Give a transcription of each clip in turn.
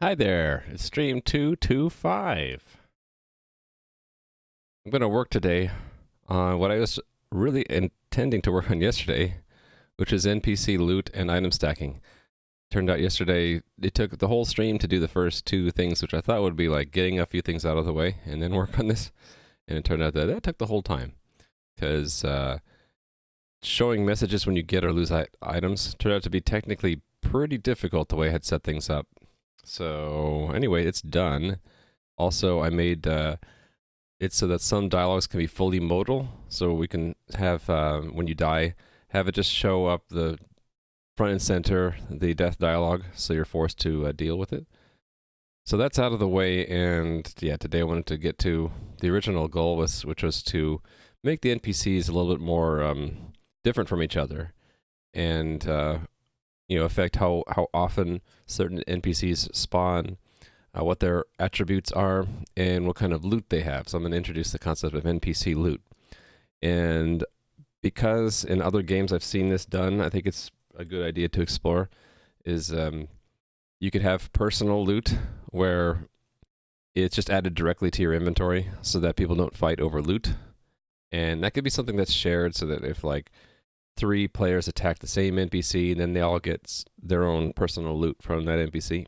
Hi there, it's stream 225. I'm going to work today on what I was really intending to work on yesterday, which is NPC loot and item stacking. Turned out yesterday it took the whole stream to do the first two things, which I thought would be like getting a few things out of the way and then work on this. And it turned out that took the whole time because showing messages when you get or lose items turned out to be technically pretty difficult the way I had set things up. So anyway, it's done. Also, I made it so that some dialogues can be fully modal, so we can have when you die, have it just show up the front and center the death dialogue, so you're forced to deal with it. So that's out of the way, and yeah, today I wanted to get to the original goal, which was to make the NPCs a little bit more different from each other, and affect how often certain NPCs spawn, what their attributes are, and what kind of loot they have. So I'm going to introduce the concept of NPC loot. And because in other games I've seen this done, I think it's a good idea to explore, is you could have personal loot where it's just added directly to your inventory so that people don't fight over loot. And that could be something that's shared so that if like 3 players attack the same NPC, and then they all get their own personal loot from that NPC.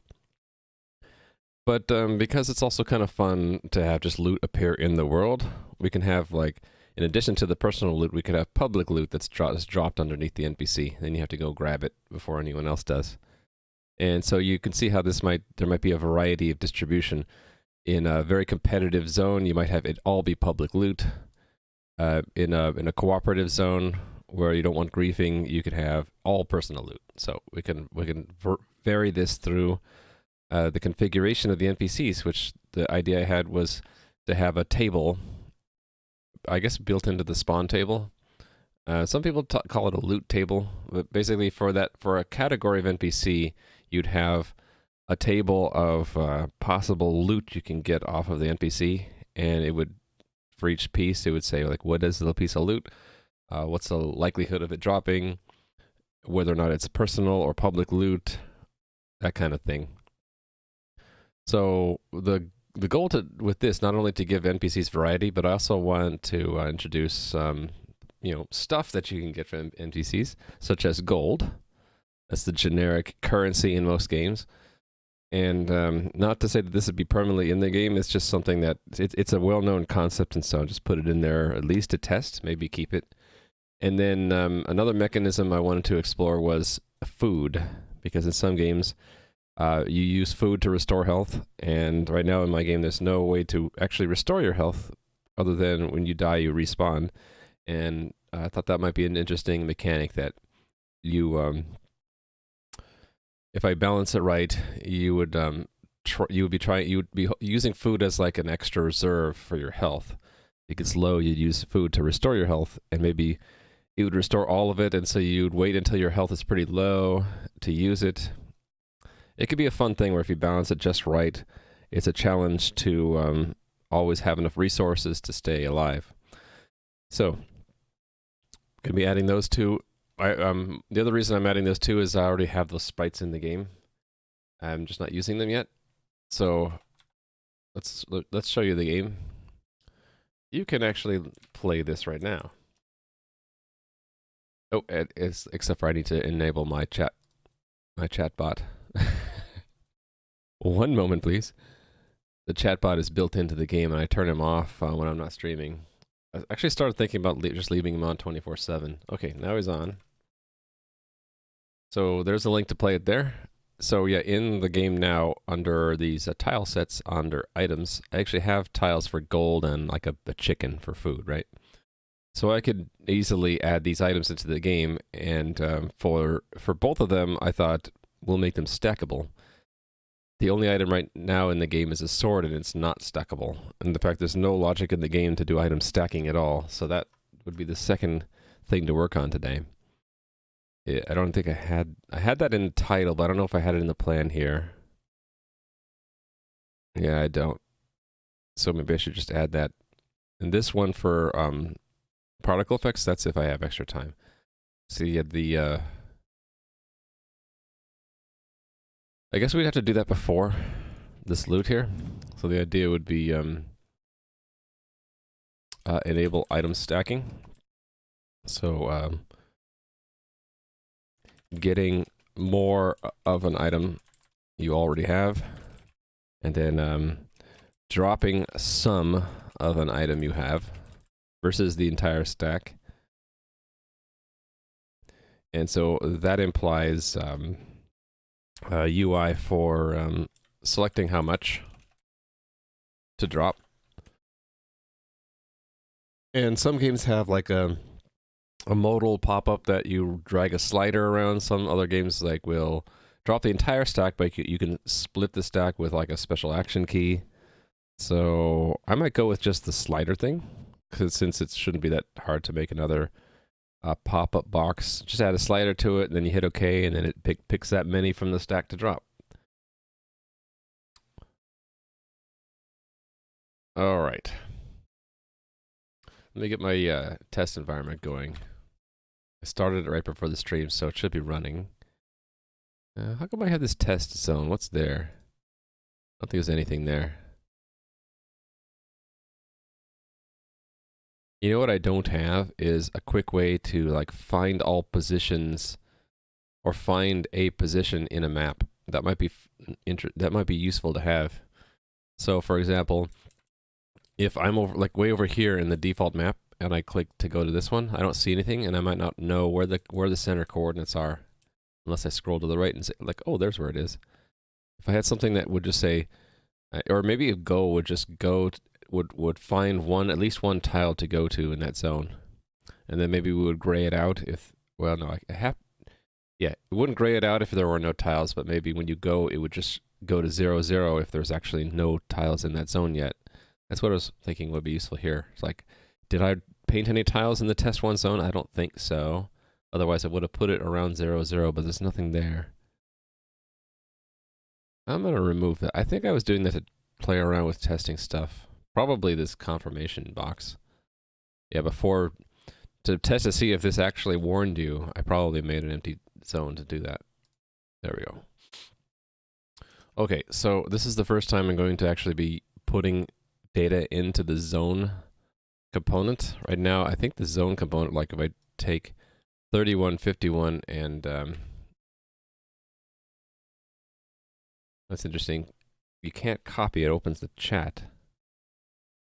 But because it's also kind of fun to have just loot appear in the world, we can have, like, in addition to the personal loot, we could have public loot that's dropped underneath the NPC. Then you have to go grab it before anyone else does. And so you can see how there might be a variety of distribution. In a very competitive zone, you might have it all be public loot. In a cooperative zone where you don't want griefing, you could have all personal loot. So we can vary this through the configuration of the NPCs, which the idea I had was to have a table, I guess built into the spawn table. Some people call it a loot table, but basically for a category of NPC, you'd have a table of possible loot you can get off of the NPC, and it would, for each piece, it would say, like, what is the piece of loot? What's the likelihood of it dropping? Whether or not it's personal or public loot, that kind of thing. So the goal with this, not only to give NPCs variety, but I also want to introduce stuff that you can get from NPCs, such as gold. That's the generic currency in most games. And not to say that this would be permanently in the game, it's just something that it's a well-known concept, and so I'll just put it in there at least to test, maybe keep it. And then another mechanism I wanted to explore was food, because in some games you use food to restore health, and right now in my game there's no way to actually restore your health other than when you die you respawn. And I thought that might be an interesting mechanic that you, if I balance it right, you would be using food as like an extra reserve for your health. If it gets low, you'd use food to restore your health, and maybe it would restore all of it, and so you'd wait until your health is pretty low to use it. It could be a fun thing where if you balance it just right, it's a challenge to always have enough resources to stay alive. So, going to be adding those two. The other reason I'm adding those two is I already have those sprites in the game. I'm just not using them yet. So, let's show you the game. You can actually play this right now. Oh, except for I need to enable my chat bot. One moment, please. The chat bot is built into the game, and I turn him off when I'm not streaming. I actually started thinking about just leaving him on 24/7. Okay, now he's on. So there's a link to play it there. So yeah, in the game now, under these tile sets, under items, I actually have tiles for gold and like a chicken for food, right? So I could easily add these items into the game, and for both of them, I thought we'll make them stackable. The only item right now in the game is a sword, and it's not stackable. And in fact, there's no logic in the game to do item stacking at all. So that would be the second thing to work on today. I don't think I had that in the title, but I don't know if I had it in the plan here. Yeah, I don't. So maybe I should just add that. And this one for particle effects, that's if I have extra time. So you had the I guess we'd have to do that before this loot here. So the idea would be enable item stacking. So getting more of an item you already have, and then dropping some of an item you have versus the entire stack. And so that implies UI for selecting how much to drop. And some games have like a modal pop-up that you drag a slider around. Some other games like will drop the entire stack, but you can split the stack with like a special action key. So I might go with just the slider thing, because since it shouldn't be that hard to make another pop-up box. Just add a slider to it, and then you hit OK, and then it picks that many from the stack to drop. All right. Let me get my test environment going. I started it right before the stream, so it should be running. How come I have this test zone? What's there? I don't think there's anything there. You know what I don't have is a quick way to like find all positions or find a position in a map. That might be useful to have. So for example, if I'm over like way over here in the default map and I click to go to this one, I don't see anything, and I might not know where the center coordinates are unless I scroll to the right and say like, oh, there's where it is. If I had something that would just say, or maybe a Go would just go would find at least one tile to go to in that zone, and then maybe we would gray it out if, well, no, yeah, it wouldn't gray it out if there were no tiles, but maybe when you go, it would just go to 0, 0 if there's actually no tiles in that zone yet. That's what I was thinking would be useful here. It's like, did I paint any tiles in the test 1 zone? I don't think so. Otherwise, I would have put it around 0, 0, but there's nothing there. I'm going to remove that. I think I was doing that to play around with testing stuff. Probably this confirmation box. Yeah, before, to test to see if this actually warned you, I probably made an empty zone to do that. There we go. Okay, so this is the first time I'm going to actually be putting data into the zone component. Right now, I think the zone component, like if I take 3151 and that's interesting. You can't copy, it opens the chat.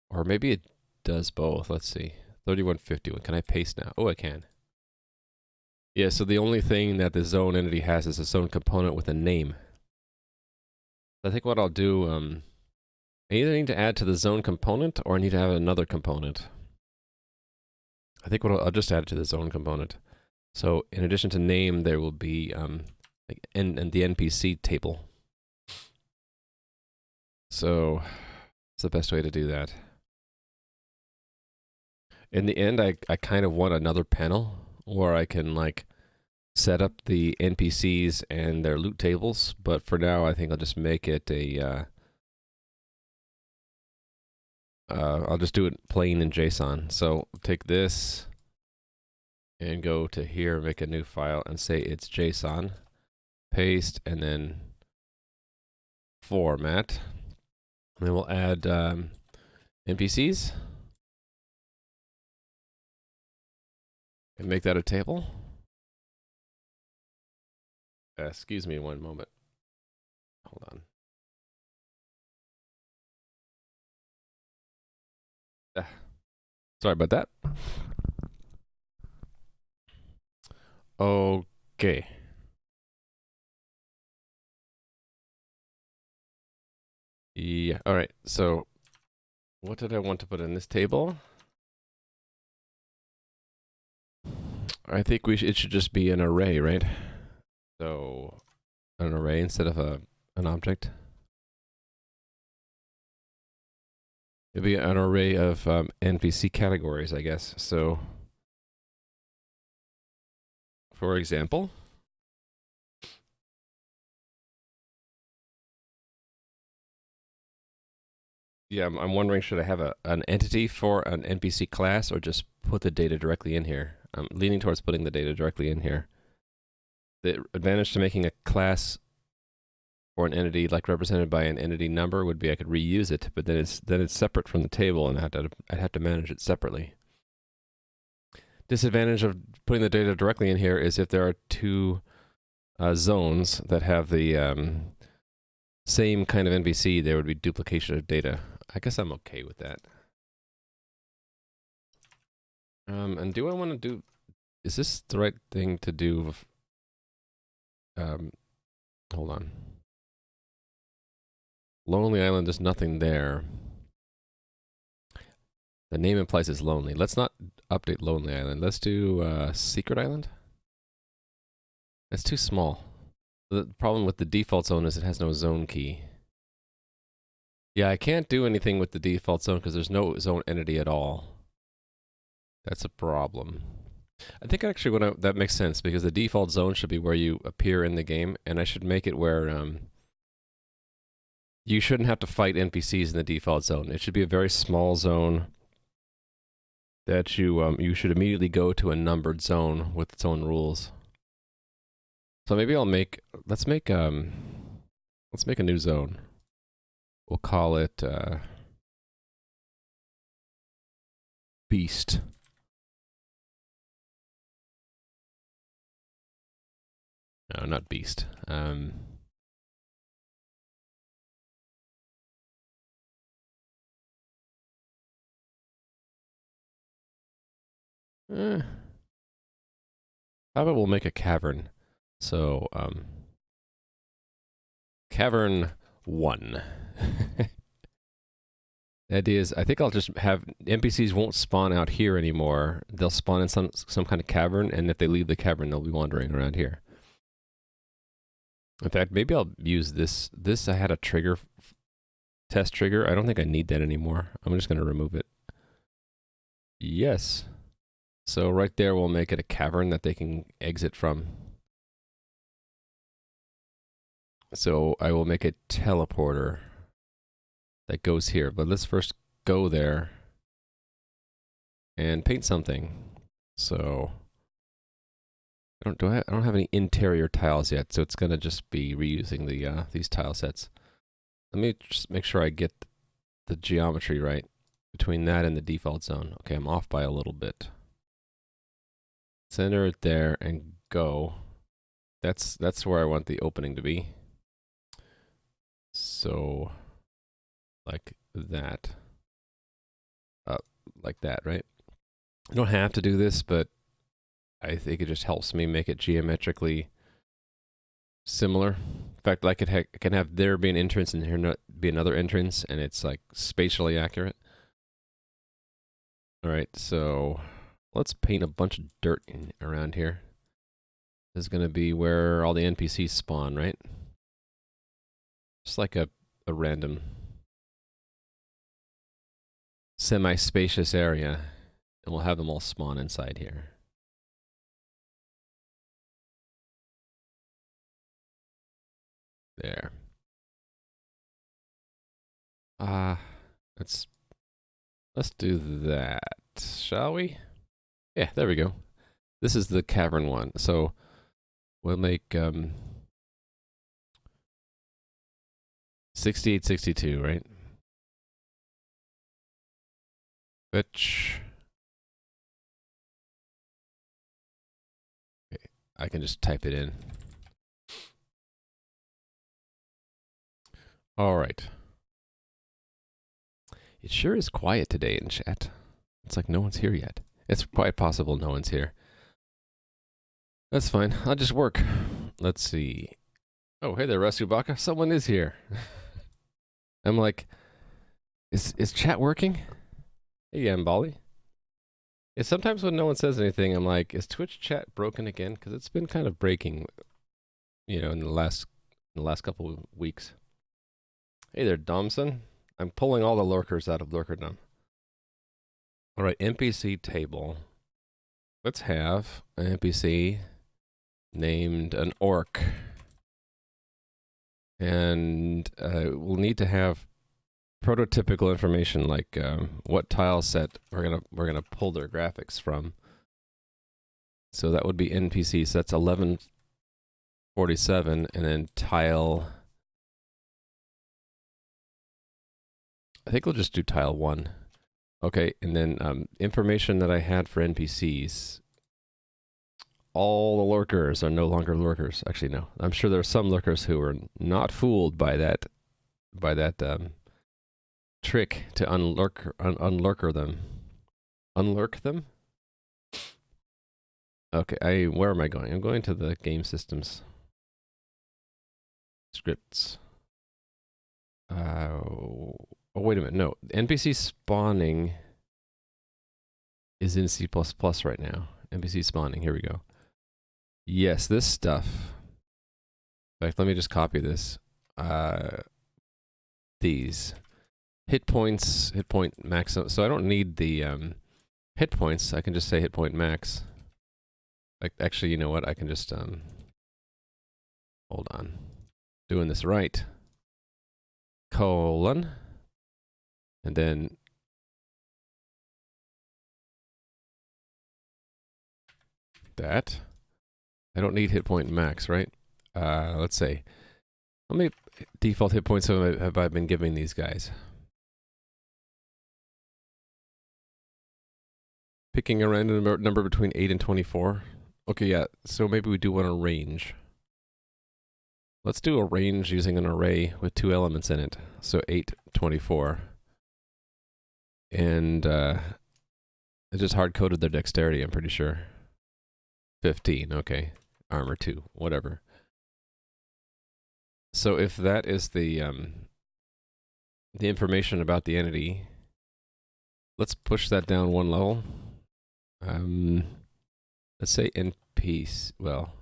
Or maybe it does both. Let's see. 3151. Can I paste now? Oh, I can. Yeah, so the only thing that the zone entity has is a zone component with a name. I think what I'll do, I either need to add to the zone component or I need to have another component. I think I'll just add it to the zone component. So in addition to name, there will be like and the NPC table. So it's the best way to do that. In the end, I kind of want another panel where I can like set up the NPCs and their loot tables, but for now I think I'll just make it a I'll just do it plain in JSON. So take this and go to here, make a new file and say it's JSON, paste, and then format. And then we'll add NPCs and make that a table. Excuse me one moment. Hold on. Sorry about that. Okay. Yeah, all right. So what did I want to put in this table? I think it should just be an array, right? So an array instead of an object. It'd be an array of NPC categories, I guess. So, for example, yeah, I'm wondering, should I have an entity for an NPC class or just put the data directly in here? I'm leaning towards putting the data directly in here. The advantage to making a class or an entity like represented by an entity number would be I could reuse it, but then it's separate from the table, and I'd have to manage it separately. Disadvantage of putting the data directly in here is if there are two zones that have the same kind of NPC, there would be duplication of data. I guess I'm okay with that. And do I want to do... Is this the right thing to do? Hold on. Lonely Island, there's nothing there. The name implies it's lonely. Let's not update Lonely Island. Let's do Secret Island. That's too small. The problem with the default zone is it has no zone key. Yeah, I can't do anything with the default zone because there's no zone entity at all. That's a problem. I think actually that makes sense because the default zone should be where you appear in the game, and I should make it where you shouldn't have to fight NPCs in the default zone. It should be a very small zone that you should immediately go to a numbered zone with its own rules. So maybe let's make a new zone. We'll call it Beast. No, not Beast. How about we'll make a cavern? So, Cavern 1. The idea is, I think I'll just have NPCs won't spawn out here anymore. They'll spawn in some kind of cavern, and if they leave the cavern, they'll be wandering around here. In fact, maybe I'll use this. I had a trigger, test trigger. I don't think I need that anymore. I'm just going to remove it. Yes. So right there, we'll make it a cavern that they can exit from. So I will make a teleporter that goes here. But let's first go there and paint something. So I don't have any interior tiles yet, so it's gonna just be reusing the these tile sets. Let me just make sure I get the geometry right between that and the default zone. Okay, I'm off by a little bit. Center it there and go. That's where I want the opening to be. So like that. Like that, right? I don't have to do this, but I think it just helps me make it geometrically similar. In fact, like it can have there be an entrance and here be another entrance, and it's like spatially accurate. All right, so let's paint a bunch of dirt around here. This is going to be where all the NPCs spawn, right? Just like a random semi-spacious area, and we'll have them all spawn inside here. There. Let's do that, shall we? Yeah, there we go. This is the cavern one. So we'll make 6862, right? Which okay, I can just type it in. All right. It sure is quiet today in chat. It's like no one's here yet. It's quite possible no one's here. That's fine. I'll just work. Let's see. Oh, hey there, Rasubaka. Someone is here. I'm like, is chat working? Hey, Yambali. Yeah, sometimes when no one says anything, I'm like, is Twitch chat broken again? Because it's been kind of breaking, you know, in the last couple of weeks. Hey there, Domson. I'm pulling all the lurkers out of lurkerdom. All right, NPC table. Let's have an NPC named an orc. And we'll need to have prototypical information like what tile set we're gonna pull their graphics from. So that would be NPC. So that's 1147, and then tile I think we'll just do tile 1. Okay, and then information that I had for NPCs. All the lurkers are no longer lurkers. Actually, no. I'm sure there are some lurkers who are not fooled by that trick to unlurker them. Unlurk them? Okay, where am I going? I'm going to the game systems. Scripts. Oh, wait a minute. No, NPC spawning is in C++ right now. NPC spawning. Here we go. Yes, this stuff. In fact, let me just copy this. These hit points, hit point max. So I don't need the hit points. I can just say hit point max. Like, actually, you know what? I can just hold on. Doing this right. Colon. And then that. I don't need hit point max, right? Let's say. How many default hit points have I been giving these guys? Picking a random number between 8 and 24. Okay, yeah, so maybe we do want a range. Let's do a range using an array with 2 elements in it. So 8, 24. And it just hard-coded their dexterity, I'm pretty sure. 15, okay. Armor 2, whatever. So if that is the information about the entity, let's push that down 1 level. Let's say NPC. Well,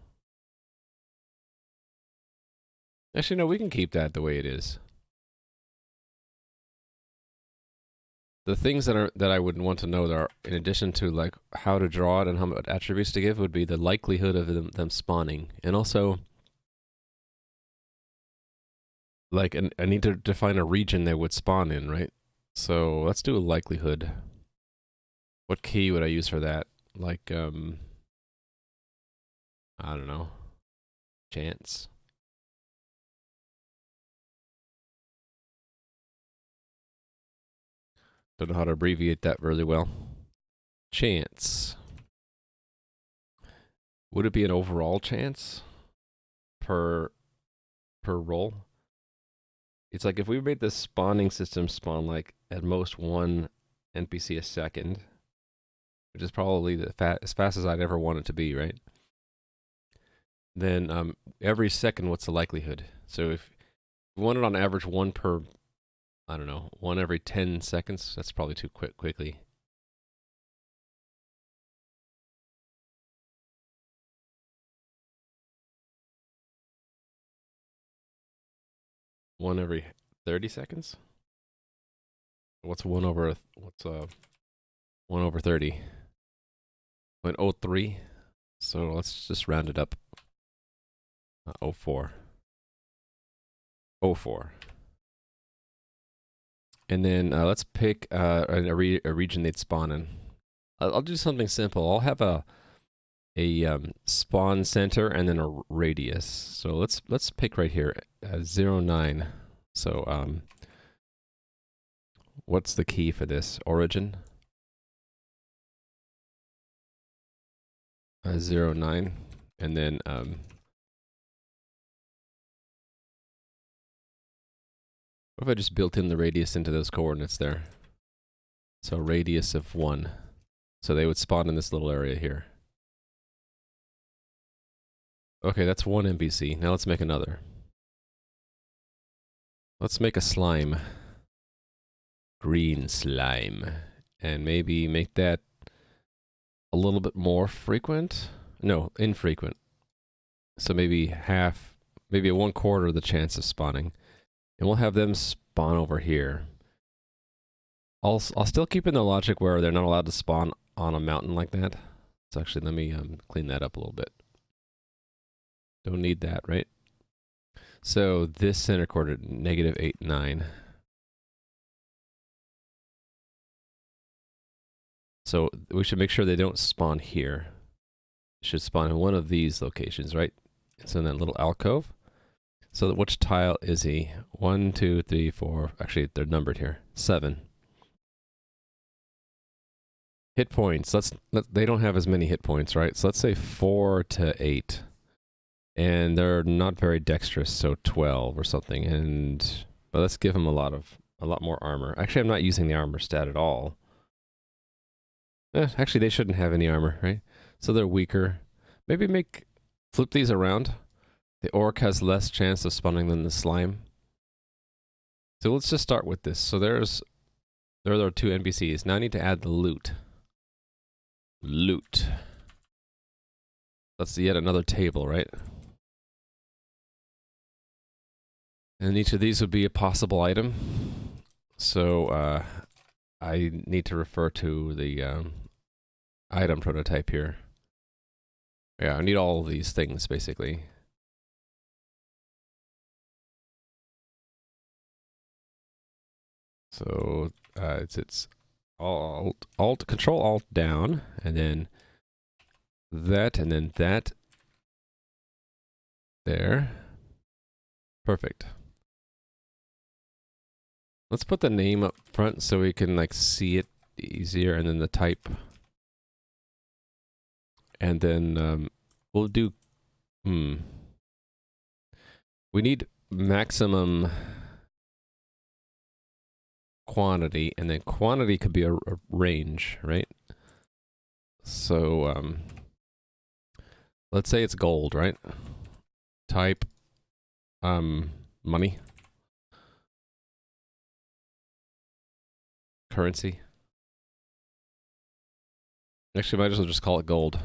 actually, no, we can keep that the way it is. The things that I would want to know that are, in addition to like how to draw it and how much attributes to give, would be the likelihood of them spawning, and also like I need to define a region they would spawn in, right? So let's do a likelihood. What key would I use for that? Like I don't know. Chance. Don't know how to abbreviate that really well. Chance. Would it be an overall chance per roll? It's like if we made this spawning system spawn like at most 1 NPC a second, which is probably as fast as I'd ever want it to be, right? Then every second, what's the likelihood? So if we wanted on average 1 per, I don't know, 1 every 10 seconds, that's probably too quickly. One every 30 seconds? What's 1 over 30? 0.03. So let's just round it up. 04. 04. And then let's pick a region they'd spawn in. I'll do something simple. I'll have a spawn center and then a radius. So let's pick right here 09. So what's the key for this? Origin 09, and then what if I just built in the radius into those coordinates there? So radius of 1. So they would spawn in this little area here. Okay, that's 1 NPC. Now let's make another. Let's make a slime. Green slime. And maybe make that a little bit more frequent. No, infrequent. So maybe half, maybe a 1/4 of the chance of spawning. And we'll have them spawn over here. I'll still keep in the logic where they're not allowed to spawn on a mountain like that. So actually, let me clean that up a little bit. Don't need that, right? So this center coordinate, -8, 9. So we should make sure they don't spawn here. It should spawn in one of these locations, right? So in that little alcove. So which tile is he? 1, 2, 3, 4. Actually, they're numbered here. 7. Hit points. They don't have as many hit points, right? So let's say 4 to 8. And they're not very dexterous, so 12 or something. But let's give them a lot more armor. Actually, I'm not using the armor stat at all. Actually, they shouldn't have any armor, right? So they're weaker. Maybe flip these around. The orc has less chance of spawning than the slime. So let's just start with this. So there are 2 NPCs. Now I need to add the loot. Loot. That's yet another table, right? And each of these would be a possible item. So I need to refer to the item prototype here. Yeah, I need all of these things, basically. So it's Control Alt down, and then that, and then that. There. Perfect. Let's put the name up front so we can like see it easier, and then the type. And then we'll do we need maximum quantity, and then quantity could be a range, right? So let's say it's gold, right? Type money. Currency. Actually, might as well just call it gold.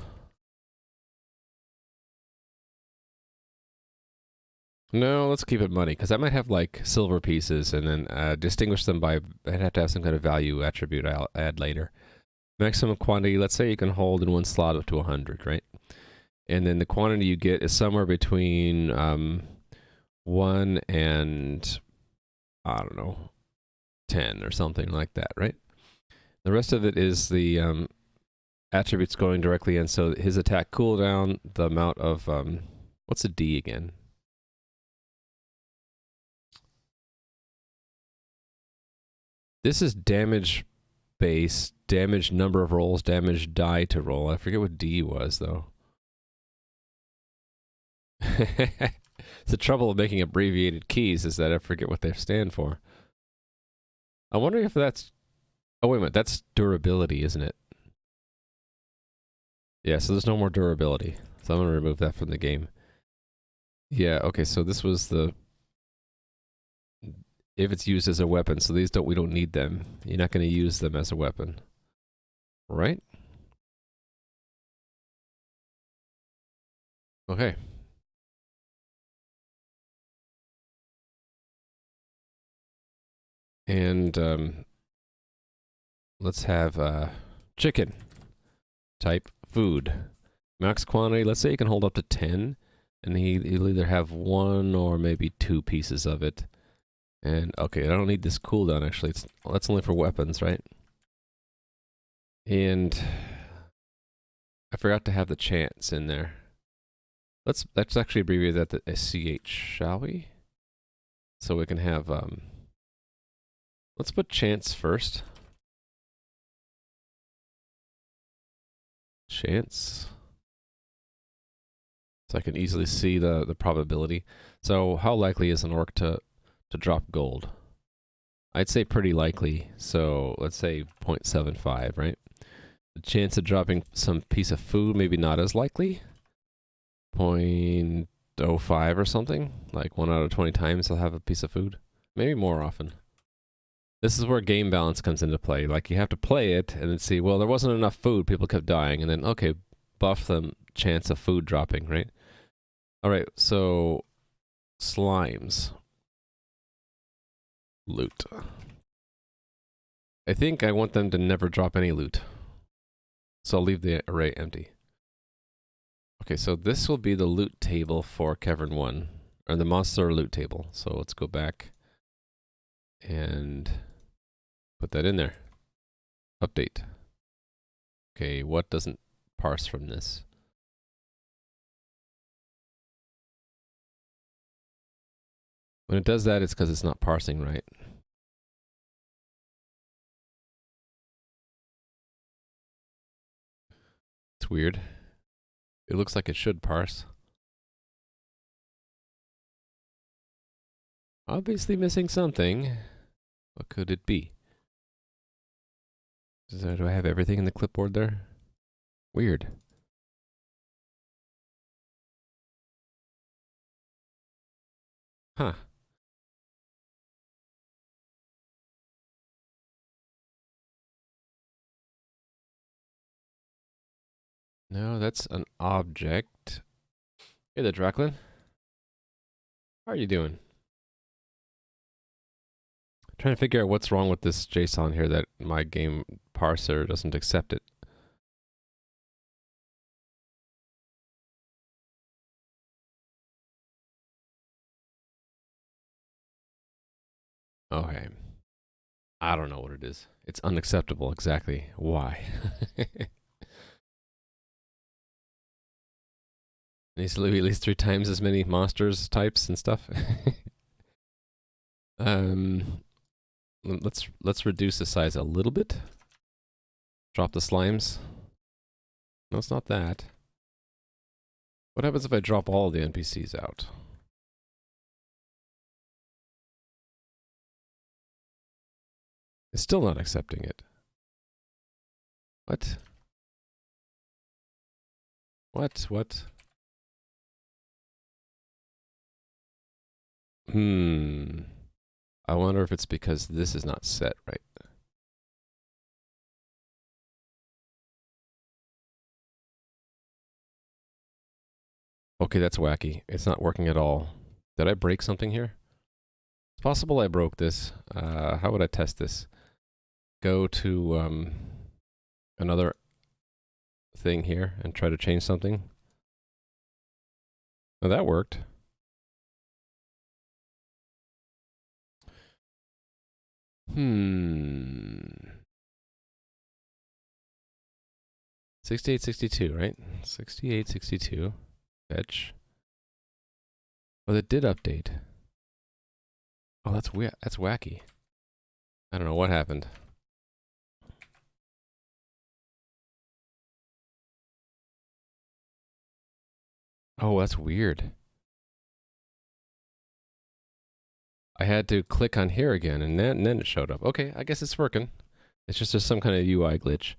No, let's keep it money, because I might have like silver pieces, and then distinguish them by, I'd have to have some kind of value attribute I'll add later. Maximum quantity, let's say you can hold in one slot up to 100, right? And then the quantity you get is somewhere between 1 and, I don't know, 10 or something like that, right? The rest of it is the attributes going directly in, so his attack cooldown, the amount of, what's a D again? This is damage base, damage number of rolls, damage die to roll. I forget what D was, though. It's the trouble of making abbreviated keys is that I forget what they stand for. I wonder if that's... Oh, wait a minute. That's durability, isn't it? Yeah, so there's no more durability. So I'm going to remove that from the game. Yeah, okay, so this was the... If it's used as a weapon, so these we don't need them. You're not going to use them as a weapon. Right? Okay. And let's have chicken. Type food. Max quantity, let's say you can hold up to 10, and he'll either have 1 or maybe 2 pieces of it. And okay, I don't need this cooldown actually. That's only for weapons, right? And I forgot to have the chance in there. Let's actually abbreviate that to SCH, shall we? So we can have let's put chance first. Chance. So I can easily see the probability. So how likely is an orc to drop gold? I'd say pretty likely. So let's say 0.75, right? The chance of dropping some piece of food, maybe not as likely. 0.05 or something. Like 1 out of 20 times I'll have a piece of food. Maybe more often. This is where game balance comes into play. Like, you have to play it and then see, well, there wasn't enough food, people kept dying, and then, okay, buff them chance of food dropping, right? Alright, so slimes. Loot. I think I want them to never drop any loot. So I'll leave the array empty. Okay, so this will be the loot table for Cavern 1, or the monster loot table. So let's go back and put that in there. Update. Okay, what doesn't parse from this? When it does that, it's because it's not parsing right. It's weird. It looks like it should parse. Obviously missing something. What could it be? Do I have everything in the clipboard there? Weird. Huh. No, that's an object. Hey there, Draclin. How are you doing? Trying to figure out what's wrong with this JSON here that my game parser doesn't accept it. Okay. I don't know what it is. It's unacceptable. Exactly. Why? Needs to be at least 3 times as many monsters types and stuff. Let's reduce the size a little bit. Drop the slimes. No, it's not that. What happens if I drop all the NPCs out? It's still not accepting it. What? What? I wonder if it's because this is not set right. Okay, that's wacky. It's not working at all. Did I break something here? It's possible I broke this. How would I test this? Go to another thing here and try to change something. Oh, that worked. Hmm. 6862, right? 6862. Fetch. Well, it did update. Oh, that's weird. That's wacky. I don't know what happened. Oh, that's weird. I had to click on here again, and then it showed up. Okay, I guess it's working. It's just there's some kind of UI glitch.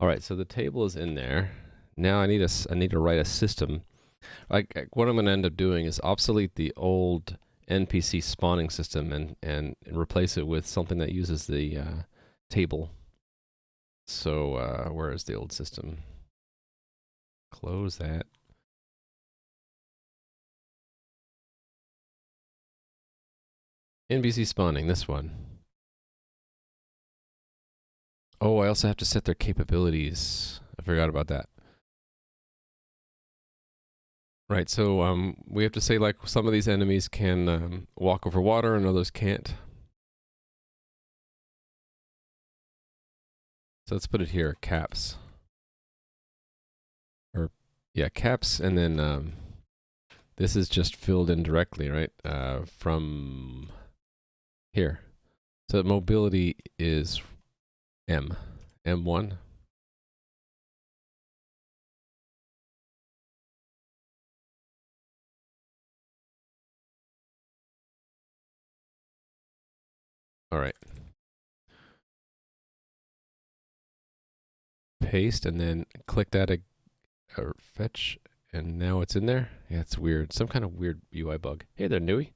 All right, so the table is in there. Now I need to write a system. Like what I'm going to end up doing is obsolete the old NPC spawning system and replace it with something that uses the table. So where is the old system? Close that. NPC spawning, this one. Oh, I also have to set their capabilities. I forgot about that. Right, so we have to say like some of these enemies can walk over water and others can't. So let's put it here, caps. Or, yeah, caps, and then this is just filled in directly, right? From here. So mobility is M1. All right. Paste, and then click that or fetch, and now it's in there. Yeah, it's weird. Some kind of weird UI bug. Hey there, Nui.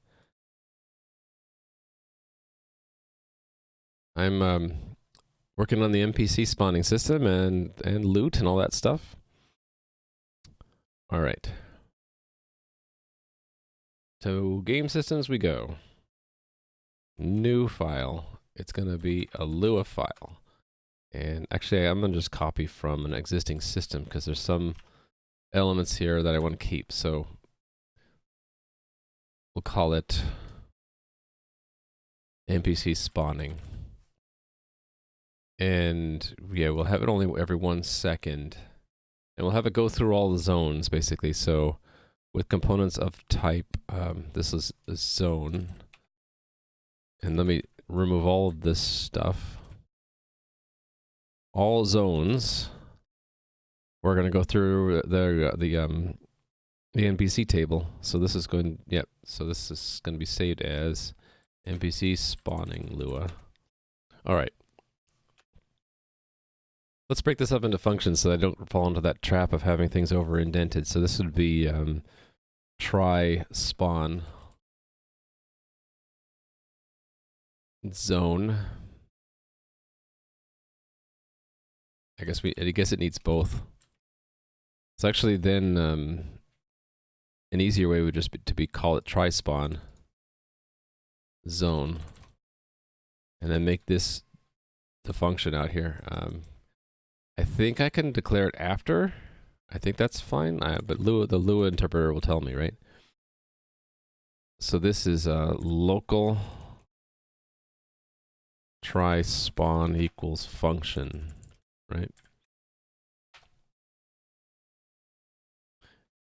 I'm working on the NPC spawning system and loot and all that stuff. All right. So game systems we go. New file. It's going to be a Lua file. And actually, I'm going to just copy from an existing system because there's some elements here that I want to keep. So we'll call it NPC spawning. And yeah, we'll have it only every 1 second. And we'll have it go through all the zones, basically. So with components of type, this is a zone. And let me remove all of this stuff. All zones. We're going to go through the NPC table. So this is going, yep. So this is going to be saved as NPC spawning Lua. All right. Let's break this up into functions so I don't fall into that trap of having things over indented. So this would be try spawn zone. I guess it needs both. So actually then an easier way would just be to call it try spawn zone, and then make this the function out here. I think I can declare it after. I think that's fine, but the Lua interpreter will tell me, right? So this is local try spawn equals function, right?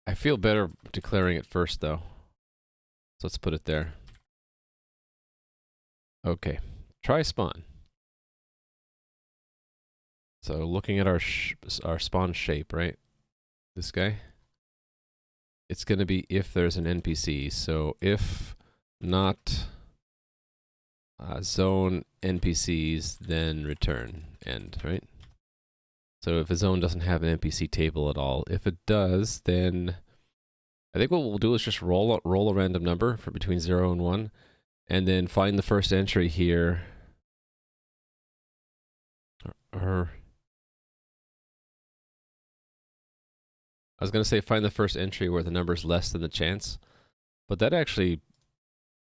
I feel better declaring it first, though. So let's put it there. Okay, try spawn. So looking at our spawn shape, right? This guy. It's going to be if there's an NPC. So if not zone NPCs, then return end, right? So if a zone doesn't have an NPC table at all, if it does, then I think what we'll do is just roll a random number for between 0 and 1, and then find the first entry here. Or I was going to say find the first entry where the number is less than the chance, but that actually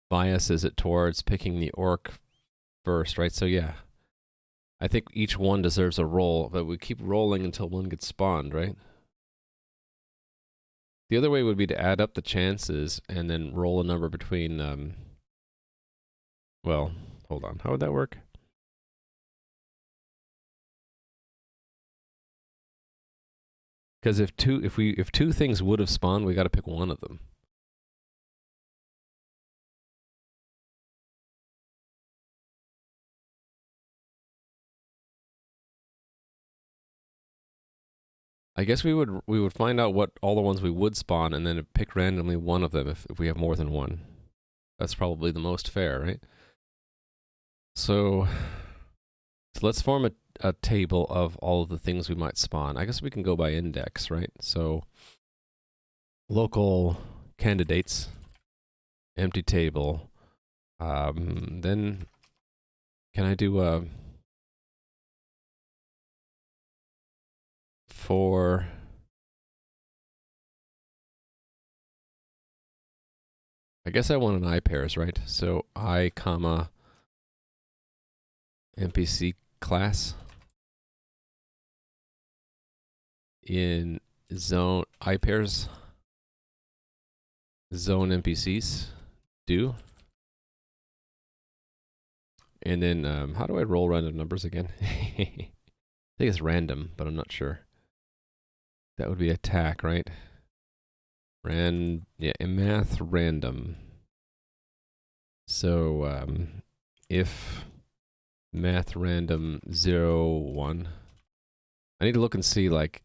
biases it towards picking the orc first, right? So yeah, I think each one deserves a roll, but we keep rolling until one gets spawned, right? The other way would be to add up the chances and then roll a number between, well, hold on, how would that work? Because if two things would have spawned, we got to pick one of them. I guess we would find out what all the ones we would spawn and then pick randomly one of them if we have more than one. That's probably the most fair, right? So let's form a table of all of the things we might spawn. I guess we can go by index, right? So local candidates, empty table. Then can I do for I guess I want an I pairs, right? So I comma NPC class in zone I pairs zone NPCs do. And then how do I roll random numbers again? I think it's random, but I'm not sure. That would be attack, right? Yeah, math random. So if math random 0, 1. I need to look and see, like,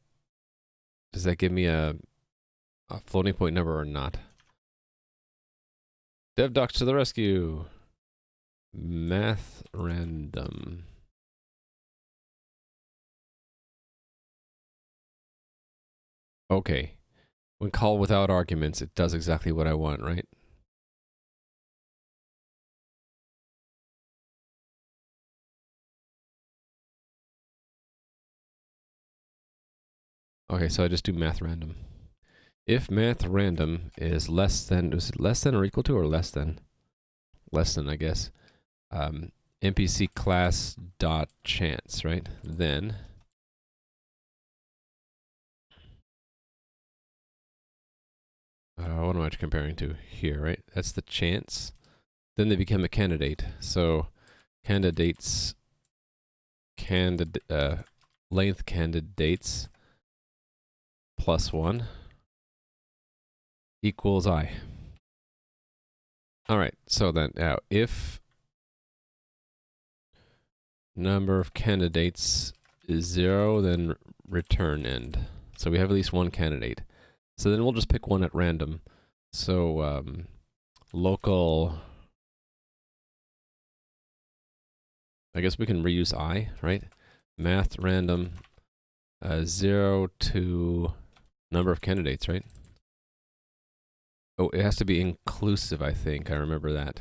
does that give me a floating point number or not? DevDocs to the rescue. Math random. Okay. When called without arguments, it does exactly what I want, right? Okay, so I just do math random. If math random is less than, is it less than or equal to or less than? Less than, I guess. NPC class dot chance, right? Then what am I comparing to here, right? That's the chance. Then they become a candidate. So candidates, length candidates plus 1 equals I. All right, so then now if number of candidates is 0, then return end. So we have at least one candidate. So then we'll just pick one at random. So local, I guess we can reuse I, right? Math random 0 to number of candidates, right? Oh, it has to be inclusive, I think. I remember that.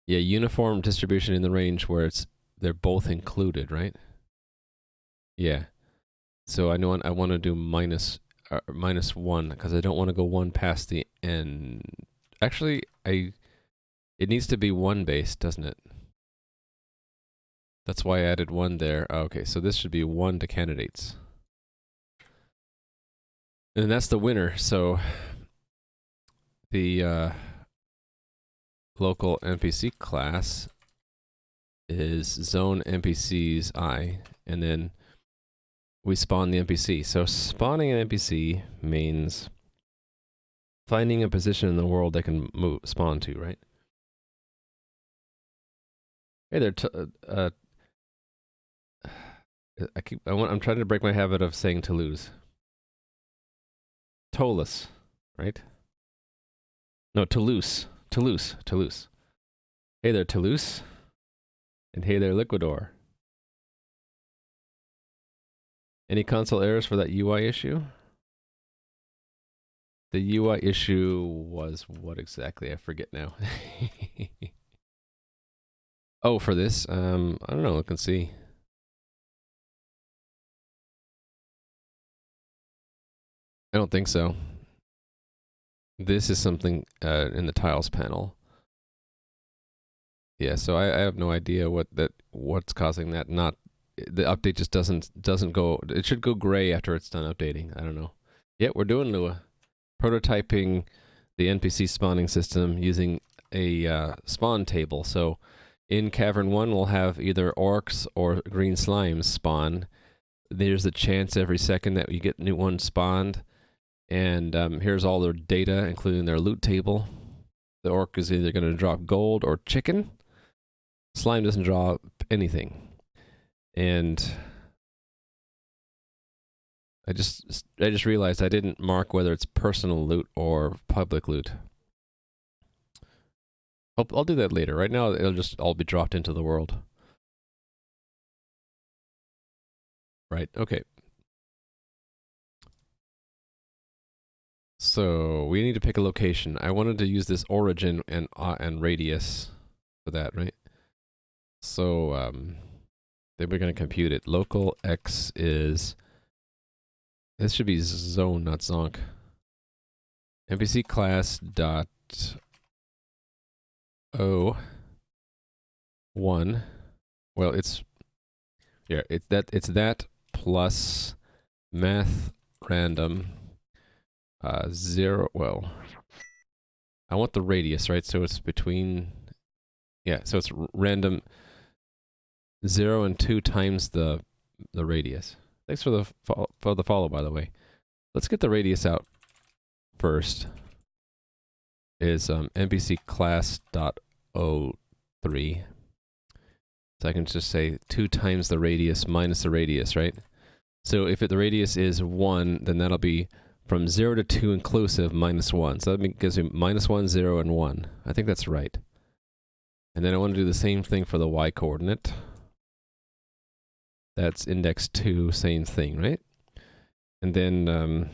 Yeah, uniform distribution in the range where they're both included, right? Yeah. So I know I want to do minus 1 because I don't want to go 1 past the end. Actually, it needs to be 1 based, doesn't it? That's why I added 1 there. Oh, okay, so this should be 1 to candidates. And that's the winner. So the local NPC class is zone NPCs I, and then we spawn the NPC. So spawning an NPC means finding a position in the world they can spawn to, right? Hey there, I'm trying to break my habit of saying Toulouse. Toulouse, right? No, Toulouse. Toulouse. Hey there, Toulouse. And hey there, Liquidor. Any console errors for that UI issue? The UI issue was what exactly? I forget now. Oh, for this? I don't know. I can see. I don't think so. This is something in the tiles panel. Yeah, so I have no idea what's causing that. Not the update just doesn't go. It should go gray after it's done updating. I don't know. Yeah, we're doing Lua, prototyping the NPC spawning system using a spawn table. So in Cavern 1, we'll have either orcs or green slimes spawn. There's a chance every second that you get new ones spawned. And here's all their data, including their loot table. The orc is either going to drop gold or chicken. Slime doesn't drop anything. And I just realized I didn't mark whether it's personal loot or public loot. I'll do that later. Right now, it'll just all be dropped into the world. Right, okay. So we need to pick a location. I wanted to use this origin and radius for that, right? So then we're going to compute it. Local x is, this should be zone, not zonk. NPC class dot o 1. Well, it's that plus math random 0. Well, I want the radius, right? So it's between, yeah, so it's random 0 and 2 times the radius. Thanks for the follow, by the way. Let's get the radius out first. Is NPC class dot o3. So I can just say 2 times the radius minus the radius, right? So if the radius is 1, then that'll be from 0 to 2 inclusive minus 1. So that gives me minus 1, 0, and 1. I think that's right. And then I want to do the same thing for the y coordinate. That's index 2, same thing, right? And then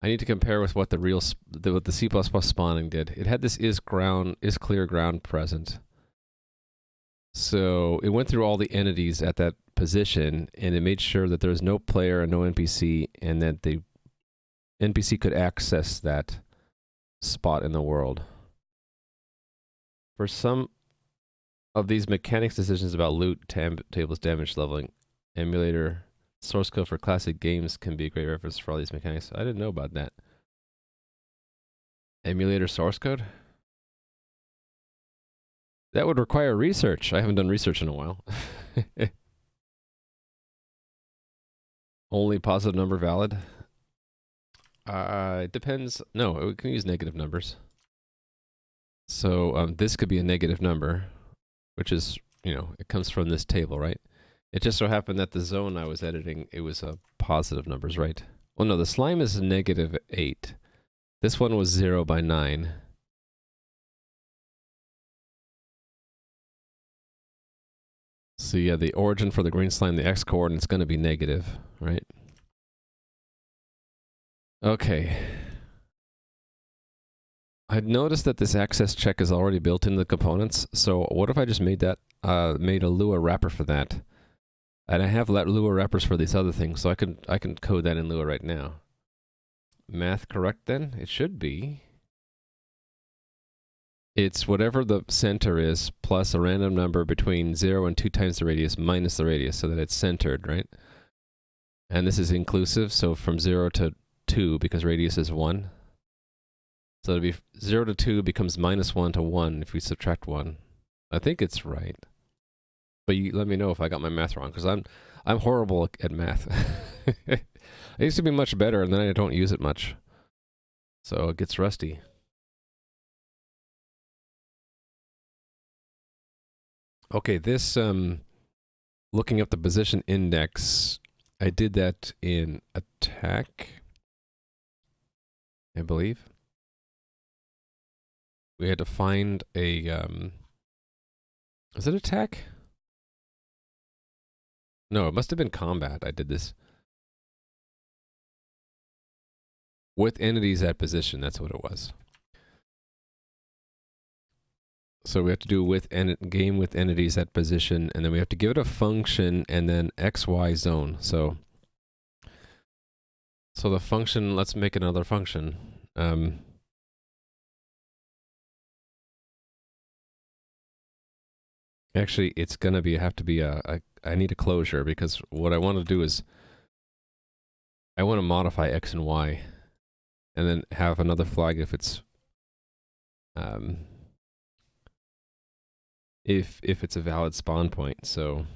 I need to compare with what what the C++ spawning did. It had this is clear ground present. So it went through all the entities at that position, and it made sure that there was no player and no NPC, and that the NPC could access that spot in the world. For some of these mechanics decisions about loot, tables, damage leveling, emulator, source code for classic games can be a great reference for all these mechanics. I didn't know about that. Emulator source code? That would require research. I haven't done research in a while. Only positive number valid? It depends. No, we can use negative numbers. So this could be a negative number. which is, you know, it comes from this table, right? It just so happened that the zone I was editing, it was positive numbers, right? Well, no, the slime is -8. This one was 0 by 9. So yeah, the origin for the green slime, the x-coordinate is going to be negative, right? Okay. I'd noticed that this access check is already built into the components, so what if I just made that, made a Lua wrapper for that? And I have Lua wrappers for these other things, so I can code that in Lua right now. Math correct then? It should be. It's whatever the center is, plus a random number between 0 and 2 times the radius, minus the radius, so that it's centered, right? And this is inclusive, so from 0 to 2, because radius is 1. So it'll be 0 to 2 becomes -1 to 1 if we subtract 1. I think it's right. But you let me know if I got my math wrong, because I'm horrible at math. I used to be much better, and then I don't use it much. So it gets rusty. Okay, this, looking up the position index, I did that in attack, I believe. We had to find a, is it attack? No, it must have been combat. I did this. With entities at position, that's what it was. So we have to do game with entities at position, and then we have to give it a function, and then XY zone. So the function, let's make another function. Actually, it's gonna have to be I need a closure, because what I want to do is I want to modify X and Y, and then have another flag if it's if it's a valid spawn point. So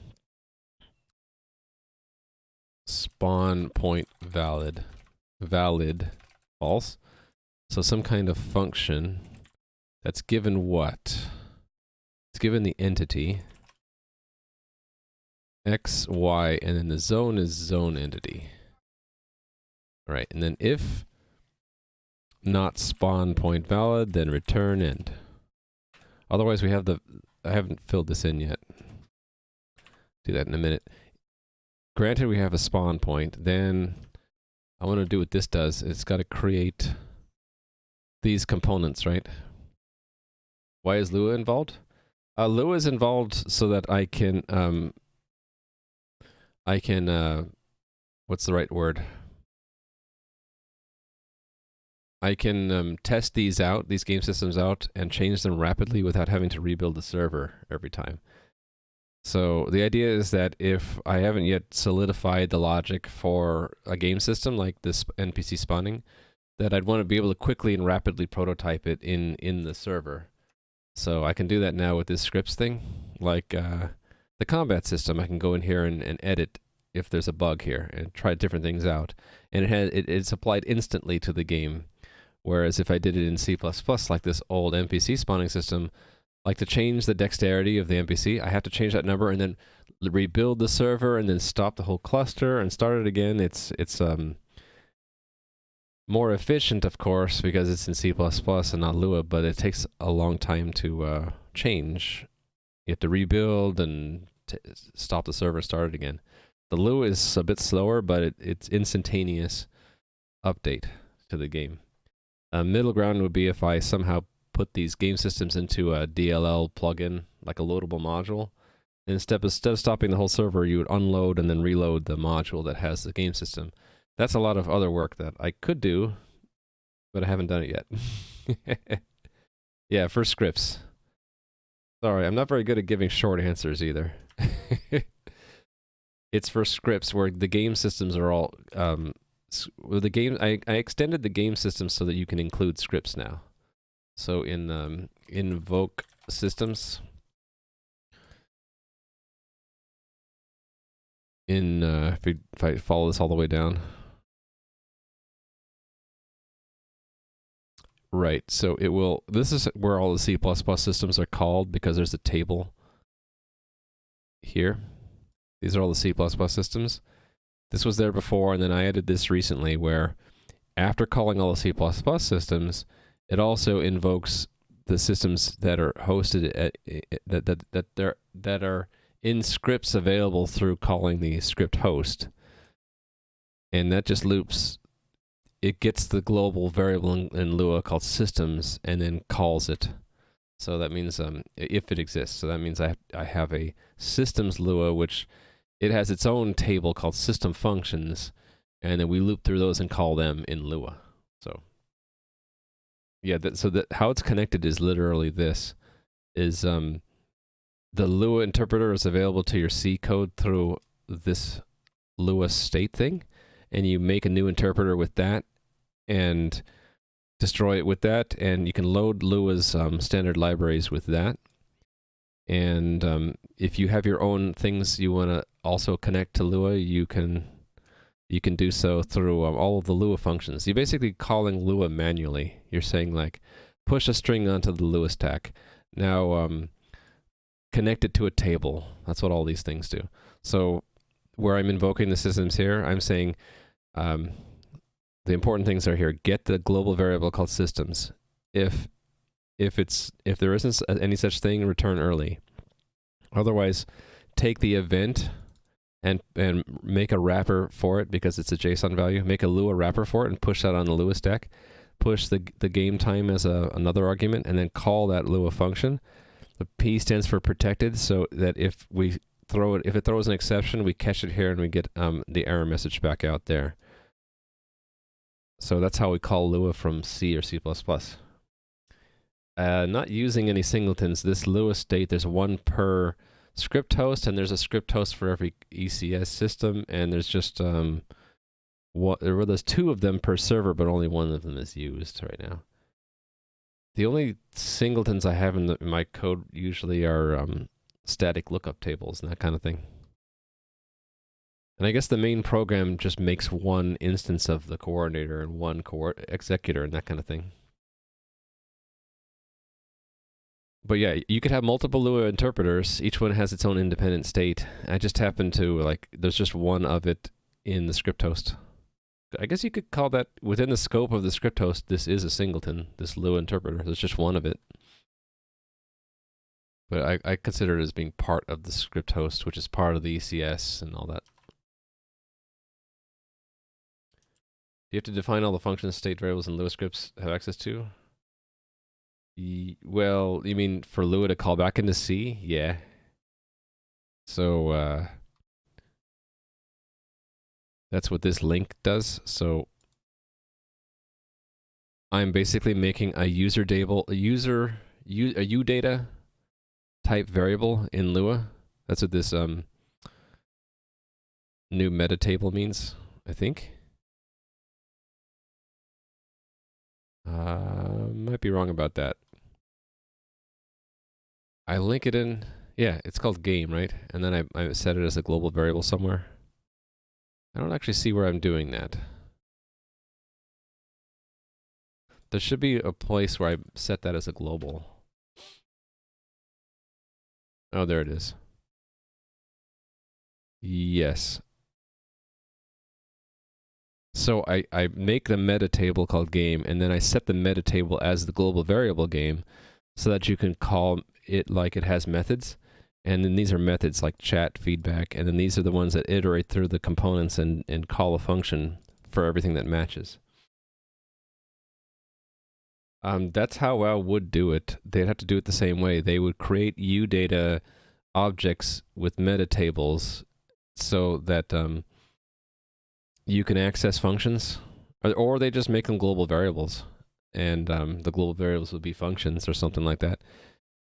spawn point valid false. So some kind of function that's given what? It's given the entity X, Y, and then the zone is zone entity. All right, and then if not spawn point valid, then return end. Otherwise, we have the, I haven't filled this in yet. Do that in a minute. Granted, we have a spawn point, then I want to do what this does. It's got to create these components, right? Why is Lua involved? Lua is involved so that I can, what's the right word? I can test these out, these game systems out, and change them rapidly without having to rebuild the server every time. So the idea is that if I haven't yet solidified the logic for a game system like this NPC spawning, that I'd want to be able to quickly and rapidly prototype it in the server. So I can do that now with this scripts thing. Like the combat system, I can go in here and edit if there's a bug here and try different things out. And it's applied instantly to the game. Whereas if I did it in C++, like this old NPC spawning system, like to change the dexterity of the NPC, I have to change that number and then rebuild the server and then stop the whole cluster and start it again. It's more efficient, of course, because it's in C++ and not Lua, but it takes a long time to change. You have to rebuild and stop the server, start it again. The Lua is a bit slower, but it's instantaneous update to the game. Middle ground would be if I somehow put these game systems into a DLL plugin, like a loadable module. And instead of stopping the whole server, you would unload and then reload the module that has the game system. That's a lot of other work that I could do, but I haven't done it yet. Yeah, for scripts. Sorry, I'm not very good at giving short answers either. It's for scripts where the game systems are all... with the game, I extended the game system so that you can include scripts now. So in invoke systems, if I follow this all the way down, right? So it will. This is where all the C++ systems are called because there's a table here. These are all the C++ systems. This was there before, and then I added this recently where after calling all the C++ systems, it also invokes the systems that are hosted that are in scripts available through calling the script host. And that just loops. It gets the global variable in Lua called systems and then calls it. So that means if it exists. So that means I have a systems Lua, which it has its own table called system functions, and then we loop through those and call them in Lua. So yeah, how it's connected is literally this: is the Lua interpreter is available to your C code through this Lua state thing, and you make a new interpreter with that and destroy it with that, and you can load Lua's standard libraries with that. And if you have your own things you want to also connect to Lua, you can do so through all of the Lua functions. You're basically calling Lua manually. You're saying like, push a string onto the Lua stack. Now connect it to a table. That's what all these things do. So where I'm invoking the systems here, I'm saying the important things are here. Get the global variable called systems. If there isn't any such thing, return early. Otherwise, take the event and make a wrapper for it because it's a JSON value. Make a Lua wrapper for it and push that on the Lua stack. Push the game time as another argument, and then call that Lua function. The P stands for protected, so that if it throws an exception, we catch it here and we get the error message back out there. So that's how we call Lua from C or C++. Not using any singletons. This Lua state, there's one per script host, and there's a script host for every ECS system, and there's just there's two of them per server, but only one of them is used right now. The only singletons I have in my code usually are static lookup tables and that kind of thing. And I guess the main program just makes one instance of the coordinator and one executor and that kind of thing. But yeah, you could have multiple Lua interpreters. Each one has its own independent state. I just happen to, there's just one of it in the script host. I guess you could call that, within the scope of the script host, this is a singleton, this Lua interpreter. There's just one of it. But I consider it as being part of the script host, which is part of the ECS and all that. Do you have to define all the functions, state variables, and Lua scripts have access to? Well, you mean for Lua to call back into C? Yeah. So that's what this link does. So I'm basically making a UData type variable in Lua. That's what this new meta table means, I think. Might be wrong about that. I link it in, yeah, it's called game, right? And then I set it as a global variable somewhere. I don't actually see where I'm doing that. There should be a place where I set that as a global. Oh, there it is. Yes. So I make the meta table called game, and then I set the meta table as the global variable game so that you can call it like it has methods. And then these are methods like chat, feedback, and then these are the ones that iterate through the components and call a function for everything that matches. That's how I would do it. They'd have to do it the same way. They would create UData objects with meta tables so that you can access functions, or they just make them global variables, and the global variables would be functions or something like that.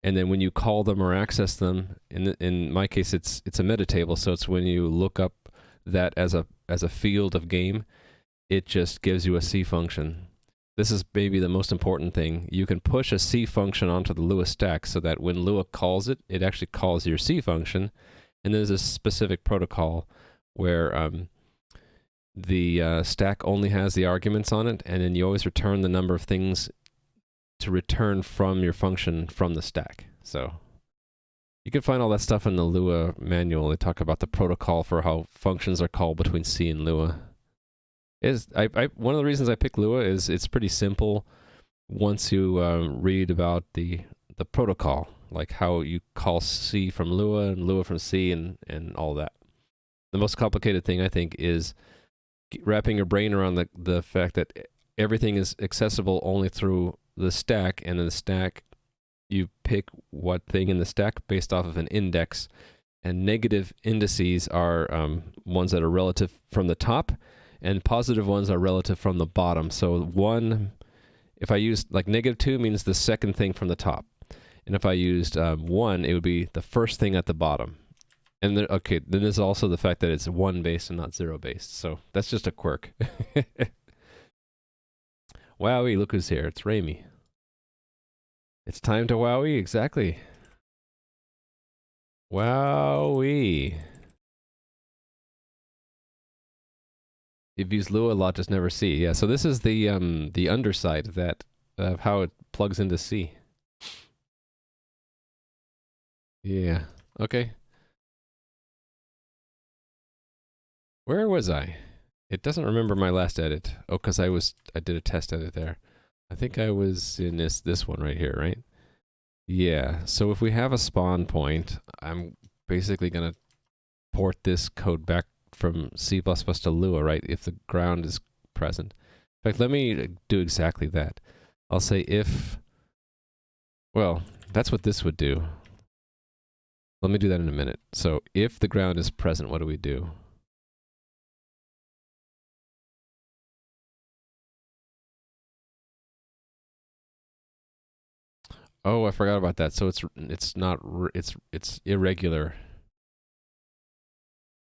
And then when you call them or access them, in my case, it's a meta table, so it's when you look up that as a field of game, it just gives you a C function. This is maybe the most important thing. You can push a C function onto the Lua stack so that when Lua calls it, it actually calls your C function. And there's a specific protocol where the stack only has the arguments on it, and then you always return the number of things to return from your function from the stack. So You can find all that stuff in the Lua manual. They talk about the protocol for how functions are called between C and Lua. One of the reasons I pick Lua is it's pretty simple once you read about the protocol, like how you call C from Lua and Lua from C and all that. The most complicated thing, I think, is wrapping your brain around the fact that everything is accessible only through the stack, and in the stack, you pick what thing in the stack based off of an index, and negative indices are ones that are relative from the top, and positive ones are relative from the bottom. So if I used, like, -2 means the second thing from the top, and if I used 1, it would be the first thing at the bottom. And then there's also the fact that it's 1 based and not 0 based. So that's just a quirk. Wowie, look who's here. It's Raimi. It's time to wowie, exactly. Wowie. You've used Lua a lot, just never C. Yeah, so this is the underside of that, of how it plugs into C. Yeah, okay. Where was I? It doesn't remember my last edit. Oh, because I did a test edit there. I think I was in this one right here, right? Yeah, so if we have a spawn point, I'm basically going to port this code back from C++ to Lua, right? If the ground is present. In fact, let me do exactly that. I'll say if, well, that's what this would do. Let me do that in a minute. So if the ground is present, what do we do? Oh, I forgot about that. So it's irregular.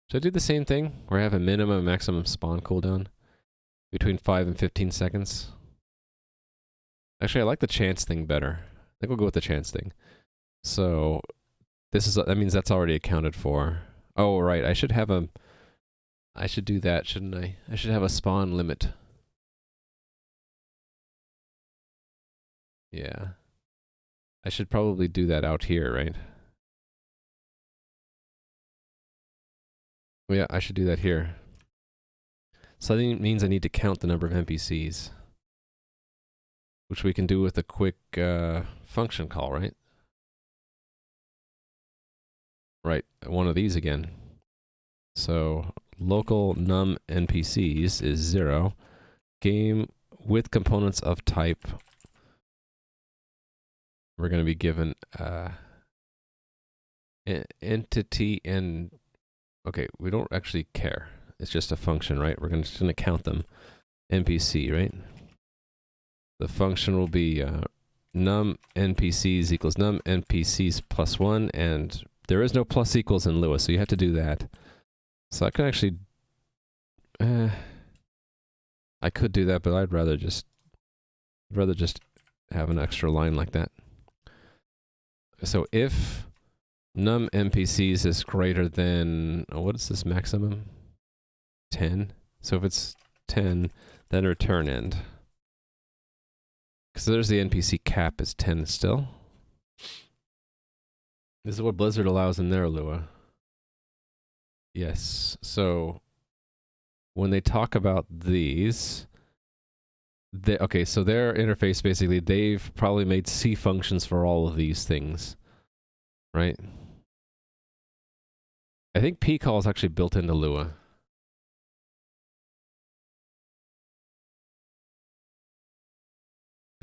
Should I do the same thing where I have a minimum and maximum spawn cooldown between 5 and 15 seconds? Actually, I like the chance thing better. I think we'll go with the chance thing. So that means that's already accounted for. Oh, right. I should do that, shouldn't I? I should have a spawn limit. Yeah. I should probably do that out here, right? Well, yeah, I should do that here. So that means I need to count the number of NPCs, which we can do with a quick function call, right? Right, one of these again. So local num NPCs is 0. Game with components of type. We're going to be given entity and, okay, we don't actually care. It's just a function, right? We're just going to count them. NPC, right? The function will be num NPCs equals num NPCs plus 1, and there is no plus equals in Lua, so you have to do that. So I could actually, I could do that, but I'd rather just have an extra line like that. So if num NPCs is greater than, what is this maximum? 10. So if it's 10, then return end. Because there's the NPC cap is 10 still. This is what Blizzard allows in their Lua. Yes, so when they talk about these, okay, so their interface, basically, they've probably made C functions for all of these things, right? I think pcall is actually built into Lua.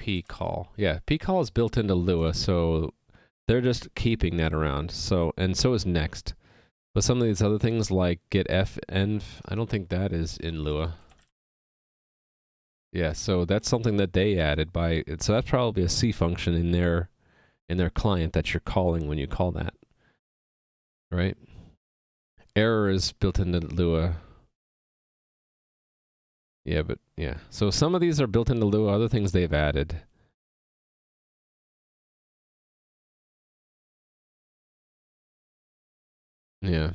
Pcall. Yeah, pcall is built into Lua, so they're just keeping that around. So, and so is next. But some of these other things like getf, env, I don't think that is in Lua. Yeah, so that's something that they added by, so that's probably a C function in their client that you're calling when you call that, right? Error is built into Lua. Yeah, but yeah. So some of these are built into Lua, other things they've added. Yeah.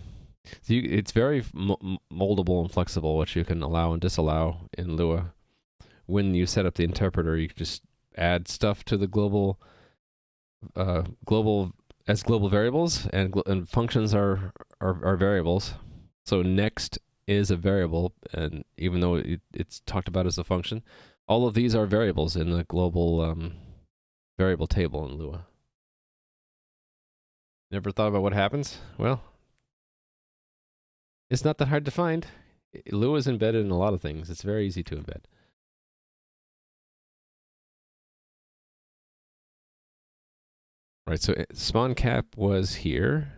So it's very moldable and flexible, which you can allow and disallow in Lua. When you set up the interpreter, you can just add stuff to the global as global variables, and functions are variables. So next is a variable, and even though it's talked about as a function, all of these are variables in the global variable table in Lua. Never thought about what happens? Well, it's not that hard to find. Lua is embedded in a lot of things. It's very easy to embed. Right, so spawn cap was here.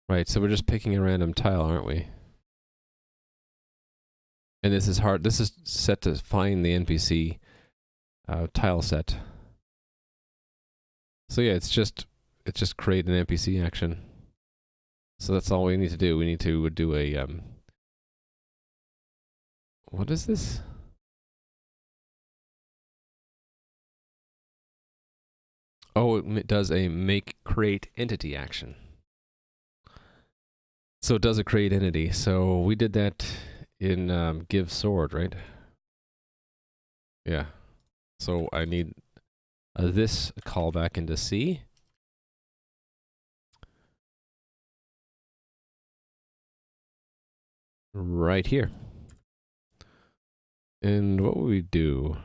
Right, so we're just picking a random tile, aren't we? And this is hard. This is set to find the NPC tile set. So yeah, it's just create an NPC action. So that's all we need to do. We need to do a what is this? Oh, it does a make create entity action. So it does a create entity. So we did that in give sword, right? Yeah. So I need this callback into C. Right here. And what would we do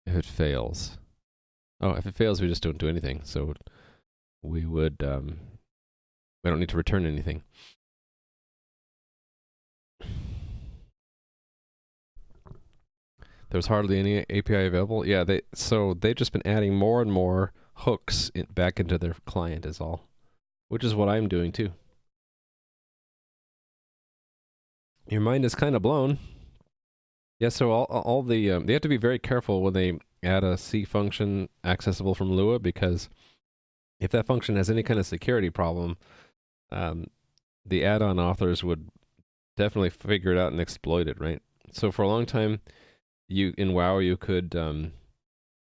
if it fails? Oh, if it fails, we just don't do anything. So we would, we don't need to return anything. There's hardly any API available. Yeah, they've just been adding more and more hooks back into their client is all, which is what I'm doing too. Your mind is kind of blown. Yeah, so all the they have to be very careful when they add a C function accessible from Lua, because if that function has any kind of security problem, the add-on authors would definitely figure it out and exploit it, right? So for a long time, in WoW you could there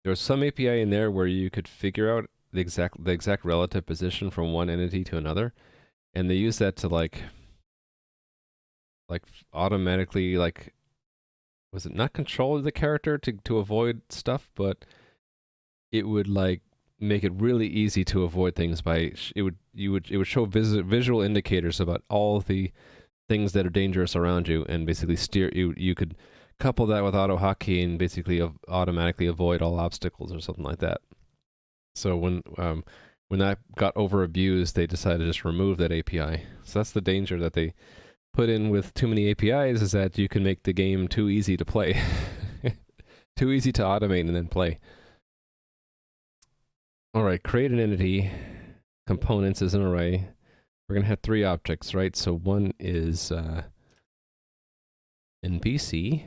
was some API in there where you could figure out the exact relative position from one entity to another, and they use that to like automatically was it not control the character to avoid stuff, but it would like make it really easy to avoid things by it would show visual indicators about all the things that are dangerous around you, and basically steer you could couple that with auto hotkey and basically automatically avoid all obstacles or something like that. So when that got over abused, they decided to just remove that API. So that's the danger that they put in with too many APIs, is that you can make the game too easy to play. Too easy to automate and then play. All right, create an entity. Components is an array. We're going to have 3 objects, right? So one is NPC.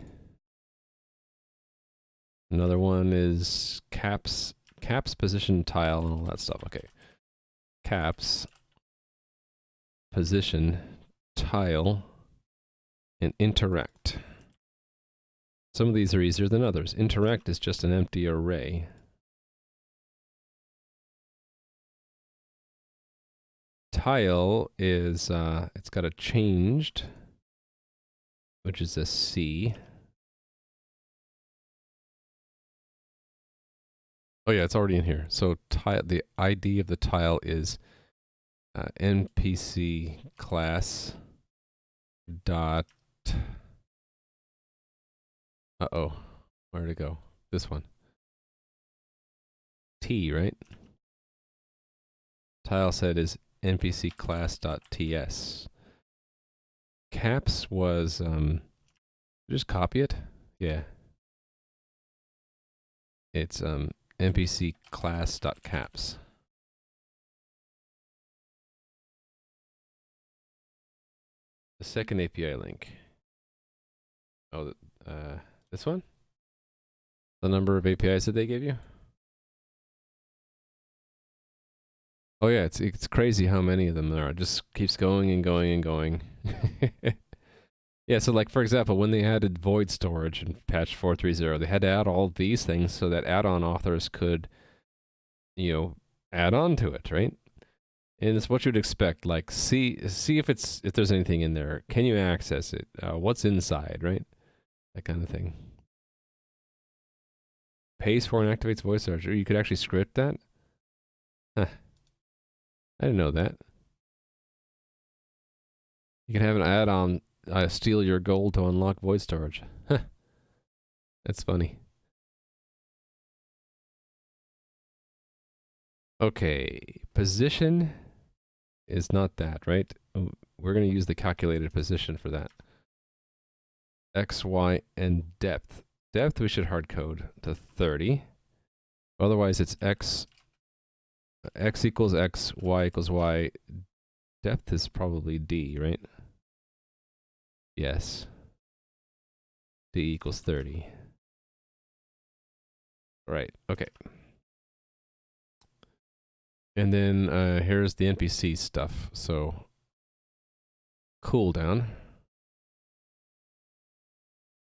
Another one is caps position tile and all that stuff. Okay. Caps position tile and interact. Some of these are easier than others. Interact is just an empty array. Tile is it's got a changed, which is a C. Oh yeah, it's already in here. So tile, the ID of the tile is NPC class dot. Uh-oh, where'd it go? This one. T, right? Tile set is NPC class dot TS. Caps was just copy it. Yeah. It's NPC class dot caps. The second API link. Oh, this one? The number of APIs that they gave you? Oh yeah, it's crazy how many of them there are. It just keeps going and going and going. Yeah, so like for example, when they added void storage in patch 4.3.0, they had to add all these things so that add-on authors could, add on to it, right? And it's what you'd expect. Like see if there's anything in there. Can you access it? What's inside, right? that kind of thing. Pays for and activates voice search. Or you could actually script that? Huh. I didn't know that. You can have an add-on, steal your gold to unlock void storage. Huh. That's funny. Okay, position is not that, right? We're going to use the calculated position for that. X, Y, and depth. Depth we should hard code to 30. Otherwise it's X equals X, Y equals Y. Depth is probably D, right? Yes. D equals 30. Right, okay. And then here's the NPC stuff. So cooldown.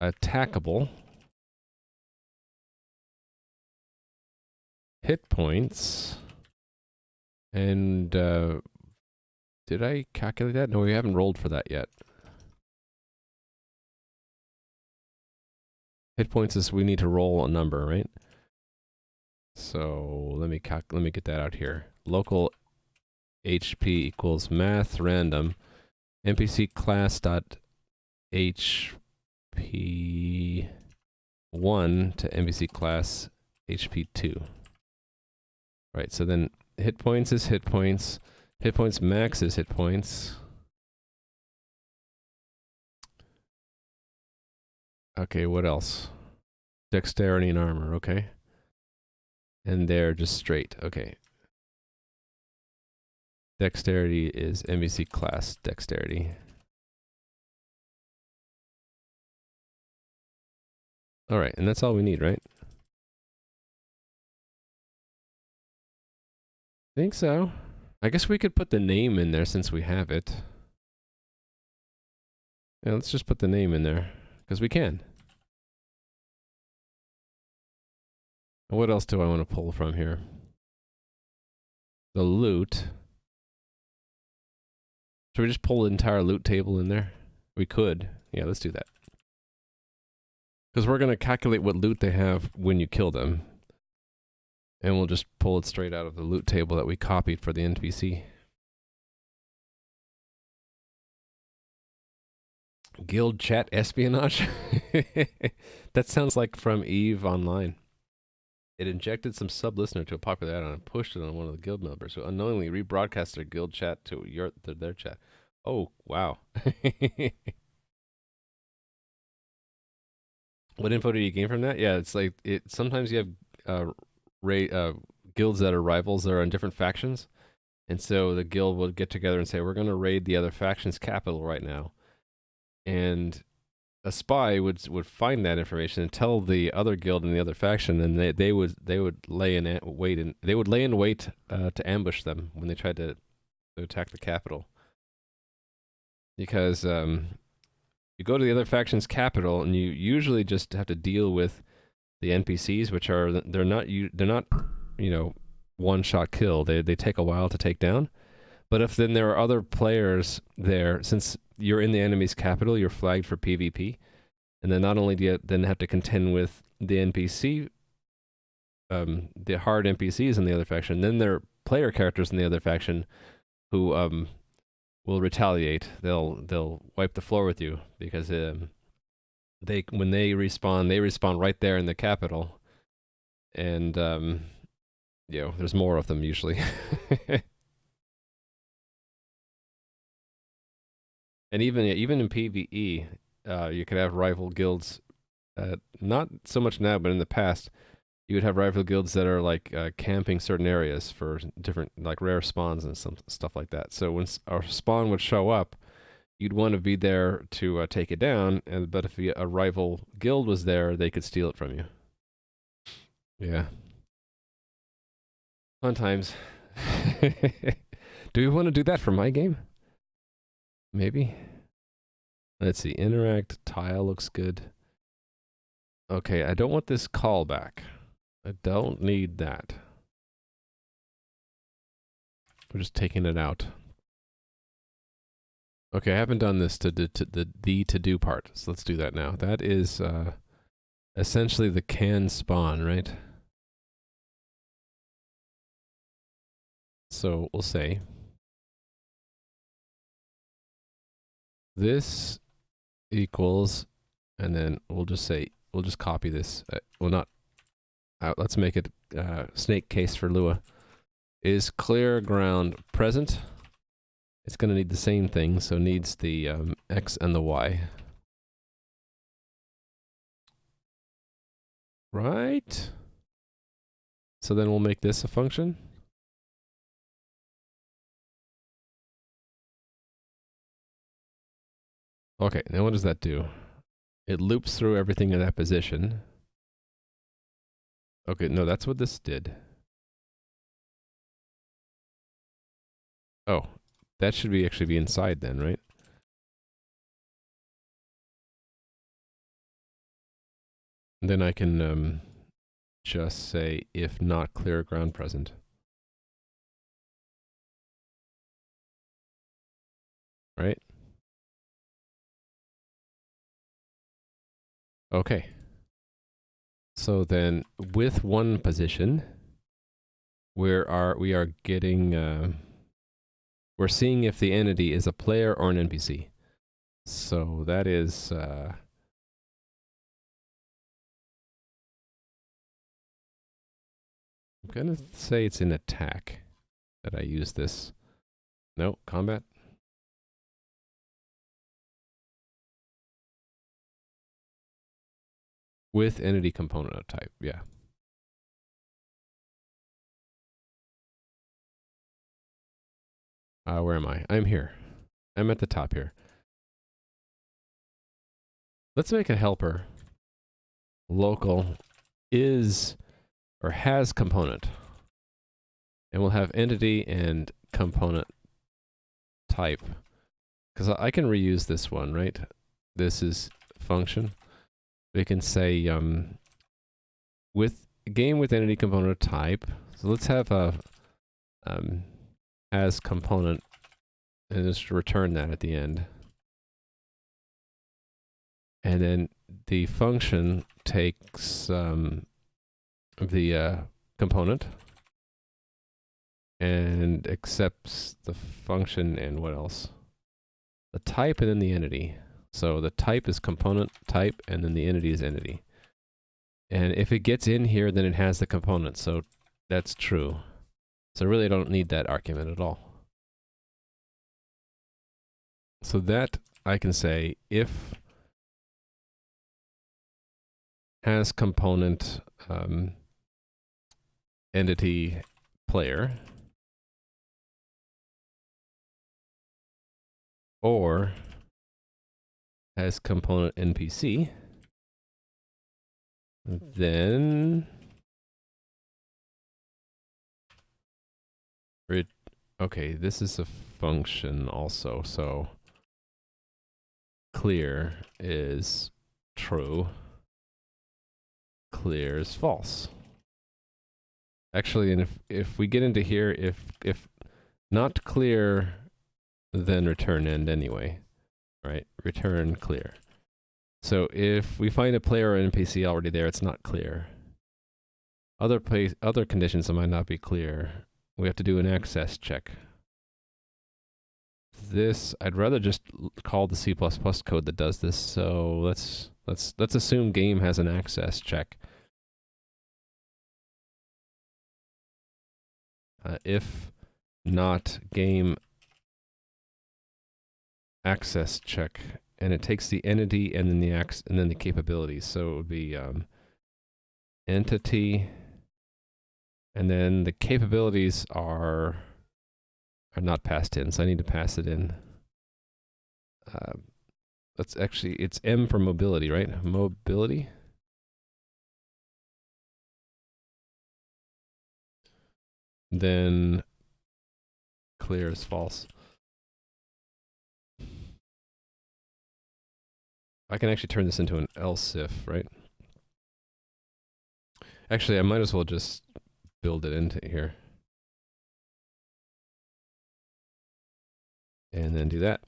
Attackable. Hit points. And did I calculate that? No, we haven't rolled for that yet. Hit points is we need to roll a number, right? So let me get that out here. Local HP equals math random NPC class dot HP 1 to NPC class HP 2. Right, so then hit points is hit points. Hit points max is hit points. Okay, what else? Dexterity and armor, okay. And they're just straight, okay. Dexterity is NPC class dexterity. Alright, and that's all we need, right? I think so. I guess we could put the name in there since we have it. Yeah, let's just put the name in there, because we can. What else do I want to pull from here? The loot. Should we just pull the entire loot table in there? We could. Yeah, let's do that. Because we're going to calculate what loot they have when you kill them. And we'll just pull it straight out of the loot table that we copied for the NPC. Guild chat espionage? That sounds like from EVE Online. It injected some sub-listener to a popular add-on and pushed it on one of the guild members who unknowingly rebroadcast their guild chat to their chat. Oh, wow. What info did you gain from that? Yeah, it's like, sometimes you have guilds that are rivals that are in different factions. And so the guild will get together and say, we're going to raid the other faction's capital right now. And a spy would find that information and tell the other guild and the other faction, and they would lay in wait to ambush them when they tried to attack the capital. Because you go to the other faction's capital, and you usually just have to deal with the NPCs, which are they're not one-shot kill. They take a while to take down. But if then there are other players there, since you're in the enemy's capital, you're flagged for PvP. And then not only do you then have to contend with the NPC, the hard NPCs in the other faction, then there are player characters in the other faction who will retaliate. They'll wipe the floor with you because when they respawn right there in the capital. And there's more of them usually. And even in PvE, you could have rival guilds. Not so much now, but in the past, you would have rival guilds that are like camping certain areas for different, like rare spawns and some stuff like that. So when a spawn would show up, you'd want to be there to take it down. But if a rival guild was there, they could steal it from you. Yeah. Fun times. Do we want to do that for my game? Maybe. Let's see. Interact tile looks good. Okay, I don't want this callback. I don't need that. We're just taking it out. Okay, I haven't done this to the to-do part, so let's do that now. That is essentially the can spawn, right? So we'll say this equals, and then we'll just say, we'll just copy this. Well, not, let's make it snake case for Lua. Is clear ground present? It's going to need the same thing, so needs the X and the Y. Right? So then we'll make this a function. Okay, now what does that do? It loops through everything in that position. Okay, no, that's what this did. Oh, that should be actually be inside then, right? And then I can just say if not clear ground present. Right? Okay. So then with one position, we are getting we're seeing if the entity is a player or an NPC. So that is I'm gonna say it's in attack that I use this. No, combat. With entity component of type, yeah. Where am I? I'm here. I'm at the top here. Let's make a helper. Local is or has component. And we'll have entity and component type. Because I can reuse this one, right? This is function. We can say with game with entity component type. So let's have a as component and just return that at the end. And then the function takes the component and accepts the function and what else? The type and then the entity. So the type is component type and then the entity is entity. And if it gets in here, then it has the component. So that's true. So really I don't need that argument at all. So that I can say if has component entity player or has component NPC, then okay, this is a function also, so clear is true, clear is false. Actually, and if we get into here, if not clear, then return end anyway, right? Return clear. So if we find a player or NPC already there, it's not clear. Other conditions that might not be clear. We have to do an access check. This I'd rather just call the C++ code that does this. So let's assume game has an access check. If not game access check, and it takes the entity and then the capabilities. So it would be entity, and then the capabilities are not passed in, so I need to pass it in. Let's actually, it's M for mobility, right? Mobility. Then clear is false. I can actually turn this into an else if, right? Actually, I might as well just build it into here. And then do that.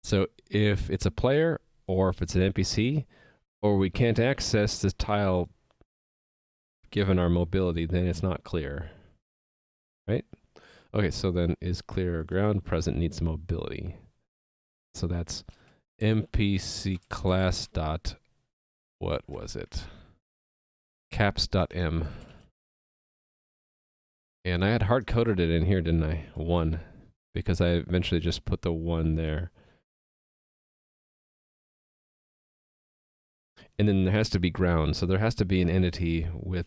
So if it's a player or if it's an NPC, or we can't access this tile given our mobility, then it's not clear, right? Okay, so then is clear ground present needs mobility. So that's NPC class dot, what was it? Caps.m. And I had hard coded it in here, didn't I? 1. Because I eventually just put the 1 there. And then there has to be ground, so there has to be an entity with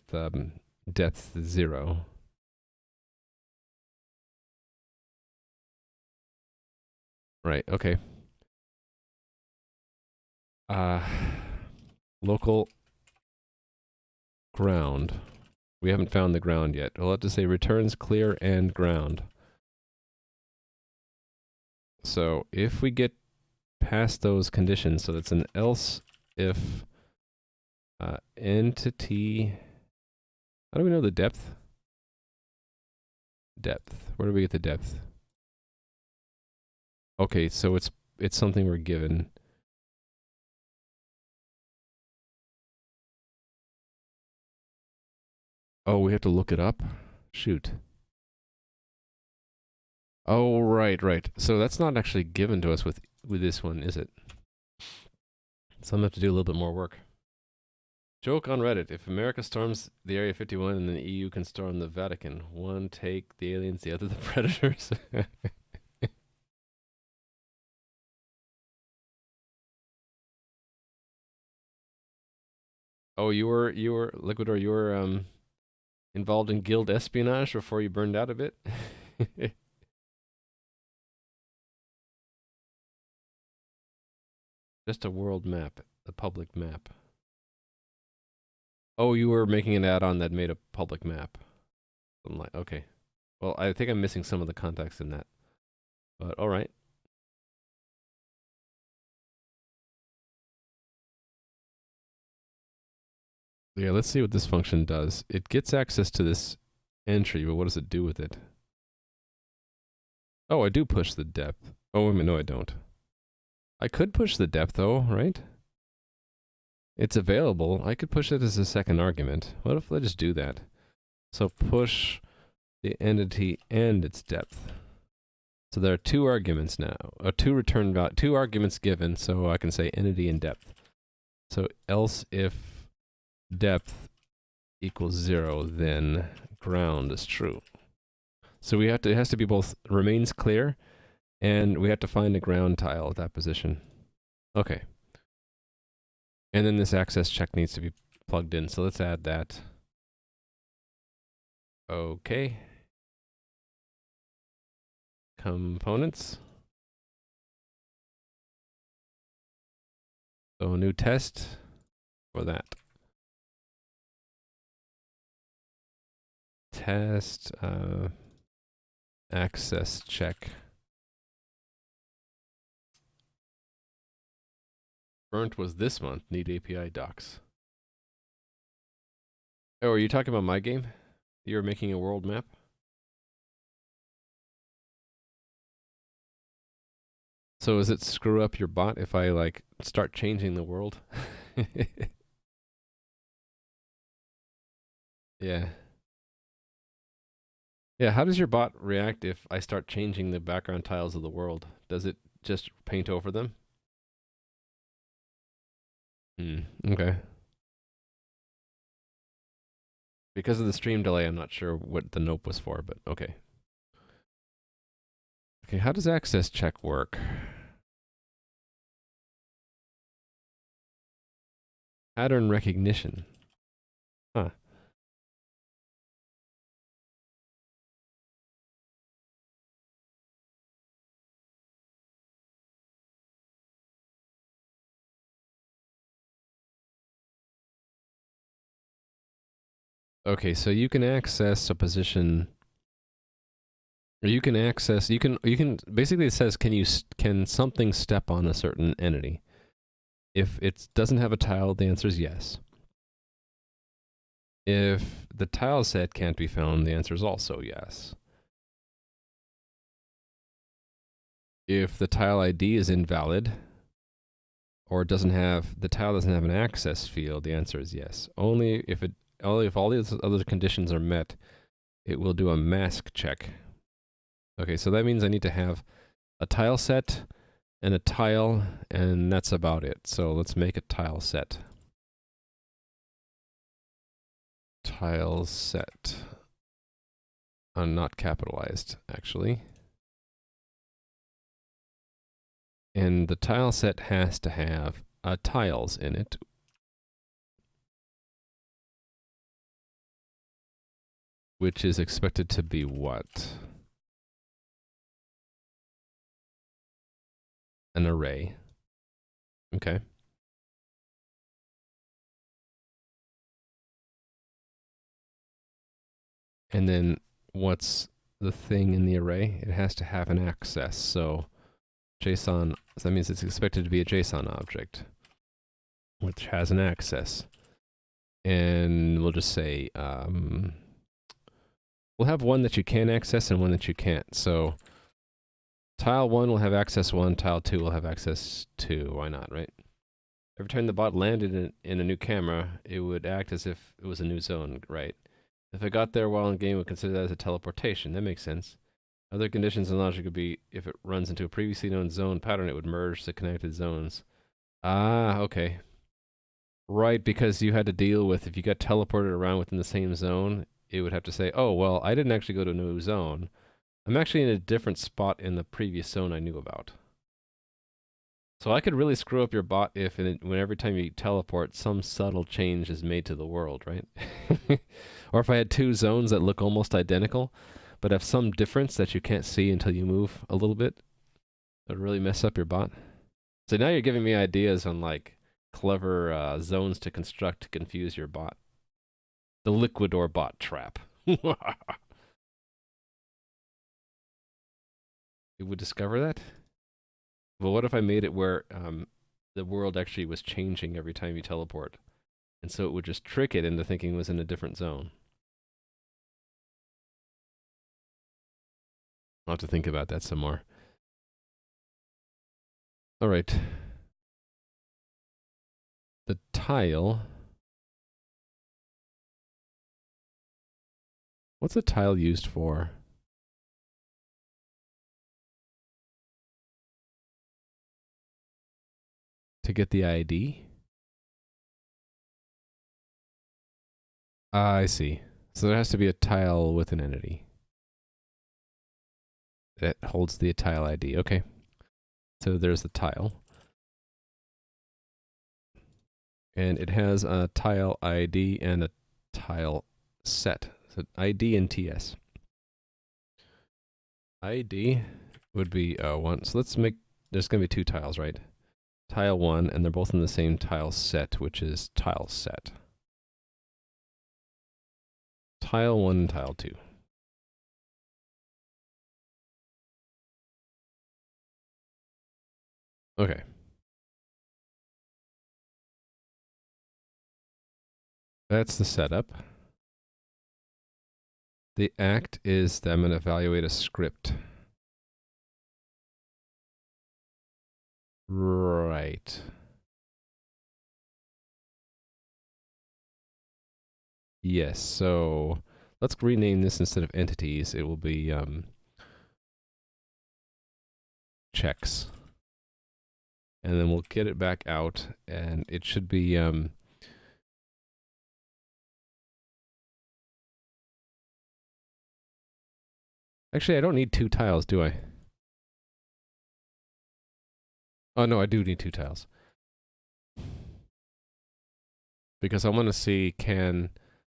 depth 0. Right, okay. Local ground. We haven't found the ground yet. We'll have to say returns clear and ground. So if we get past those conditions, so it's an else if entity. How do we know the depth? Depth. Where do we get the depth? Okay, so it's something we're given. Oh, we have to look it up? Shoot. Oh, right. So that's not actually given to us with this one, is it? So I'm gonna have to do a little bit more work. Joke on Reddit. If America storms the Area 51 and the EU can storm the Vatican, one take the aliens, the other the predators. Oh, you were Liquidor, you were involved in guild espionage before you burned out a bit? Just a world map, the public map. Oh, you were making an add-on that made a public map. I'm like, okay. Well, I think I'm missing some of the context in that. But all right. Yeah, let's see what this function does. It gets access to this entry, but what does it do with it? Oh, I do push the depth. Oh, wait a minute, no, I don't. I could push the depth, though, right? It's available. I could push it as a second argument. What if I just do that? So push the entity and its depth. So there are 2 arguments now. 2 arguments given, so I can say entity and depth. So else if depth equals 0, then ground is true. So we have to, it has to be both remains clear, and we have to find a ground tile at that position. Okay. And then this access check needs to be plugged in, so let's add that. Okay. Components. So a new test for that. Test access check. Burnt was this month. Need API docs. Oh, are you talking about my game? You're making a world map? So does it screw up your bot if I like start changing the world? Yeah. Yeah, how does your bot react if I start changing the background tiles of the world? Does it just paint over them? Okay. Because of the stream delay, I'm not sure what the nope was for, but okay. Okay, how does access check work? Pattern recognition. Huh. Okay, so you can access a position, or you can access, you can basically it says can something step on a certain entity? If it doesn't have a tile, the answer is yes. If the tile set can't be found, the answer is also yes. if the tile ID is invalid, or the tile doesn't have an access field, the answer is yes. Only if all these other conditions are met, it will do a mask check. Okay, so that means I need to have a tile set and a tile, and that's about it. So let's make a tile set. Tile set. Not capitalized, actually. And the tile set has to have tiles in it. Which is expected to be what? An array. Okay. And then what's the thing in the array? It has to have an access. So JSON, so that means it's expected to be a JSON object, which has an access. And we'll just say, we'll have one that you can access and one that you can't. So tile 1 will have access 1, tile 2 will have access 2. Why not, right? Every time the bot landed in a new camera, it would act as if it was a new zone, right? If it got there while in game, we'll consider that as a teleportation. That makes sense. Other conditions and logic would be if it runs into a previously known zone pattern, it would merge the connected zones. Ah, okay. Right, because you had to deal with, if you got teleported around within the same zone, it would have to say, oh, well, I didn't actually go to a new zone. I'm actually in a different spot in the previous zone I knew about. So I could really screw up your bot if, when every time you teleport, some subtle change is made to the world, right? Or if I had two zones that look almost identical, but have some difference that you can't see until you move a little bit, that would really mess up your bot. So now you're giving me ideas on like clever zones to construct to confuse your bot. The Liquidor bot trap. It would discover that? Well, what if I made it where the world actually was changing every time you teleport? And so it would just trick it into thinking it was in a different zone. I'll have to think about that some more. All right. The tile. What's a tile used for? To get the ID? I see. So there has to be a tile with an entity that holds the tile ID. Okay. So there's the tile. And it has a tile ID and a tile set. So ID and TS. ID would be 1. So let's make, there's going to be two tiles, right? Tile 1, and they're both in the same tile set, which is tile set. Tile 1 and tile 2. Okay. That's the setup. The act is that I'm going to evaluate a script. Right. Yes, so let's rename this instead of entities. It will be checks. And then we'll get it back out, and it should be actually, I don't need two tiles, do I? Oh, no, I do need two tiles. Because I want to see, can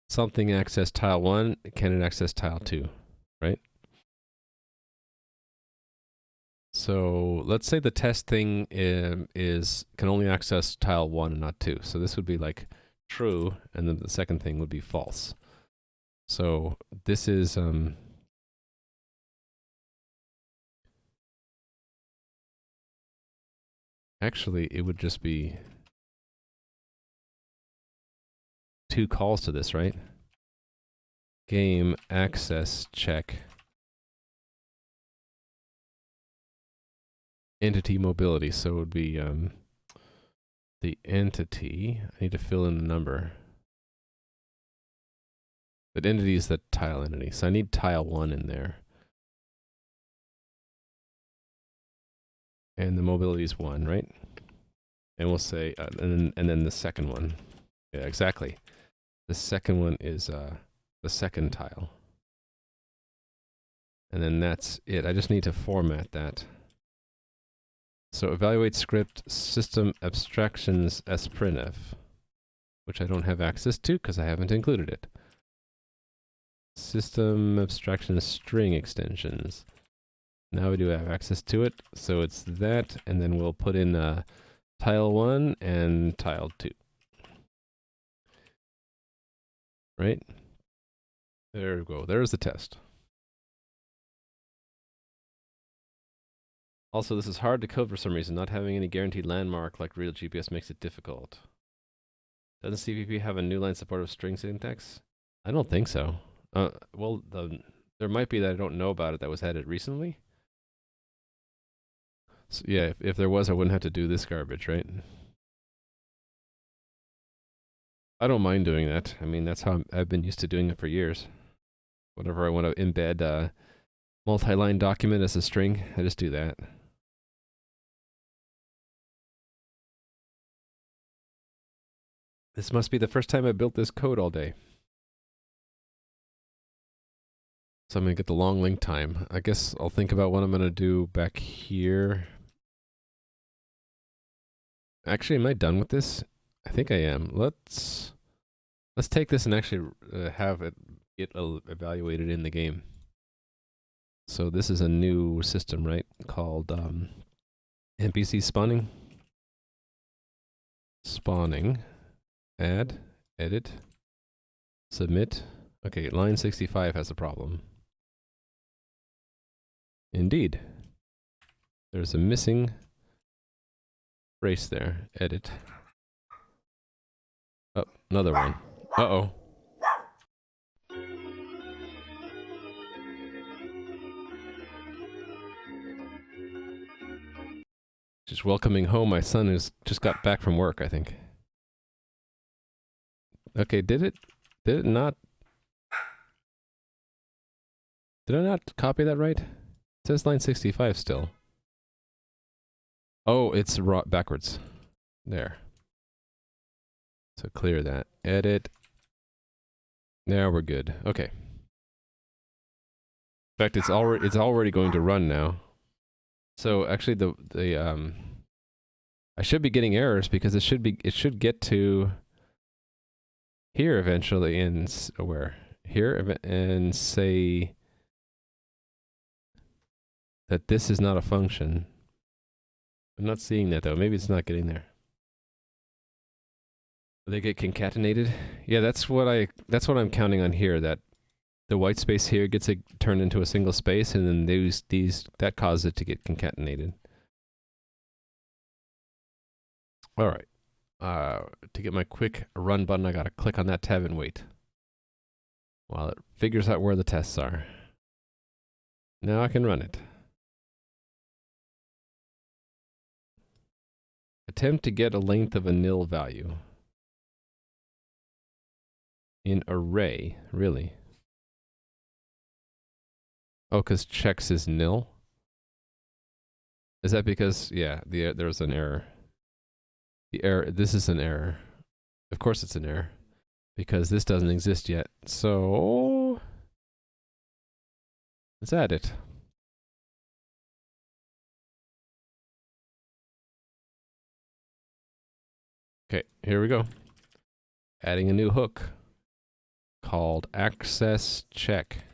something access tile 1? Can it access tile 2? Right? So let's say the test thing can only access tile 1 and not 2. So this would be like true, and then the second thing would be false. So this is actually, it would just be two calls to this, right? Game access check entity mobility. So it would be the entity. I need to fill in the number. That entity is the tile entity. So I need tile 1 in there. And the mobility is 1, right? And we'll say, and then the second one. Yeah, exactly. The second one is the second tile. And then that's it. I just need to format that. So evaluate script system abstractions as printf, which I don't have access to because I haven't included it. System abstraction string extensions. Now we do have access to it, so it's that, and then we'll put in tile 1 and tile 2. Right? There we go. There's the test. Also, this is hard to code for some reason. Not having any guaranteed landmark like real GPS makes it difficult. Doesn't CPP have a new line support of string syntax? I don't think so. Well, there might be that I don't know about it that was added recently. So yeah, if there was, I wouldn't have to do this garbage, right? I don't mind doing that. I mean, that's how I've been used to doing it for years. Whenever I want to embed a multi-line document as a string, I just do that. This must be the first time I built this code all day. So I'm going to get the long link time. I guess I'll think about what I'm going to do back here. Actually, am I done with this? I think I am. Let's take this and actually have it get evaluated in the game. So this is a new system, right? Called NPC spawning. Spawning. Add. Edit. Submit. Okay, line 65 has a problem. Indeed. There's a missing brace there. Edit. Oh, another one. Uh-oh. Just welcoming home my son who's just got back from work, I think. Okay, did it not? Did I not copy that right? It says line 65 still. Oh, it's backwards. There. So clear that. Edit. Now we're good. Okay. In fact, it's already going to run now. So actually, I should be getting errors because it should get to here eventually and where here and say that this is not a function. I'm not seeing that though. Maybe it's not getting there. They get concatenated. Yeah, that's what I'm counting on here. That the white space here gets turned into a single space, and then that causes it to get concatenated. All right. To get my quick run button, I gotta click on that tab and wait while it figures out where the tests are. Now I can run it. Attempt to get a length of a nil value. In array, really? Oh, because checks is nil? Is that because, yeah, there was an error. This is an error. Of course it's an error. Because this doesn't exist yet. So, let's add it. Okay, here we go. Adding a new hook called access check.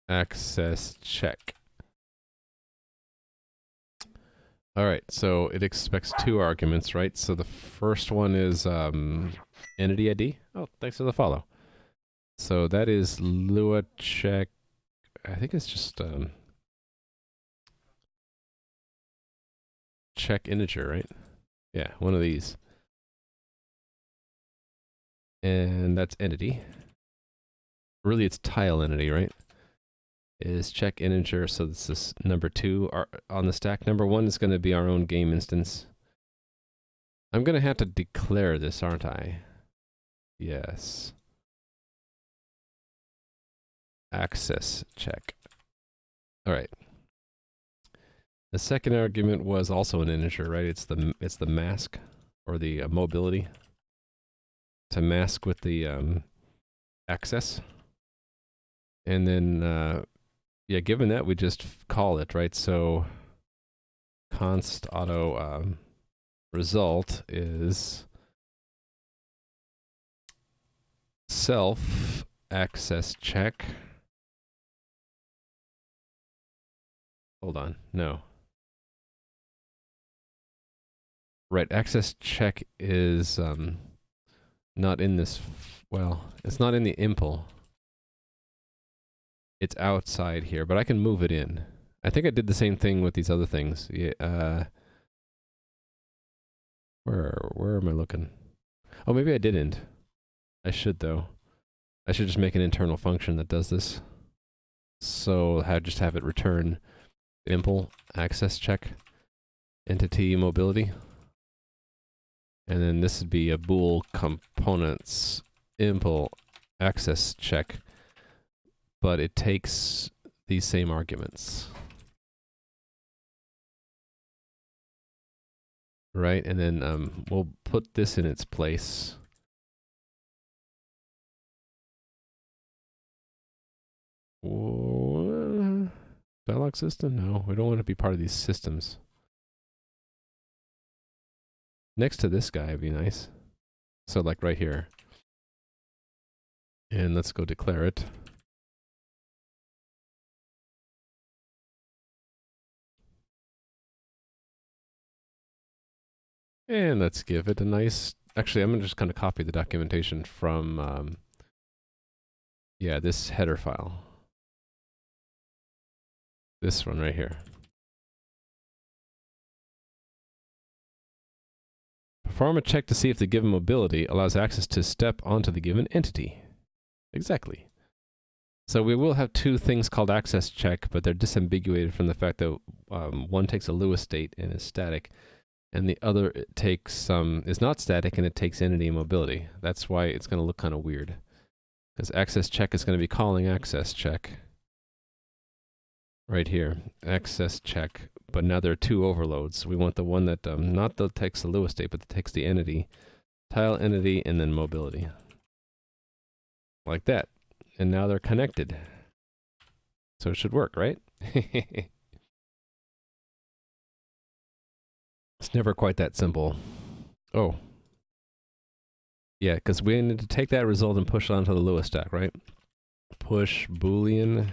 Access check. All right, so it expects 2 arguments, right? So the first one is entity ID. Oh, thanks for the follow. So that is Lua check. I think it's just check integer, right? Yeah, one of these. and that's entity. Really, it's tile entity, right? Is check integer, so this is number 2 on the stack. Number 1 is going to be our own game instance. I'm going to have to declare this, aren't I? Yes. Access check. All right. The second argument was also an integer, right? It's the mask or the mobility to mask with the access. And then yeah, given that, we just call it, right? So const auto result is self access check. Hold on, no. Right, access check is not in this, well, it's not in the impl. It's outside here, but I can move it in. I think I did the same thing with these other things. Yeah, where am I looking? Oh, maybe I didn't. I should though. I should just make an internal function that does this. So just have it return impl access check entity mobility. And then this would be a bool components impl access check, but it takes these same arguments. Right, and then we'll put this in its place. Dialog system? No, we don't want to be part of these systems. Next to this guy would be nice. So like right here. And let's go declare it. And let's give it a nice... Actually, I'm going to just kind of copy the documentation from, yeah, this header file. This one right here. Perform a check to see if the given mobility allows access to step onto the given entity. Exactly. So we will have two things called access check, but they're disambiguated from the fact that one takes a Lewis state and is static, and the other takes is not static and it takes entity mobility. That's why it's going to look kind of weird, because access check is going to be calling access check right here, access check. But now there are two overloads. We want the one that not that takes the Lewis state, but that takes the entity, tile entity, and then mobility, like that. And now they're connected. So it should work, right? It's never quite that simple. Oh. Yeah, because we need to take that result and push it onto the Lua stack, right? Push Boolean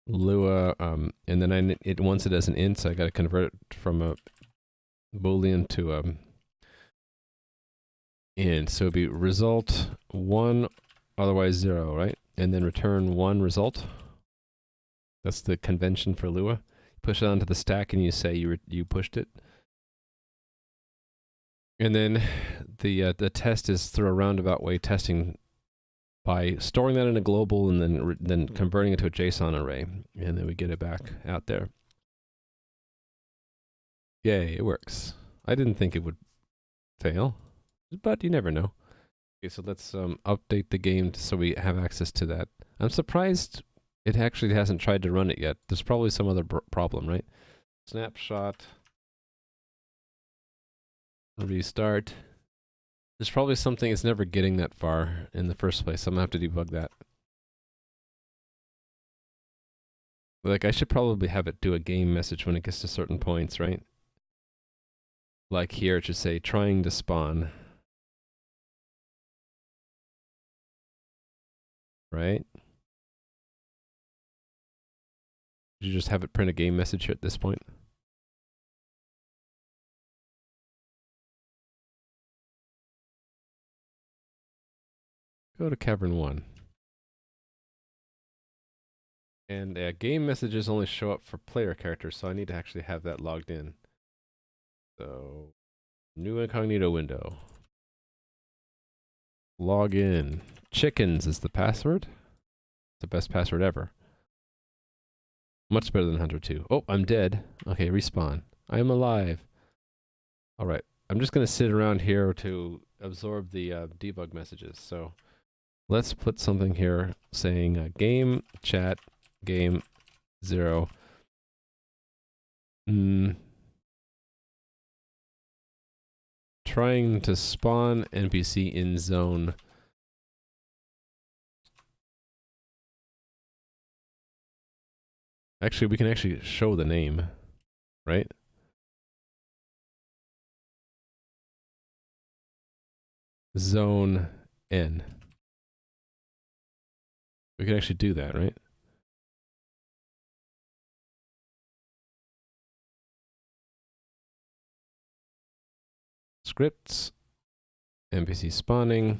Lua, and then it wants it as an int, so I got to convert it from a Boolean to int. So it'd be result 1, otherwise 0, right? And then return 1 result. That's the convention for Lua. Push it onto the stack and you say you pushed it. And then the test is through a roundabout way testing by storing that in a global and then converting it to a JSON array, and then we get it back out there. Yay, it works. I didn't think it would fail, but you never know. Okay, so let's update the game so we have access to that. I'm surprised it actually hasn't tried to run it yet. There's probably some other problem, right? Snapshot. Restart. There's probably something, it's never getting that far in the first place. I'm gonna have to debug that. Like, I should probably have it do a game message when it gets to certain points, right? Like here, it should say, trying to spawn. Right? Did you just have it print a game message here at this point? Go to Cavern 1. And game messages only show up for player characters, so I need to actually have that logged in. So, new incognito window. Log in. Chickens is the password. It's the best password ever. Much better than Hunter 2. Oh, I'm dead. Okay, respawn. I am alive. Alright, I'm just going to sit around here to absorb the debug messages. So let's put something here saying game chat game 0. Trying to spawn NPC in zone. Actually, we can actually show the name, right? Zone N. We can actually do that, right? Scripts, NPC spawning,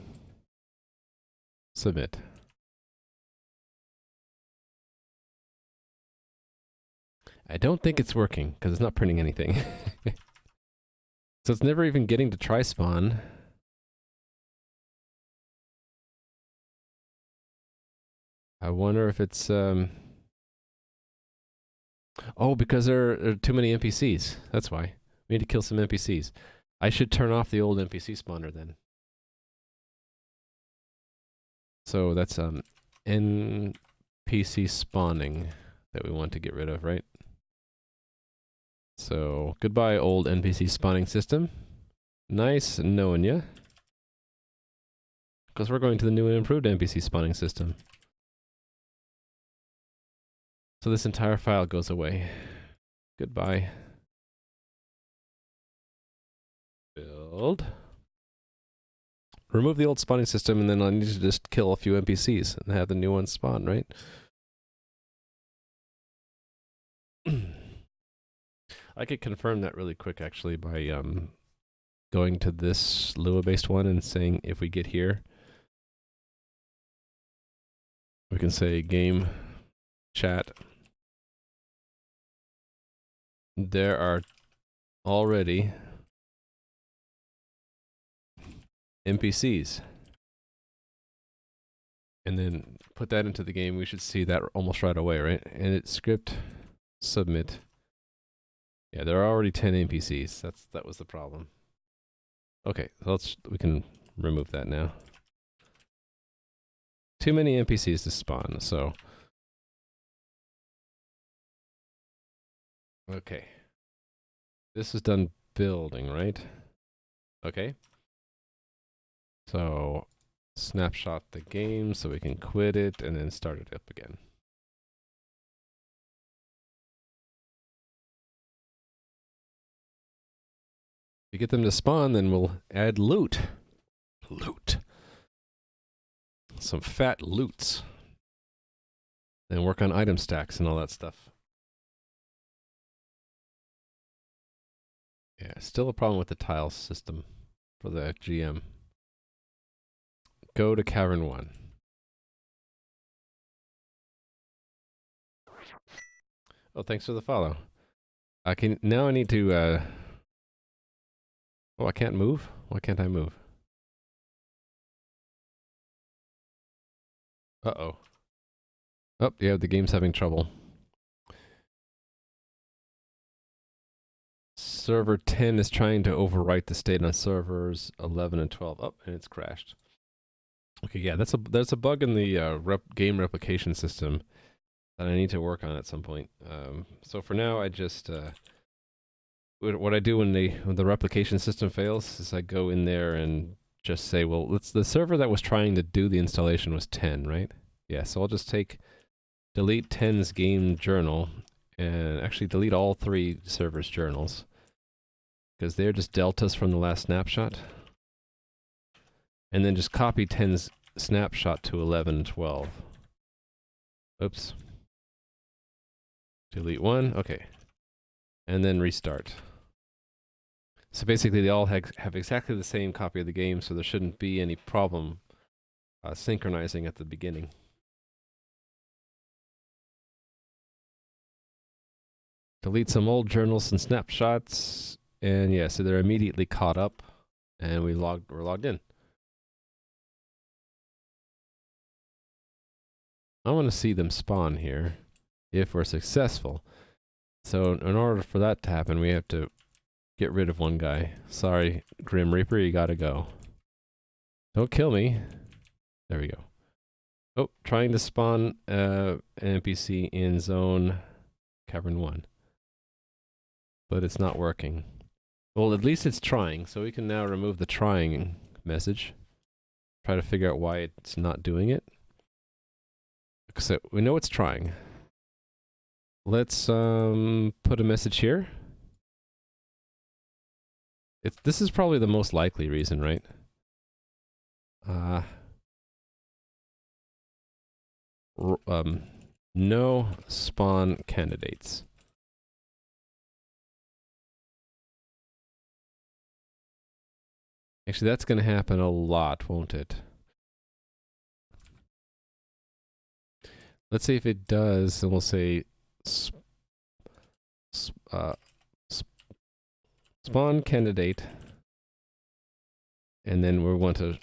submit. I don't think it's working because it's not printing anything. So it's never even getting to try spawn. I wonder if it's oh, because there are too many NPCs. That's why. We need to kill some NPCs. I should turn off the old NPC spawner then. So that's NPC spawning that we want to get rid of, right? So goodbye old NPC spawning system. Nice knowing ya. Because we're going to the new and improved NPC spawning system. So this entire file goes away. Goodbye. Build. Remove the old spawning system, and then I need to just kill a few NPCs and have the new ones spawn, right? I could confirm that really quick, actually, by going to this Lua-based one and saying if we get here, we can say game chat. There are already NPCs. And then put that into the game. We should see that almost right away, right? And it's script submit. Yeah, there are already 10 NPCs. That was the problem. Okay, so we can remove that now. Too many NPCs to spawn, so. Okay. This is done building, right? Okay. So snapshot the game so we can quit it and then start it up again. If you get them to spawn, then we'll add loot. Loot. Some fat loots. Then work on item stacks and all that stuff. Yeah, still a problem with the tile system for the GM. Go to Cavern 1. Oh, thanks for the follow. Now I need to, oh, I can't move? Why can't I move? Uh-oh. Oh, yeah, the game's having trouble. Server 10 is trying to overwrite the state on servers 11 and 12. Oh, and it's crashed. Okay, yeah, there's a bug in the game replication system that I need to work on at some point. So for now, I just what I do when the replication system fails is I go in there and just say, well, the server that was trying to do the installation was 10, right? Yeah, so I'll just delete 10's game journal and actually delete all 3 servers' journals because they're just deltas from the last snapshot. And then just copy 10's snapshot to 11 and 12. Oops. Delete 1, okay. And then restart. So basically they all have exactly the same copy of the game, so there shouldn't be any problem synchronizing at the beginning. Delete some old journals and snapshots, and yeah, so they're immediately caught up, and we're logged in. I want to see them spawn here if we're successful. So in order for that to happen, we have to get rid of one guy. Sorry, Grim Reaper, you gotta go. Don't kill me. There we go. Oh, trying to spawn an NPC in zone cavern 1. But it's not working. Well, at least it's trying, so we can now remove the trying message. Try to figure out why it's not doing it. So we know it's trying. Let's put a message here. This is probably the most likely reason, right? No spawn candidates. Actually, that's going to happen a lot, won't it? Let's see if it does, and we'll say spawn candidate, and then we want to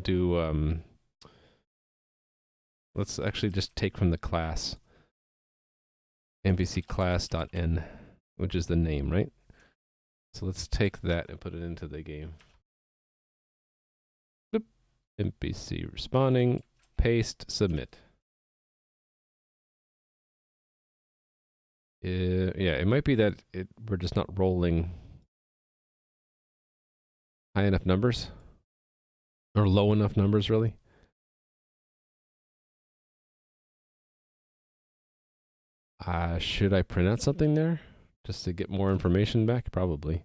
do let's actually just take from the class npc class.n, which is the name, right? So let's take that and put it into the game. Boop. NPC responding, paste, submit. Yeah, it might be that we're just not rolling high enough numbers, or low enough numbers, really. Should I print out something there just to get more information back? Probably.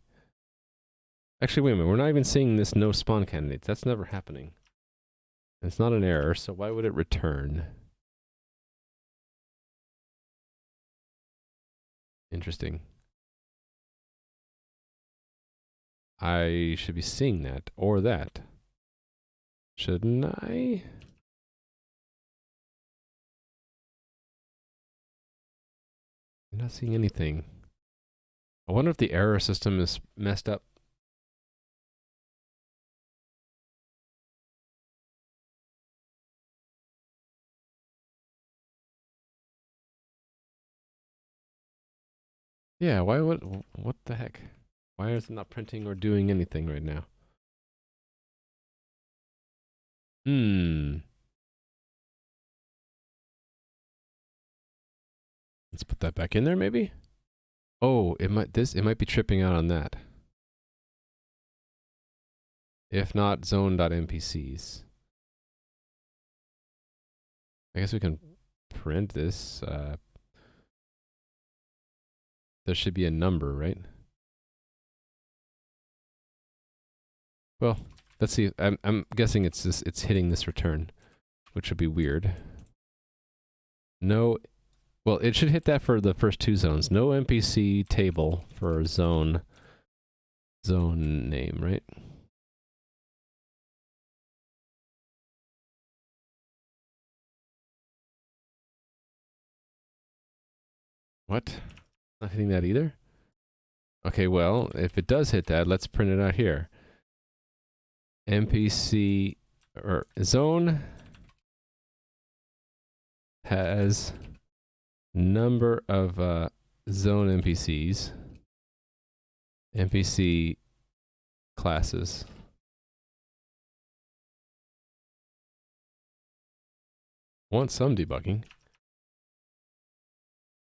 Actually, wait a minute. We're not even seeing this no spawn candidates. That's never happening. It's not an error, so why would it return? Interesting. I should be seeing that, or that. Shouldn't I? I'm not seeing anything. I wonder if the error system is messed up. Yeah, why would... What the heck? Why is it not printing or doing anything right now? Let's put that back in there, maybe? Oh, it might be tripping out on that. If not, zone.npcs. I guess we can print this. There should be a number, right? Well, let's see. I'm guessing it's hitting this return, which would be weird. No, well, it should hit that for the first two zones. No NPC table for zone name, right? What? Not hitting that either? Okay, well, if it does hit that, let's print it out here. NPC or zone has number of zone NPCs, NPC classes. Want some debugging.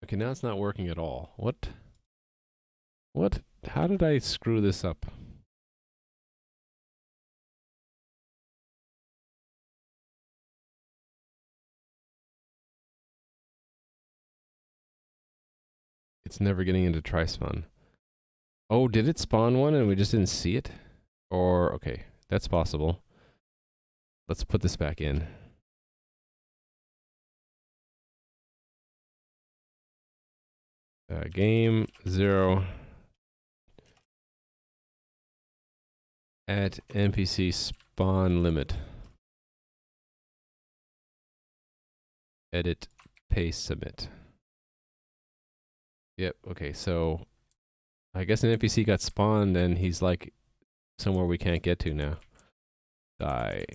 Okay, now it's not working at all. What? What? How did I screw this up? It's never getting into try spawn. Oh, did it spawn one and we just didn't see it? Or, okay, that's possible. Let's put this back in. Game 0 at NPC spawn limit. Edit, paste, submit. Yep, okay, so I guess an NPC got spawned and he's like somewhere we can't get to now. Die.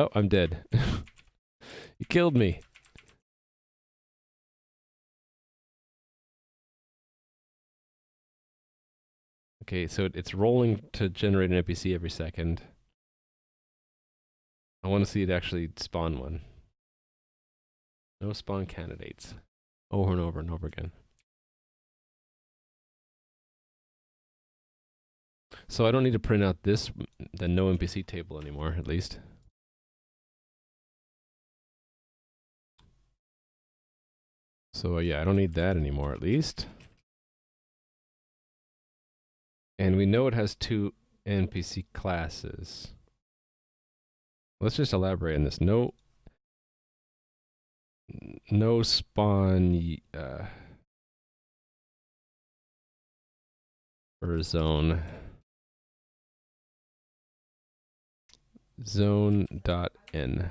Oh, I'm dead. You killed me. Okay, so it's rolling to generate an NPC every second. I want to see it actually spawn one. No spawn candidates. Over and over and over again. So I don't need to print out this, the no NPC table anymore, at least. So yeah, I don't need that anymore, at least. And we know it has 2 NPC classes. Let's just elaborate on this. No spawn for zone. Zone.n.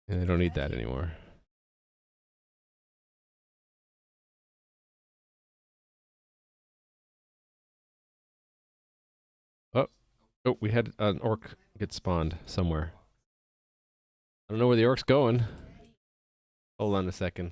And I don't need that anymore. Oh, we had an orc get spawned somewhere. I don't know where the orc's going. Hold on a second.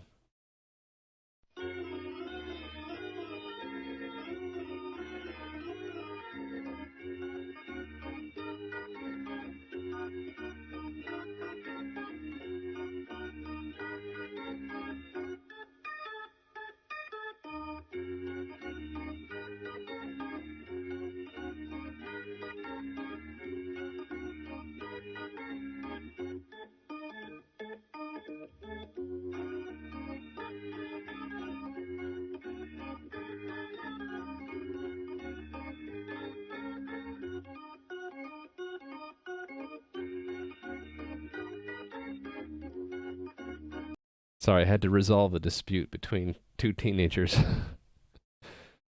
Sorry, I had to resolve a dispute between 2 teenagers.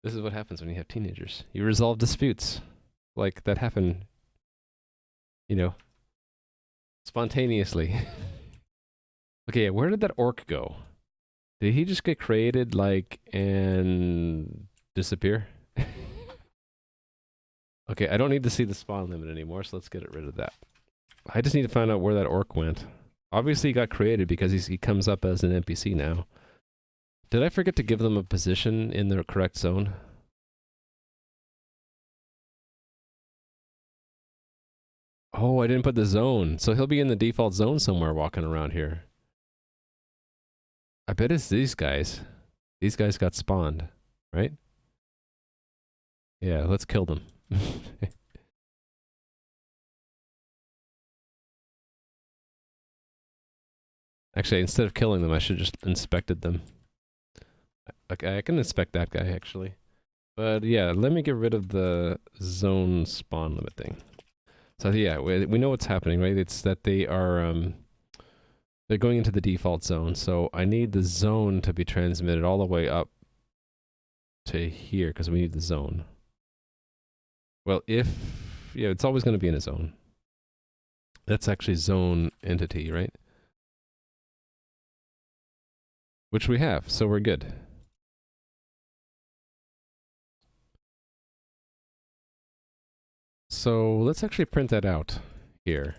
This is what happens when you have teenagers. You resolve disputes. Like, that happen, you know, spontaneously. Okay, where did that orc go? Did he just get created, like, and disappear? Okay, I don't need to see the spawn limit anymore, so let's get rid of that. I just need to find out where that orc went. Obviously he got created because he comes up as an NPC now. Did I forget to give them a position in the correct zone? Oh, I didn't put the zone. So he'll be in the default zone somewhere walking around here. I bet it's these guys. These guys got spawned, right? Yeah, let's kill them. Actually, instead of killing them, I should just inspected them. Okay, I can inspect that guy, actually. But yeah, let me get rid of the zone spawn limit thing. So yeah, we know what's happening, right? It's that they are, they're going into the default zone. So I need the zone to be transmitted all the way up to here, because we need the zone. Well, yeah, it's always going to be in a zone. That's actually zone entity, right? Which we have, so we're good. So let's actually print that out here.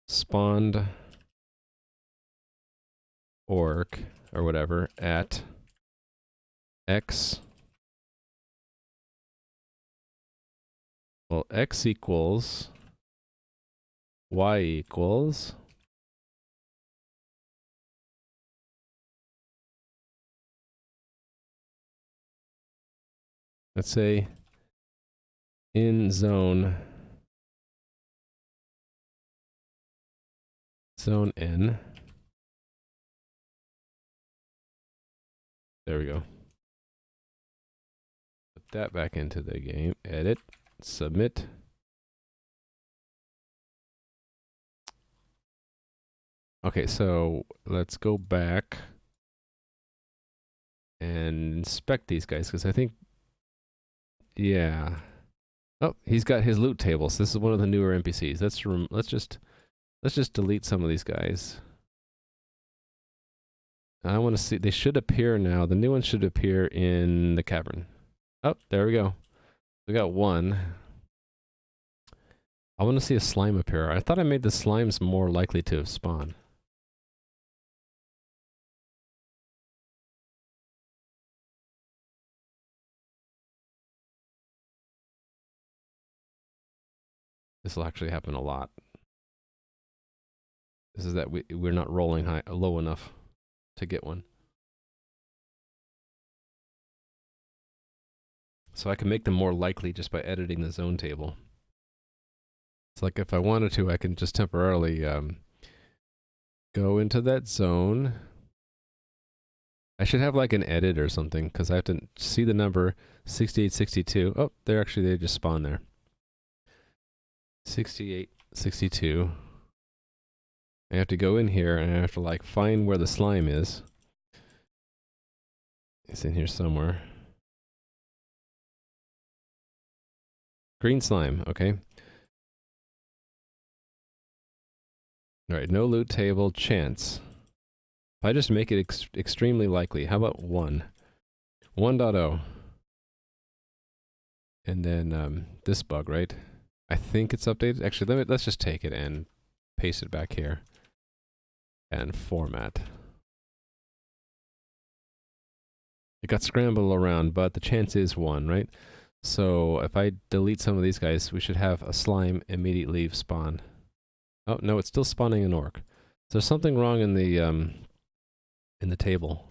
Spawned orc, or whatever, at x. Well, x equals y equals. Let's say in zone n. There we go. Put that back into the game. Edit. Submit. Okay, so let's go back and inspect these guys, because I think, yeah. Oh, he's got his loot tables. This is one of the newer NPCs. Let's just delete some of these guys. I want to see, they should appear now. The new ones should appear in the cavern. Oh, there we go. We got one. I want to see a slime appear. I thought I made the slimes more likely to spawn. This will actually happen a lot. This is that we're not rolling low enough to get one. So I can make them more likely just by editing the zone table. It's like if I wanted to, I can just temporarily go into that zone. I should have like an edit or something because I have to see the number 6862. Oh, they just spawn there. 6862. I have to go in here and I have to like find where the slime is. It's in here somewhere. Green slime, okay. Alright, no loot table, chance. If I just make it extremely likely, how about 1? 1.0. And then this bug, right? I think it's updated. Actually, let's just take it and paste it back here. And format. It got scrambled around, but the chance is 1, right? So if I delete some of these guys, we should have a slime immediately spawn. Oh, no, it's still spawning an orc. So there's something wrong in the table.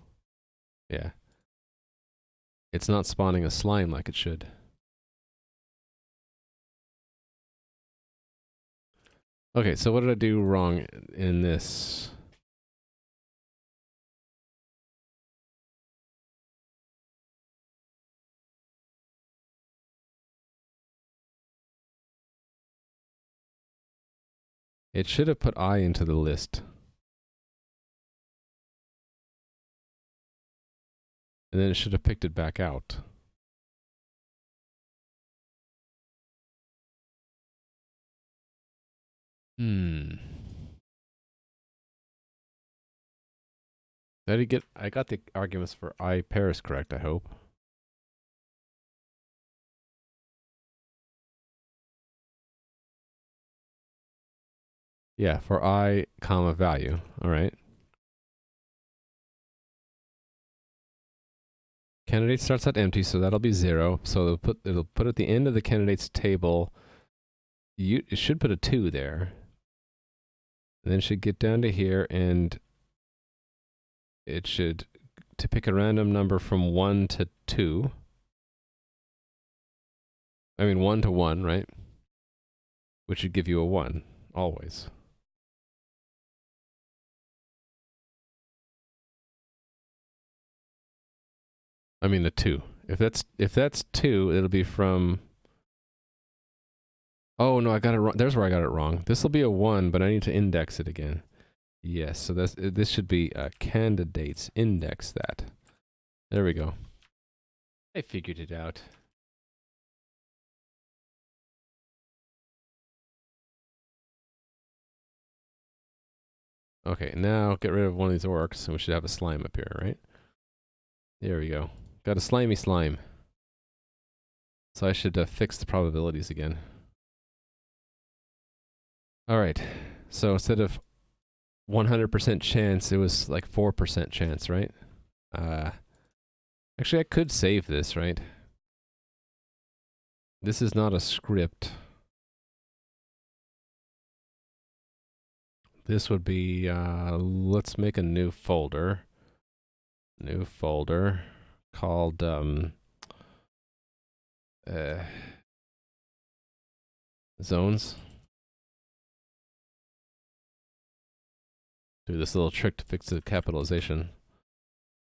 Yeah. It's not spawning a slime like it should. Okay, so what did I do wrong in this? It should have put I into the list. And then it should have picked it back out. I got the arguments for I Paris correct, I hope. Yeah, for I, comma, value. All right. Candidate starts at empty, so that'll be 0. So it'll put at the end of the candidate's table. It should put a 2 there. And then it should get down to here, and it should to pick a random number from 1 to 2. I mean 1 to 1, right? Which would give you a 1 always. I mean a 2. If that's 2, it'll be from. Oh no, I got it wrong. There's where I got it wrong. This will be a 1, but I need to index it again. Yes, so this should be candidates. Index that. There we go. I figured it out. Okay, now get rid of one of these orcs, and we should have a slime appear, right? There we go. Got a slimy slime. So I should fix the probabilities again. Alright, so instead of 100% chance, it was like 4% chance, right? Actually, I could save this, right? This is not a script. This would be, let's make a new folder. New folder called, zones. Do this little trick to fix the capitalization.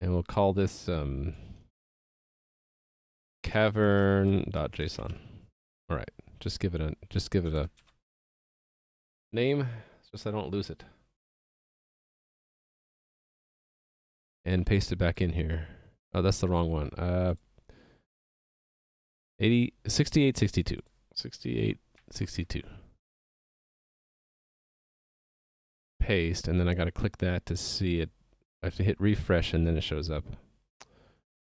And we'll call this, cavern.json. All right, just give it a name, just so I don't lose it. And paste it back in here. Oh, that's the wrong one. 6862. 6862. Paste, and then I gotta click that to see it. I have to hit refresh, and then it shows up.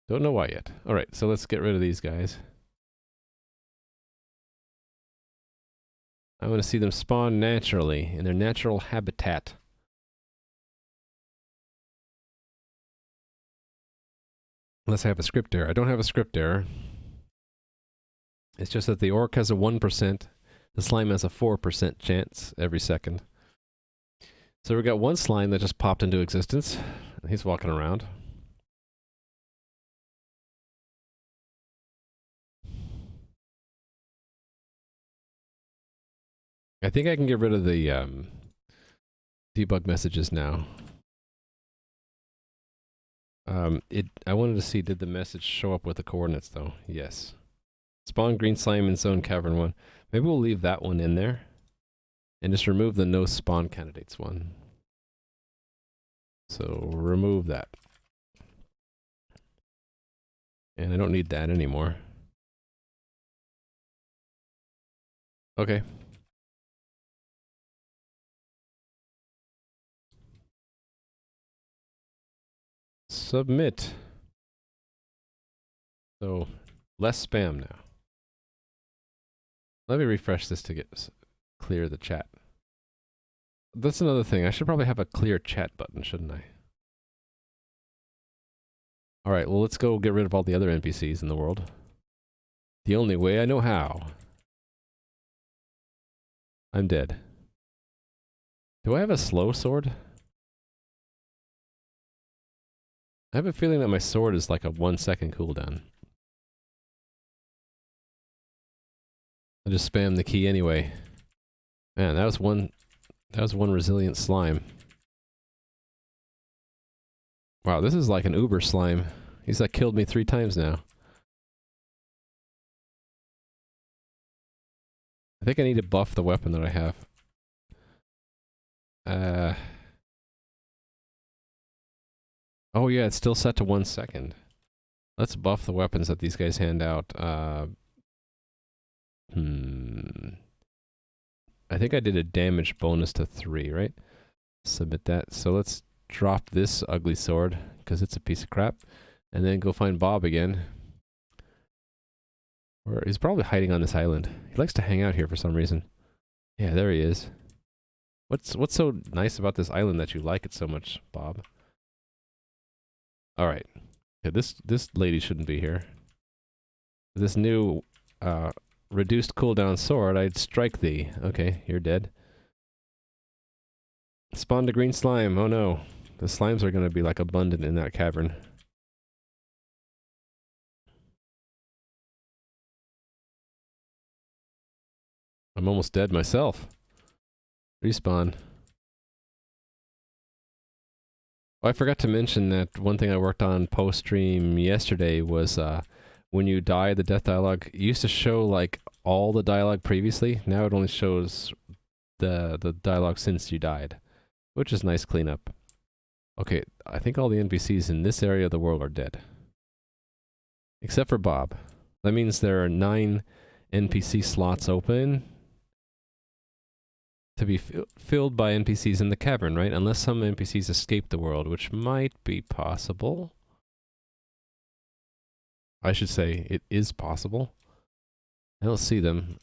Don't know why yet. All right, so let's get rid of these guys. I want to see them spawn naturally, in their natural habitat. Unless I have a script error. I don't have a script error. It's just that the orc has a 1%, the slime has a 4% chance every second. So we got one slime that just popped into existence. He's walking around. I think I can get rid of the debug messages now. I wanted to see, did the message show up with the coordinates though? Yes. Spawn green slime in zone cavern 1. Maybe we'll leave that one in there. And just remove the no spawn candidates one. So remove that. And I don't need that anymore. Okay. Submit. So, less spam now. Let me refresh this to get clear the chat. That's another thing. I should probably have a clear chat button, shouldn't I? Alright, well let's go get rid of all the other NPCs in the world. The only way I know how. I'm dead. Do I have a slow sword? I have a feeling that my sword is like a 1-second cooldown. I just spam the key anyway. Man, that was one resilient slime. Wow, this is like an uber slime. He's like killed me 3 times now. I think I need to buff the weapon that I have. Oh yeah, it's still set to 1 second. Let's buff the weapons that these guys hand out. I think I did a damage bonus to 3, right? Submit that. So let's drop this ugly sword, because it's a piece of crap. And then go find Bob again. Or he's probably hiding on this island. He likes to hang out here for some reason. Yeah, there he is. What's so nice about this island that you like it so much, Bob? Alright. Yeah, this lady shouldn't be here. This new reduced cooldown sword, I'd strike thee. Okay, you're dead. Spawned a green slime. Oh no. The slimes are going to be like abundant in that cavern. I'm almost dead myself. Respawn. Oh, I forgot to mention that one thing I worked on post-stream yesterday was when you die, the death dialogue used to show like all the dialogue previously. Now it only shows the dialogue since you died, which is nice cleanup. Okay, I think all the NPCs in this area of the world are dead. Except for Bob. That means there are 9 NPC slots open to be filled by NPCs in the cavern, right? Unless some NPCs escape the world, which might be possible. I should say, it is possible. I don't see them.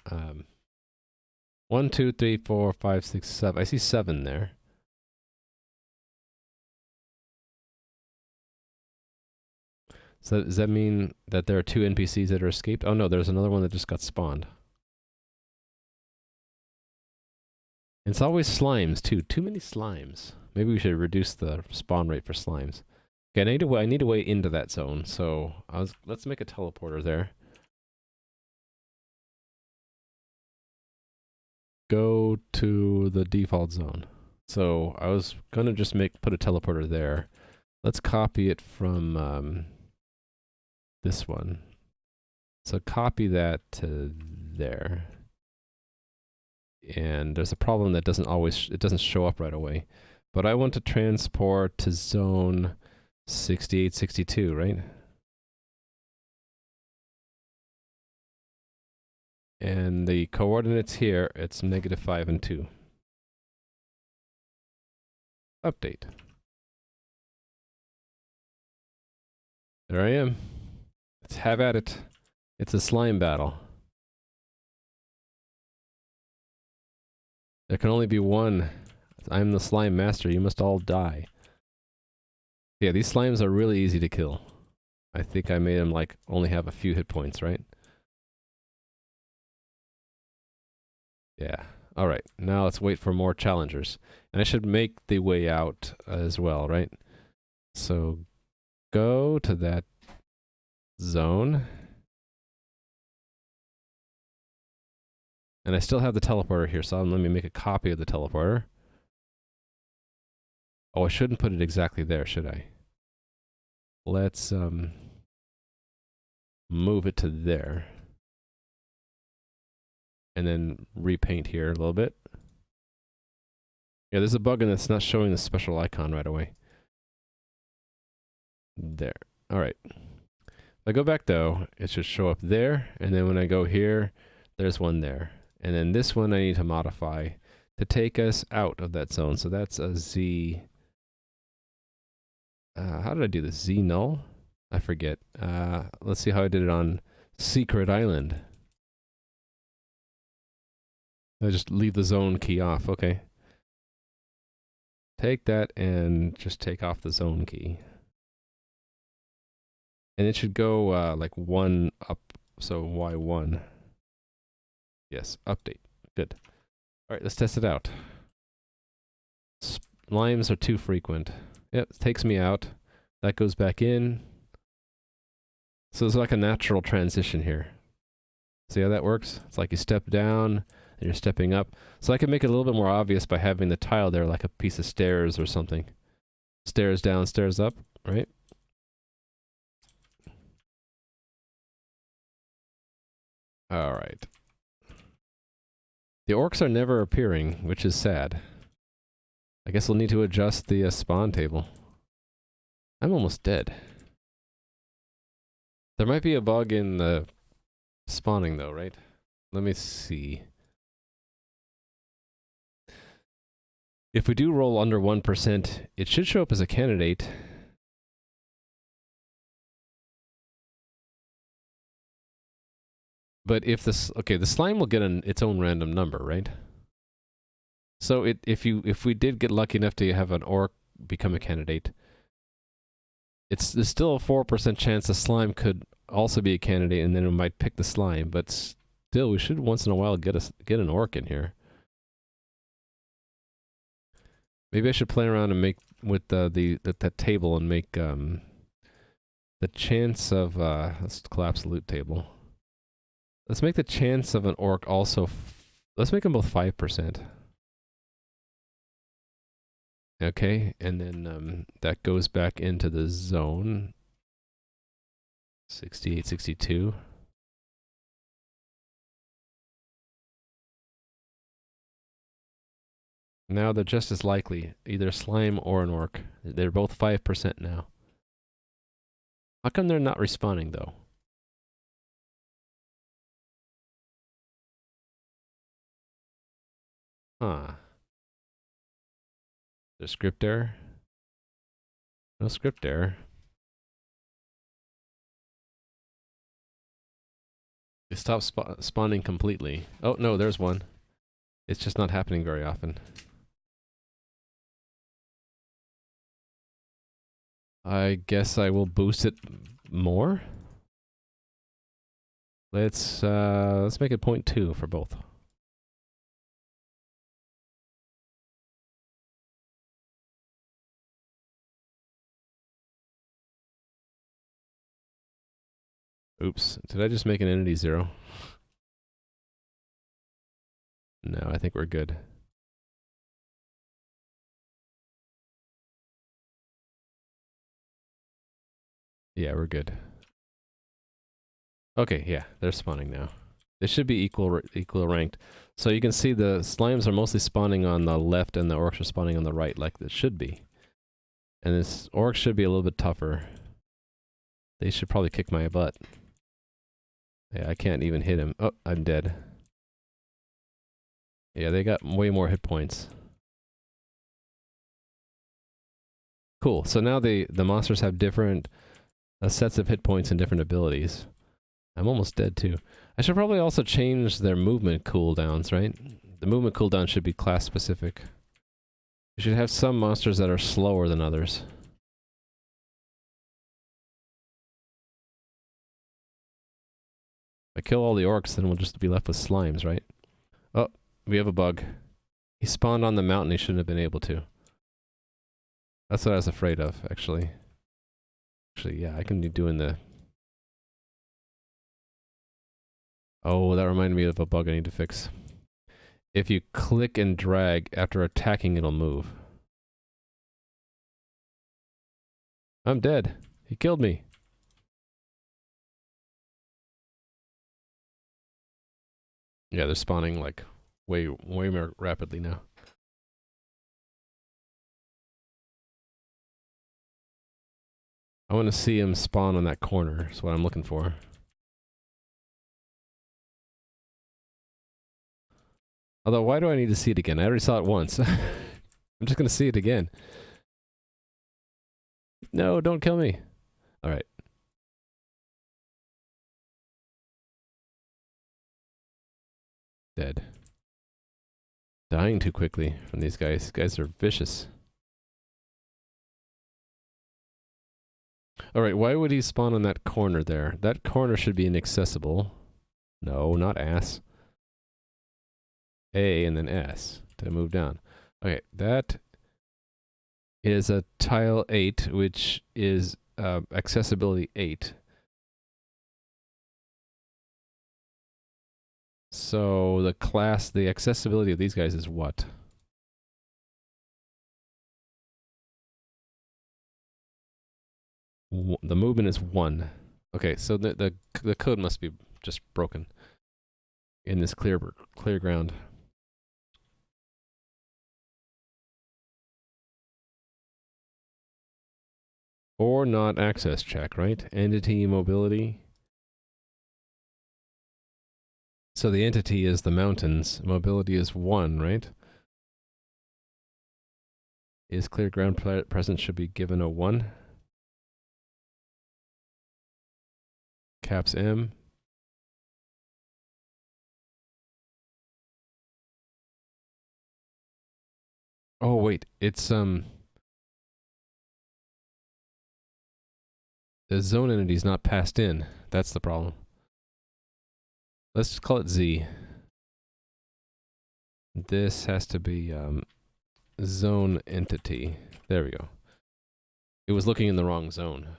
1, 2, 3, 4, 5, 6, 7. I see 7 there. So does that mean that there are 2 NPCs that are escaped? Oh no, there's another one that just got spawned. It's always slimes too. Too many slimes. Maybe we should reduce the spawn rate for slimes. Okay, I need a way into that zone. So let's make a teleporter there. Go to the default zone. So I was gonna just put a teleporter there. Let's copy it from this one. So copy that to there. And there's a problem that it doesn't show up right away. But I want to transport to zone 68, 62, right? And the coordinates here, it's -5 and 2. Update. There I am. Let's have at it. It's a slime battle. There can only be one. I'm the slime master. You must all die. Yeah, these slimes are really easy to kill. I think I made them like only have a few hit points, right? Yeah. Alright, now let's wait for more challengers. And I should make the way out as well, right? So go to that zone. And I still have the teleporter here, so let me make a copy of the teleporter. Oh, I shouldn't put it exactly there, should I? Let's move it to there. And then repaint here a little bit. Yeah, there's a bug and it's not showing the special icon right away. There. Alright. If I go back though, it should show up there, and then when I go here, there's one there. And then this one I need to modify to take us out of that zone. So that's a Z. How did I do this? Z null? I forget. Let's see how I did it on Secret Island. I just leave the zone key off. Okay. Take that and just take off the zone key. And it should go like 1 up, so Y1. Yes, update. Good. Alright, let's test it out. Slimes are too frequent. Yep, it takes me out. That goes back in. So there's like a natural transition here. See how that works? It's like you step down, and you're stepping up. So I can make it a little bit more obvious by having the tile there like a piece of stairs or something. Stairs down, stairs up, right? Alright. The orcs are never appearing, which is sad. I guess we'll need to adjust the spawn table. I'm almost dead. There might be a bug in the spawning though, right? Let me see. If we do roll under 1%, it should show up as a candidate. But if this, okay, the slime will get its own random number, right? So if we did get lucky enough to have an orc become a candidate, there's still a 4% chance the slime could also be a candidate, and then it might pick the slime. But still, we should once in a while get an orc in here. Maybe I should play around and make with that table and make the chance of let's collapse the loot table. Let's make the chance of an orc also. Let's make them both 5%. Okay, and then that goes back into the zone. 68, 62. Now they're just as likely, either a slime or an orc. They're both 5% now. How come they're not responding though? Huh. There's script error? No script error. It stopped spawning completely. Oh, no, there's one. It's just not happening very often. I guess I will boost it more. Let's make it 0.2 for both. Oops, did I just make an entity 0? No, I think we're good. Yeah, we're good. Okay, yeah, they're spawning now. They should be equal ranked. So you can see the slimes are mostly spawning on the left and the orcs are spawning on the right, like it should be. And this orc should be a little bit tougher. They should probably kick my butt. Yeah, I can't even hit him. Oh, I'm dead. Yeah, they got way more hit points. Cool, so now the monsters have different sets of hit points and different abilities. I'm almost dead too. I should probably also change their movement cooldowns, right? The movement cooldown should be class specific. You should have some monsters that are slower than others. If I kill all the orcs, then we'll just be left with slimes, right? Oh, we have a bug. He spawned on the mountain he shouldn't have been able to. That's what I was afraid of, actually. Actually, yeah, I can be doing the... Oh, that reminded me of a bug I need to fix. If you click and drag after attacking, it'll move. I'm dead. He killed me. Yeah, they're spawning like way more rapidly now. I want to see him spawn on that corner. That's what I'm looking for. Although, why do I need to see it again? I already saw it once. I'm just going to see it again. No, don't kill me. Alright. Dead. Dying too quickly from these guys. These guys are vicious. Alright, why would he spawn on that corner there? That corner should be inaccessible. No, not ass. A and then S to move down. Okay, that is a tile 8, which is accessibility 8. So the accessibility of these guys is what? The movement is 1. Okay, so the code must be just broken in this clear ground. Or not access check, right? Entity mobility. So the entity is the mountains. Mobility is 1, right? Is clear ground presence should be given a 1. Caps M. Oh wait, it's the zone entity is not passed in. That's the problem. Let's just call it Z. This has to be zone entity. There we go. It was looking in the wrong zone.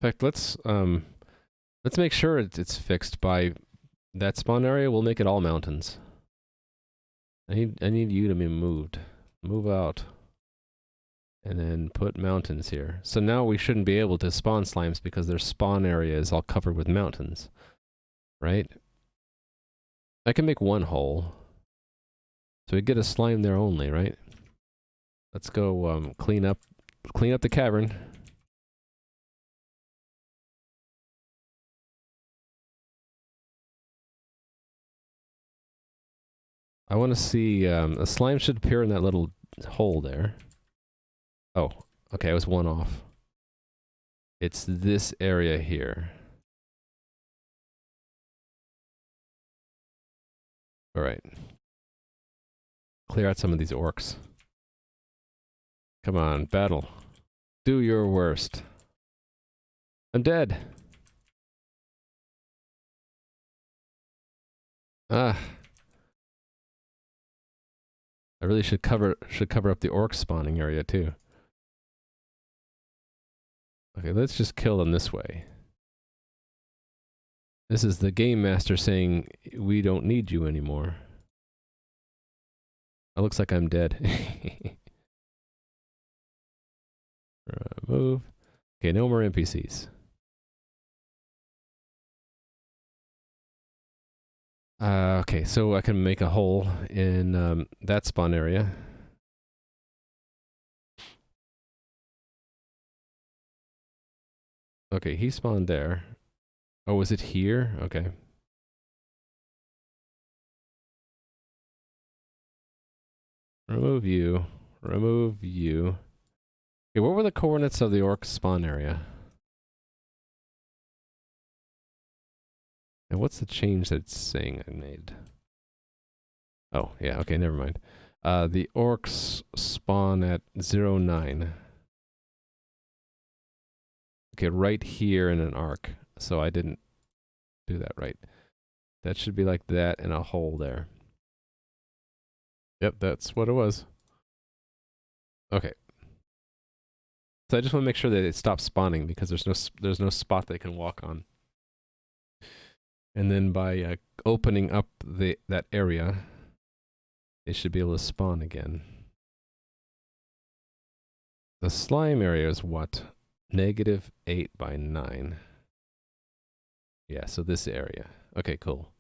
In fact, let's make sure it's fixed by that spawn area. We'll make it all mountains. I need you to be moved. Move out. And then put mountains here. So now we shouldn't be able to spawn slimes because their spawn area is all covered with mountains. Right? I can make one hole. So we get a slime there only, right? Let's go clean up the cavern. I want to see a slime should appear in that little hole there. Oh, okay, I was 1 off. It's this area here. Alright. Clear out some of these orcs. Come on, battle. Do your worst. I'm dead. Ah. I really should cover up the orc spawning area too. Okay, let's just kill them this way. This is the game master saying, we don't need you anymore. It looks like I'm dead. Move. Okay, no more NPCs. Okay, so I can make a hole in that spawn area. Okay, he spawned there. Oh, was it here? Okay. Remove you. Remove you. Okay, what were the coordinates of the orc spawn area? And what's the change that it's saying I made? Oh, yeah, okay, never mind. The orcs spawn at 09. Okay, right here in an arc. So I didn't do that right. That should be like that and a hole there. Yep, that's what it was. Okay. So I just want to make sure that it stops spawning because there's no spot they can walk on. And then by opening up that area, they should be able to spawn again. The slime area is what? -8 by 9. Yeah, so this area. Okay, cool.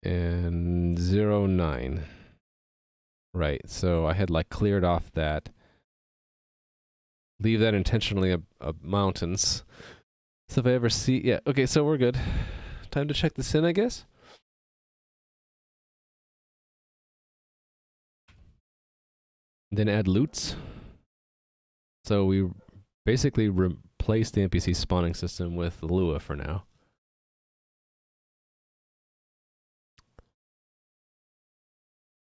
And 09. Right, so I had like cleared off that. Leave that intentionally of mountains. So if I ever see... Yeah, okay, so we're good. Time to check this in, I guess? Then add loots. So we basically replace the NPC spawning system with Lua for now.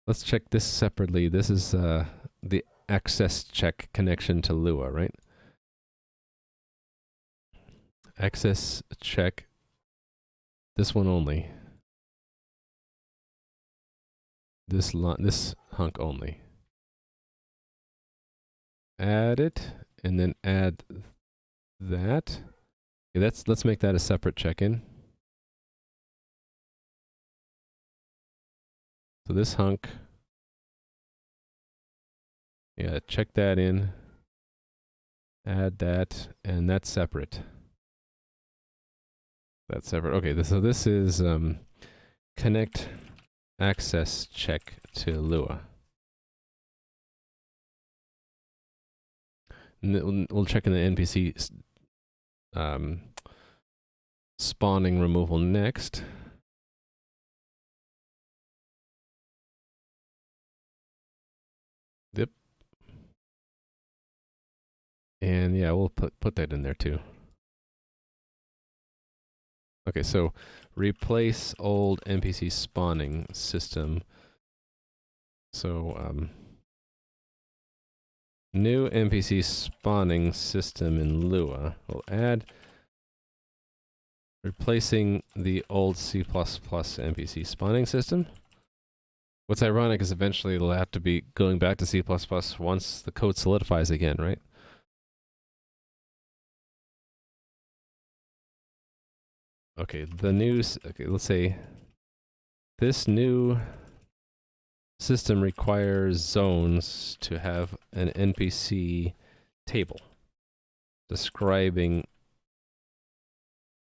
Let's check this separately. This is the access check connection to Lua, right? Access check. This one only. This hunk only. Add it, and then add that. Okay, let's make that a separate check-in. So this hunk. Yeah, check that in. Add that, and that's separate. That's separate. Okay, so this is connect access check to Lua. And we'll check in the NPC spawning removal next. Yep. And yeah, we'll put that in there too. Okay, so replace old NPC spawning system. So new NPC spawning system in Lua. We'll add replacing the old C++ NPC spawning system. What's ironic is eventually it'll have to be going back to C++ once the code solidifies again, right? Okay, let's say this new system requires zones to have an NPC table describing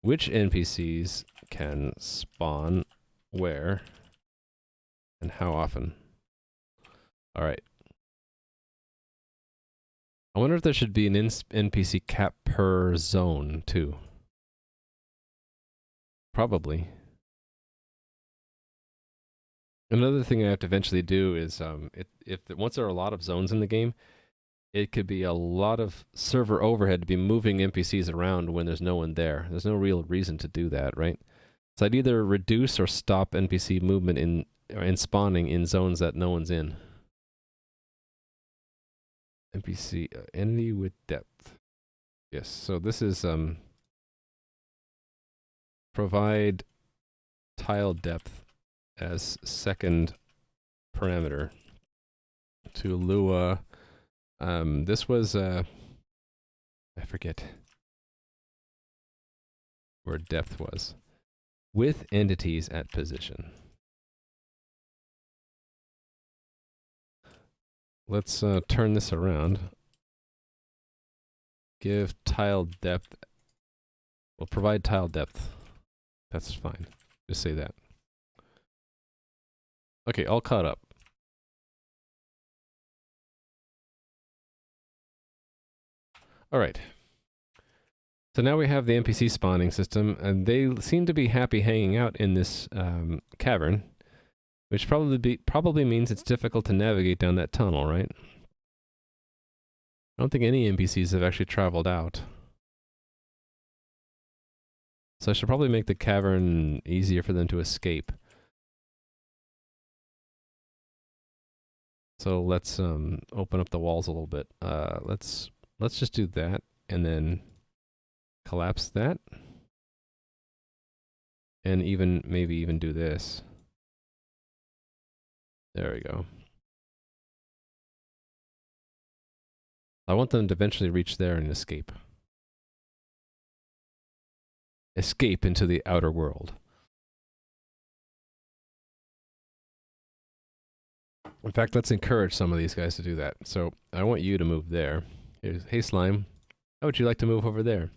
which NPCs can spawn where and how often. All right. I wonder if there should be an NPC cap per zone too. Probably. Another thing I have to eventually do is, once there are a lot of zones in the game, it could be a lot of server overhead to be moving NPCs around when there's no one there. There's no real reason to do that, right? So I'd either reduce or stop NPC movement in spawning in zones that no one's in. NPC entity with depth. Yes, so this is provide tile depth as second parameter to Lua. This was I forget where depth was. With entities at position. Let's turn this around. Give tile depth. We'll provide tile depth. That's fine. Just say that. Okay, all caught up. All right. So now we have the NPC spawning system, and they seem to be happy hanging out in this cavern, which probably means it's difficult to navigate down that tunnel, right? I don't think any NPCs have actually traveled out. So I should probably make the cavern easier for them to escape. So let's open up the walls a little bit. Let's just do that and then collapse that. And maybe even do this. There we go. I want them to eventually reach there and escape. Escape into the outer world. In fact, let's encourage some of these guys to do that. So I want you to move there. Hey, Slime, how would you like to move over there?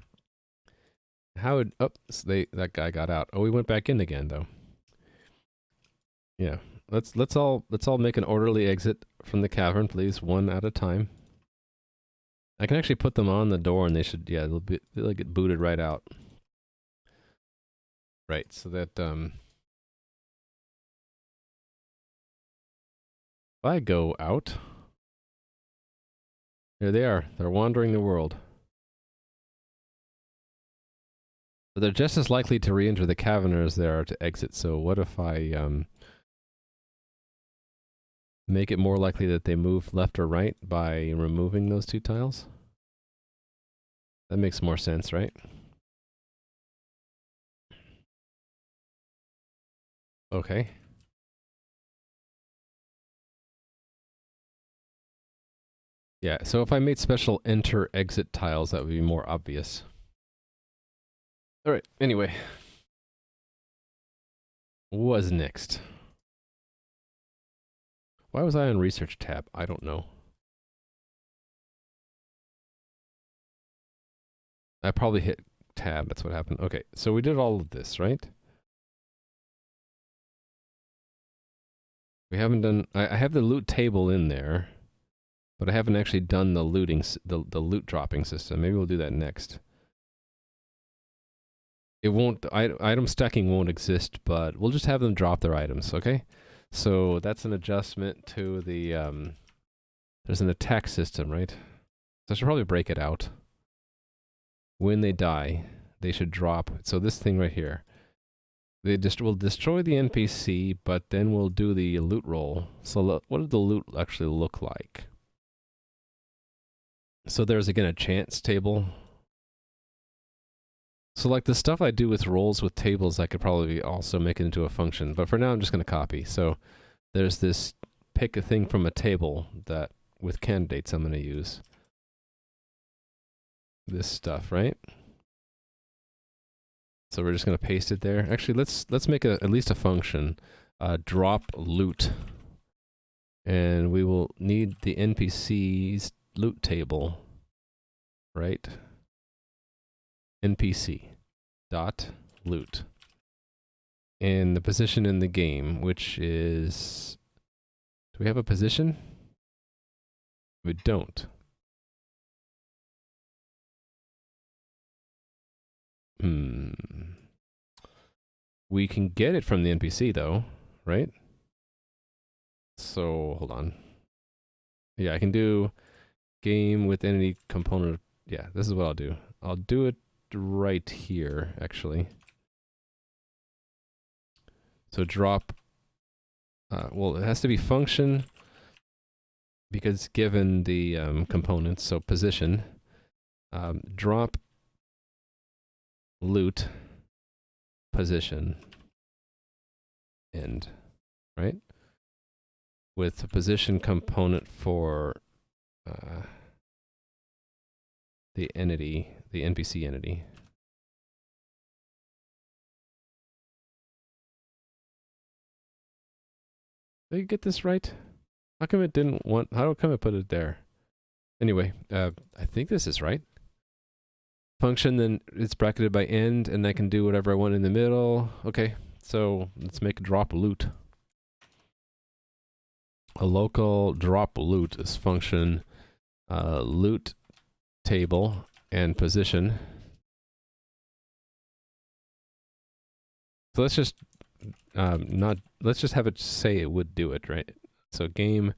How would... Oh, that guy got out. Oh, he went back in again, though. Yeah. Let's all make an orderly exit from the cavern, please, one at a time. I can actually put them on the door, and they should... Yeah, they'll get booted right out. Right, so that... If I go out... Here they are. They're wandering the world. But they're just as likely to re-enter the cavern as they are to exit, so what if I make it more likely that they move left or right by removing those two tiles? That makes more sense, right? Okay. Yeah, so if I made special enter-exit tiles, that would be more obvious. Alright, anyway. What's next? Why was I on Research tab? I don't know. I probably hit tab, that's what happened. Okay, so we did all of this, right? We haven't done... I have the loot table in there, but I haven't actually done the looting, the loot dropping system. Maybe we'll do that next. It won't... item stacking won't exist, but we'll just have them drop their items, okay? So that's an adjustment to the... there's an attack system, right? So I should probably break it out. When they die, they should drop... So this thing right here. They will destroy the NPC, but then we'll do the loot roll. So what did the loot actually look like? So there's again a chance table. So like the stuff I do with rolls with tables, I could probably also make it into a function. But for now, I'm just going to copy. So there's this pick a thing from a table that with candidates I'm going to use. This stuff, right? So we're just going to paste it there. Actually, let's make at least a function. Drop loot. And we will need the NPC's loot table. Right? NPC dot loot. And the position in the game, which is... Do we have a position? We don't. We can get it from the NPC though, right? So, hold on. Yeah, I can do game with entity component. Yeah, this is what I'll do. I'll do it right here, actually. So drop, well, it has to be function because given the components, so position, drop loot position end, right? With the position component for the entity, the NPC entity. Did you get this right? How come it didn't want, how come it put it there? Anyway, I think this is right. Function, then it's bracketed by end, and I can do whatever I want in the middle. Okay, so let's make a drop loot. A local drop loot is function loot table and position. So let's just let's just have it say it would do it, right? So game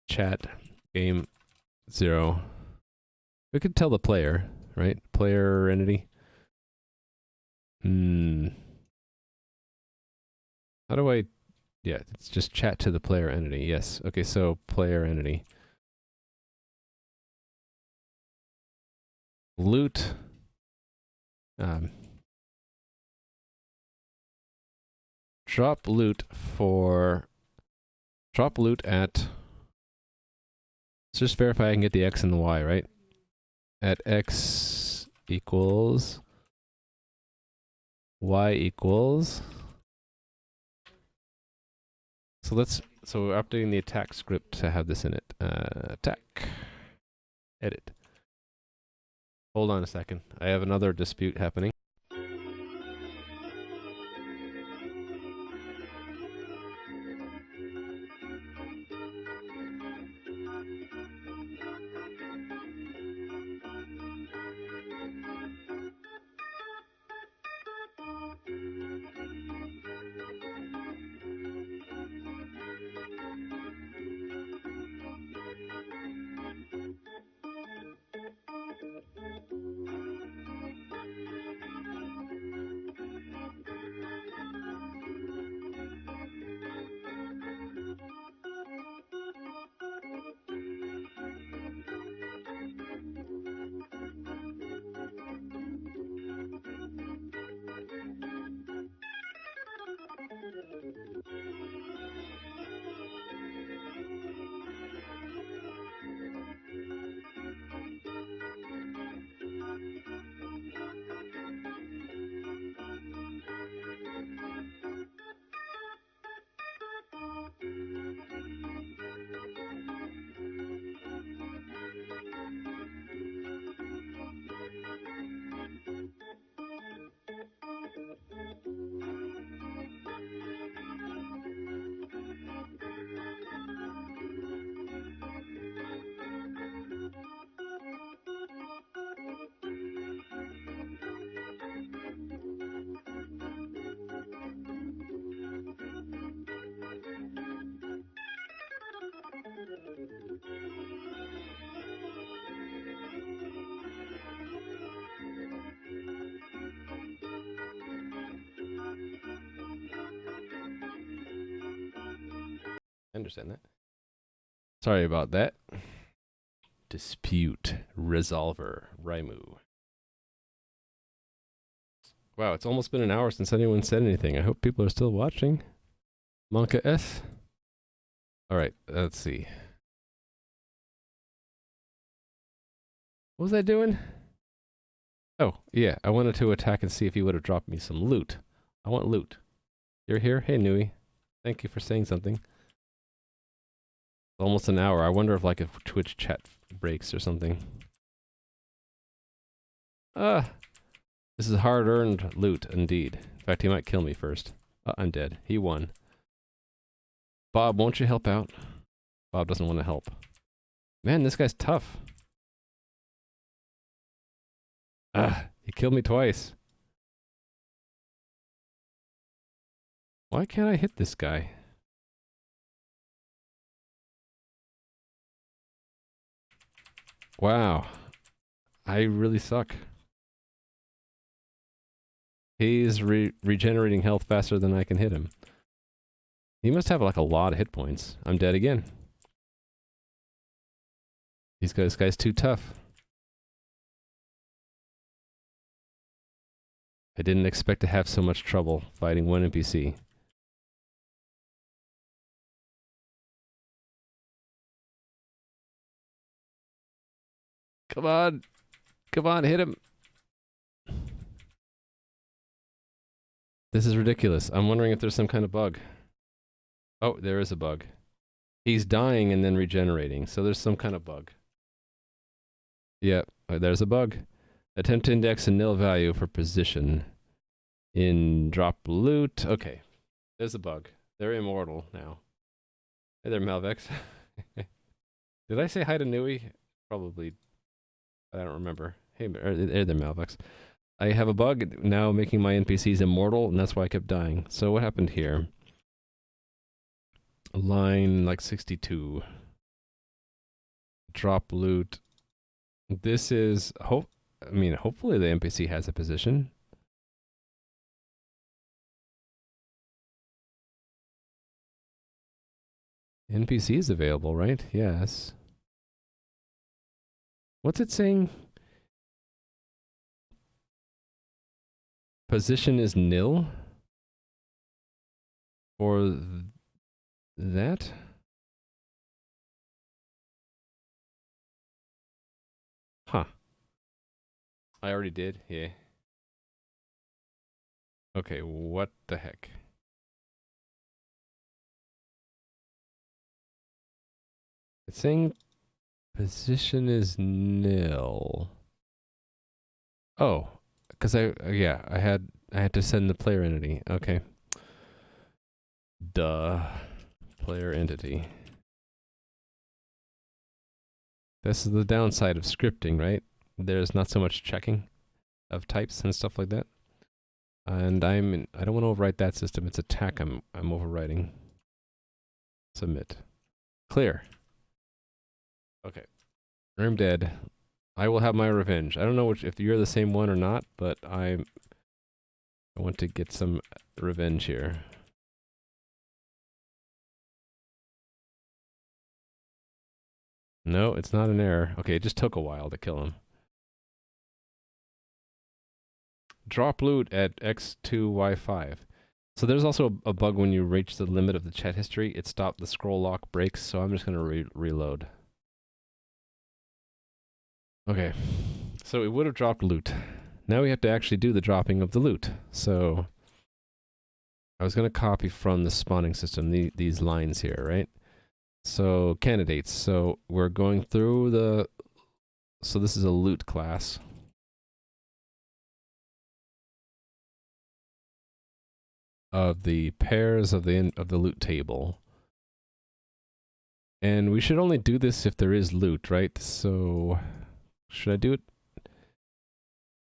chat game 0. We could tell the player, right? Player entity. How do I... Yeah, it's just chat to the player entity. Yes. Okay, so player entity. Loot. Drop loot for... Drop loot at... Let's just verify I can get the X and the Y, right? At X equals... Y equals... So we're updating the attack script to have this in it. Attack. Edit. Hold on a second. I have another dispute happening. I understand that. Sorry about that. Dispute resolver, Raimu. Wow, it's almost been an hour since anyone said anything. I hope people are still watching. Monka S. Alright, let's see. What was I doing? Oh, yeah, I wanted to attack and see if he would have dropped me some loot. I want loot. You're here? Hey, Nui. Thank you for saying something. Almost an hour. I wonder if, like, if Twitch chat breaks or something. This is hard-earned loot, indeed. In fact, he might kill me first. I'm dead. He won. Bob, won't you help out? Bob doesn't want to help. Man, this guy's tough. He killed me twice. Why can't I hit this guy? Wow. I really suck. He's regenerating health faster than I can hit him. He must have like a lot of hit points. I'm dead again. This guy's too tough. I didn't expect to have so much trouble fighting one NPC. Come on. Come on, hit him. This is ridiculous. I'm wondering if there's some kind of bug. Oh, there is a bug. He's dying and then regenerating, so there's some kind of bug. Yep, there's a bug. Attempt to index a nil value for position in drop loot. Okay, there's a bug. They're immortal now. Hey there, Malvex. Did I say hi to Nui? Probably. I don't remember. Hey there, Malvex. I have a bug now making my NPCs immortal, and that's why I kept dying. So what happened here? Line like 62. Drop loot. This is hopefully the NPC has a position. NPC is available, right? Yes. What's it saying? Position is nil? For that? Huh. I already did, yeah. Okay, what the heck? It's saying position is nil. Oh, because yeah, I had to send the player entity. Okay. Duh. Player entity. This is the downside of scripting, right? There's not so much checking of types and stuff like that. And I don't want to overwrite that system. It's attack I'm overwriting. Submit. Clear. Okay. I'm dead. I will have my revenge. I don't know if you're the same one or not, but I want to get some revenge here. No, it's not an error. Okay, it just took a while to kill him. Drop loot at X2Y5. So there's also a bug when you reach the limit of the chat history. It stopped the scroll lock breaks, so I'm just going to reload. Okay, so it would have dropped loot. Now we have to actually do the dropping of the loot. So I was going to copy from the spawning system these lines here, right? So candidates. So we're going through the... So this is a loot class. Of the pairs of the loot table. And we should only do this if there is loot, right? So should I do it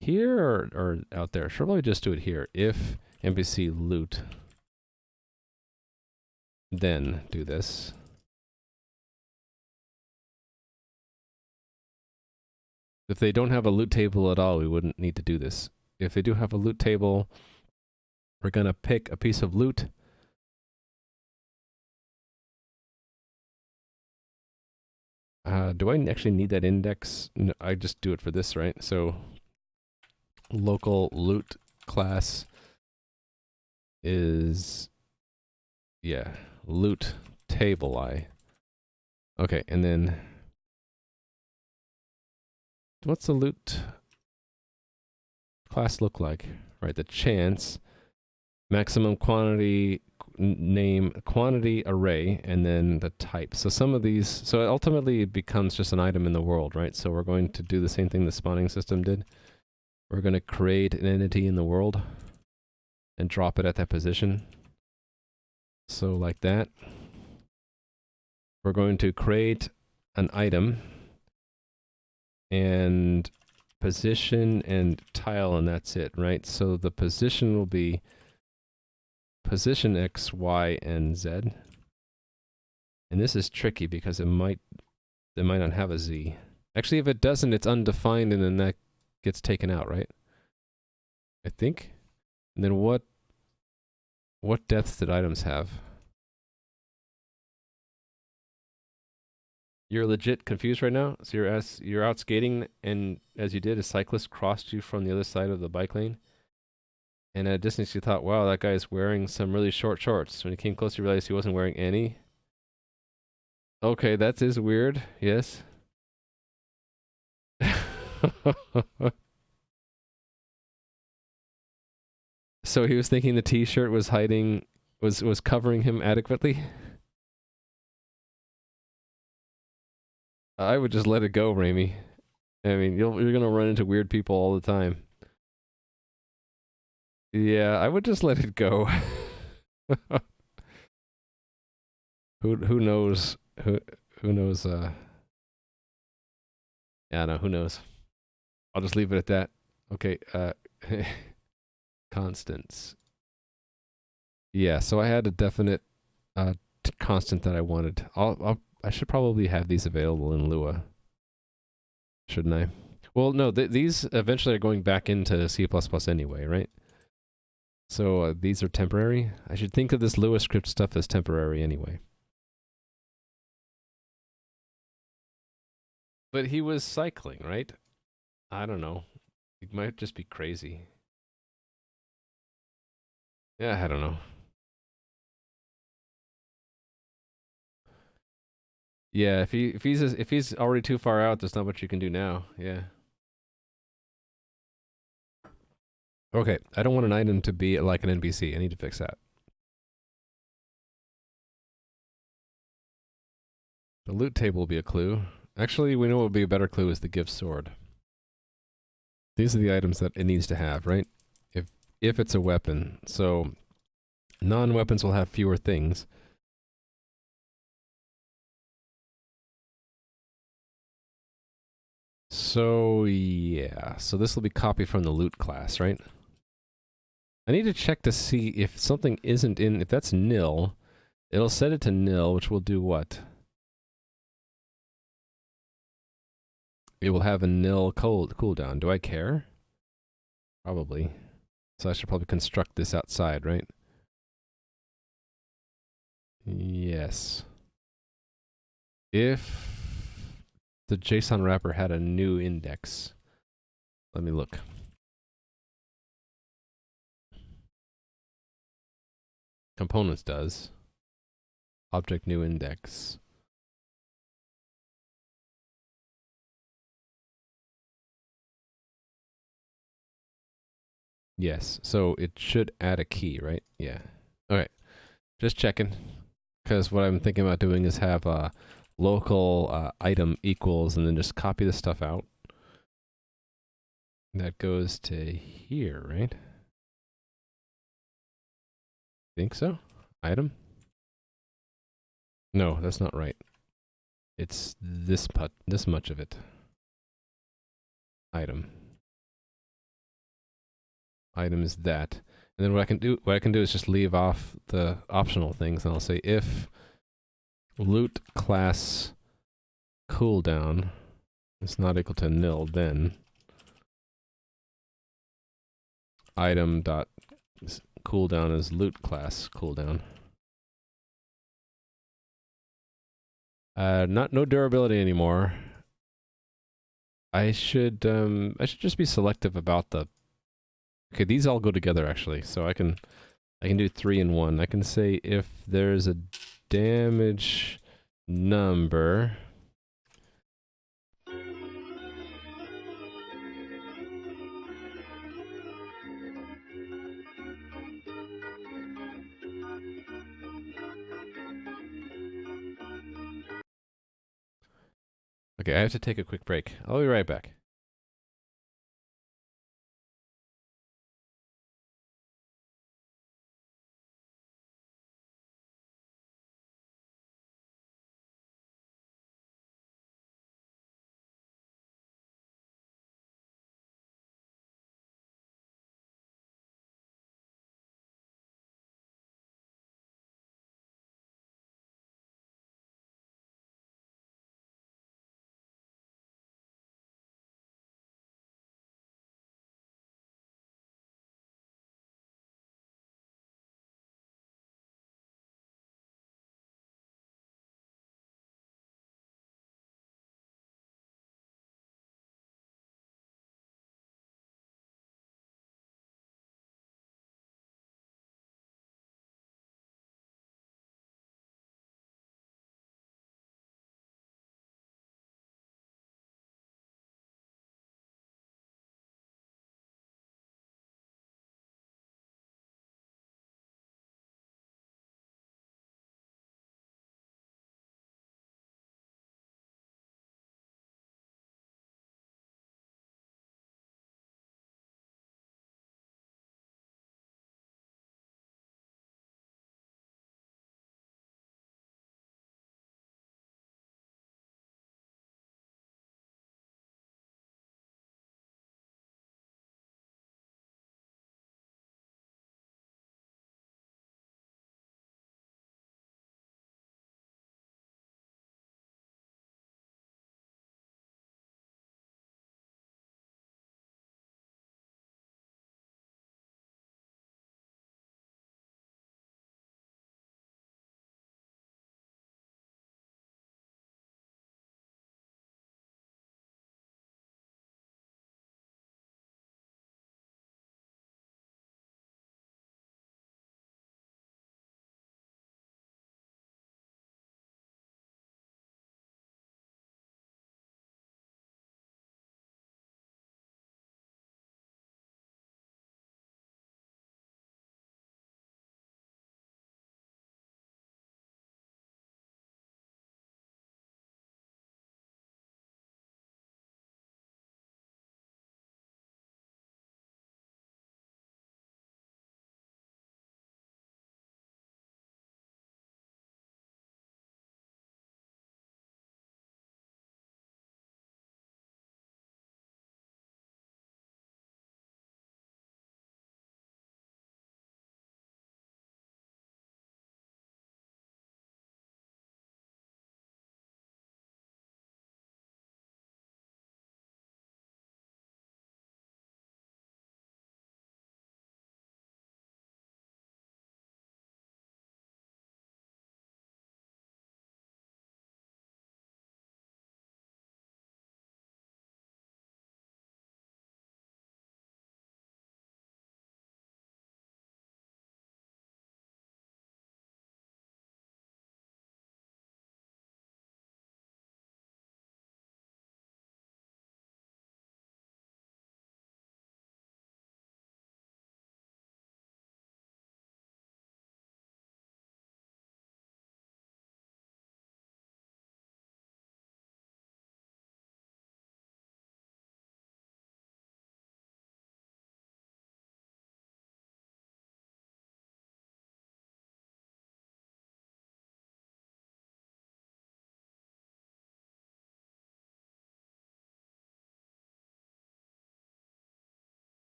here or out there? Should probably just do it here. If NPC loot, then do this. If they don't have a loot table at all, we wouldn't need to do this. If they do have a loot table, we're gonna pick a piece of loot. Do I actually need that index? No, I just do it for this, right? So local loot class is, yeah, loot table I. Okay, and then what's the loot class look like? Right, the chance, maximum quantity, name, quantity array, and then the type. So some of these, so it ultimately becomes just an item in the world, right? So we're going to do the same thing the spawning system did. We're going to create an entity in the world and drop it at that position. So like that. We're going to create an item and position and tile, and that's it, right? So the position will be position X, Y, and Z. And this is tricky because it might not have a Z. Actually, if it doesn't, it's undefined, and then that gets taken out, right? I think. And then what depth did items have? You're legit confused right now? So you're out skating, and as you did, a cyclist crossed you from the other side of the bike lane? And at a distance you thought, wow, that guy's wearing some really short shorts. When you came close, you realized he wasn't wearing any? Okay, that is weird, yes. So he was thinking the t-shirt was hiding, was covering him adequately? I would just let it go, Raimi. I mean, you're gonna run into weird people all the time. Yeah, I would just let it go. Who knows? Who knows? Yeah, no, who knows? I'll just leave it at that. Okay. Constants. Yeah, so I had a definite constant that I wanted. I should probably have these available in Lua, shouldn't I? Well, no, these eventually are going back into C++ anyway, right? So these are temporary. I should think of this Lua script stuff as temporary anyway. But he was cycling, right? I don't know. He might just be crazy. Yeah, I don't know. Yeah, if he's already too far out, there's not much you can do now. Yeah. Okay, I don't want an item to be like an NPC. I need to fix that. The loot table will be a clue. Actually, we know what would be a better clue is the gift sword. These are the items that it needs to have, right? If it's a weapon. So non-weapons will have fewer things. So yeah, so this will be copied from the loot class, right? I need to check to see if something isn't in, if that's nil, it'll set it to nil, which will do what? It will have a nil cooldown. Do I care? Probably. So I should probably construct this outside, right? Yes. If the JSON wrapper had a new index, let me look. Components does. Object new index. Yes, so it should add a key, right? Yeah. Alright, just checking. Because what I'm thinking about doing is have a local item equals and then just copy the stuff out. That goes to here, right? Think so? Item? No, that's not right. It's this much of it. Item. Item is that. And then what I can do is just leave off the optional things and I'll say if loot class cooldown is not equal to nil, then item dot cooldown is loot class cooldown. No durability anymore. I should just be selective about the. Okay, these all go together actually, so I can do 3 in 1. I can say if there's a damage number. Okay, I have to take a quick break. I'll be right back.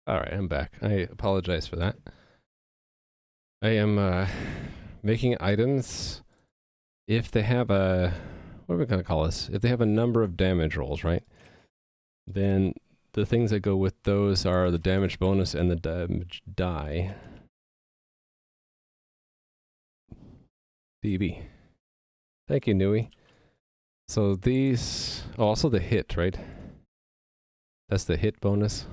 Alright, I'm back. I apologize for that. I am making items if they have a... What are we going to call this? If they have a number of damage rolls, right? Then the things that go with those are the damage bonus and the damage die. DB. Thank you, Nui. So these... Oh, also the hit, right? That's the hit bonus.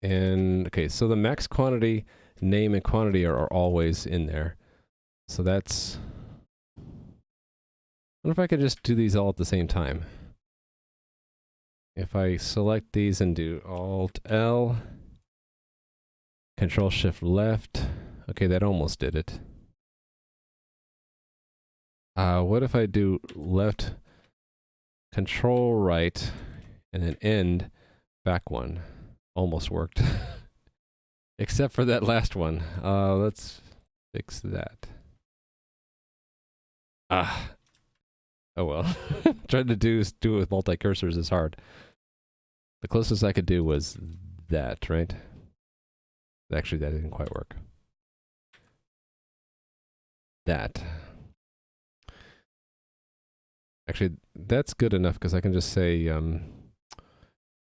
And, okay, so the max quantity, name, and quantity are always in there. So that's... I wonder if I could just do these all at the same time. If I select these and do Alt-L, Control-Shift-Left, okay, that almost did it. What if I do left, Control-Right, and then end, back one? Almost worked. Except for that last one. Let's fix that. Ah. Oh well. Trying to do it with multi-cursors is hard. The closest I could do was that, right? Actually, that didn't quite work. That. Actually, that's good enough because I can just say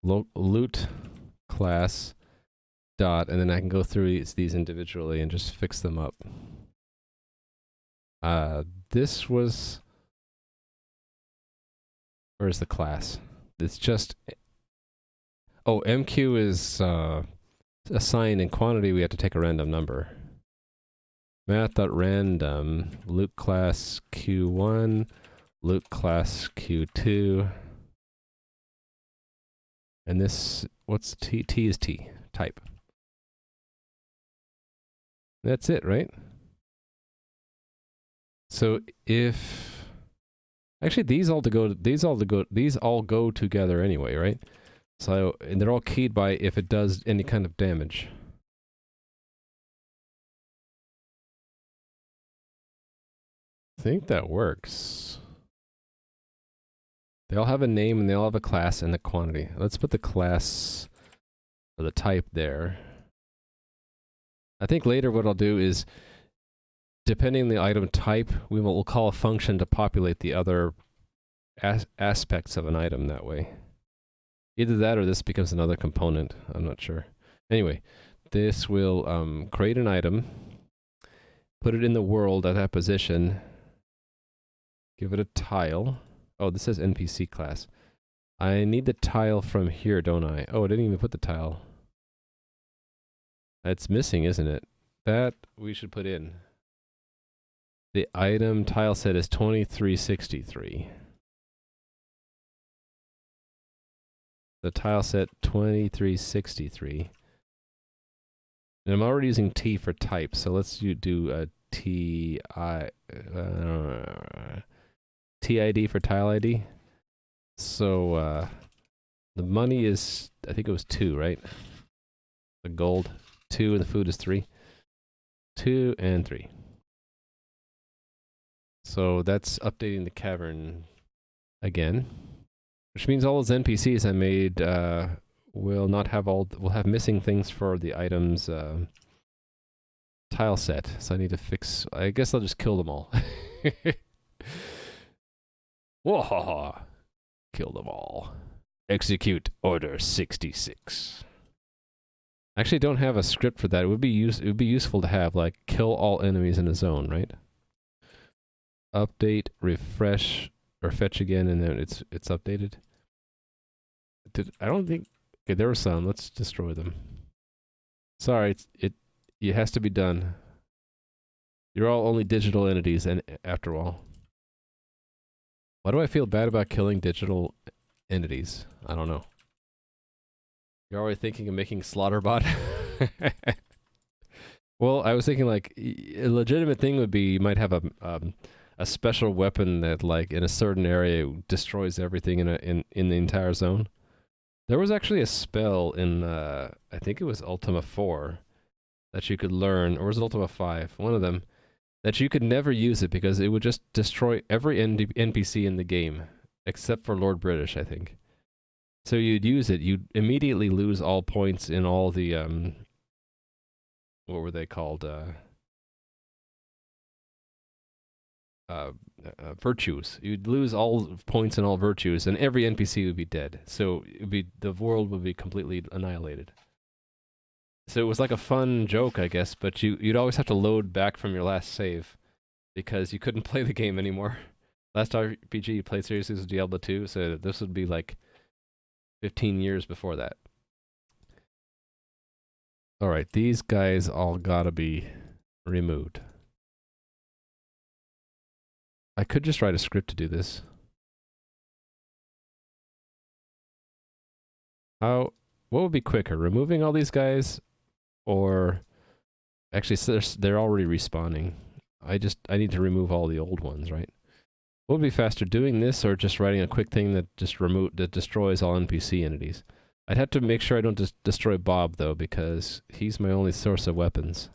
loot class dot, and then I can go through these individually and just fix them up. This was... Where's the class? It's just... Oh, MQ is assigned in quantity. We have to take a random number. Math.random, loot class Q1, loot class Q2. And this, what's T? T is T, type. That's it, right? So if... Actually, these all go together anyway, right? So, and they're all keyed by if it does any kind of damage. I think that works. They all have a name and they all have a class and a quantity. Let's put the class or the type there. I think later what I'll do is, depending on the item type, we'll call a function to populate the other aspects of an item that way. Either that or this becomes another component. I'm not sure. Anyway, this will create an item, put it in the world at that position, give it a tile. Oh, this says NPC class. I need the tile from here, don't I? Oh, I didn't even put the tile. It's missing, isn't it? That we should put in. The item tile set is 2363. The tile set 2363. And I'm already using T for type, so let's do a TID for tile ID. So the money is, I think it was 2, right? The gold 2 and the food is 3. 2 and 3. So that's updating the cavern again. Which means all those NPCs I made will not have will have missing things for the items tile set. So I need to fix. I guess I'll just kill them all. Whoa! Kill them all. Execute Order 66. I actually don't have a script for that. It would be useful to have like kill all enemies in a zone, right? Update, refresh, or fetch again, and then it's updated. I don't think... Okay, there were some. Let's destroy them. Sorry, it has to be done. You're all only digital entities, and after all. Why do I feel bad about killing digital entities? I don't know. You're already thinking of making Slaughterbot? Well, I was thinking like a legitimate thing would be you might have a special weapon that like in a certain area destroys everything in the entire zone. There was actually a spell in I think it was Ultima 4 that you could learn, or was it Ultima 5? One of them, that you could never use it because it would just destroy every NPC in the game except for Lord British, I think. So you'd use it, you'd immediately lose all points in all the, what were they called? Virtues. You'd lose all points in all virtues, and every NPC would be dead. So the world would be completely annihilated. So it was like a fun joke, I guess, but you'd always have to load back from your last save because you couldn't play the game anymore. Last RPG you played seriously was Diablo 2, so this would be like 15 years before that. Alright, these guys all gotta be removed. I could just write a script to do this. What would be quicker, removing all these guys, or actually they're already respawning. I need to remove all the old ones, right? What would be faster, doing this or just writing a quick thing that just destroys all NPC entities? I'd have to make sure I don't just destroy Bob though, because he's my only source of weapons.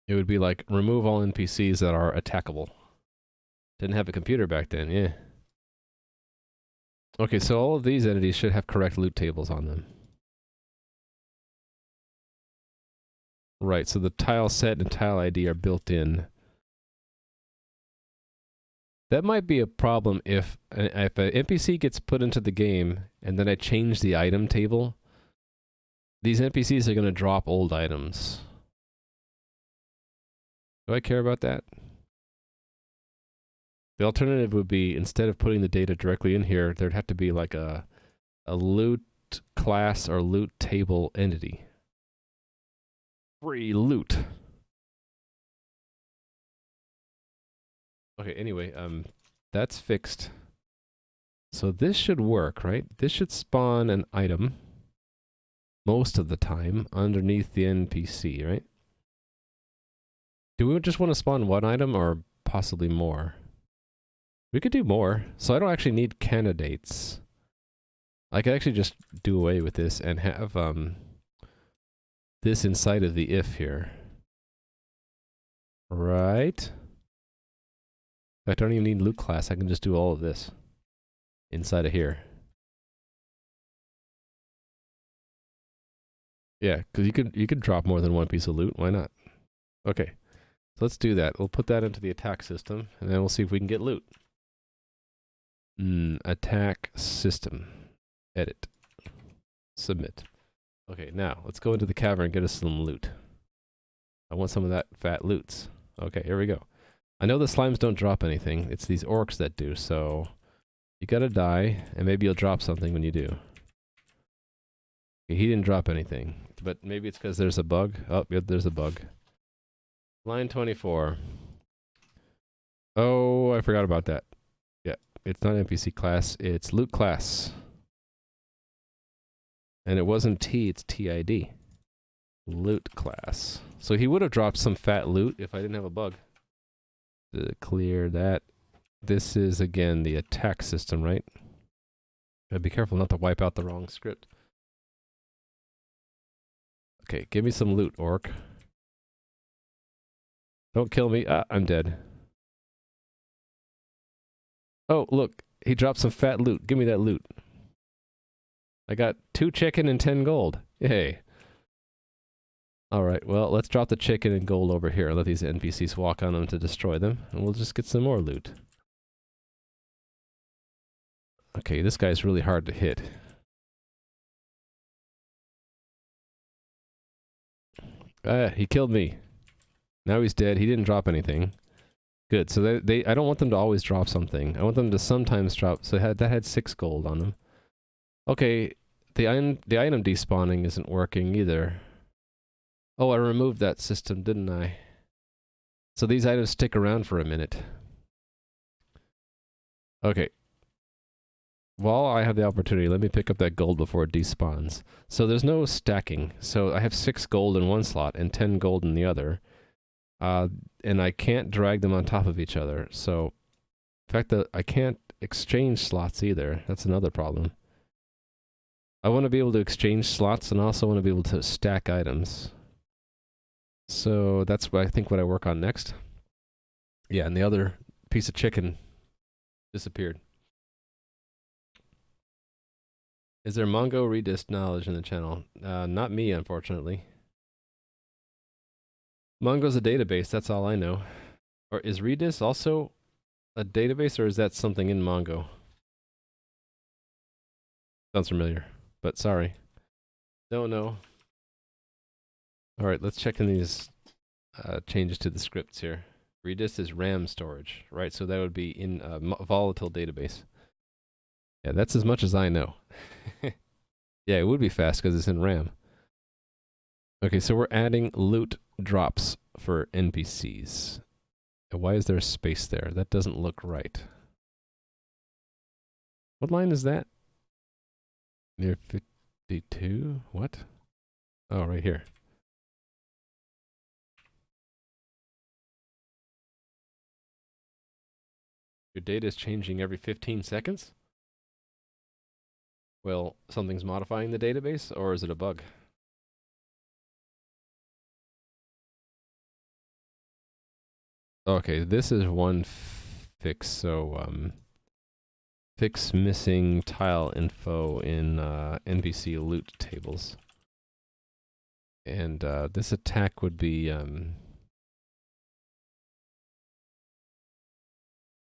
It would be like, remove all NPCs that are attackable. Didn't have a computer back then, yeah. Okay, so all of these entities should have correct loot tables on them. Right, so the tile set and tile ID are built in. That might be a problem if an NPC gets put into the game and then I change the item table. These NPCs are going to drop old items. Do I care about that? The alternative would be, instead of putting the data directly in here, there'd have to be like a loot class or loot table entity. Free loot. Okay, anyway, that's fixed. So this should work, right? This should spawn an item most of the time underneath the NPC, right? Do we just want to spawn one item or possibly more? We could do more. So I don't actually need candidates. I could actually just do away with this and have this inside of the if here. Right? I don't even need loot class. I can just do all of this inside of here. Yeah, because you could drop more than one piece of loot. Why not? Okay, so let's do that. We'll put that into the attack system, and then we'll see if we can get loot. Attack system. Edit. Submit. Okay, now let's go into the cavern and get us some loot. I want some of that fat loots. Okay, here we go. I know the slimes don't drop anything. It's these orcs that do, so you gotta die, and maybe you'll drop something when you do. Okay, he didn't drop anything, but maybe it's because there's a bug. Oh, yep, there's a bug. Line 24. Oh, I forgot about that. Yeah, it's not NPC class, it's loot class. And it wasn't T, it's TID. Loot class. So he would have dropped some fat loot if I didn't have a bug. To clear that. This is, again, the attack system, right? Gotta be careful not to wipe out the wrong script. Okay, give me some loot, orc. Don't kill me. Ah, I'm dead. Oh, look. He dropped some fat loot. Give me that loot. I got 2 chicken and 10 gold. Yay. Alright, well, let's drop the chicken and gold over here. Let these NPCs walk on them to destroy them, and we'll just get some more loot. Okay, this guy's really hard to hit. He killed me. Now he's dead. He didn't drop anything. Good, so I don't want them to always drop something. I want them to sometimes drop, so that had 6 gold on them. Okay, the item despawning isn't working either. Oh, I removed that system, didn't I? So these items stick around for a minute. Okay. While I have the opportunity, let me pick up that gold before it despawns. So there's no stacking. So I have 6 gold in one slot and 10 gold in the other. And I can't drag them on top of each other. So, in fact, I can't exchange slots either. That's another problem. I want to be able to exchange slots and also want to be able to stack items. So that's what I think what I work on next. Yeah, and the other piece of chicken disappeared. Is there Mongo Redis knowledge in the channel? Not me, unfortunately. Mongo's a database, that's all I know. Or is Redis also a database, or is that something in Mongo? Sounds familiar, but sorry. Don't know. All right, let's check in these changes to the scripts here. Redis is RAM storage, right? So that would be in a volatile database. Yeah, that's as much as I know. Yeah, it would be fast because it's in RAM. Okay, so we're adding loot drops for NPCs. Why is there a space there? That doesn't look right. What line is that? Near 52? What? Oh, right here. Your data is changing every 15 seconds? Well, something's modifying the database, or is it a bug? Okay, this is one fix. So, fix missing tile info in NPC loot tables. And this attack would be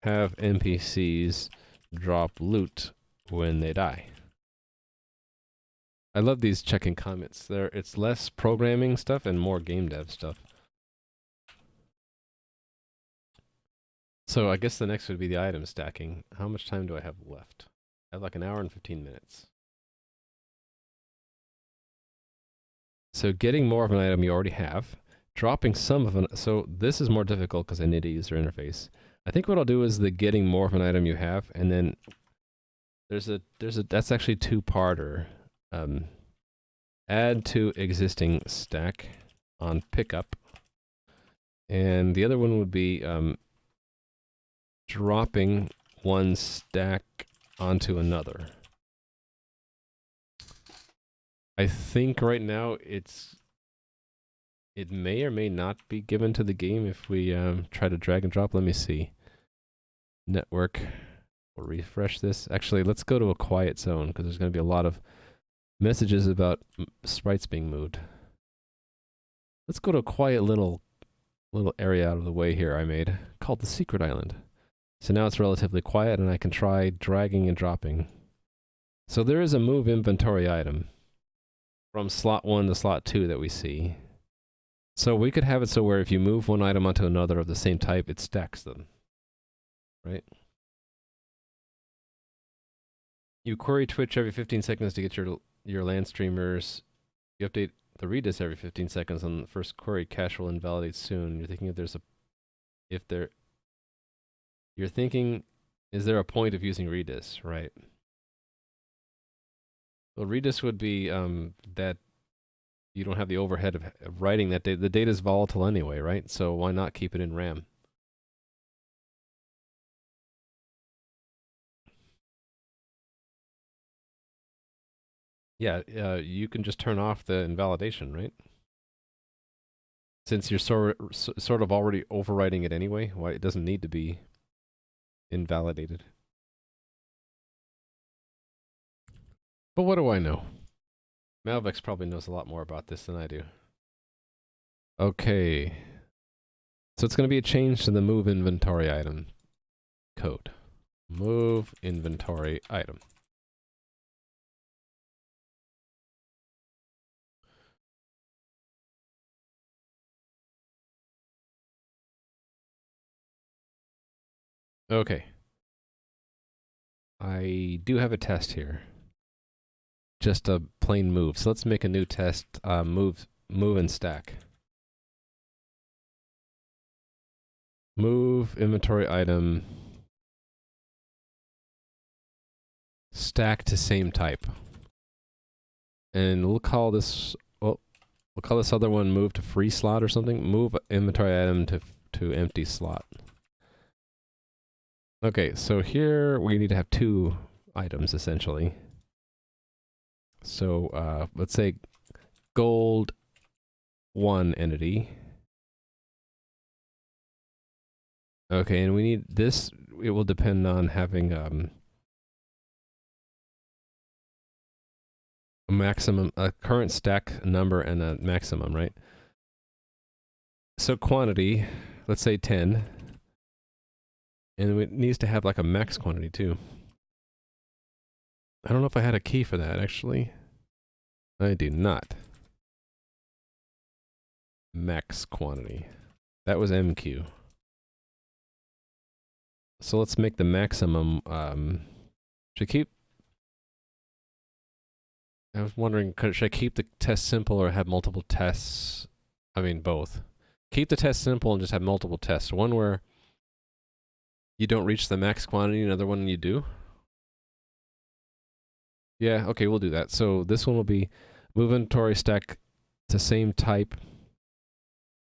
have NPCs drop loot when they die. I love these checking comments. It's less programming stuff and more game dev stuff. So I guess the next would be the item stacking. How much time do I have left? I have like an hour and 15 minutes. So getting more of an item you already have, dropping some of an... So this is more difficult because I need a user interface. I think what I'll do is the getting more of an item you have, and then that's actually two-parter. Add to existing stack on pickup. And the other one would be dropping one stack onto another. I think right now it may or may not be given to the game if we try to drag and drop. Let me see. Network. We'll refresh this. Actually, let's go to a quiet zone because there's going to be a lot of messages about sprites being moved. Let's go to a quiet little area out of the way here I made called the Secret Island. So now it's relatively quiet and I can try dragging and dropping. So there is a move inventory item from slot 1 to slot 2 that we see. So we could have it so where if you move one item onto another of the same type, it stacks them. Right? You query Twitch every 15 seconds to get your LAN streamers. You update the Redis every 15 seconds on the first query. Cache will invalidate soon. You're thinking you're thinking, is there a point of using Redis, right? Well, Redis would be that you don't have the overhead of writing that data. The data is volatile anyway, right? So why not keep it in RAM? Yeah, you can just turn off the invalidation, right? Since you're sort of already overwriting it anyway, why it doesn't need to be invalidated. But what do I know? Malvex probably knows a lot more about this than I do. Okay. So it's going to be a change to the move inventory item code. Move inventory item. Okay. I do have a test here. Just a plain move. So let's make a new test. Move and stack. Move inventory item. Stack to same type. And we'll call this, well, we'll call this other one move to free slot or something. Move inventory item to empty slot. Okay, so here we need to have two items essentially. So let's say gold 1 entity. Okay, and we need this. It will depend on having a maximum, a current stack number and a maximum, right? So quantity, let's say 10. And it needs to have like a max quantity too. I don't know if I had a key for that, actually. I do not. Max quantity. That was MQ. So let's make the maximum, should I keep... I was wondering, should I keep the test simple or have multiple tests? I mean, both. Keep the test simple and just have multiple tests. One where you don't reach the max quantity, another one you do. Yeah, okay, we'll do that. So this one will be move inventory stack to same type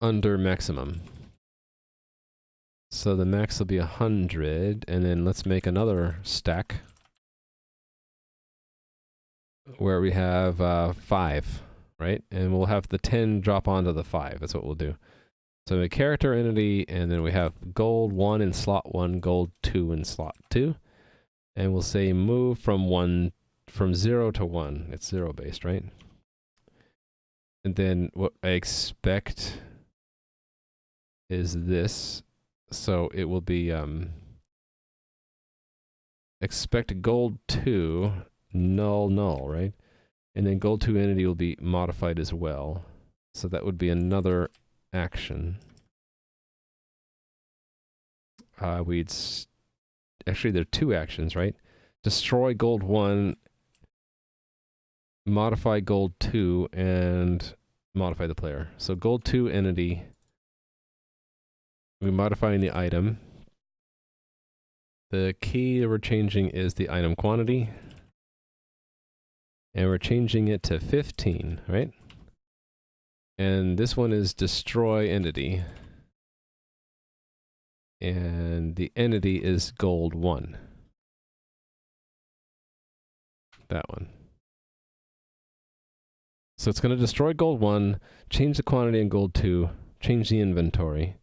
under maximum. So the max will be 100, and then let's make another stack where we have 5, right? And we'll have the 10 drop onto the 5. That's what we'll do. So a character entity, and then we have gold 1 in slot 1, gold 2 in slot 2. And we'll say move from 0 to 1. It's 0 based, right? And then what I expect is this. So it will be expect gold 2 null null, right? And then gold 2 entity will be modified as well. So that would be another action. Actually there are 2 actions, right? Destroy gold 1, modify gold 2, and modify the player. So gold 2 entity, we're modifying the item. The key that we're changing is the item quantity. And we're changing it to 15, right? And this one is destroy entity. And the entity is gold 1. That one. So it's going to destroy gold 1, change the quantity in gold 2, change the inventory.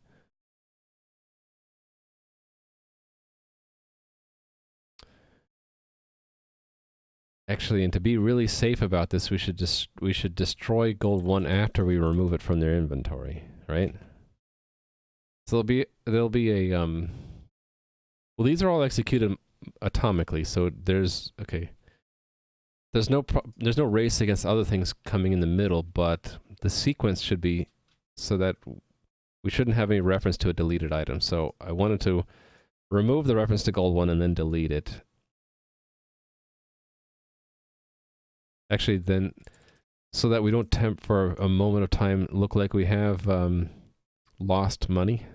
Actually, and to be really safe about this, we should destroy gold 1 after we remove it from their inventory, right? So there'll be a well, these are all executed atomically, so there's no race against other things coming in the middle, but the sequence should be so that we shouldn't have any reference to a deleted item. So I wanted to remove the reference to gold 1 and then delete it. Actually, then, so that we don't for a moment of time look like we have lost money.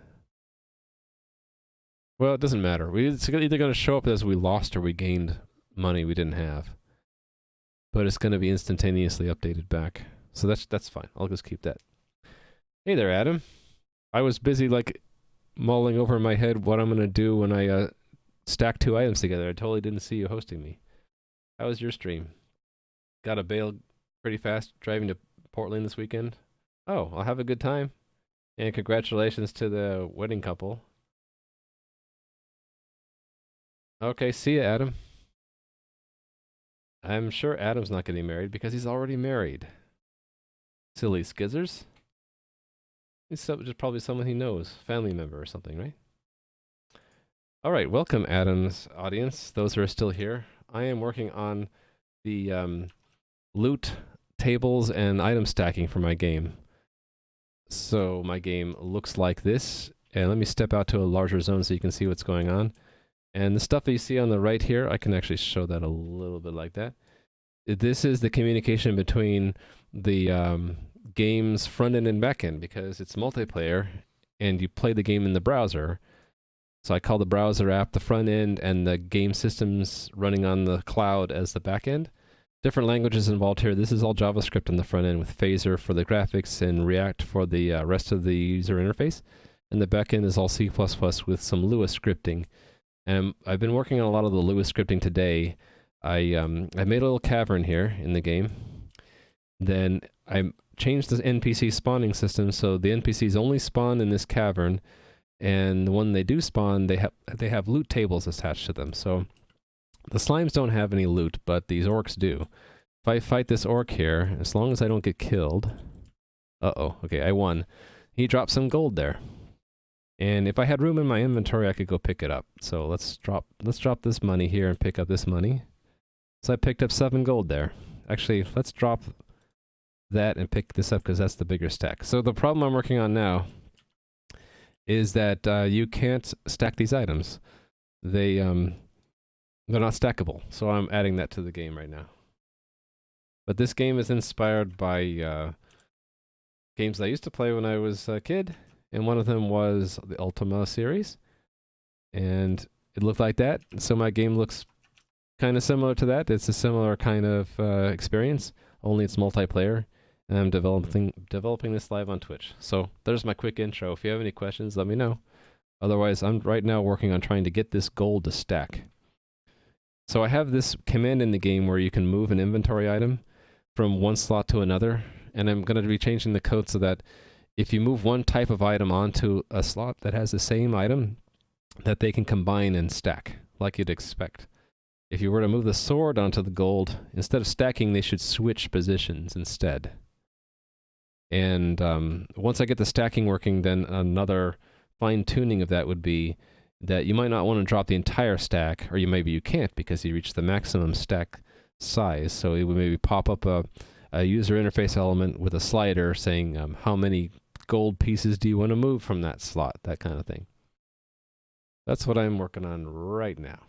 Well, it doesn't matter. It's either going to show up as we lost or we gained money we didn't have. But it's going to be instantaneously updated back. So that's fine. I'll just keep that. Hey there, Adam. I was busy like mulling over in my head what I'm going to do when I stack 2 items together. I totally didn't see you hosting me. How was your stream? Got a bail pretty fast driving to Portland this weekend? Oh, I'll have a good time. And congratulations to the wedding couple. Okay, see ya, Adam. I'm sure Adam's not getting married because he's already married. Silly skizzers. He's just probably someone he knows, family member or something, right? All right, welcome, Adam's audience, those who are still here. I am working on the loot tables and item stacking for my game. So my game looks like this. And let me step out to a larger zone so you can see what's going on. And the stuff that you see on the right here, I can actually show that a little bit like that. This is the communication between the game's front end and back end because it's multiplayer and you play the game in the browser. So I call the browser app the front end and the game systems running on the cloud as the back end. Different languages involved here. This is all JavaScript on the front end with Phaser for the graphics and React for the rest of the user interface. And the back end is all C++ with some Lua scripting. And I've been working on a lot of the Lua scripting today. I made a little cavern here in the game. Then I changed the NPC spawning system so the NPCs only spawn in this cavern, and when they do spawn, they have loot tables attached to them. So the slimes don't have any loot, but these orcs do. If I fight this orc here, as long as I don't get killed... Uh-oh, okay, I won. He dropped some gold there. And if I had room in my inventory, I could go pick it up. So let's drop this money here and pick up this money. So I picked up 7 gold there. Actually, let's drop that and pick this up because that's the bigger stack. So the problem I'm working on now is that you can't stack these items. They're not stackable. So I'm adding that to the game right now. But this game is inspired by games I used to play when I was a kid, and one of them was the Ultima series, and it looked like that. So my game looks kind of similar to that. It's a similar kind of experience, only it's multiplayer, and I'm developing this live on Twitch. So there's my quick intro. If you have any questions, let me know. Otherwise, I'm right now working on trying to get this gold to stack. So I have this command in the game where you can move an inventory item from one slot to another, and I'm going to be changing the code so that if you move one type of item onto a slot that has the same item, that they can combine and stack, like you'd expect. If you were to move the sword onto the gold, instead of stacking, they should switch positions instead. And once I get the stacking working, then another fine-tuning of that would be that you might not want to drop the entire stack, or maybe you can't because you reach the maximum stack size. So it would maybe pop up a user interface element with a slider saying how many gold pieces do you want to move from that slot, that kind of thing. That's what I'm working on right now.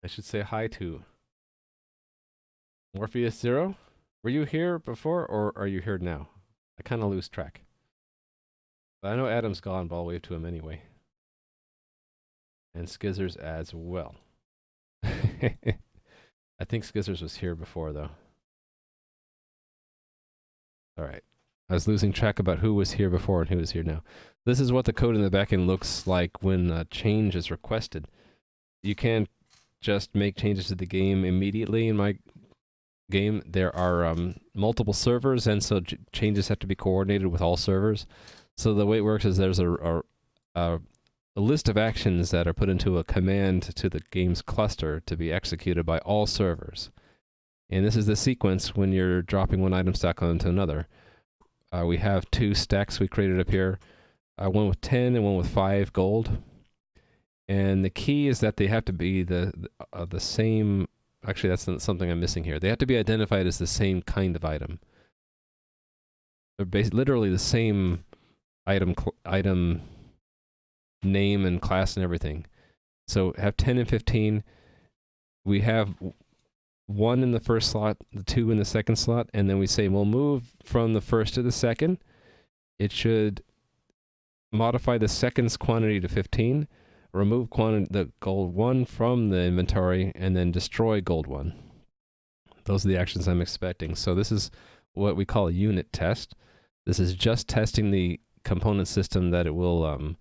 I should say hi to Morpheus Zero. Were you here before, or are you here now? I kind of lose track. But I know Adam's gone, but I'll wave to him anyway. And Skizzers as well. I think Skizzers was here before, though. Alright. I was losing track about who was here before and who is here now. This is what the code in the backend looks like when a change is requested. You can't just make changes to the game immediately in my game. There are multiple servers, and so changes have to be coordinated with all servers. So the way it works is there's a list of actions that are put into a command to the game's cluster to be executed by all servers. And this is the sequence when you're dropping one item stack onto another. We have 2 stacks we created up here, one with 10 and one with 5 gold. And the key is that they have to be the same. Actually, that's something I'm missing here. They have to be identified as the same kind of item. They're literally the same item name and class and everything. So have 10 and 15. We have 1 in the first slot, the 2 in the second slot, and then we say we'll move from the first to the second. It should modify the second's quantity to 15, remove the gold 1 from the inventory, and then destroy gold 1. Those are the actions I'm expecting. So this is what we call a unit test. This is just testing the component system that it will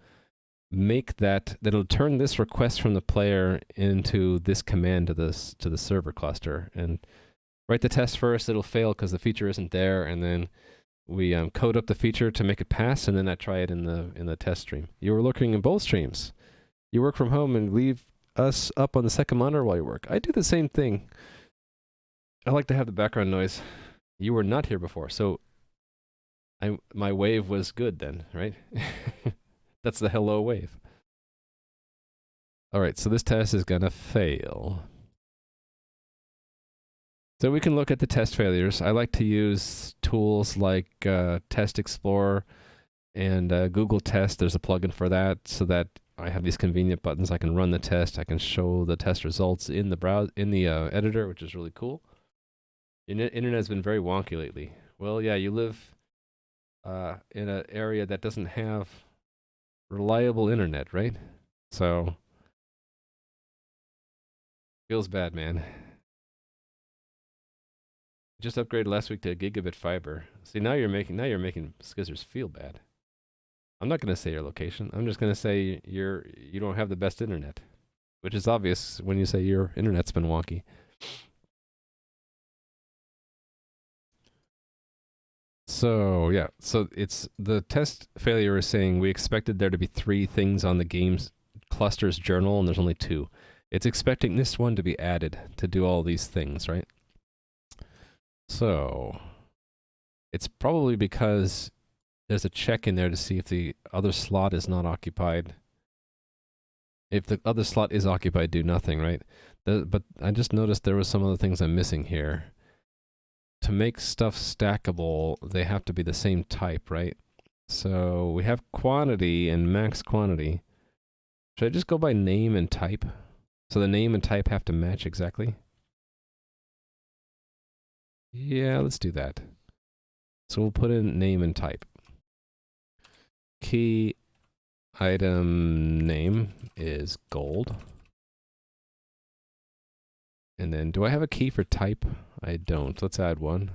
that'll turn this request from the player into this command to the server cluster. And write the test first, it'll fail because the feature isn't there, and then we code up the feature to make it pass, and then I try it in the test stream. You were looking in both streams. You work from home and leave us up on the second monitor while you work. I do the same thing. I like to have the background noise. You were not here before, so my wave was good then, right? That's the hello wave. Alright, so this test is gonna fail. So we can look at the test failures. I like to use tools like Test Explorer and Google Test. There's a plugin for that, so that I have these convenient buttons. I can run the test. I can show the test results in the editor, which is really cool. The internet has been very wonky lately. Well, yeah, you live in an area that doesn't have reliable internet, right? So feels bad, man. Just upgraded last week to gigabit fiber. See, now you're making Skizzers feel bad. I'm not going to say your location. I'm just going to say you don't have the best internet, which is obvious when you say your internet's been wonky. So yeah, so it's the test failure is saying we expected there to be 3 things on the game's cluster's journal, and there's only 2. It's expecting this one to be added to do all these things, right? So it's probably because there's a check in there to see if the other slot is not occupied. If the other slot is occupied, do nothing, right? But I just noticed there was some other things I'm missing here. To make stuff stackable, they have to be the same type, right? So we have quantity and max quantity. Should I just go by name and type? So the name and type have to match exactly? Yeah, let's do that. So we'll put in name and type. Key item name is gold. And then, do I have a key for type? I don't. Let's add one.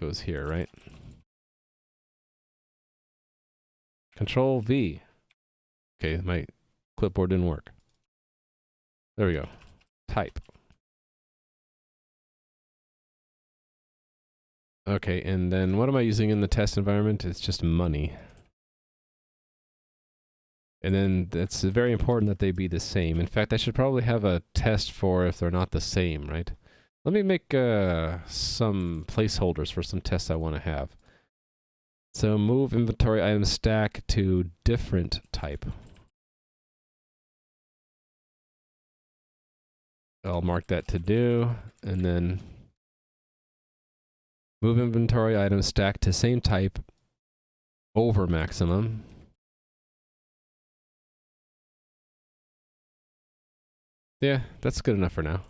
Goes here, right? Control V. Okay, my clipboard didn't work. There we go. Type. Okay, and then what am I using in the test environment? It's just money. And then it's very important that they be the same. In fact, I should probably have a test for if they're not the same, right? Let me make some placeholders for some tests I want to have. So move inventory item stack to different type. I'll mark that to do, and then move inventory item stack to same type over maximum. Yeah, that's good enough for now.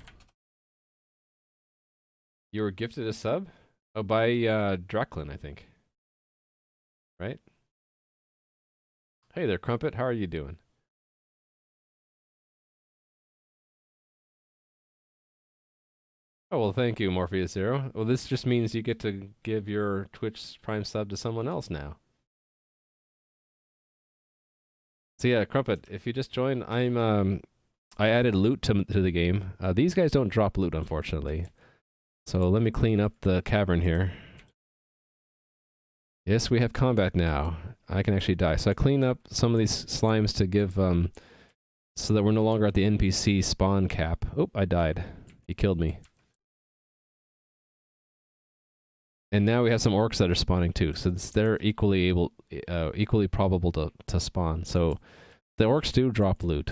You were gifted a sub? Oh, by Dracklin, I think. Right? Hey there, Crumpet. How are you doing? Oh, well, thank you, Morpheus Zero. Well, this just means you get to give your Twitch Prime sub to someone else now. So yeah, Crumpet, if you just joined, I added loot to the game. These guys don't drop loot, unfortunately. So let me clean up the cavern here. Yes, we have combat now. I can actually die. So I clean up some of these slimes to give, so that we're no longer at the NPC spawn cap. Oh, I died. He killed me. And now we have some orcs that are spawning too. So they're equally probable to spawn. So the orcs do drop loot.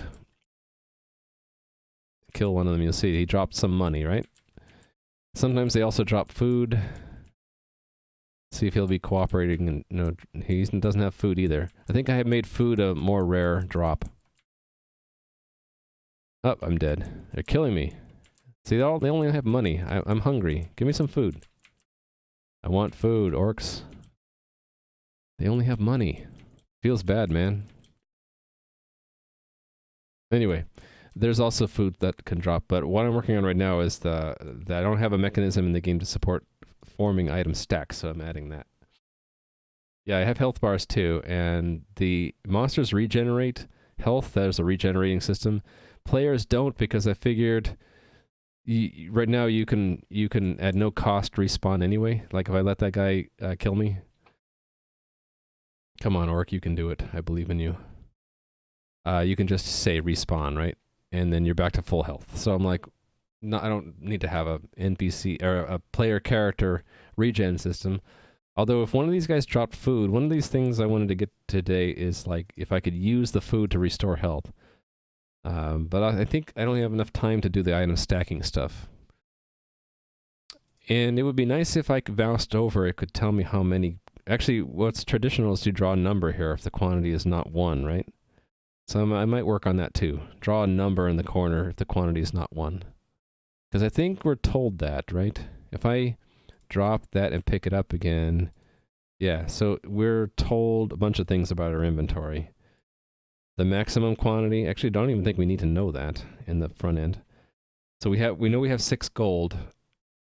Kill one of them, you'll see. He dropped some money, right? Sometimes they also drop food. See if he'll be cooperating. And no, he doesn't have food either. I think I have made food a more rare drop. Oh, I'm dead. They're killing me. See, they only have money. I'm hungry. Give me some food. I want food, orcs. They only have money. Feels bad, man. Anyway, there's also food that can drop, but what I'm working on right now is that I don't have a mechanism in the game to support forming item stacks, so I'm adding that. Yeah, I have health bars too, and the monsters regenerate health. There's a regenerating system. Players don't, because I figured right now you can at no cost respawn anyway. Like if I let that guy kill me. Come on, Orc, you can do it. I believe in you. You can just say respawn, right? And then you're back to full health. So I'm like, no, I don't need to have a NPC or a player character regen system. Although if one of these guys dropped food, one of these things I wanted to get today is like if I could use the food to restore health. But I think I don't have enough time to do the item stacking stuff. And it would be nice if I bounced over, it could tell me how many. Actually, what's traditional is to draw a number here if the quantity is not 1, right? So I might work on that too. Draw a number in the corner if the quantity is not 1. Because I think we're told that, right? If I drop that and pick it up again, yeah, so we're told a bunch of things about our inventory. The maximum quantity, actually don't even think we need to know that in the front end. So we know we have 6 gold,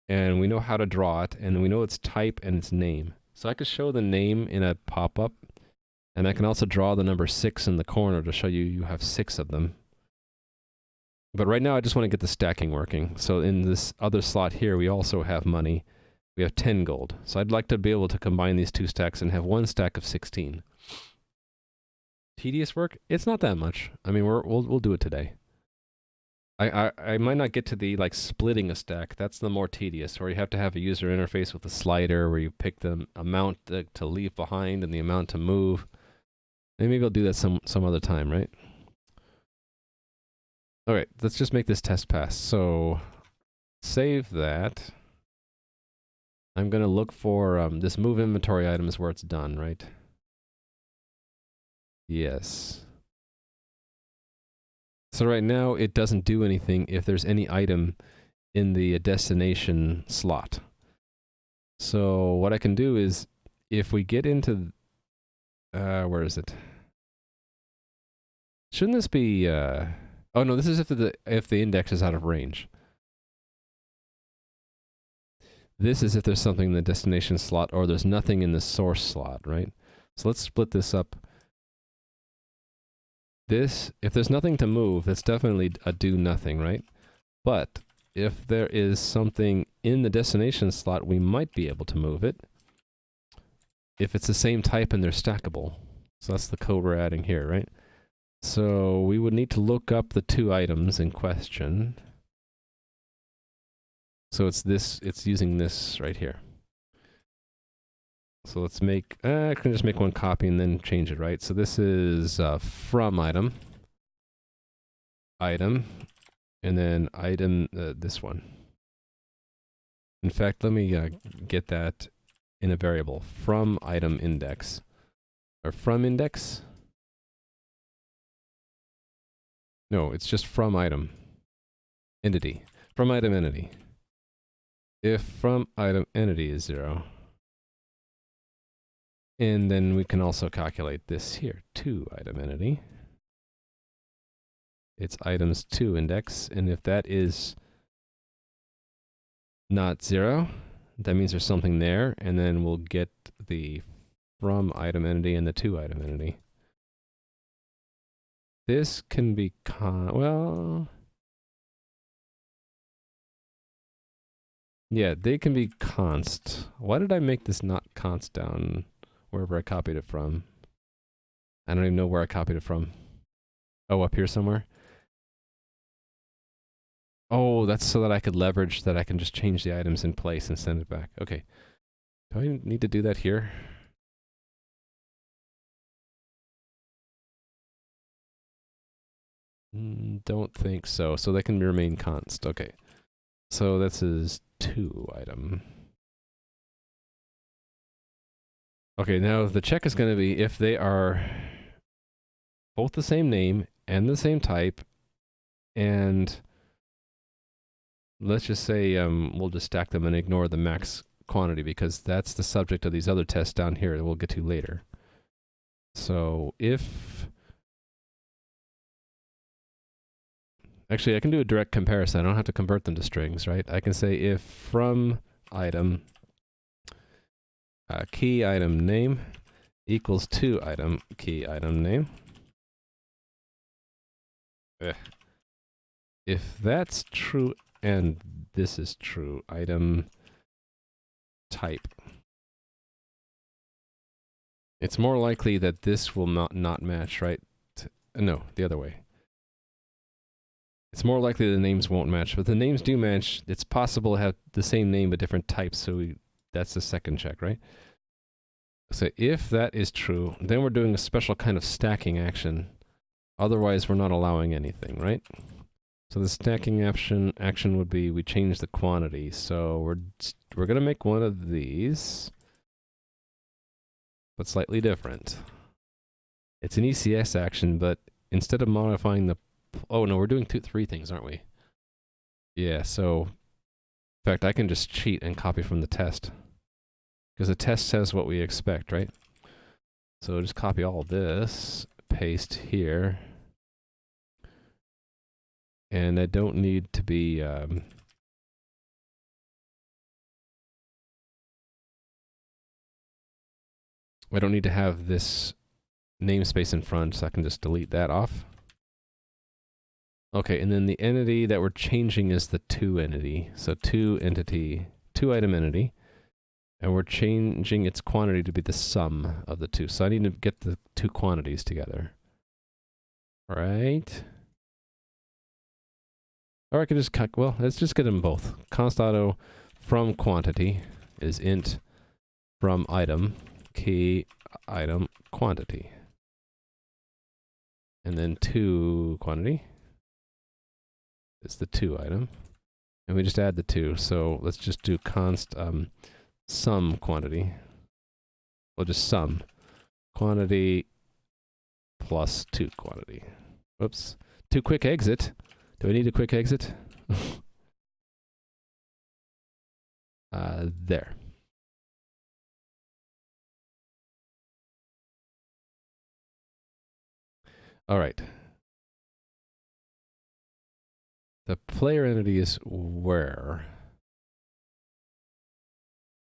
and we know how to draw it, and we know its type and its name. So I could show the name in a pop-up, and I can also draw the number 6 in the corner to show you have 6 of them. But right now I just want to get the stacking working. So in this other slot here, we also have money. We have 10 gold. So I'd like to be able to combine these 2 stacks and have 1 stack of 16. Tedious work? It's not that much. I mean, we'll do it today. I might not get to the like splitting a stack. That's the more tedious, where you have to have a user interface with a slider where you pick the amount to leave behind and the amount to move. Maybe I'll do that some other time, right? All right, let's just make this test pass. So save that. I'm going to look for this move inventory item is where it's done, right? Yes. So right now it doesn't do anything if there's any item in the destination slot. So what I can do is if we get into where is it? Shouldn't this be oh no, this is if the index is out of range. This is if there's something in the destination slot or there's nothing in the source slot, right? So let's split this up. This, if there's nothing to move, it's definitely a do nothing, right? But if there is something in the destination slot, we might be able to move it if it's the same type and they're stackable. So that's the code we're adding here, right? So we would need to look up the two items in question. So it's this, it's using this right here. So let's make, I can just make one copy and then change it, right? So this is from item, and then item, this one. In fact, let me get that in a variable, from item index, or from index. No, it's just from item entity, from item entity. If from item entity is 0, and then we can also calculate this here, to item entity. It's items to index, and if that is not 0, that means there's something there, and then we'll get the from item entity and the to item entity. This can be well, yeah, they can be const. Why did I make this not const down wherever I copied it from? I don't even know where I copied it from. Oh, up here somewhere? Oh, that's so that I could leverage that I can just change the items in place and send it back. Okay. Do I need to do that here? Don't think so. So they can remain const. Okay. So this is to item. Okay, now the check is going to be if they are both the same name and the same type, and let's just say we'll just stack them and ignore the max quantity because that's the subject of these other tests down here that we'll get to later. So if... Actually, I can do a direct comparison. I don't have to convert them to strings, right? I can say if from item key item name equals to item key item name. If that's true and this is true, item type. It's more likely that this will not match, right? No, the other way. It's more likely the names won't match, but the names do match. It's possible to have the same name but different types, so that's the second check, right? So if that is true, then we're doing a special kind of stacking action. Otherwise, we're not allowing anything, right? So the stacking action would be we change the quantity. So we're going to make one of these, but slightly different. It's an ECS action, but instead of modifying the... Oh no, we're doing three things, aren't we? Yeah, so... In fact, I can just cheat and copy from the test. Because the test says what we expect, right? So just copy all this, paste here. And I don't need to be... I don't need to have this namespace in front, so I can just delete that off. Okay, and then the entity that we're changing is the to entity. So to entity, to item entity. And we're changing its quantity to be the sum of the two. So I need to get the two quantities together. All right. Or I could just cut, well, let's just get them both. Const auto from quantity is int from item, key item quantity. And then to quantity is the to item. And we just add the 2. So let's just do const sum quantity. We'll just sum quantity plus 2 quantity. Whoops. To quick exit. Do I need a quick exit? There. All right. The player entity is where?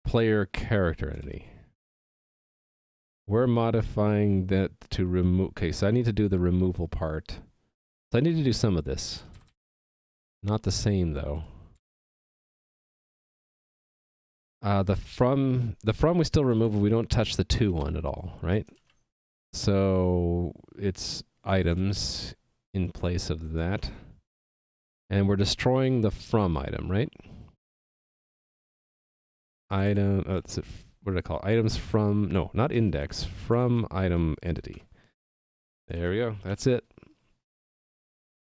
Player character entity. We're modifying that to remove. Okay, so I need to do the removal part. So I need to do some of this. Not the same though. The from we still remove. We don't touch the to one at all, right? So it's items in place of that. And we're destroying the from item, right? Item, what did I call it? Items from, no, not index, from item entity. There we go, that's it.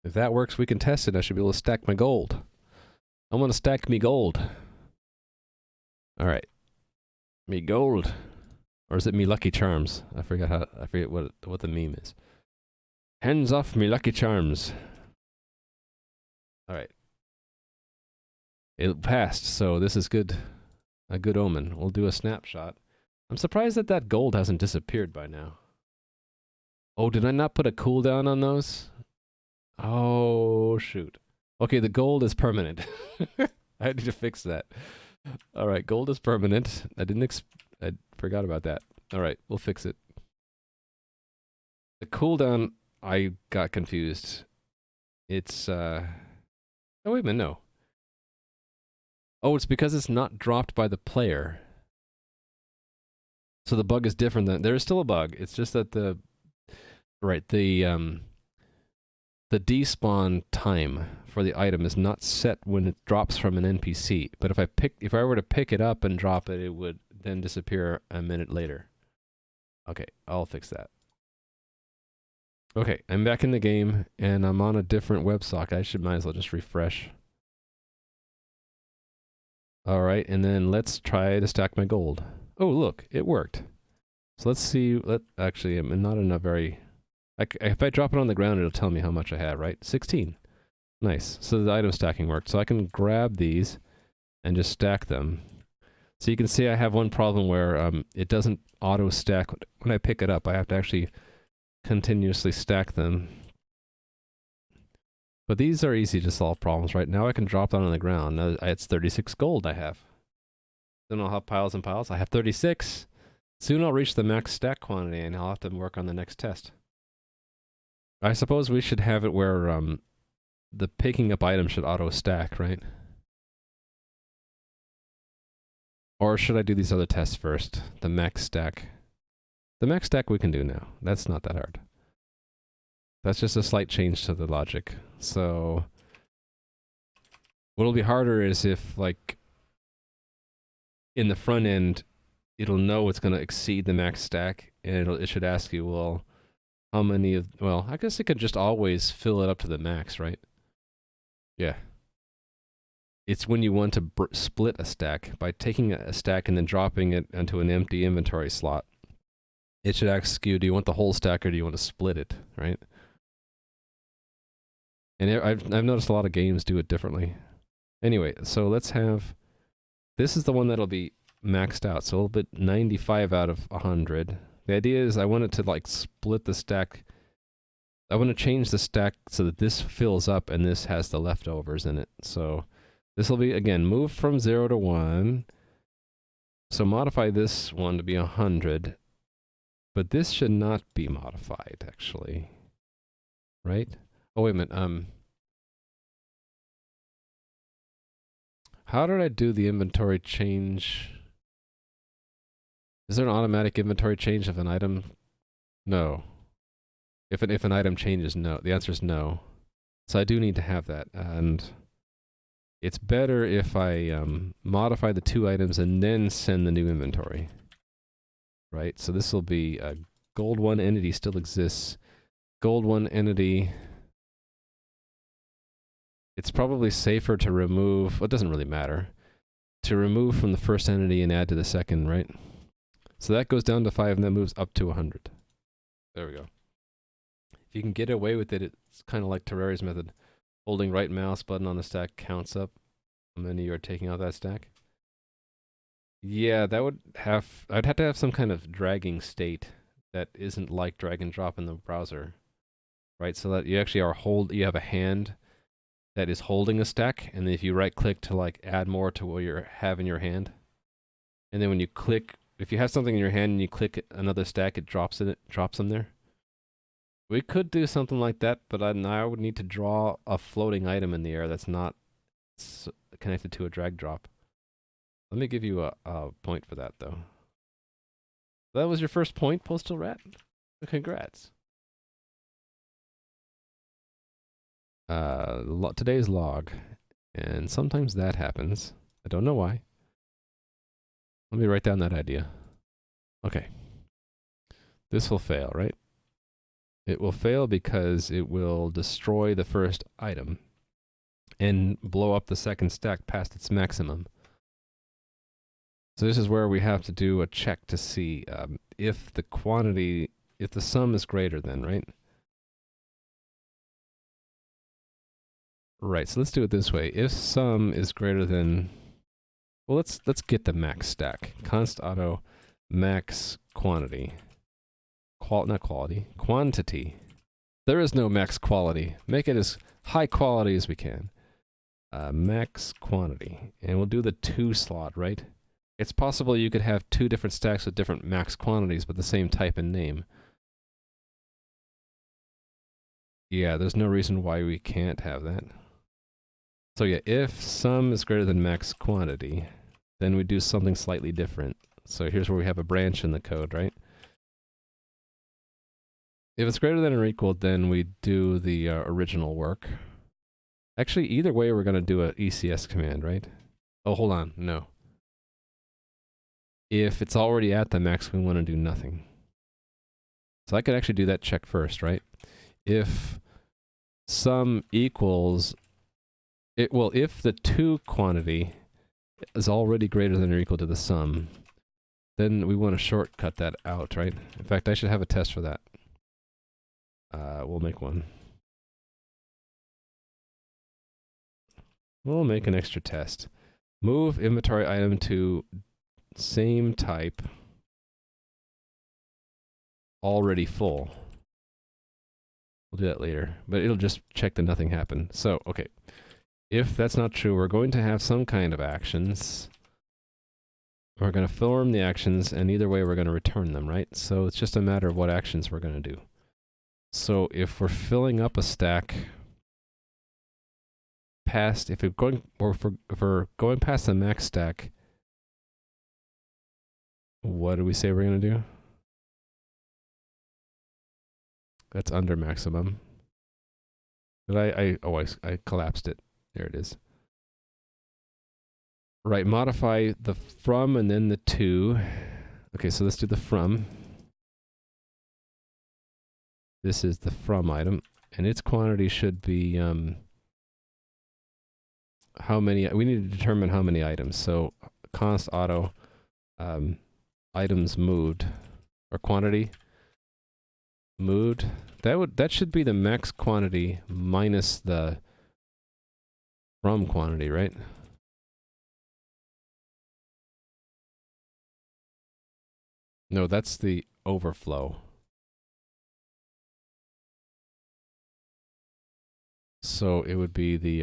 If that works, we can test it. I should be able to stack my gold. I want to stack me gold. All right, me gold. Or is it me Lucky Charms? I forget what the meme is. Hands off me Lucky Charms. All right. It passed, so this is good. A good omen. We'll do a snapshot. I'm surprised that that gold hasn't disappeared by now. Oh, did I not put a cooldown on those? Oh, shoot. Okay, the gold is permanent. I need to fix that. All right, gold is permanent. I forgot about that. All right, we'll fix it. The cooldown, I got confused. It's, oh, wait a minute, no. Oh, it's because it's not dropped by the player. So the bug is different than, there is still a bug. It's just that the despawn time for the item is not set when it drops from an NPC. But if I were to pick it up and drop it, it would then disappear a minute later. Okay, I'll fix that. Okay, I'm back in the game, and I'm on a different WebSocket. Might as well just refresh. All right, and then let's try to stack my gold. Oh, look, it worked. So let's see. Actually, I'm not in a very. If I drop it on the ground, it'll tell me how much I have. Right, 16. Nice. So the item stacking worked. So I can grab these and just stack them. So you can see I have one problem where it doesn't auto stack when I pick it up. I have to actually continuously stack them. But these are easy to solve problems, right? Now I can drop that on the ground. Now it's 36 gold I have. Then I'll have piles and piles. I have 36. Soon I'll reach the max stack quantity and I'll have to work on the next test. I suppose we should have it where the picking up item should auto stack, right? Or should I do these other tests first? The max stack. The max stack we can do now. That's not that hard. That's just a slight change to the logic. So what'll be harder is if, like, in the front end, it'll know it's going to exceed the max stack, and it should ask you, well, how many of, well, I guess it could just always fill it up to the max, right? Yeah. It's when you want to split a stack by taking a stack and then dropping it into an empty inventory slot. It should ask you, do you want the whole stack or do you want to split it, right? And I've noticed a lot of games do it differently. Anyway, so let's have, this is the one that'll be maxed out. So it'll be 95 out of 100. The idea is I want it to like split the stack. I want to change the stack so that this fills up and this has the leftovers in it. So this will be, again, move from 0 to 1. So modify this one to be 100. But this should not be modified, actually. Right? Oh, wait a minute. How did I do the inventory change? Is there an automatic inventory change of an item? No. If an item changes, no. The answer is no. So I do need to have that. And It's better if I modify the 2 items and then send the new inventory. Right? So this will be gold 1 entity still exists. Gold 1 entity. It's probably safer to remove, well, it doesn't really matter, to remove from the first entity and add to the second, right? So that goes down to 5 and that moves up to 100. There we go. If you can get away with it, it's kind of like Terraria's method. Holding right mouse button on the stack counts up how many you are taking out that stack. Yeah, that would have, I'd have to have some kind of dragging state that isn't like drag and drop in the browser, right? So that you actually you have a hand that is holding a stack, and then if you right click to like add more to what you have in your hand, and then when you click, if you have something in your hand and you click another stack, it drops them there. We could do something like that, but I would need to draw a floating item in the air that's not connected to a drag drop. Let me give you a point for that, though. That was your first point, Postal Rat? Congrats. Today's log. And sometimes that happens. I don't know why. Let me write down that idea. Okay. This will fail, right? It will fail because it will destroy the first item and blow up the second stack past its maximum. So this is where we have to do a check to see if the sum is greater than, right? Right, so let's do it this way. If sum is greater than, well, let's get the max stack. Const auto max quantity. Not quality, quantity. There is no max quality. Make it as high quality as we can. Max quantity. And we'll do the 2 slot, right? It's possible you could have 2 different stacks with different max quantities, but the same type and name. Yeah, there's no reason why we can't have that. So yeah, if sum is greater than max quantity, then we do something slightly different. So here's where we have a branch in the code, right? If it's greater than or equal, then we do the original work. Actually, either way, we're going to do an ECS command, right? Oh, hold on. No. If it's already at the max, we want to do nothing. So I could actually do that check first, right? If sum equals, if the 2 quantity is already greater than or equal to the sum, then we want to shortcut that out, right? In fact, I should have a test for that. We'll make one. We'll make an extra test. Move inventory item to same type, already full. We'll do that later, but it'll just check that nothing happened. So, okay. If that's not true, we're going to have some kind of actions. We're going to form the actions, and either way we're going to return them, right? So it's just a matter of what actions we're going to do. So if we're filling up a stack past, if we're going past the max stack, what do we say we're going to do? That's under maximum. Did I collapsed it. There it is. Right, modify the from and then the to. Okay, so let's do the from. This is the from item, and its quantity should be how many, we need to determine how many items. So const auto items moved, or quantity moved. That should be the max quantity minus the from quantity, right? No, that's the overflow. So it would be the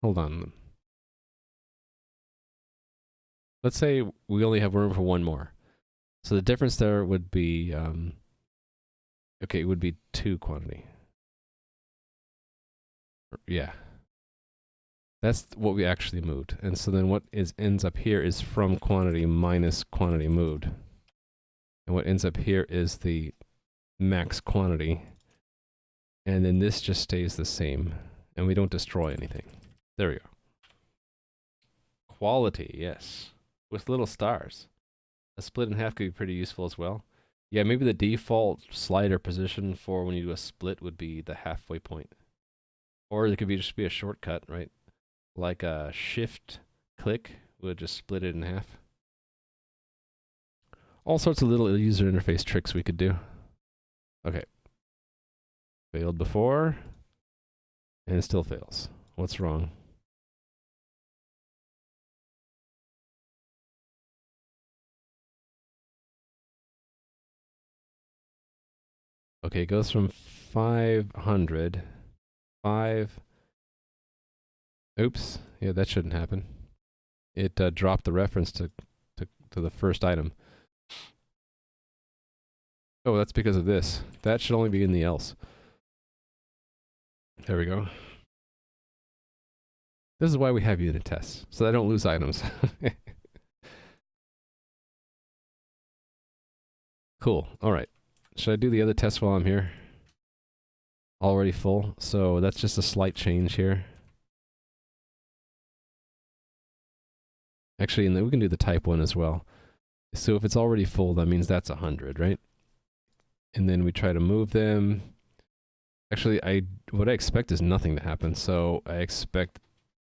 hold on. Let's say we only have room for one more. So the difference there would be okay, it would be 2 quantity. Yeah. That's what we actually moved. And so then what ends up here is from quantity minus quantity moved. And what ends up here is the max quantity. And then this just stays the same. and we don't destroy anything. There we go. Quality, yes. With little stars. A split in half could be pretty useful as well. Yeah, maybe the default slider position for when you do a split would be the halfway point. Or it could just be a shortcut, right? Like a shift click would just split it in half. All sorts of little user interface tricks we could do. Okay. Failed before. And it still fails. What's wrong? Okay, it goes from 500. 5. Oops. Yeah, that shouldn't happen. It dropped the reference to the first item. Oh, that's because of this. That should only be in the else. There we go. This is why we have unit tests, so I don't lose items. Cool. All right. Should I do the other test while I'm here? Already full, so that's just a slight change here. Actually, and then we can do the type 1 as well. So if it's already full, that means that's 100, right? And then we try to move them. Actually, what I expect is nothing to happen, so I expect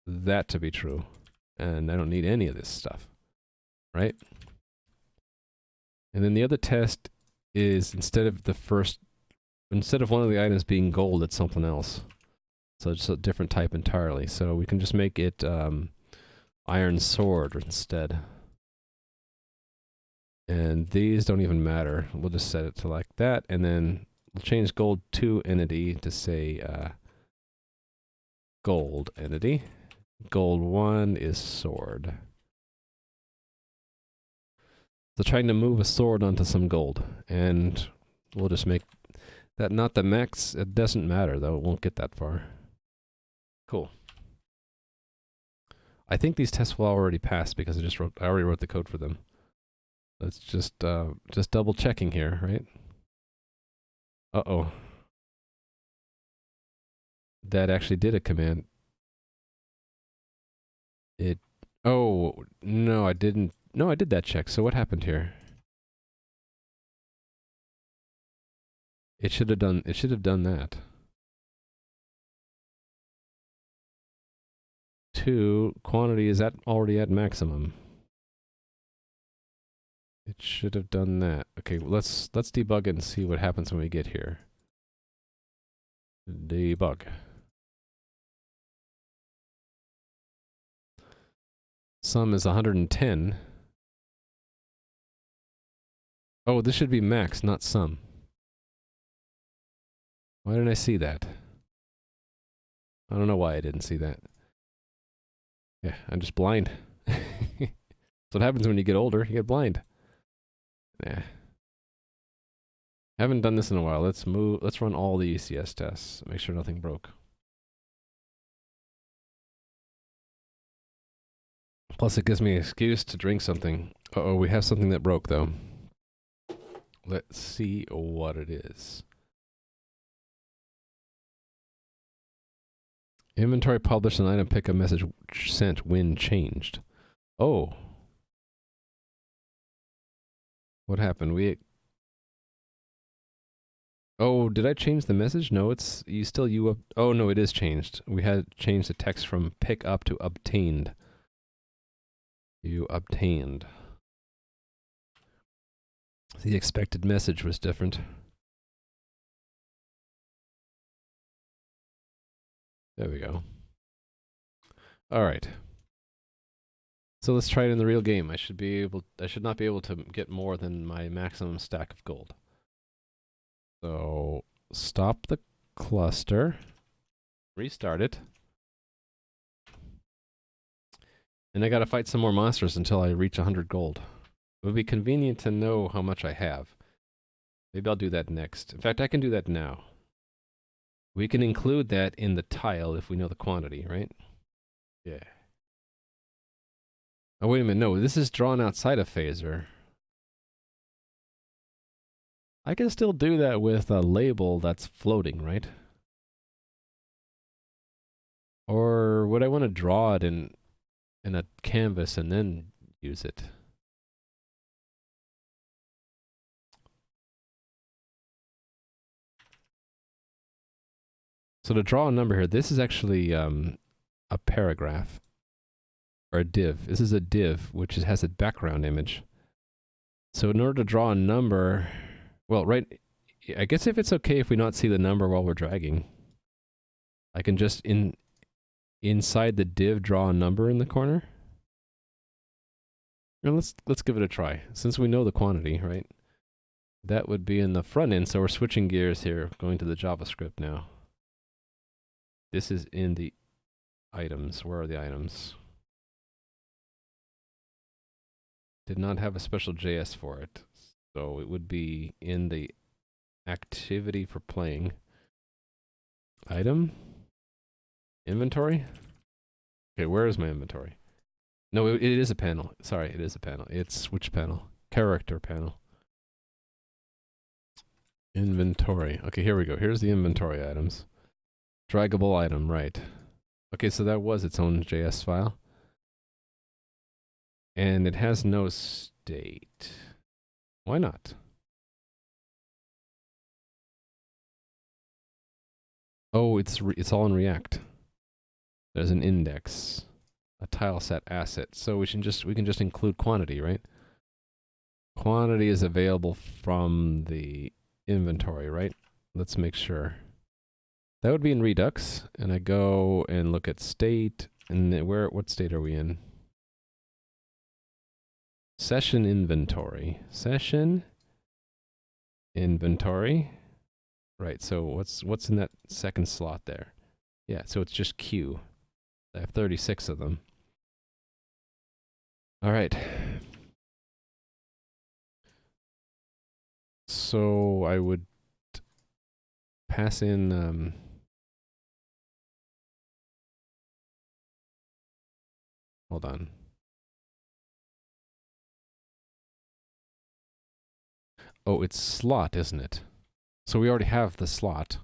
that to be true. And I don't need any of this stuff, right? And then the other test is instead of one of the items being gold, it's something else. So it's a different type entirely. So we can just make it iron sword instead. And these don't even matter. We'll just set it to like that, and then we'll change gold to entity to say gold entity. Gold 1 is sword. So trying to move a sword onto some gold, and we'll just make that not the max. It doesn't matter though, it won't get that far. Cool. I think these tests will already pass because I already wrote the code for them. Let's just double checking here, right? Uh-oh. That actually did a command. Oh, no, I didn't. No, I did that check. So what happened here? It should have done that. 2, quantity is already at maximum. It should have done that. Okay, let's debug it and see what happens when we get here. Debug. Sum is 110. Oh, this should be max, not sum. Why didn't I see that? I don't know why I didn't see that. Yeah, I'm just blind. That's what happens when you get older. You get blind. Nah. Haven't done this in a while. Let's run all the ECS tests. Make sure nothing broke. Plus it gives me an excuse to drink something. Uh-oh, we have something that broke though. Let's see what it is. Inventory published, an item pick a message sent when changed. Oh. What happened? Oh, did I change the message? No, it's oh no, it is changed. We had changed the text from pick up to obtained. You obtained. The expected message was different. There we go. All right. So let's try it in the real game. I should not be able to get more than my maximum stack of gold. So stop the cluster, restart it. And I gotta fight some more monsters until I reach 100 gold. It would be convenient to know how much I have. Maybe I'll do that next. In fact, I can do that now. We can include that in the tile if we know the quantity, right? Yeah. Oh, wait a minute. No, this is drawn outside of phaser. I can still do that with a label that's floating, right? Or would I want to draw it in a canvas and then use it? So to draw a number here, this is actually a paragraph or a div. This is a div which has a background image. So in order to draw a number, well, right, I guess if it's okay if we not see the number while we're dragging, I can just inside the div draw a number in the corner. And let's give it a try. Since we know the quantity, right? That would be in the front end, so we're switching gears here, going to the JavaScript now. This is in the items. Where are the items? Did not have a special JS for it. So it would be in the activity for playing. Item? Inventory? Okay, where is my inventory? No, it is a panel. Sorry, it is a panel. It's which panel? Character panel. Inventory. Okay, here we go. Here's the inventory items. Draggable item, right. Okay, so that was its own JS file. And it has no state. Why not? Oh, it's all in React. There's an index, a tile set asset. So we can just include quantity, right? Quantity is available from the inventory, right? Let's make sure. That would be in Redux, and I go and look at state, and what state are we in? Session inventory. Session inventory. Right, so what's in that second slot there? Yeah, so it's just queue. I have 36 of them. All right. So I would pass in hold on. Oh, it's slot, isn't it? So we already have the slot.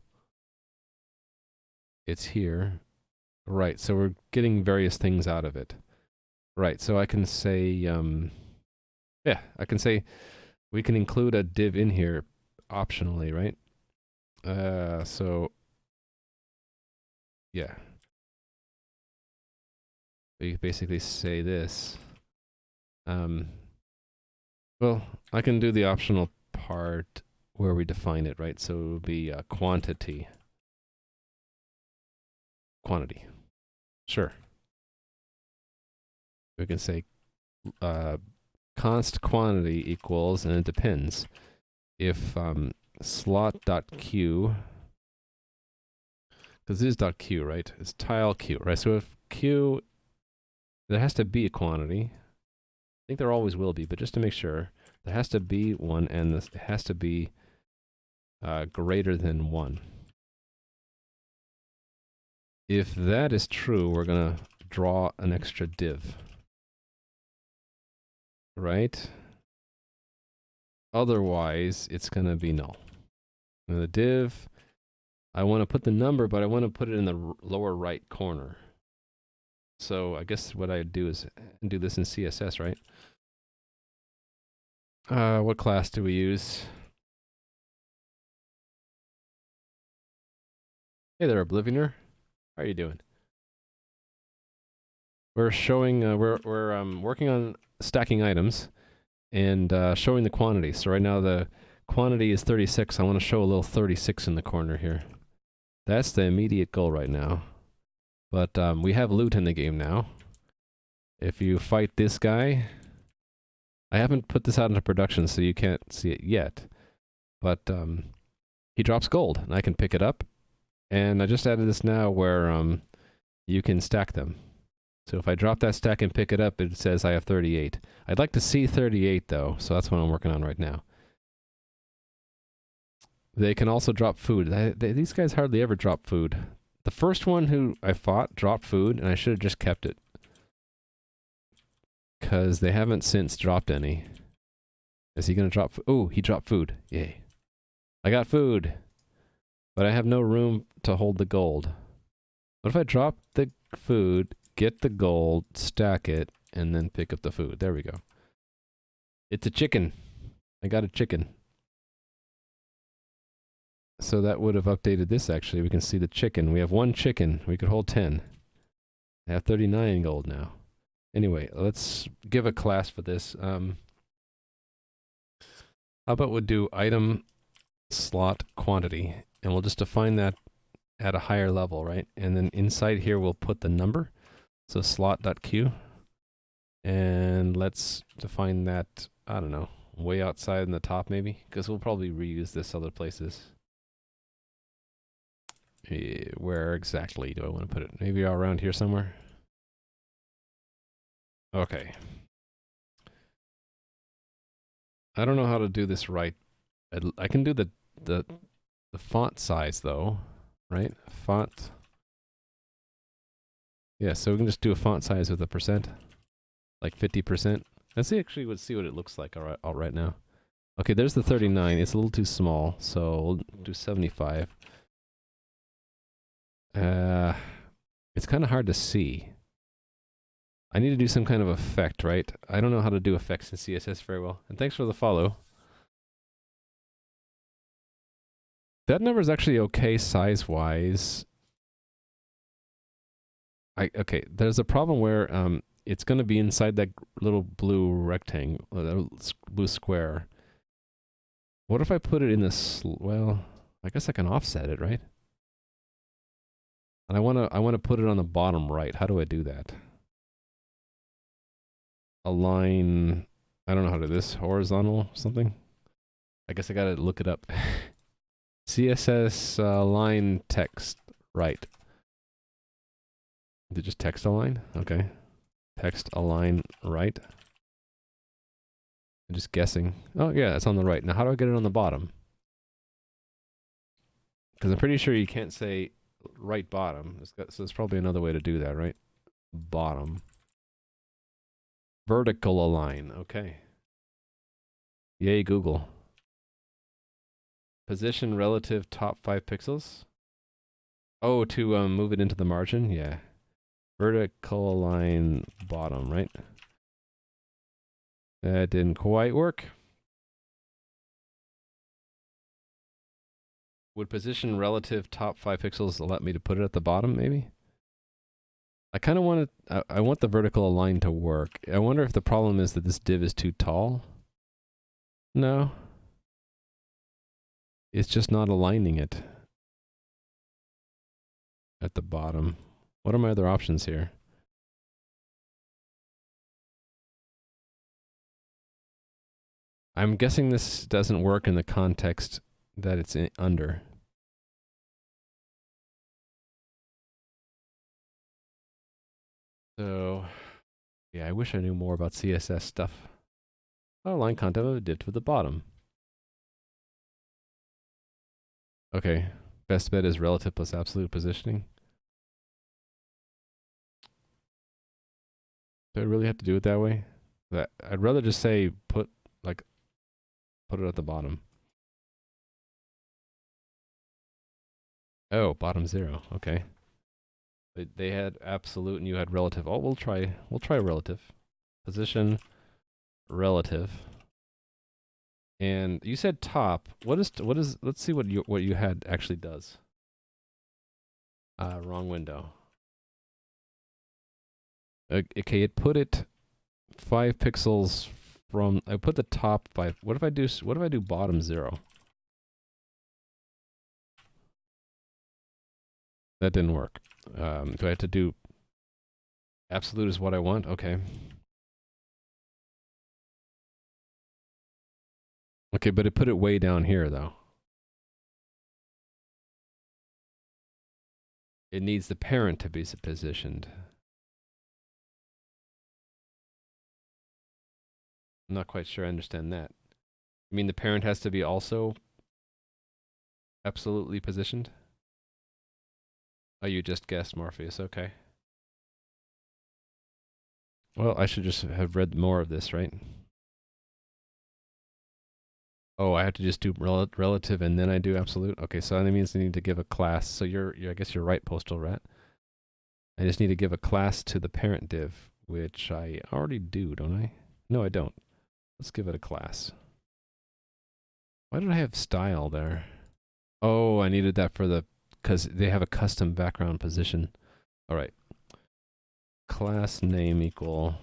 It's here. Right, so we're getting various things out of it. Right, so I can say, yeah, I can say we can include a div in here optionally, right? So, yeah. We basically say this. Well, I can do the optional part where we define it, right? So it will be quantity. Quantity. Sure. We can say const quantity equals, and it depends. If slot.q, because this is .q, right? It's tile q, right? So if q, there has to be a quantity. I think there always will be, but just to make sure, there has to be one, and this has to be greater than 1. If that is true, we're going to draw an extra div. Right? Otherwise, it's going to be null. Now the div, I want to put the number, but I want to put it in the lower right corner. So I guess what I do is do this in CSS, right? What class do we use? Hey there, Oblivioner. How are you doing? We're showing, we're working on stacking items and showing the quantity. So right now the quantity is 36. I want to show a little 36 in the corner here. That's the immediate goal right now. But we have loot in the game now. If you fight this guy, I haven't put this out into production, so you can't see it yet. But he drops gold, and I can pick it up. And I just added this now where you can stack them. So if I drop that stack and pick it up, it says I have 38. I'd like to see 38, though, so that's what I'm working on right now. They can also drop food. These guys hardly ever drop food. The first one who I fought dropped food, and I should have just kept it. Because they haven't since dropped any. Is he going to drop food? Oh, he dropped food. Yay. I got food. But I have no room to hold the gold. What if I drop the food, get the gold, stack it, and then pick up the food? There we go. It's a chicken. I got a chicken. So that would have updated this, actually. We can see the chicken. We have 1 chicken. We could hold 10. I have 39 gold now. Anyway, let's give a class for this. How about we'll do item slot quantity, and we'll just define that at a higher level, right? And then inside here, we'll put the number. So slot.q. And let's define that, I don't know, way outside in the top maybe, because we'll probably reuse this other places. Where exactly do I want to put it? Maybe around here somewhere? Okay. I don't know how to do this right. I can do the font size though, right? Font. Yeah, so we can just do a font size with a percent, like 50%. Let's see, actually, let's see what it looks like all right now. Okay, there's the 39. It's a little too small, so we'll do 75. It's kind of hard to see. I need to do some kind of effect, right? I don't know how to do effects in CSS very well. And thanks for the follow. That number is actually okay size-wise. Okay, there's a problem where it's going to be inside that little blue rectangle, blue square. What if I put it in this? Well, I guess I can offset it, right? And I want to put it on the bottom right. How do I do that? Align. I don't know how to do this. Horizontal something. I guess I gotta look it up. CSS align text right. Is it just text align? Okay. Text align right. I'm just guessing. Oh yeah, it's on the right. Now how do I get it on the bottom? Because I'm pretty sure you can't say right bottom. So there's probably another way to do that, right? Bottom. Vertical align. Okay. Yay, Google. Position relative top 5 pixels. Oh, to move it into the margin? Yeah. Vertical align bottom, right? That didn't quite work. Would position relative top 5 pixels let me to put it at the bottom, maybe? I kind of want to, I want the vertical align to work. I wonder if the problem is that this div is too tall? No. It's just not aligning it at the bottom. What are my other options here? I'm guessing this doesn't work in the context that it's under. So, yeah, I wish I knew more about CSS stuff. Align content of a div to the bottom. Okay, best bet is relative plus absolute positioning. Do I really have to do it that way? I'd rather just say put it at the bottom. Oh, bottom 0. Okay. They had absolute and you had relative. Oh, we'll try relative. Position relative. And you said top. What is let's see what you had actually does. Wrong window. Okay, it put it 5 pixels from, I put the top 5. What if I do bottom 0? That didn't work. Do I have to do absolute is what I want? Okay. Okay, but it put it way down here though. It needs the parent to be positioned. I'm not quite sure I understand that. You mean the parent has to be also absolutely positioned? Oh, you just guessed, Morpheus. Okay. Well, I should just have read more of this, right? Oh, I have to just do relative and then I do absolute? Okay, so that means I need to give a class. So I guess you're right, Postal Rat. I just need to give a class to the parent div, which I already do, don't I? No, I don't. Let's give it a class. Why did I have style there? Oh, I needed that for the, because they have a custom background position. All right. Class name equal.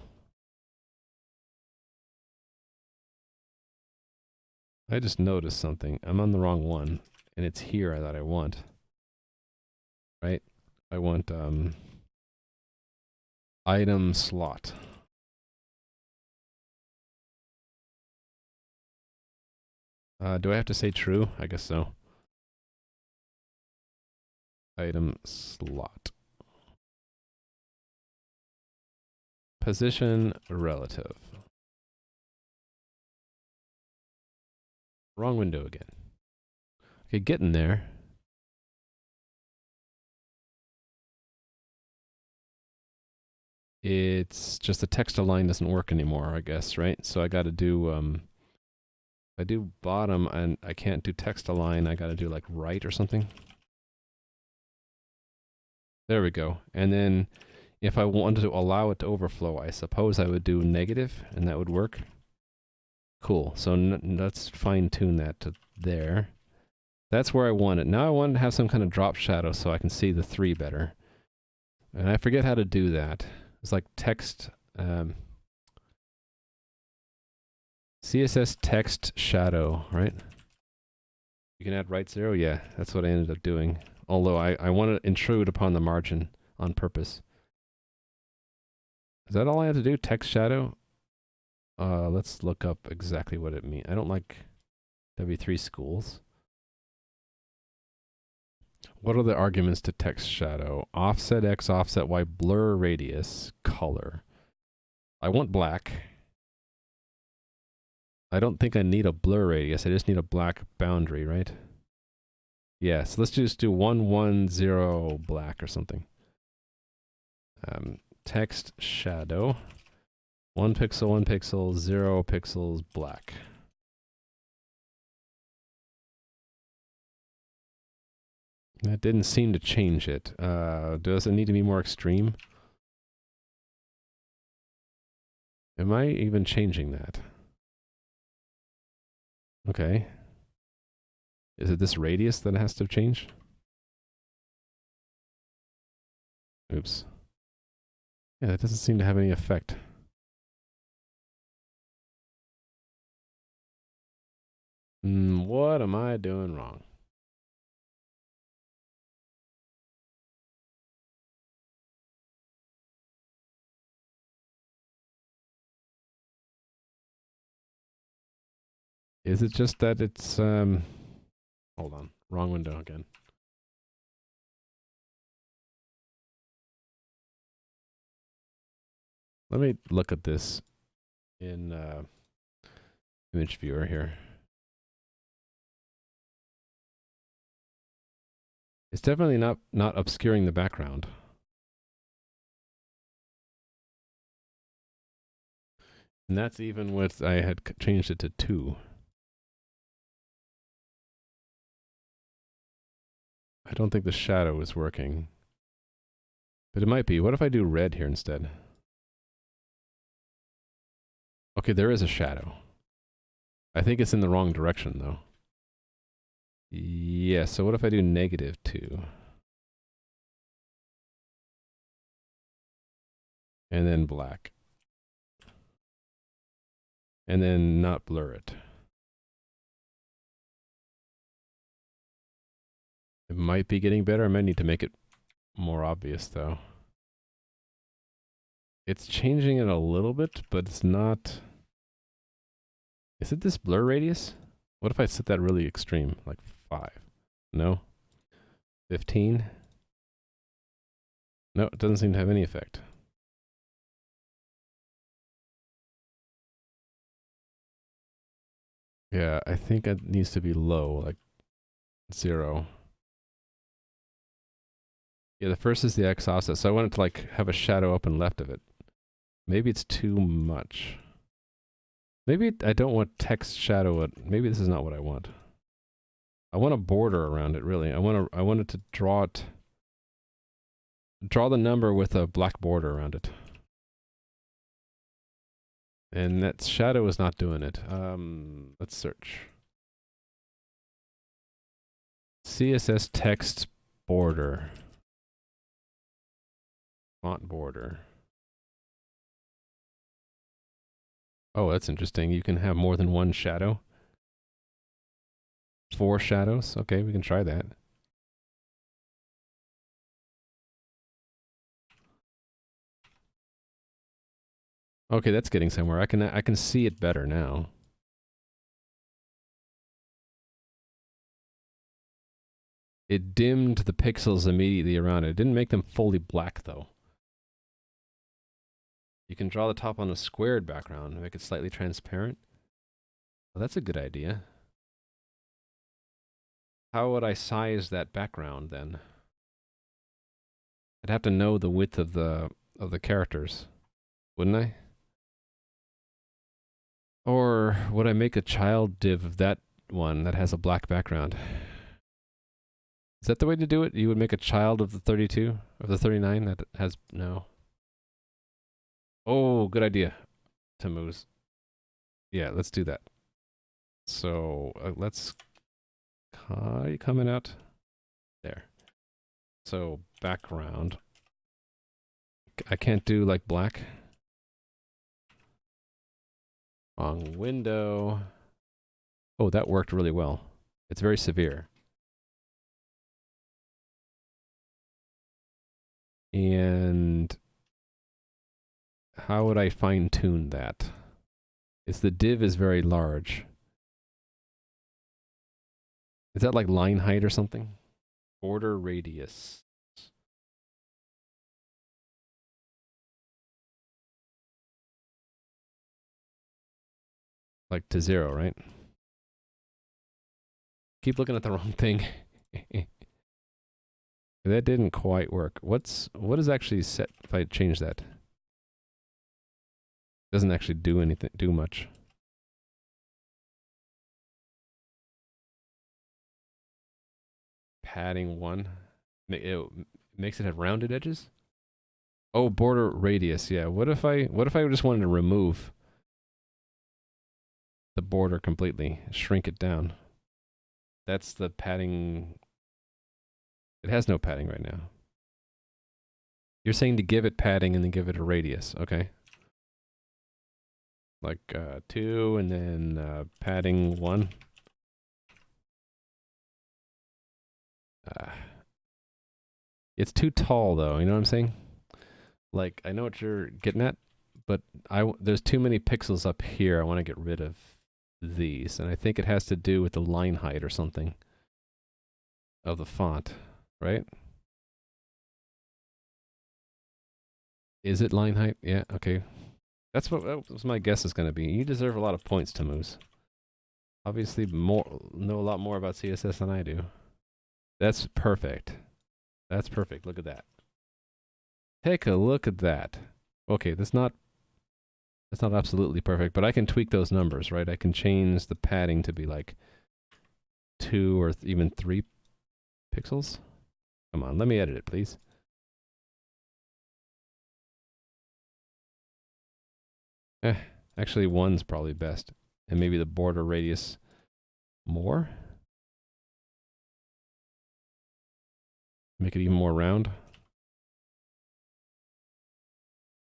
I just noticed something. I'm on the wrong one, and it's here that I want. Right? I want item slot. Do I have to say true? I guess so. Item slot. Position relative. Wrong window again. Okay, getting there. It's just the text align doesn't work anymore, I guess, right? So I got to do, if I do bottom and I can't do text align, I got to do like right or something. There we go. And then if I wanted to allow it to overflow, I suppose I would do negative and that would work. Cool. So let's fine tune that to there. That's where I want it. Now I want to have some kind of drop shadow so I can see the 3 better. And I forget how to do that. It's like text, CSS text shadow, right? You can add right 0? Yeah, that's what I ended up doing. Although I want to intrude upon the margin on purpose. Is that all I have to do? Text shadow? Let's look up exactly what it means. I don't like W3 schools. What are the arguments to text shadow? Offset X, offset Y, blur radius, color. I want black. I don't think I need a blur radius. I just need a black boundary, right? Yeah, so let's just do 110 black or something. Text shadow. 1 pixel, 1 pixel, 0 pixels, black. That didn't seem to change it. Does it need to be more extreme? Am I even changing that? Okay. Is it this radius that has to change? Oops. Yeah, that doesn't seem to have any effect. What am I doing wrong? Is it just that it's, hold on, wrong window again. Let me look at this in image viewer here. It's definitely not obscuring the background. And that's even with, I had changed it to 2. I don't think the shadow is working. But it might be. What if I do red here instead? Okay, there is a shadow. I think it's in the wrong direction, though. Yeah, so what if I do -2? And then black. And then not blur it. It might be getting better. I might need to make it more obvious, though. It's changing it a little bit, but it's not... Is it this blur radius? What if I set that really extreme, like 5? No? 15? No, it doesn't seem to have any effect. Yeah, I think it needs to be low, like 0. Yeah, the first is the X offset, so I want it to like have a shadow up and left of it. Maybe it's too much. Maybe I don't want text shadow. Maybe this is not what I want. I want a border around it, really. I want it to draw it draw the number with a black border around it. And that shadow is not doing it. Let's search. CSS text border. Font border. Oh, that's interesting. You can have more than one shadow. 4 shadows. Okay, we can try that. Okay, that's getting somewhere. I can see it better now. It dimmed the pixels immediately around it. It didn't make them fully black though. You can draw the top on a squared background, make it slightly transparent. Well, that's a good idea. How would I size that background then? I'd have to know the width of the characters, wouldn't I? Or would I make a child div of that one that has a black background? Is that the way to do it? You would make a child of the 32, of the 39 that has no. Oh, good idea, Tammuz. Yeah, let's do that. So let's coming out there. So background. I can't do like black. On window. Oh, that worked really well. It's very severe. And how would I fine tune that? Is the div is very large. Is that like line height or something? Border radius. Like to 0, right? Keep looking at the wrong thing. That didn't quite work. What is actually set if I change that? Doesn't actually do much. Padding 1. It makes it have rounded edges? Oh, border radius. Yeah. What if I just wanted to remove the border completely, shrink it down? That's the padding. It has no padding right now. You're saying to give it padding and then give it a radius, okay? Like 2 and then padding 1. It's too tall though, you know what I'm saying? Like, I know what you're getting at, but there's too many pixels up here. I want to get rid of these, and I think it has to do with the line height or something of the font, right? Is it line height? Yeah, okay. That was my guess is going to be. You deserve a lot of points, Tammuz. Obviously, know a lot more about CSS than I do. That's perfect. That's perfect. Look at that. Take a look at that. Okay, that's not absolutely perfect, but I can tweak those numbers, right? I can change the padding to be like 2 or even 3 pixels. Come on, let me edit it, please. Actually 1's probably best. And maybe the border radius more. Make it even more round.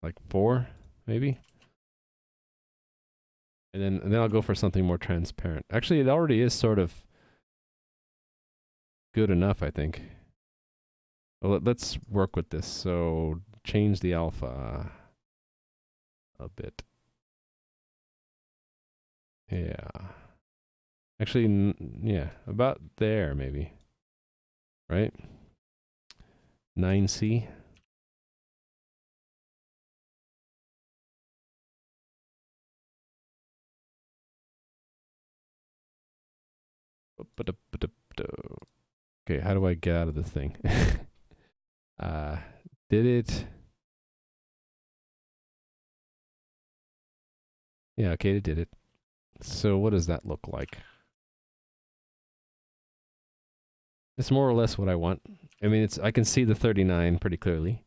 Like 4, maybe. And then I'll go for something more transparent. Actually, it already is sort of good enough, I think. Well, let's work with this. So change the alpha a bit. Yeah. Actually, yeah, about there maybe. Right? 9C. Okay, how do I get out of this thing? Did it? Yeah, okay, it did it. So what does that look like? It's more or less what I want. I mean, I can see the 39 pretty clearly.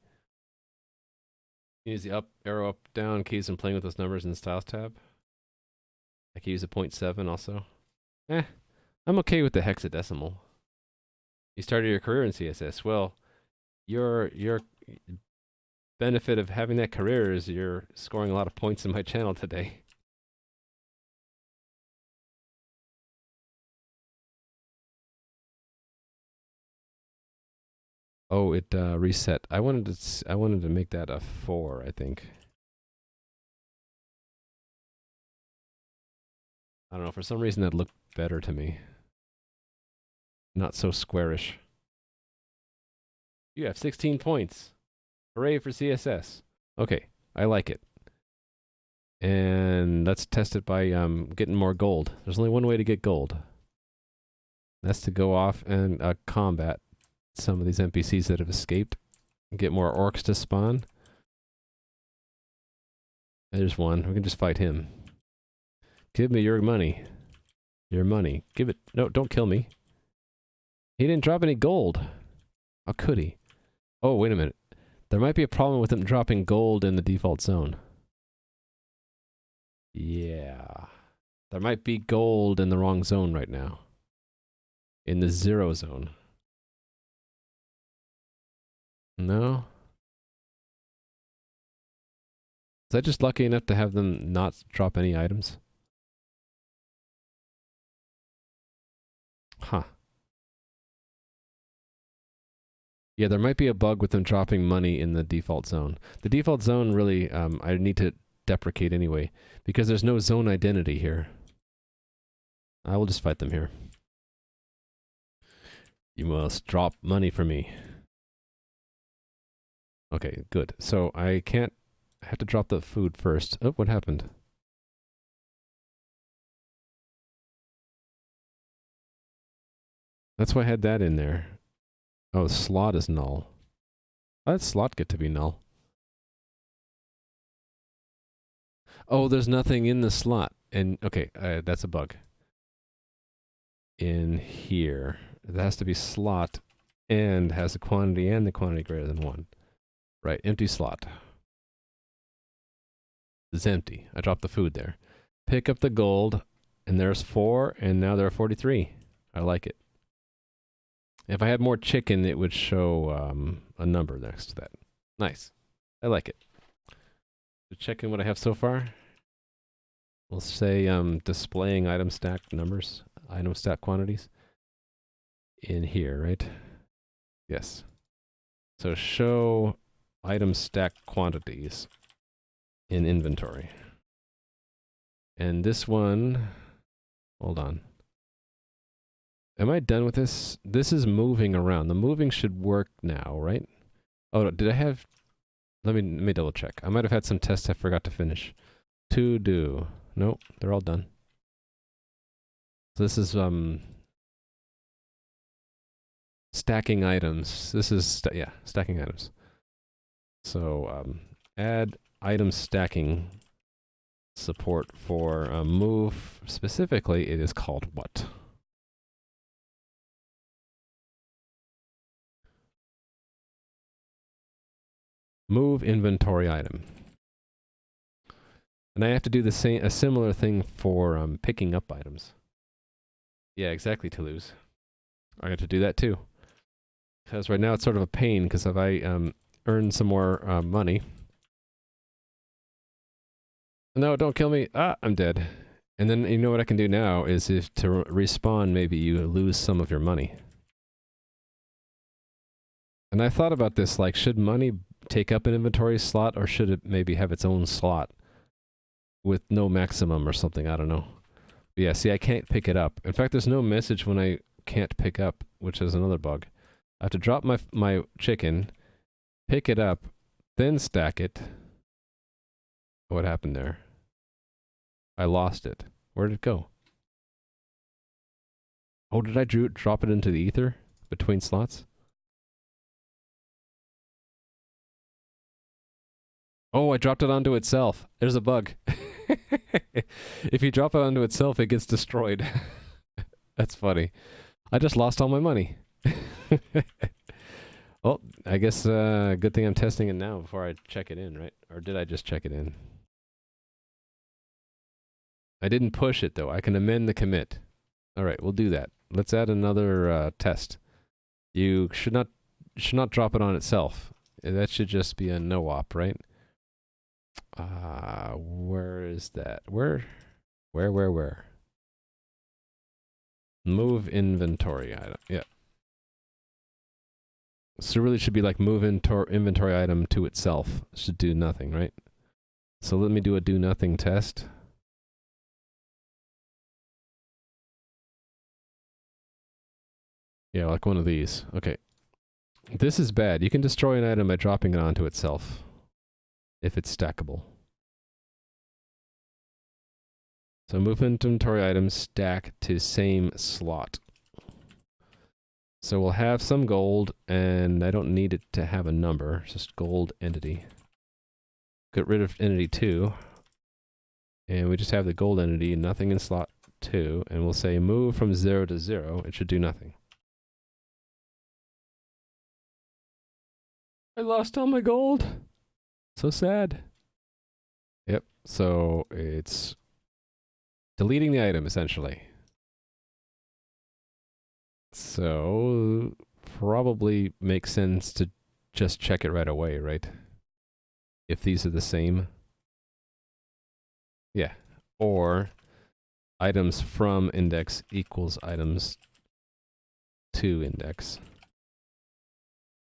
Use the up arrow up down keys and playing with those numbers in the styles tab. I can use a 0.7 also. I'm okay with the hexadecimal. You started your career in CSS. Well, your benefit of having that career is you're scoring a lot of points in my channel today. Oh, it reset. I wanted to make that a 4, I think. I don't know, for some reason that looked better to me. Not so squarish. You have 16 points. Hooray for CSS. Okay, I like it. And let's test it by getting more gold. There's only one way to get gold. That's to go off and combat some of these NPCs that have escaped. And get more orcs to spawn. There's one. We can just fight him. Give me your money. Your money. Give it. No, don't kill me. He didn't drop any gold. How could he? Oh, wait a minute. There might be a problem with him dropping gold in the default zone. Yeah. There might be gold in the wrong zone right now. In the 0 zone. No? Was I just lucky enough to have them not drop any items? Huh. Yeah, there might be a bug with them dropping money in the default zone. The default zone really, I need to deprecate anyway, because there's no zone identity here. I will just fight them here. You must drop money for me. Okay, good. So I have to drop the food first. Oh, what happened? That's why I had that in there. Oh, slot is null. How did slot get to be null? Oh, there's nothing in the slot. And okay, that's a bug. In here, it has to be slot and has the quantity and the quantity greater than 1. Right, empty slot. It's empty. I dropped the food there. Pick up the gold, and there's 4, and now there are 43. I like it. If I had more chicken, it would show a number next to that. Nice. I like it. So check in what I have so far. We'll say displaying item stack numbers, item stack quantities. In here, right? Yes. So show item stack quantities in inventory. And this one, hold on. Am I done with this? This is moving around. The moving should work now, right? Oh, did I have... Let me double check. I might have had some tests I forgot to finish. To do. Nope, they're all done. So this is stacking items. This is yeah, stacking items. So add item stacking support for move. Specifically, it is called what? Move inventory item. And I have to do a similar thing for picking up items. Yeah, exactly, Toulouse. I have to do that too. Because right now it's sort of a pain, because if I earn some more money... No, don't kill me. Ah, I'm dead. And then you know what I can do now is if to respawn, maybe you lose some of your money. And I thought about this, like, should money take up an inventory slot, or should it maybe have its own slot with no maximum or something? I don't know. But yeah, see, I can't pick it up. In fact, there's no message when I can't pick up, which is another bug. I have to drop my chicken, pick it up, then stack it. What happened there? I lost it. Where did it go? Oh, did I drop it into the ether between slots? Oh, I dropped it onto itself. There's a bug. If you drop it onto itself, it gets destroyed. That's funny. I just lost all my money. Well, I guess good thing I'm testing it now before I check it in, right? Or did I just check it in? I didn't push it though. I can amend the commit. All right, we'll do that. Let's add another test. You should not drop it on itself. That should just be a no op, right? Where is that? Where? Move inventory item. Yeah. So it really should be like move inventory item to itself. Should do nothing, right? So let me do a do nothing test. Yeah, like one of these. Okay. This is bad. You can destroy an item by dropping it onto itself, if it's stackable. So move inventory items stack to same slot. So we'll have some gold, and I don't need it to have a number, it's just gold entity. Get rid of entity 2, and we just have the gold entity, nothing in slot 2, and we'll say move from 0 to 0, it should do nothing. I lost all my gold! So sad. Yep, so it's deleting the item, essentially. So, probably makes sense to just check it right away, right? If these are the same. Yeah. Or items from index equals items to index.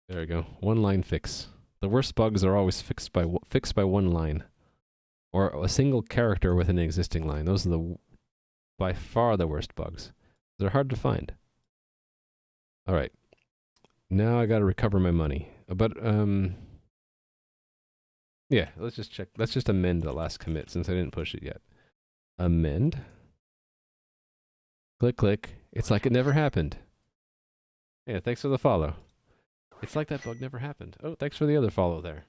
There we go. One line fix. The worst bugs are always fixed by one line. Or a single character with an existing line. Those are by far the worst bugs. They're hard to find. All right. Now I got to recover my money. But yeah, let's just check. Let's just amend the last commit since I didn't push it yet. Amend. Click, click. It's like it never happened. Yeah, thanks for the follow. It's like that bug never happened. Oh, thanks for the other follow there.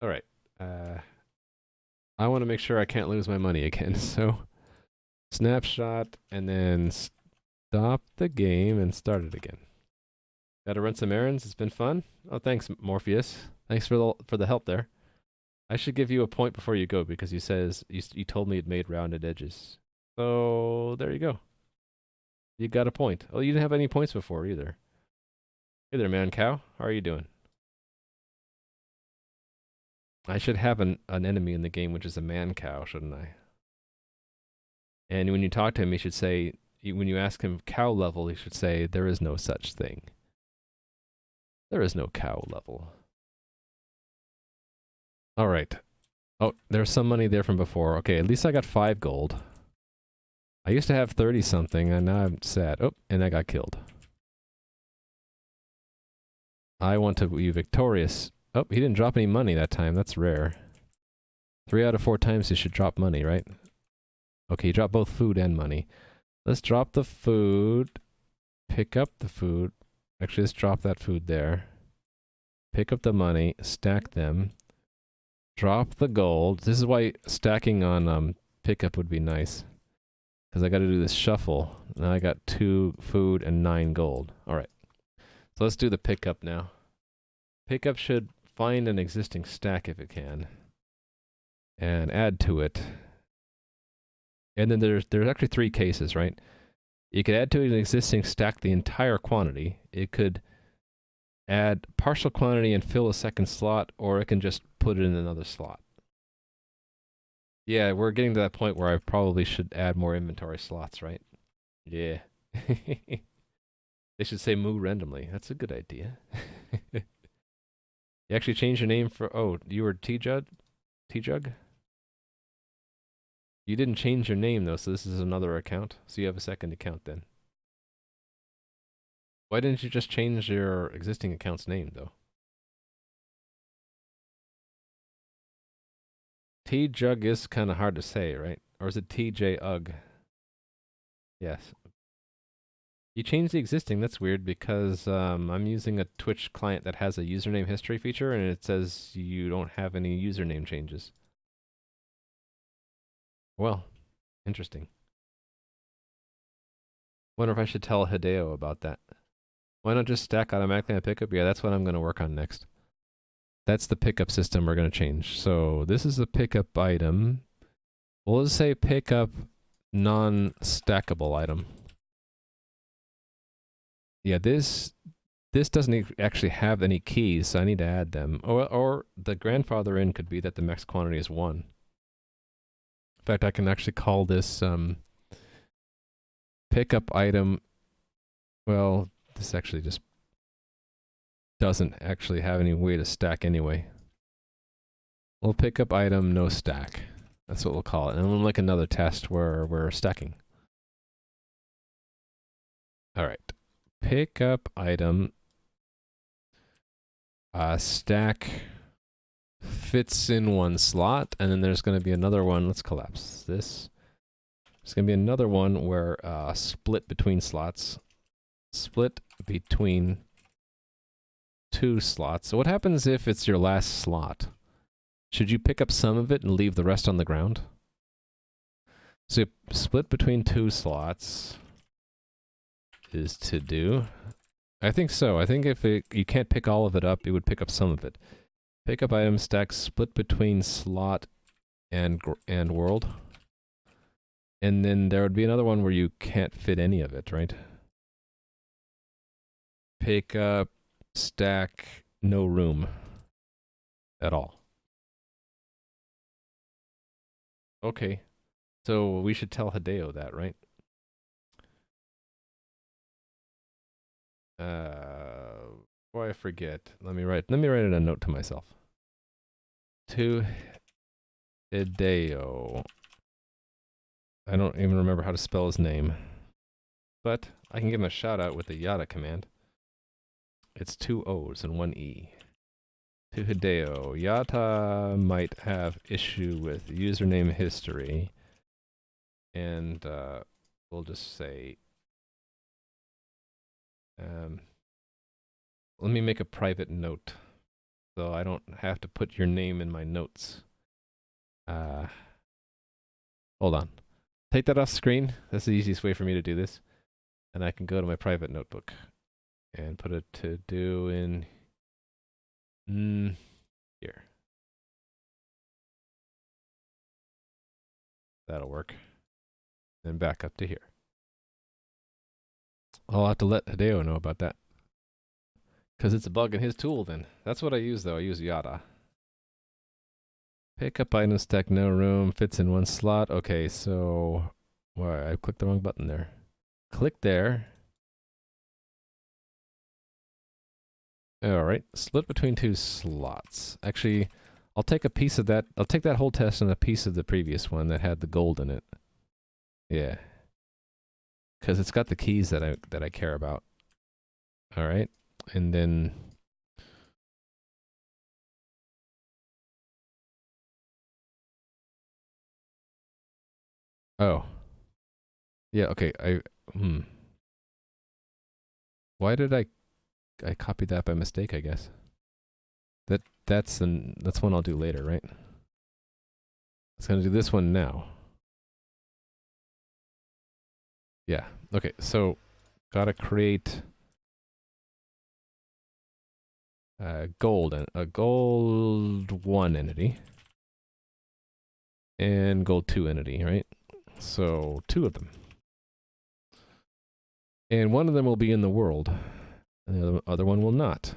All right. I want to make sure I can't lose my money again. So, snapshot and then stop the game and start it again. Got to run some errands. It's been fun. Oh, thanks, Morpheus. Thanks for the help there. I should give you a point before you go because you told me it made rounded edges. So there you go. You got a point. Oh, you didn't have any points before either. Hey there, man cow. How are you doing? I should have an enemy in the game which is a man cow, shouldn't I? And when you talk to him, you should say, when you ask him cow level, he should say, there is no such thing. There is no cow level. All right. Oh, there's some money there from before. Okay, at least I got 5 gold. I used to have 30 something, and now I'm sad. Oh, and I got killed. I want to be victorious. Oh, he didn't drop any money that time. That's rare. 3 out of 4 times he should drop money, right? Okay, he dropped both food and money. Let's drop the food. Pick up the food. Actually, let's drop that food there. Pick up the money. Stack them. Drop the gold. This is why stacking on pickup would be nice. Because I got to do this shuffle. Now I got 2 food and 9 gold. Alright. So let's do the pickup now. Pickup should find an existing stack if it can. And add to it. And then there's actually 3 cases, right? You could add to an existing stack the entire quantity. It could add partial quantity and fill a second slot, or it can just put it in another slot. Yeah, we're getting to that point where I probably should add more inventory slots, right? Yeah. They should say moo randomly. That's a good idea. You actually changed your name for... Oh, you were T-Jug? T-Jug? You didn't change your name, though, so this is another account. So you have a second account, then. Why didn't you just change your existing account's name, though? T-Jug is kind of hard to say, right? Or is it T-J-Ug? Yes. You changed the existing, that's weird, because I'm using a Twitch client that has a username history feature, and it says you don't have any username changes. Well, interesting. Wonder if I should tell Hideo about that. Why not just stack automatically on pickup? Yeah, that's what I'm going to work on next. That's the pickup system we're going to change. So this is the pickup item. We'll just say pickup non-stackable item. Yeah, this doesn't actually have any keys, so I need to add them. Or the grandfather in could be that the max quantity is 1. In fact, I can actually call this pickup item. Well, this actually just doesn't actually have any way to stack anyway. We'll pick up item no stack. That's what we'll call it. And we'll make another test where we're stacking. All right. Pick up item stack fits in one slot, and then there's going to be another one. Let's collapse this. There's going to be another one where split between slots. Split between 2 slots. So what happens if it's your last slot? Should you pick up some of it and leave the rest on the ground? So split between 2 slots is to do. I think so. I think if you can't pick all of it up, it would pick up some of it. Pick up item stack split between slot and world. And then there would be another one where you can't fit any of it, right? Pick up stack no room at all. Okay. So we should tell Hideo that, right? Before I forget, let me write in a note to myself. To Hideo. I don't even remember how to spell his name, but I can give him a shout out with the yada command. It's 2 O's and 1 E. To Hideo, Yata might have issue with username history, and we'll just say, let me make a private note, so I don't have to put your name in my notes. Hold on. Take that off screen. That's the easiest way for me to do this. And I can go to my private notebook and put it to do in here. That'll work. Then back up to here. I'll have to let Hideo know about that. Because it's a bug in his tool then. That's what I use though. I use Yada. Pick up item stack no room. Fits in 1 slot. Okay, so... Why, I clicked the wrong button there. Click there. Alright, split between 2 slots. Actually, I'll take a piece of that. I'll take that whole test and a piece of the previous one that had the gold in it. Yeah. Because it's got the keys that I care about. Alright, and then... Oh. Yeah, okay, Why did I copied that by mistake, I guess. That's one I'll do later, right? It's gonna do this one now. Yeah. Okay, so gotta create a gold 1 entity and gold 2 entity, right? So 2 of them. And one of them will be in the world, and the other one will not.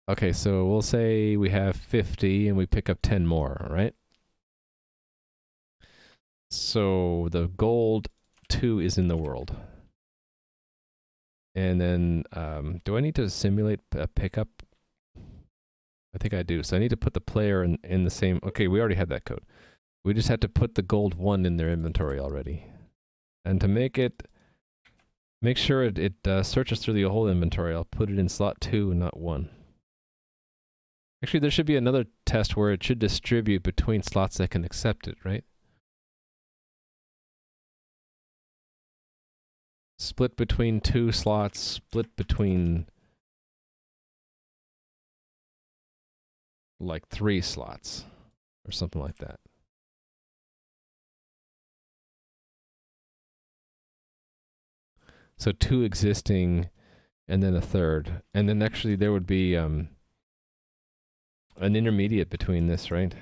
Okay, so we'll say we have 50 and we pick up 10 more, right? So the gold 2 is in the world. And then, do I need to simulate a pickup? I think I do. So I need to put the player in the same... Okay, we already had that code. We just had to put the gold 1 in their inventory already. And to make it... Make sure it searches through the whole inventory. I'll put it in slot 2 and not 1. Actually, there should be another test where it should distribute between slots that can accept it, right? Split between 2 slots, split between like 3 slots or something like that. So 2 existing, and then a third. And then actually there would be an intermediate between this, right?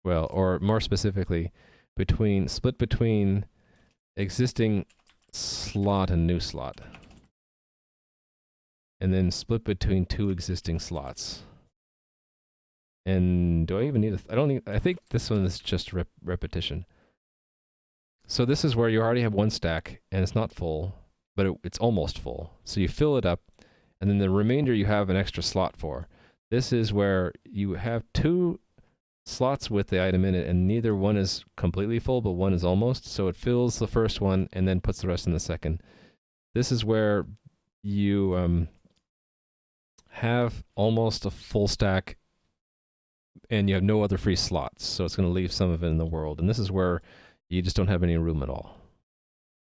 Well, or more specifically, split between existing slot and new slot. And then split between 2 existing slots. And do I even need I think this one is just repetition. So this is where you already have 1 stack, and it's not full, but it's almost full. So you fill it up, and then the remainder you have an extra slot for. This is where you have 2 slots with the item in it, and neither one is completely full, but one is almost. So it fills the first one, and then puts the rest in the second. This is where you have almost a full stack, and you have no other free slots. So it's going to leave some of it in the world. And this is where you just don't have any room at all.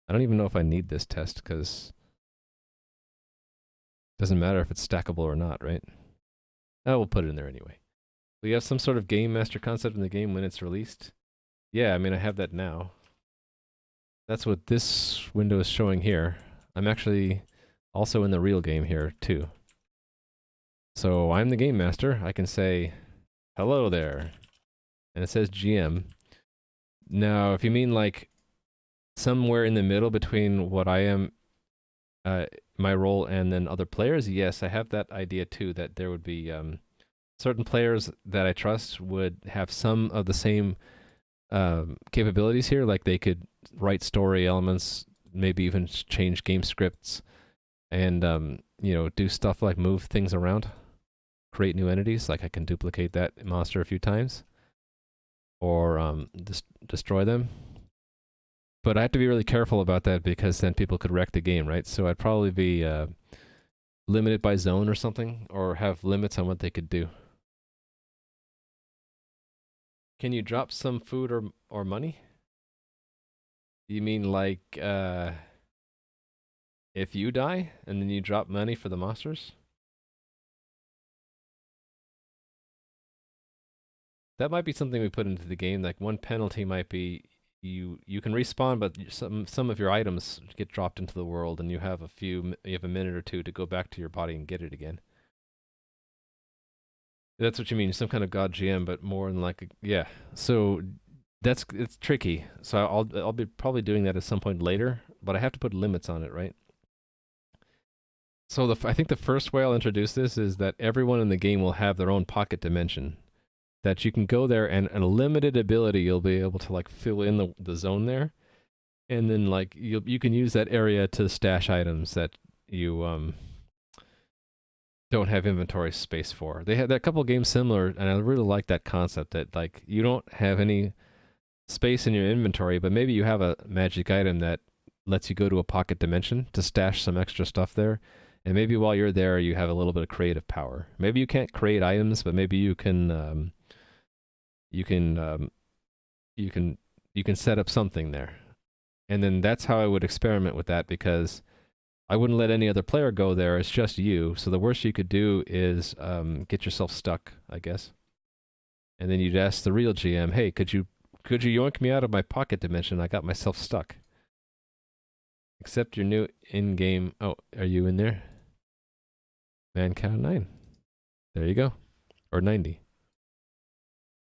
I don't even know if I need this test, because it doesn't matter if it's stackable or not, right? Oh, we'll put it in there anyway. We have some sort of game master concept in the game when it's released. Yeah, I mean, I have that now. That's what this window is showing here. I'm actually also in the real game here, too. So I'm the game master. I can say, hello there. And it says GM. Now, if you mean like somewhere in the middle between what I am, my role, and then other players, yes, I have that idea too, that there would be certain players that I trust would have some of the same capabilities here, like they could write story elements, maybe even change game scripts, and you know, do stuff like move things around, create new entities, like I can duplicate that monster a few times, or destroy them. But I have to be really careful about that, because then people could wreck the game, right? So I'd probably be limited by zone or something, or have limits on what they could do. Can you drop some food or money? You mean like if you die and then you drop money for the monsters? That might be something we put into the game. Like one penalty might be you can respawn, but some of your items get dropped into the world, and you have a minute or 2 to go back to your body and get it again. That's what you mean, some kind of god GM, but more than like yeah. So it's tricky. So I'll be probably doing that at some point later, but I have to put limits on it, right? So I think the first way I'll introduce this is that everyone in the game will have their own pocket dimension. That you can go there, and a limited ability you'll be able to like fill in the zone there, and then like you can use that area to stash items that you don't have inventory space for. They had a couple games similar, and I really like that concept that like you don't have any space in your inventory, but maybe you have a magic item that lets you go to a pocket dimension to stash some extra stuff there. And maybe while you're there, you have a little bit of creative power. Maybe you can't create items, but maybe you can set up something there. And then that's how I would experiment with that, because I wouldn't let any other player go there. It's just you. So the worst you could do is get yourself stuck, I guess. And then you'd ask the real GM, hey, could you yoink me out of my pocket dimension? I got myself stuck. Accept your new in-game... Oh, are you in there? Man count 9. There you go. Or 90.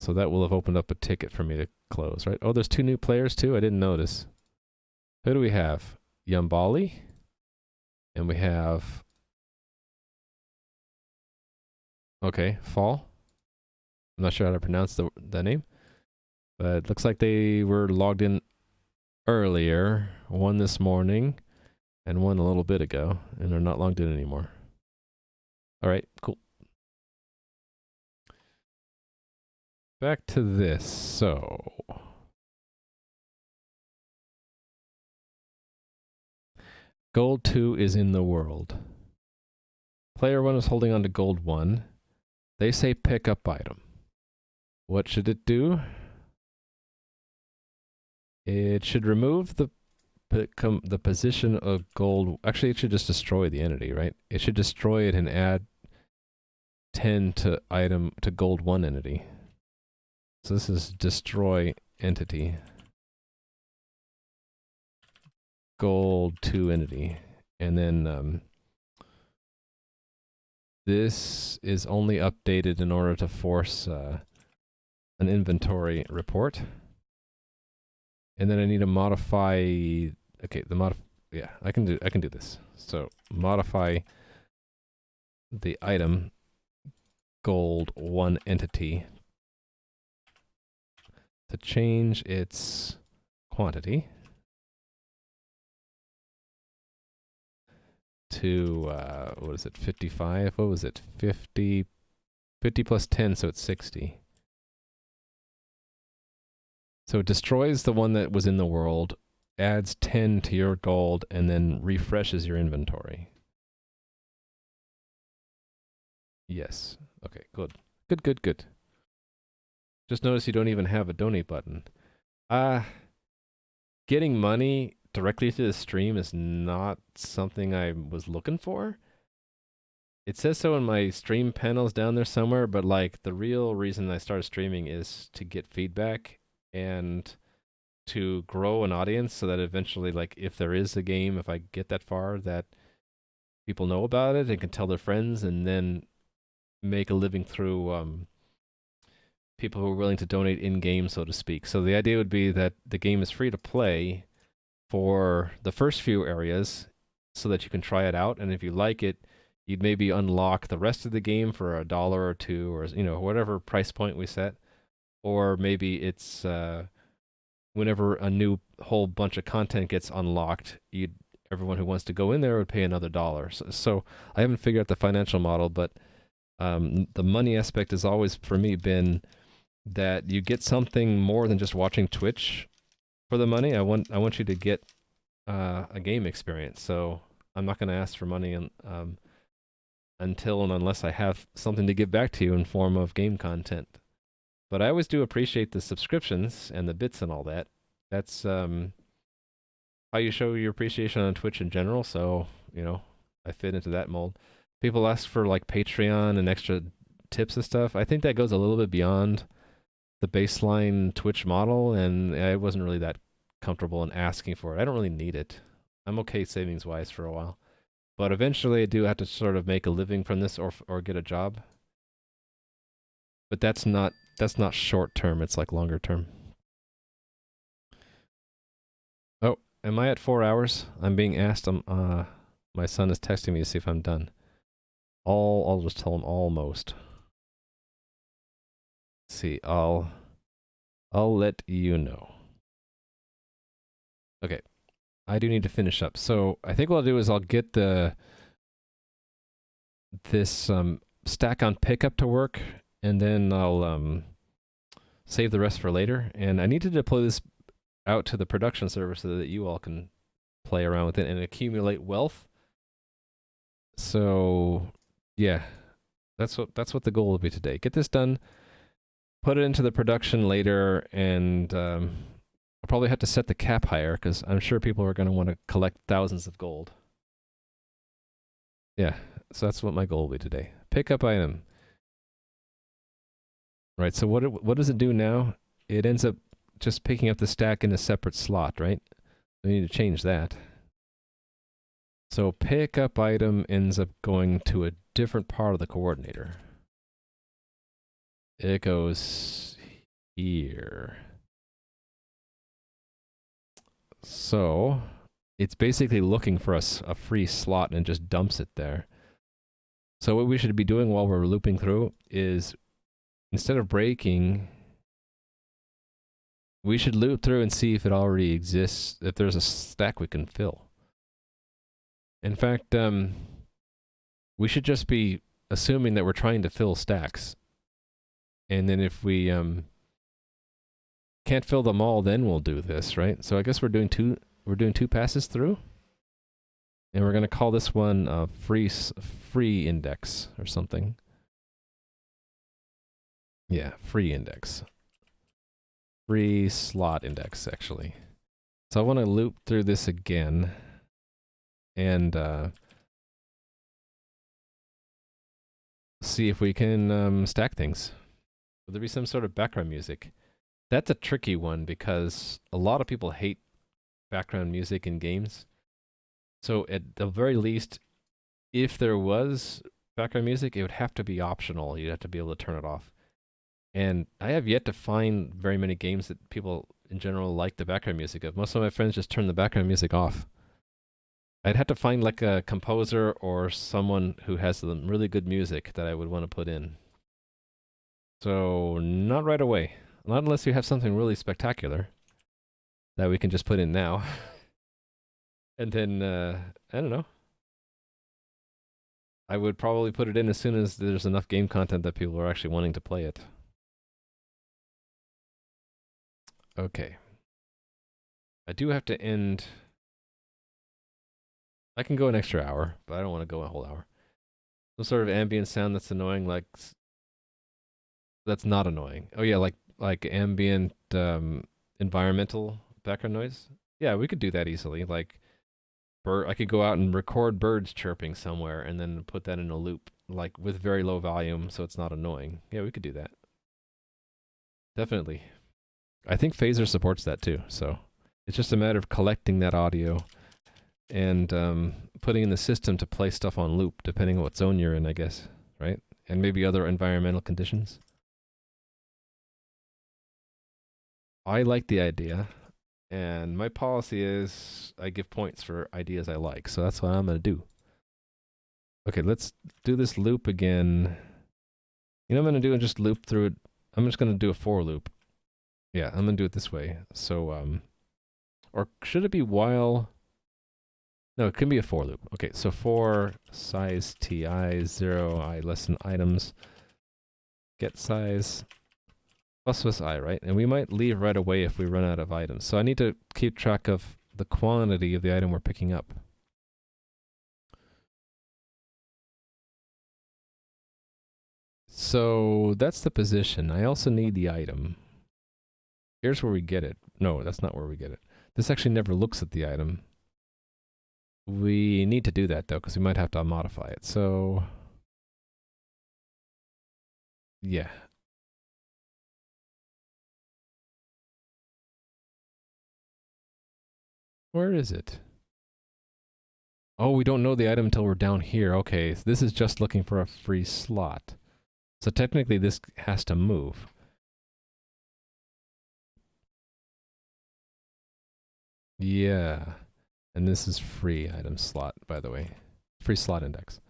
So that will have opened up a ticket for me to close, right? Oh, there's 2 new players too? I didn't notice. Who do we have? Yumbali. And we have... Okay, Fall. I'm not sure how to pronounce the name. But it looks like they were logged in earlier. One this morning, and one a little bit ago. And they're not logged in anymore. Alright, cool. Back to this, so... Gold 2 is in the world. Player 1 is holding on to gold 1. They say pick up item. What should it do? It should remove the position of gold. Actually, it should just destroy the entity, right? It should destroy it and add 10 to gold 1 entity. So this is destroy entity. gold 2 entity. And then this is only updated in order to force an inventory report. And then I need to modify, okay, yeah, I can do this. So modify the item gold 1 entity to change its quantity to, what is it, 55? What was it? 50 plus 10, so it's 60. So it destroys the one that was in the world, adds 10 to your gold, and then refreshes your inventory. Yes. Okay, good. Good. Just notice you don't even have a donate button. Getting money directly to the stream is not something I was looking for. It says so in my stream panels down there somewhere, but like the real reason I started streaming is to get feedback and to grow an audience so that eventually, like, if there is a game, if I get that far, that people know about it and can tell their friends, and then make a living through people who are willing to donate in-game, so to speak. So the idea would be that the game is free to play for the first few areas so that you can try it out, and if you like it, you'd maybe unlock the rest of the game for $1 or $2, or whatever price point we set. Or maybe it's whenever a new whole bunch of content gets unlocked, everyone who wants to go in there would pay another $1. So I haven't figured out the financial model, but the money aspect has always, for me, been that you get something more than just watching Twitch for the money. I want you to get a game experience. So I'm not going to ask for money until and unless I have something to give back to you in form of game content. But I always do appreciate the subscriptions and the bits and all that. That's how you show your appreciation on Twitch in general. So, I fit into that mold. People ask for like Patreon and extra tips and stuff. I think that goes a little bit beyond the baseline Twitch model, and I wasn't really that comfortable in asking for it. I don't really need it. I'm okay savings-wise for a while. But eventually I do have to sort of make a living from this or get a job. But that's not short term, it's like longer term. Oh, am I at 4 hours? I'm being asked. My son is texting me to see if I'm done. I'll just tell him almost. Let's see, I'll let you know. Okay. I do need to finish up. So I think what I'll do is I'll get this stack on pickup to work, and then I'll save the rest for later. And I need to deploy this out to the production server so that you all can play around with it and accumulate wealth. So yeah, that's what the goal will be today. Get this done, put it into the production later, and I'll probably have to set the cap higher because I'm sure people are going to want to collect thousands of gold. Yeah, so that's what my goal will be today. Pick up item. Right, so what does it do now? It ends up just picking up the stack in a separate slot, right? We need to change that. So pick up item ends up going to a different part of the coordinator. It goes here. So it's basically looking for a free slot and just dumps it there. So what we should be doing while we're looping through is, instead of breaking, we should loop through and see if it already exists, if there's a stack we can fill. In fact, we should just be assuming that we're trying to fill stacks. And then if we can't fill them all, then we'll do this, right? So I guess we're doing two passes through. And we're going to call this one free index or something. Yeah, free index. Free slot index, actually. So I want to loop through this again. And see if we can stack things. Will there be some sort of background music? That's a tricky one because a lot of people hate background music in games. So at the very least, if there was background music, it would have to be optional. You'd have to be able to turn it off. And I have yet to find very many games that people in general like the background music of. Most of my friends just turn the background music off. I'd have to find like a composer or someone who has some really good music that I would want to put in. So not right away. Not unless you have something really spectacular that we can just put in now. And then, I don't know. I would probably put it in as soon as there's enough game content that people are actually wanting to play it. Okay. I do have to end. I can go an extra hour, but I don't want to go a whole hour. Some sort of ambient sound that's annoying, like that's not annoying. Oh yeah, like ambient environmental background noise. Yeah, we could do that easily. Like I could go out and record birds chirping somewhere and then put that in a loop, like with very low volume so it's not annoying. Yeah, we could do that. Definitely. I think Phaser supports that too, so it's just a matter of collecting that audio and putting in the system to play stuff on loop, depending on what zone you're in, I guess, right? And maybe other environmental conditions. I like the idea, and my policy is I give points for ideas I like, so that's what I'm going to do. Okay, let's do this loop again. You know what I'm going to do? And just loop through it. I'm just going to do a for loop. Yeah, I'm going to do it this way. So, or should it be while... No, it can be a for loop. Okay, so for size ti 0 I less than items, get size plus I, right? And we might leave right away if we run out of items. So I need to keep track of the quantity of the item we're picking up. So that's the position. I also need the item. Here's where we get it. No, that's not where we get it. This actually never looks at the item. We need to do that though, because we might have to modify it. So, yeah. Where is it? Oh, we don't know the item until we're down here. Okay, so this is just looking for a free slot. So technically this has to move. Yeah. And this is free item slot, by the way. Free slot index.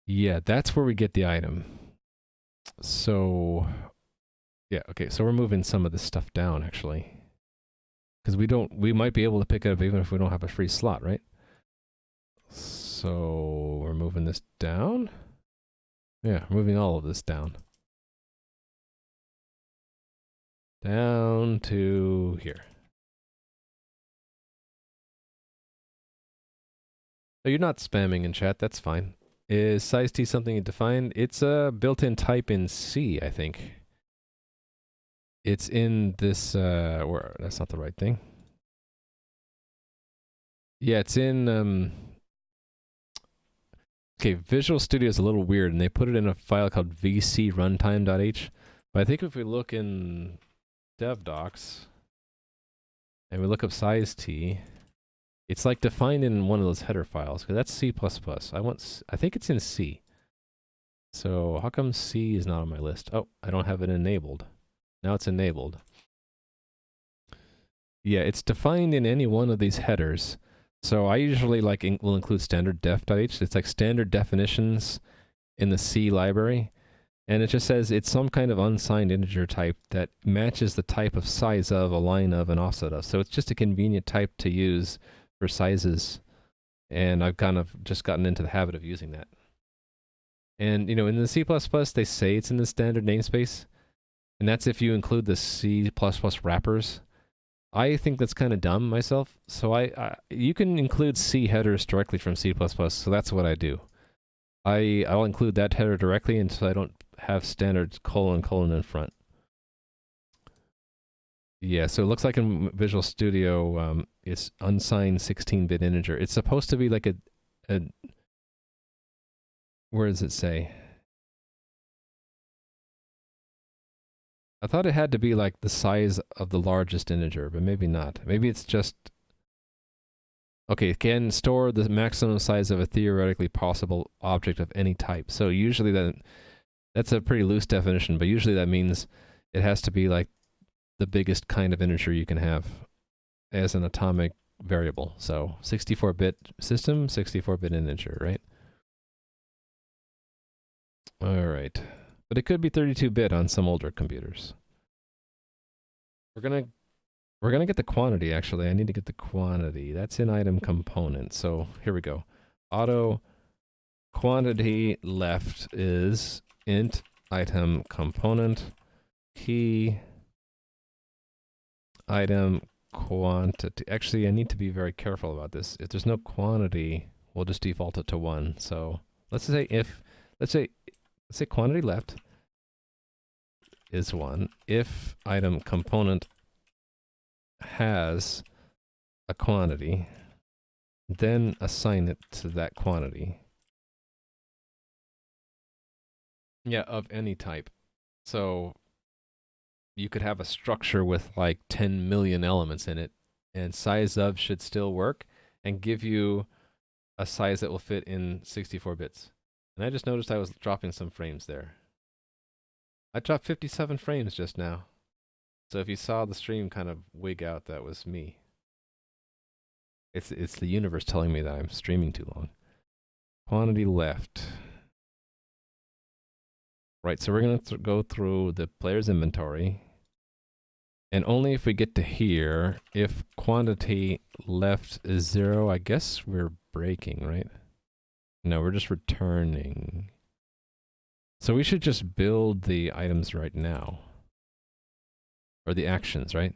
Yeah, that's where we get the item. So, yeah, okay, so we're moving some of this stuff down, actually. Because we might be able to pick it up even if we don't have a free slot, right? So, we're moving this down? Yeah, moving all of this down. Down to here. Oh, you're not spamming in chat, that's fine. Is size T something defined? It's a built-in type in C, I think. It's in this, where, that's not the right thing. Yeah, it's in, okay, Visual Studio is a little weird, and they put it in a file called vcruntime.h. But I think if we look in dev docs, and we look up size T, it's like defined in one of those header files, because that's C++. I think it's in C. So how come C is not on my list? Oh, I don't have it enabled. Now it's enabled. Yeah, it's defined in any one of these headers. So I usually will include standard def.h. It's like standard definitions in the C library. And it just says it's some kind of unsigned integer type that matches the type of size of, a line of, an offset of. So it's just a convenient type to use for sizes. And I've kind of just gotten into the habit of using that. And, you know, in the C++, they say it's in the standard namespace. And that's if you include the C++ wrappers. I think that's kind of dumb myself. So you can include C headers directly from C++. So that's what I do. I'll include that header directly until I don't have standard : in front. Yeah, so it looks like in Visual Studio, it's unsigned 16-bit integer. It's supposed to be like a where does it say? I thought it had to be like the size of the largest integer, but maybe not. Maybe it's just... Okay, it can store the maximum size of a theoretically possible object of any type. So usually that's a pretty loose definition, but usually that means it has to be like the biggest kind of integer you can have as an atomic variable. So 64-bit system, 64-bit integer, right? All right. But it could be 32-bit on some older computers. We're gonna get the quantity, actually. I need to get the quantity. That's in item component. So here we go. Auto quantity left is int item component key item quantity. Actually, I need to be very careful about this. If there's no quantity, we'll just default it to 1. So let's say quantity left is 1. If item component has a quantity, then assign it to that quantity. Yeah, of any type. So you could have a structure with like 10 million elements in it, and size of should still work and give you a size that will fit in 64 bits. And I just noticed I was dropping some frames there. I dropped 57 frames just now. So if you saw the stream kind of wig out, that was me. It's the universe telling me that I'm streaming too long. Quantity left. Right, so we're going to go through the player's inventory. And only if we get to here, if quantity left is 0, I guess we're breaking, right? No, we're just returning. So we should just build the items right now. Or the actions, right?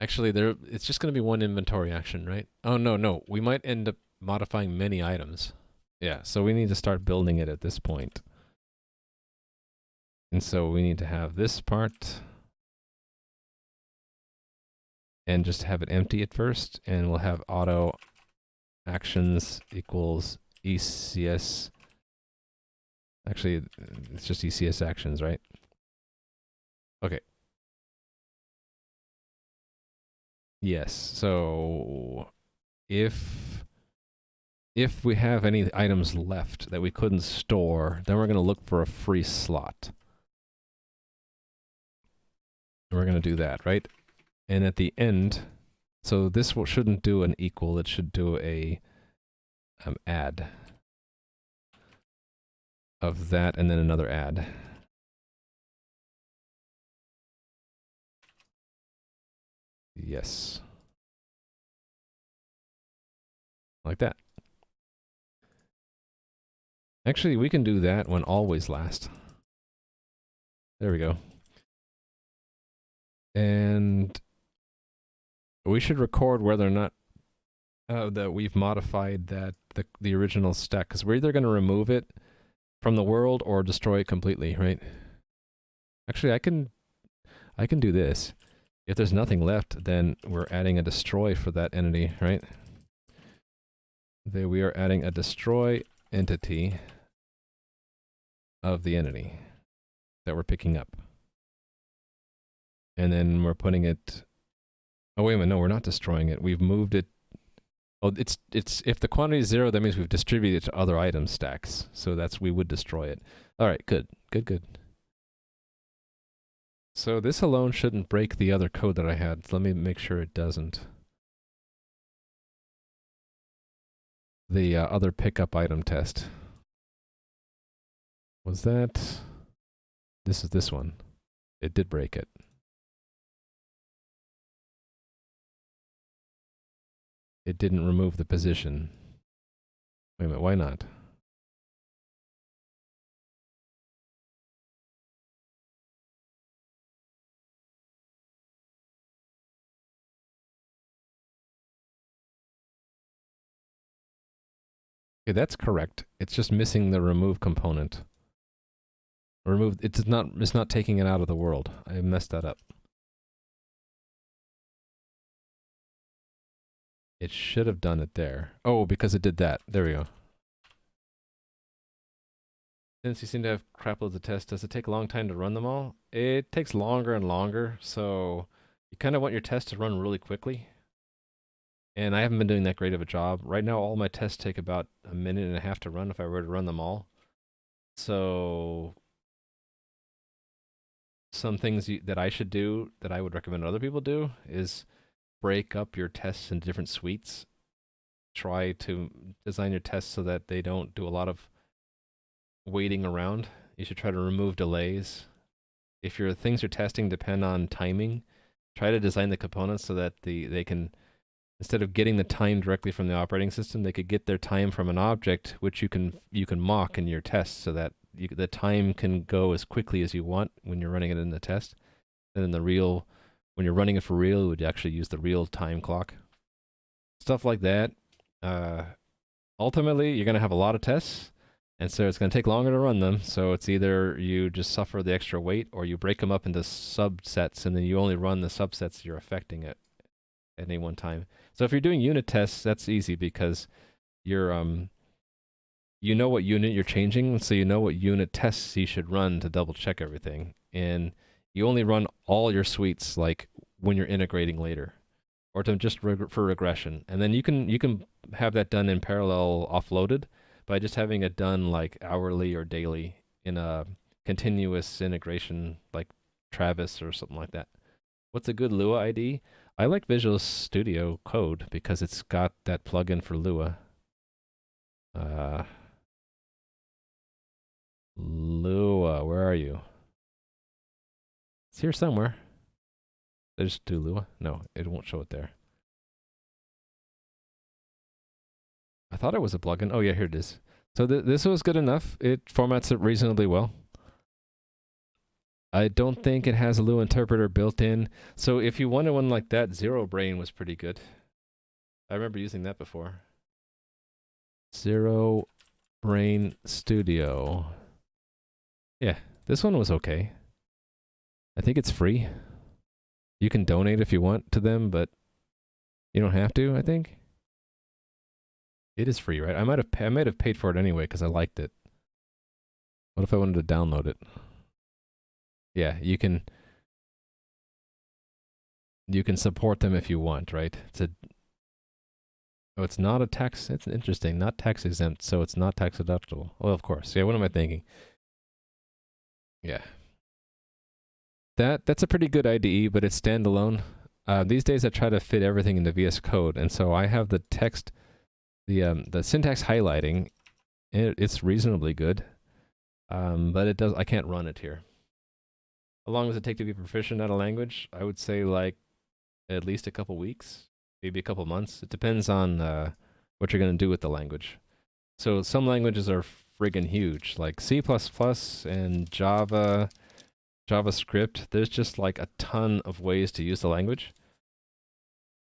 Actually, it's just going to be one inventory action, right? Oh, no. We might end up modifying many items. Yeah, so we need to start building it at this point. And so we need to have this part. And just have it empty at first. And we'll have auto actions equals ECS. Actually, it's just ECS actions, right? Okay. Yes, so if we have any items left that we couldn't store, then we're going to look for a free slot. And we're going to do that, right? And at the end, so this shouldn't do an equal, it should do a add of that and then another add. Yes. Like that. Actually, we can do that when always last. There we go. And we should record whether or not that we've modified that the original stack, because we're either going to remove it from the world or destroy it completely, right? Actually, I can do this. If there's nothing left, then we're adding a destroy for that entity, right? There we are adding a destroy entity of the entity that we're picking up. And then we're putting it... Oh, wait a minute, no, we're not destroying it. We've moved it... Oh, it's if the quantity is 0, that means we've distributed it to other item stacks. So we would destroy it. All right, good. So this alone shouldn't break the other code that I had. Let me make sure it doesn't. The other pickup item test. Was that... This is this one. It did break it. It didn't remove the position. Wait a minute, why not? Okay, that's correct. It's just missing the remove component. It's not taking it out of the world. I messed that up. It should have done it there. Oh, because it did that. There we go. Since you seem to have crap loads of tests, does it take a long time to run them all? It takes longer and longer, so you kind of want your tests to run really quickly. And I haven't been doing that great of a job. Right now, all my tests take about a minute and a half to run if I were to run them all. So some things that I should do that I would recommend other people do is break up your tests into different suites. Try to design your tests so that they don't do a lot of waiting around. You should try to remove delays. If your things you're testing depend on timing, try to design the components so that they can, instead of getting the time directly from the operating system, they could get their time from an object which you can mock in your test so that the time can go as quickly as you want when you're running it in the test. And then when you're running it for real, it would actually use the real time clock. Stuff like that. Ultimately, you're going to have a lot of tests, and so it's going to take longer to run them. So it's either you just suffer the extra weight, or you break them up into subsets, and then you only run the subsets you're affecting at any one time. So if you're doing unit tests, that's easy because you're you know what unit you're changing, so you know what unit tests you should run to double check everything, and you only run all your suites like when you're integrating later, or to just for regression, and then you can have that done in parallel offloaded by just having it done like hourly or daily in a continuous integration like Travis or something like that. What's a good Lua ID? I like Visual Studio Code because it's got that plugin for Lua. Lua, where are you? It's here somewhere. Did I just do Lua? No, it won't show it there. I thought it was a plugin. Oh yeah, here it is. So this was good enough. It formats it reasonably well. I don't think it has a Lua interpreter built in. So if you wanted one like that, Zero Brain was pretty good. I remember using that before. Zero Brain Studio. Yeah, this one was okay. I think it's free. You can donate if you want to them, but you don't have to, I think. It is free, right? I might have paid for it anyway because I liked it. What if I wanted to download it? Yeah, you can support them if you want, right? It's not a tax. It's interesting, not tax exempt, so it's not tax deductible. Well, of course. Yeah, what am I thinking? Yeah. That's a pretty good IDE, but it's standalone. These days I try to fit everything into VS Code, and so I have the text, the syntax highlighting. It's reasonably good, but I can't run it here. How long does it take to be proficient at a language? I would say like at least a couple weeks, maybe a couple months. It depends on what you're going to do with the language. So some languages are friggin' huge, like C++ and Java, JavaScript. There's just like a ton of ways to use the language.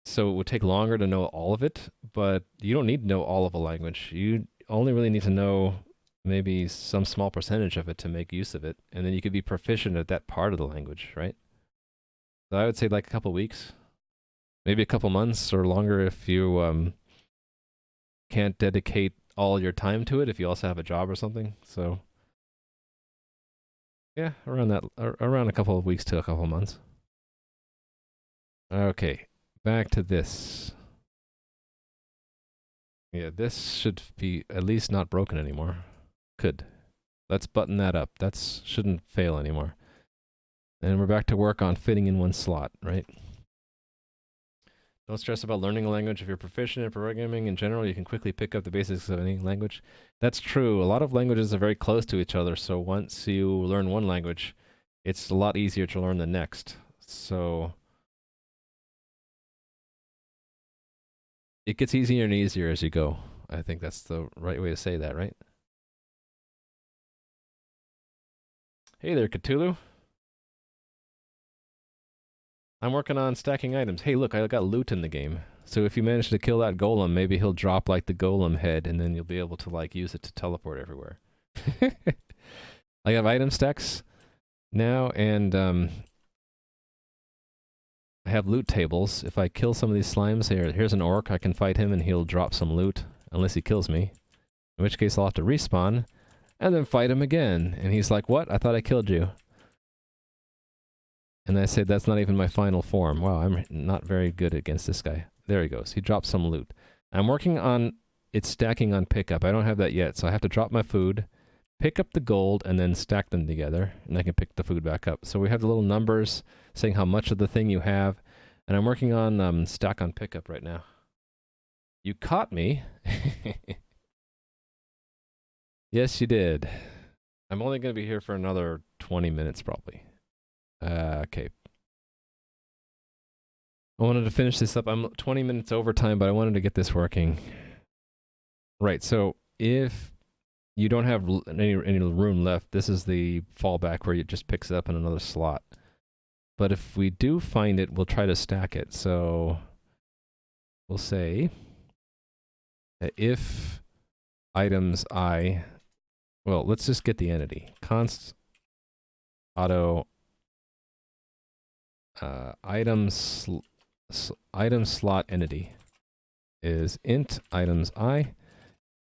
So it would take longer to know all of it, but you don't need to know all of a language. You only really need to know maybe some small percentage of it to make use of it, and then you could be proficient at that part of the language, right? So I would say like a couple weeks, maybe a couple months or longer if you can't dedicate all your time to it, if you also have a job or something. So yeah, around a couple of weeks to a couple of months. Okay, back to this. Yeah, this should be at least not broken anymore. Could. Let's button that up. That shouldn't fail anymore. And we're back to work on fitting in one slot, right? Don't stress about learning a language. If you're proficient in programming in general, you can quickly pick up the basics of any language. That's true. A lot of languages are very close to each other, so once you learn one language, it's a lot easier to learn the next. So it gets easier and easier as you go. I think that's the right way to say that, right? Hey there, Cthulhu. I'm working on stacking items. Hey, look, I got loot in the game. So if you manage to kill that golem, maybe he'll drop like the golem head, and then you'll be able to like use it to teleport everywhere. I have item stacks now, and I have loot tables. If I kill some of these slimes, here's an orc. I can fight him, and he'll drop some loot, unless he kills me. In which case, I'll have to respawn and then fight him again. And he's like, what? I thought I killed you. And I say, that's not even my final form. Wow, I'm not very good against this guy. There he goes. He dropped some loot. I'm working on it stacking on pickup. I don't have that yet, so I have to drop my food, pick up the gold, and then stack them together, and I can pick the food back up. So we have the little numbers saying how much of the thing you have, and I'm working on stack on pickup right now. You caught me. Yes, you did. I'm only going to be here for another 20 minutes probably. Okay. I wanted to finish this up. I'm 20 minutes over time, but I wanted to get this working. Right, so if you don't have any room left, this is the fallback where it just picks it up in another slot. But if we do find it, we'll try to stack it. So we'll say that if items I, well, let's just get the entity. Const auto item slot entity is int items I.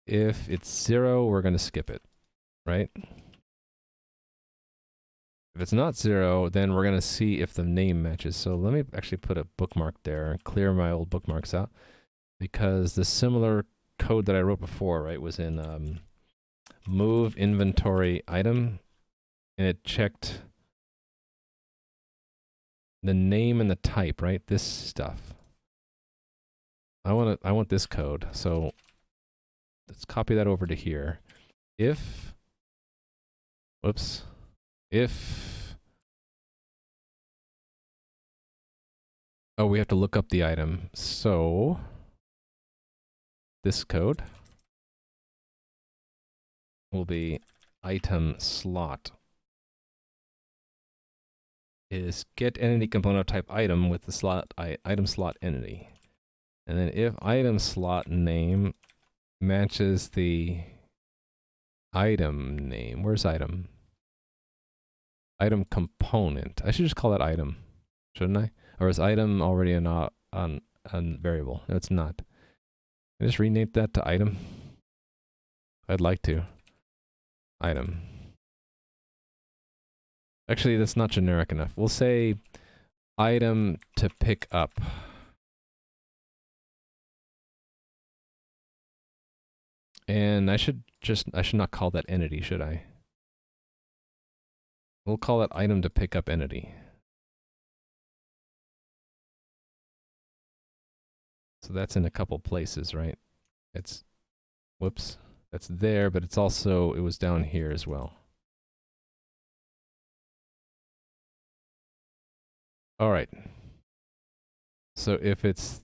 If it's 0, we're going to skip it, right? If it's not 0, then we're going to see if the name matches. So let me actually put a bookmark there and clear my old bookmarks out, because the similar code that I wrote before, right, was in move inventory item, and it checked the name and the type, right? This stuff. I want this code. So let's copy that over to here. If, whoops, if, oh, we have to look up the item. So this code will be item slot is get entity component of type item with the slot item slot entity. And then if item slot name matches the item name, where's item? Item component. I should just call it item, shouldn't I? Or is item already a variable? No, it's not. I just rename that to item. I'd like to. Item. Actually, that's not generic enough. We'll say item to pick up. And I should not call that entity, should I? We'll call it item to pick up entity. So that's in a couple places, right? It's, whoops, that's there, but it's also, it was down here as well. All right. So if it's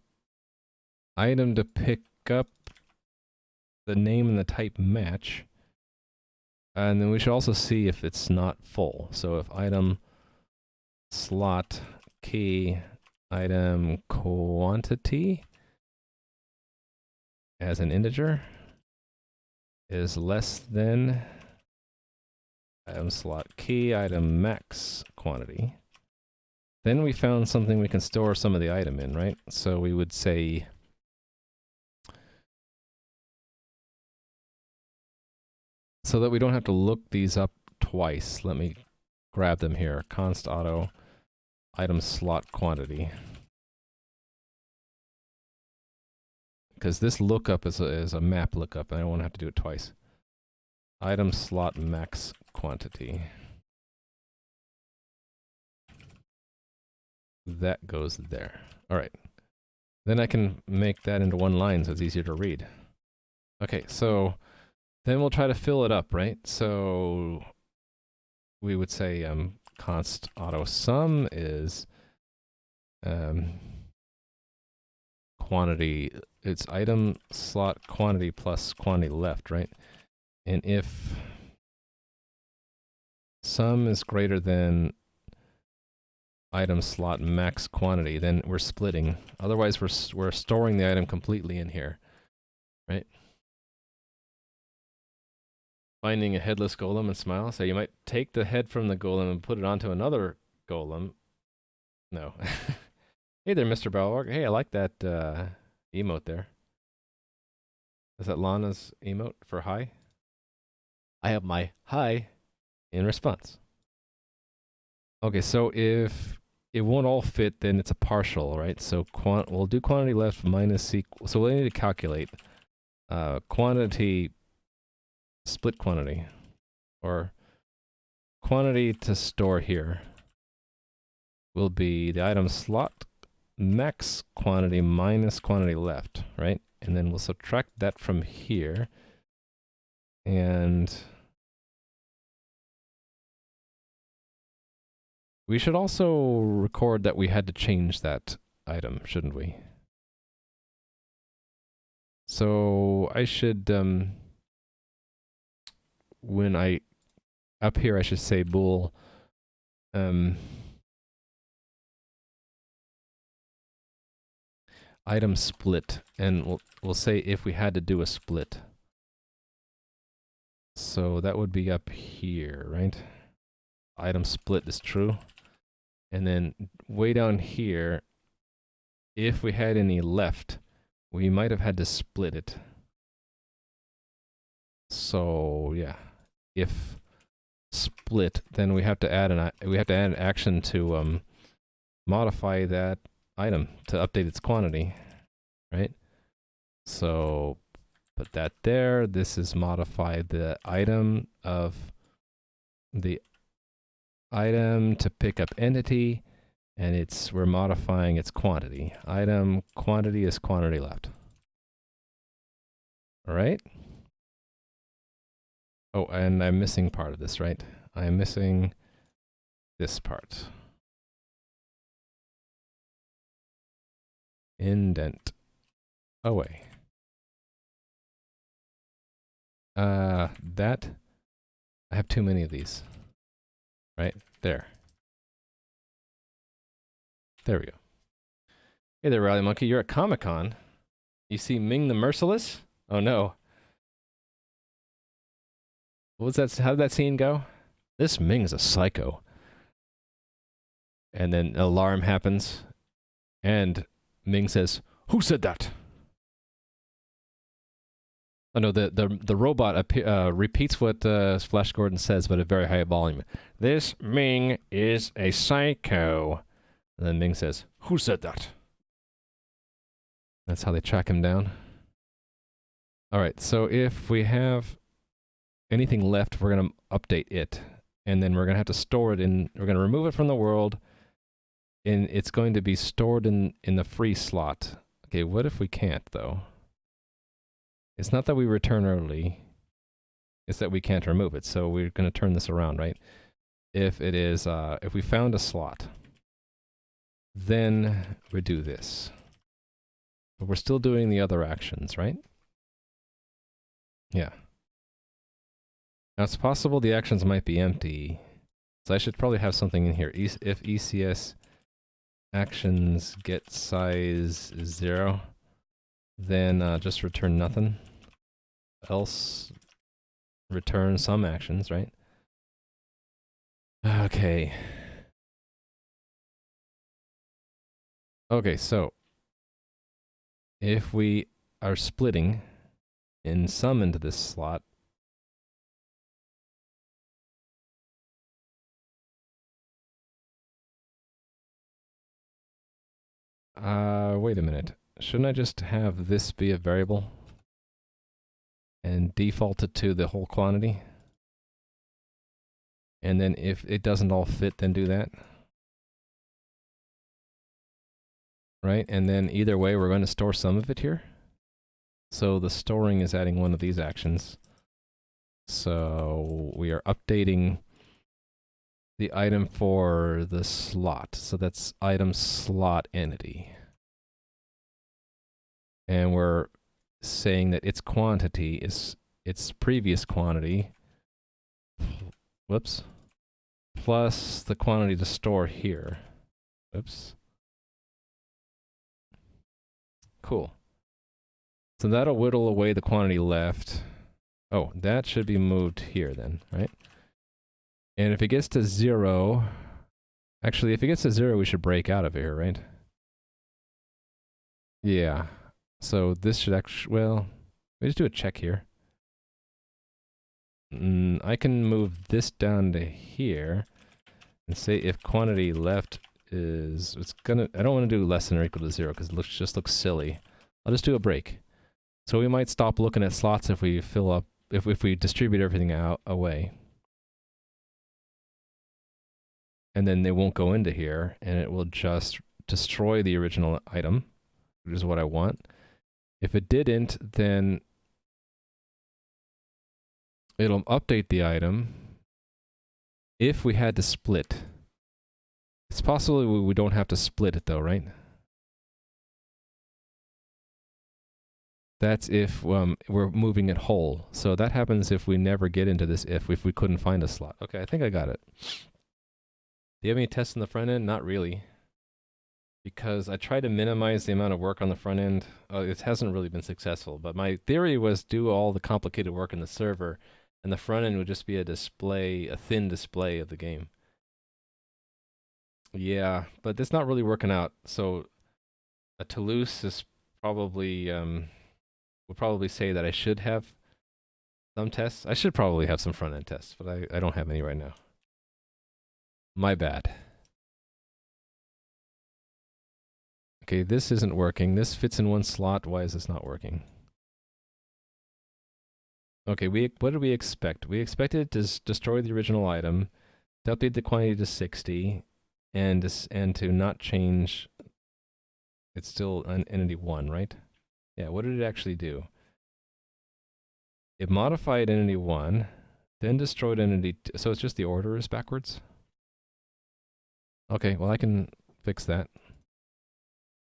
item to pick up, the name and the type match, and then we should also see if it's not full. So if item slot key item quantity as an integer is less than item slot key item max quantity, then we found something we can store some of the item in, right? So we would say so that we don't have to look these up twice. Let me grab them here. Const auto item slot quantity. Because this lookup is a map lookup, and I won't have to do it twice. Item slot max quantity. That goes there. All right. Then I can make that into one line so it's easier to read. Okay, so then we'll try to fill it up, right? So we would say const auto sum is quantity. It's item slot quantity plus quantity left, right? And if sum is greater than item slot max quantity, then we're splitting. Otherwise, we're storing the item completely in here, right? Finding a headless golem and smile. So you might take the head from the golem and put it onto another golem. No. Hey there, Mr. Balrog. Hey, I like that emote there. Is that Lana's emote for hi? I have my hi in response. Okay, so if it won't all fit, then it's a partial, right? So we'll do quantity left minus equal. So we'll need to calculate quantity split quantity, or quantity to store here will be the item slot max quantity minus quantity left, right? And then we'll subtract that from here. And we should also record that we had to change that item, shouldn't we? So I should, when up here I should say bool, item split, and we'll say if we had to do a split. So that would be up here, right? Item split is true. And then way down here, if we had any left, we might have had to split it. So yeah, if split, then we have to add an action to modify that item to update its quantity, right? So put that there. This is modify the item to pick up entity, and we're modifying its quantity. Item quantity is quantity left. All right. Oh, and I'm missing part of this, right? I'm missing this part. Indent away. That I have too many of these. Right there. There we go. Hey there, Rally Monkey. You're at Comic-Con. You see Ming the Merciless? Oh no. What was that? How did that scene go? This Ming's a psycho. And then an alarm happens, and Ming says, "Who said that?" Oh no, the robot repeats what Flash Gordon says, but at very high volume. This Ming is a psycho. And then Ming says, "Who said that?" That's how they track him down. All right, so if we have anything left, we're going to update it. And then we're going to have to store it in, we're going to remove it from the world, and it's going to be stored in the free slot. Okay, what if we can't, though? It's not that we return early, it's that we can't remove it. So we're going to turn this around, right? If it is, if we found a slot, then we do this. But we're still doing the other actions, right? Yeah. Now it's possible the actions might be empty, so I should probably have something in here. If ECS actions get size 0, then just return nothing. Else return some actions, right? Okay. Okay, so if we are splitting and sum into this slot, wait a minute. Shouldn't I just have this be a variable and default it to the whole quantity? And then if it doesn't all fit, then do that. Right? And then either way, we're going to store some of it here. So the storing is adding one of these actions. So we are updating the item for the slot. So that's item slot entity. And we're saying that its quantity is its previous quantity, whoops, plus the quantity to store here. Oops. Cool. So that'll whittle away the quantity left. Oh, that should be moved here then, right? And if it gets to 0, actually, if it gets to 0, we should break out of here, right? Yeah. So this should actually, well, we just do a check here. I can move this down to here and say if quantity left is, I don't want to do less than or equal to 0 because it just looks silly. I'll just do a break. So we might stop looking at slots if we fill up, if we distribute everything out away. And then they won't go into here, and it will just destroy the original item, which is what I want. If it didn't, then it'll update the item if we had to split. It's possible we don't have to split it though, right? That's if we're moving it whole. So that happens if we never get into this if we couldn't find a slot. Okay, I think I got it. Do you have any tests in the front end? Not really. Because I try to minimize the amount of work on the front end. It hasn't really been successful, but my theory was do all the complicated work in the server, and the front end would just be a display, a thin display of the game. Yeah, but that's not really working out. So a Toulouse is probably, would probably say that I should have some tests. I should probably have some front end tests, but I don't have any right now. My bad. Okay, this isn't working. This fits in one slot. Why is this not working? Okay, what did we expect? We expected to destroy the original item, to update the quantity to 60, and to not change. It's still an entity 1, right? Yeah, what did it actually do? It modified entity 1, then destroyed entity 2. So it's just the order is backwards? Okay, well I can fix that.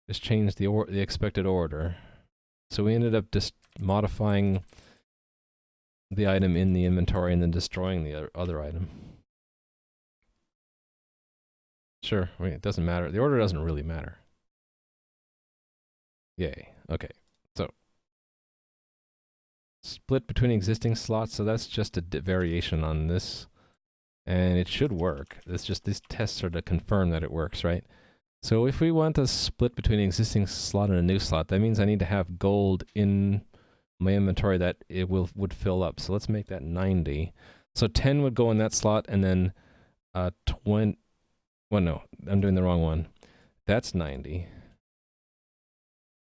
Just change the expected order. So we ended up just modifying the item in the inventory and then destroying the other item. Sure, I mean, it doesn't matter. The order doesn't really matter. Yay. Okay, so split between existing slots. So that's just a variation on this, and it should work. It's just these tests are to confirm that it works, right? So if we want to split between an existing slot and a new slot, that means I need to have gold in my inventory that it would fill up. So let's make that 90. So 10 would go in that slot, and then 20. Well, no, I'm doing the wrong one. That's 90.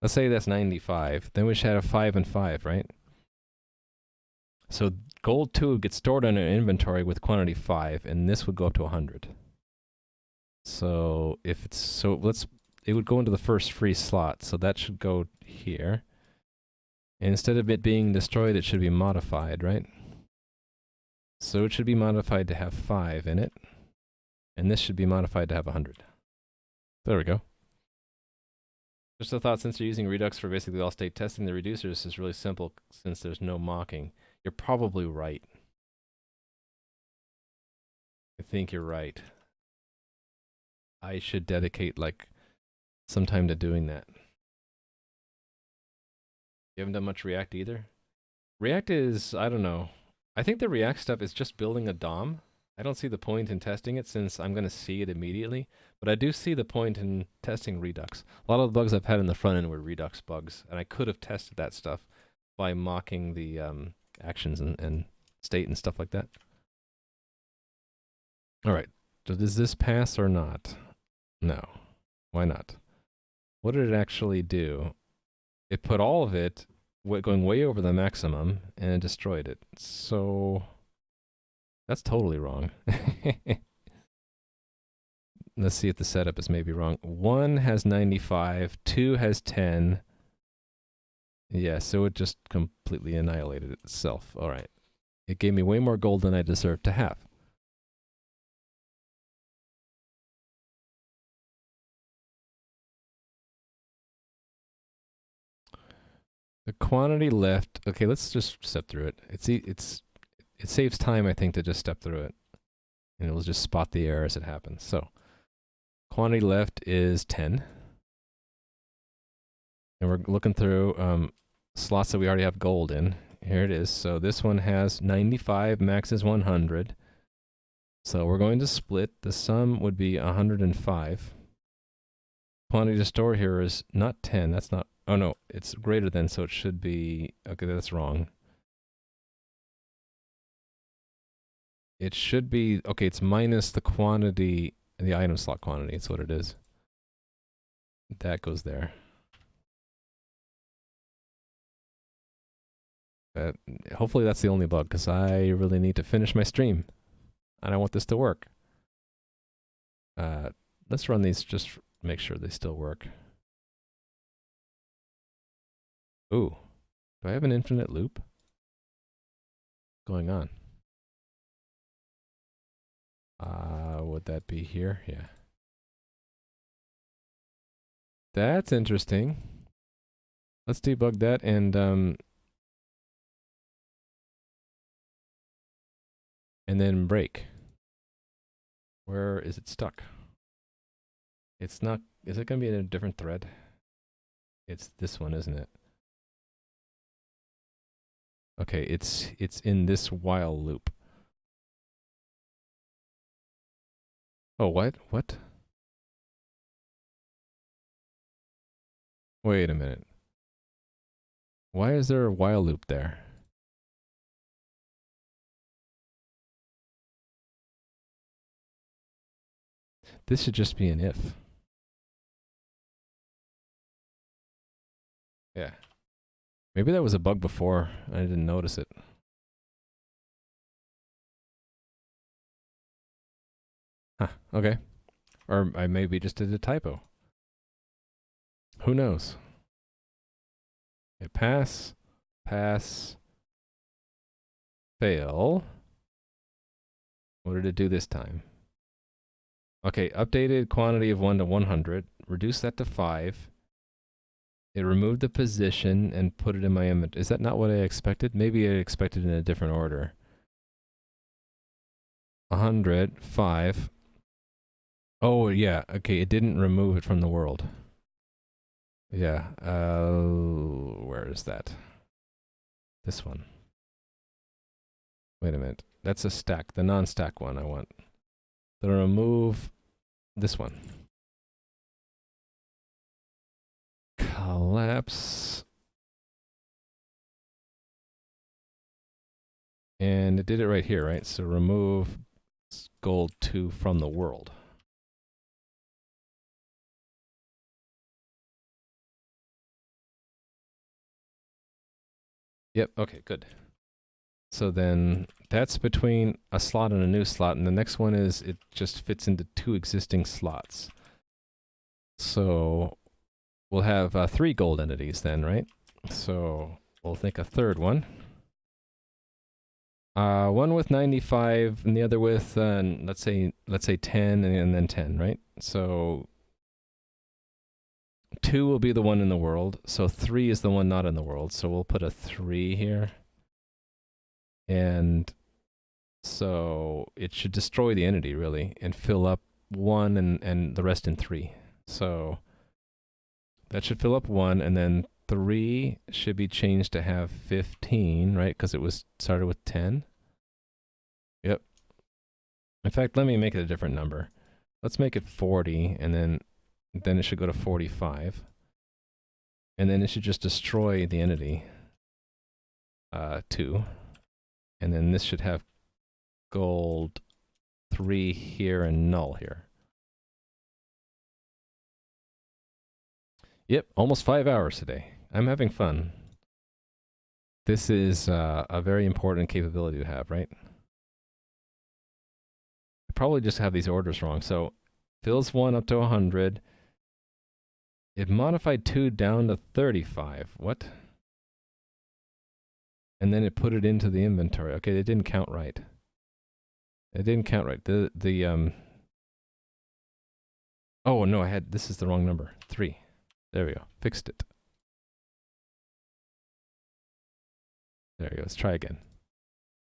Let's say that's 95. Then we should have 5 and 5, right? So gold 2 would get stored in our inventory with quantity 5, and this would go up to 100. So if it's it would go into the first free slot, so that should go here. And instead of it being destroyed, it should be modified, right? So it should be modified to have 5 in it, and this should be modified to have 100. There we go. Just a thought, since you're using Redux for basically all state testing, the reducers is really simple since there's no mocking. You're probably right. I think you're right. I should dedicate like some time to doing that. You haven't done much React either? React is, I don't know. I think the React stuff is just building a DOM. I don't see the point in testing it since I'm going to see it immediately, but I do see the point in testing Redux. A lot of the bugs I've had in the front end were Redux bugs, and I could have tested that stuff by mocking the actions and state and stuff like that. All right, so does this pass or not? No. Why not? What did it actually do? It put all of it going way over the maximum and it destroyed it. So that's totally wrong. Let's see if the setup is maybe wrong. 1 has 95, 2 has 10. Yeah, so it just completely annihilated itself. All right. It gave me way more gold than I deserved to have. The quantity left. Okay, let's just step through it. It saves time, I think, to just step through it, and it will just spot the error as it happens. So, quantity left is 10, and we're looking through slots that we already have gold in. Here it is. So this one has 95, max is 100. So we're going to split. The sum would be 105. Quantity to store here is not 10. That's not. Oh no, it's greater than, so it should be. Okay, that's wrong. It should be, okay, it's minus the quantity, the item slot quantity. That's what it is. That goes there. But hopefully that's the only bug, because I really need to finish my stream. And I want this to work. Let's run these just to make sure they still work. Ooh, do I have an infinite loop? What's going on? Would that be here? Yeah. That's interesting. Let's debug that and then break. Where is it stuck? It's not, is it going to be in a different thread? It's this one, isn't it? Okay, it's in this while loop. Oh, what? What? Wait a minute. Why is there a while loop there? This should just be an if. Yeah. Maybe that was a bug before. I didn't notice it. Huh, okay. Or I maybe just did a typo. Who knows? Okay, pass, pass, fail. What did it do this time? Okay, updated quantity of 1 to 100. Reduce that to 5. It removed the position and put it in my image. Is that not what I expected? Maybe I expected in a different order. 100, 5. Oh, yeah. Okay, it didn't remove it from the world. Yeah. Where is that? This one. Wait a minute. That's a stack. The non-stack one I want. So remove this one. Collapse. And it did it right here, right? So remove gold 2 from the world. Yep, okay, good. So then that's between a slot and a new slot, and the next one is it just fits into 2 existing slots. So we'll have 3 gold entities then, right? So we'll think a third one. One with 95 and the other with let's say 10 and then 10, right? So 2 will be the one in the world. So 3 is the one not in the world. So we'll put a 3 here. And so it should destroy the entity really and fill up 1 and the rest in 3. So that should fill up 1, and then 3 should be changed to have 15, right? Because it was started with 10. Yep. In fact, let me make it a different number. Let's make it 40, and then it should go to 45. And then it should just destroy the entity 2. And then this should have gold 3 here and null here. Yep, almost 5 hours today. I'm having fun. This is a very important capability to have, right? I probably just have these orders wrong. So fills 1 up to 100. It modified 2 down to 35. What? And then it put it into the inventory. Okay, it didn't count right. It didn't count right. Oh no, this is the wrong number. 3. There we go. Fixed it. There we go. Let's try again.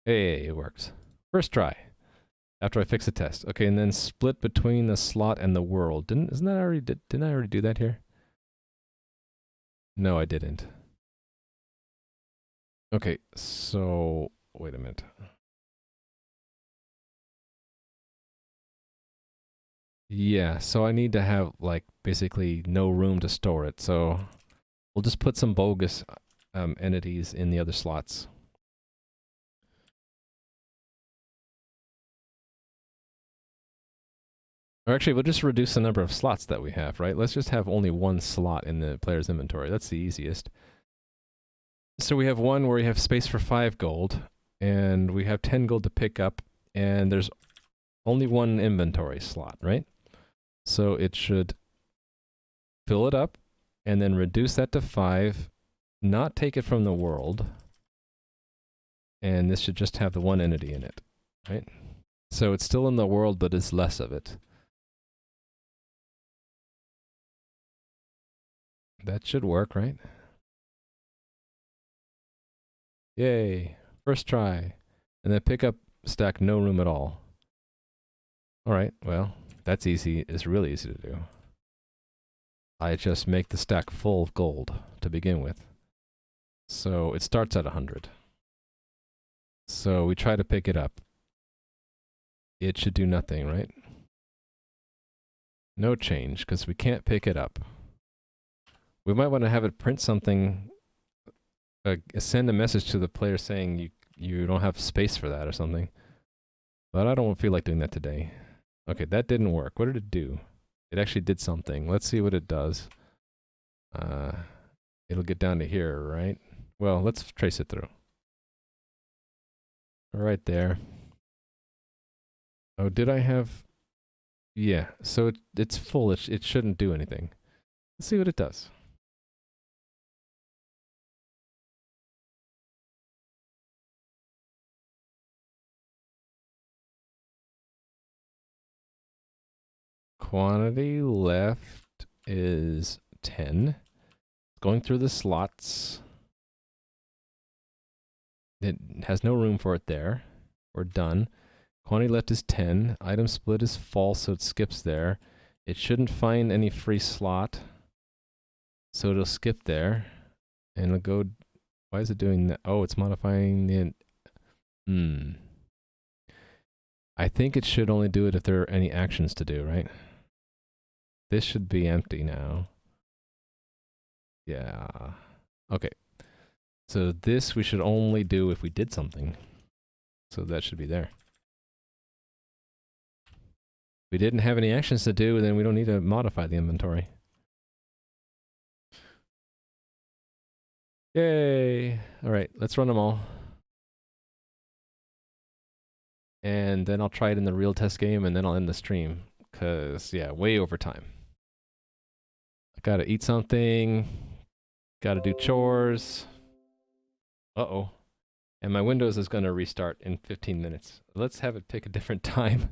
Hey, it works. First try. After I fix the test. Okay, and then split between the slot and the world. Didn't I already do that here? No, I didn't. Okay, so wait a minute. Yeah, so I need to have like basically no room to store it. So we'll just put some bogus entities in the other slots. Or actually, we'll just reduce the number of slots that we have, right? Let's just have only one slot in the player's inventory. That's the easiest. So we have one where we have space for 5 gold, and we have 10 gold to pick up, and there's only one inventory slot, right? So it should fill it up, and then reduce that to 5, not take it from the world, and this should just have the one entity in it, right? So it's still in the world, but it's less of it. That should work, right? Yay. First try. And then pick up stack no room at all. Alright, well, that's easy. It's really easy to do. I just make the stack full of gold to begin with. So it starts at 100. So we try to pick it up. It should do nothing, right? No change, because we can't pick it up. We might want to have it print something, send a message to the player saying you don't have space for that or something. But I don't feel like doing that today. Okay, that didn't work. What did it do? It actually did something. Let's see what it does. It'll get down to here, right? Well, let's trace it through. Right there. Oh, did I have... Yeah, so it's full. It shouldn't do anything. Let's see what it does. Quantity left is 10. Going through the slots. It has no room for it there. We're done. Quantity left is 10. Item split is false, so it skips there. It shouldn't find any free slot, so it'll skip there. And it'll go... Why is it doing that? Oh, it's modifying the... I think it should only do it if there are any actions to do, right? This should be empty now. Yeah. Okay. So this we should only do if we did something. So that should be there. If we didn't have any actions to do, then we don't need to modify the inventory. Yay! Alright, let's run them all. And then I'll try it in the real test game, and then I'll end the stream. Because, yeah, way over time. I gotta eat something. Gotta do chores. Uh-oh. And my Windows is gonna restart in 15 minutes. Let's have it pick a different time.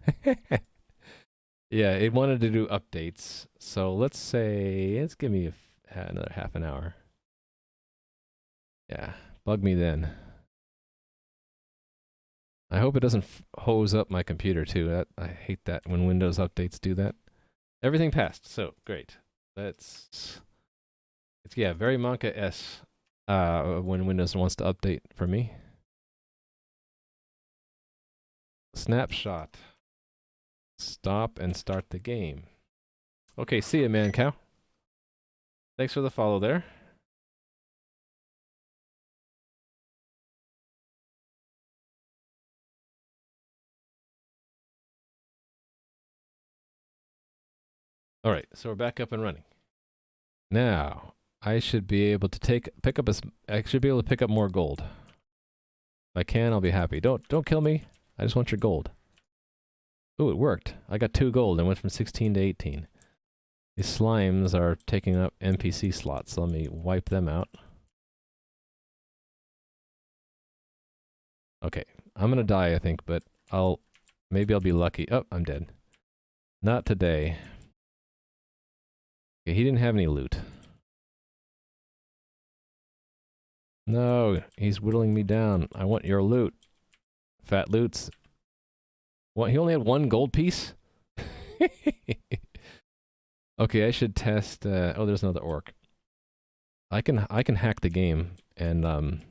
Yeah, it wanted to do updates. So let's say, let's give me another half an hour. Yeah, bug me then. I hope it doesn't hose up my computer too. I hate that when Windows updates do that. Everything passed, so great. It's yeah, very Monka-S when Windows wants to update for me. Snapshot. Stop and start the game. Okay, see ya, man cow. Thanks for the follow there. All right, so we're back up and running. Now, I should be able to I should be able to pick up more gold. If I can, I'll be happy. Don't kill me. I just want your gold. Ooh, it worked. I got 2 gold and went from 16 to 18. These slimes are taking up NPC slots, so let me wipe them out. Okay, I'm gonna die, I think, but maybe I'll be lucky. Oh, I'm dead. Not today. Okay, he didn't have any loot. No, he's whittling me down. I want your loot. Fat loots. What, he only had 1 gold piece? Okay, I should test, oh, there's another orc. I can hack the game, and, I'm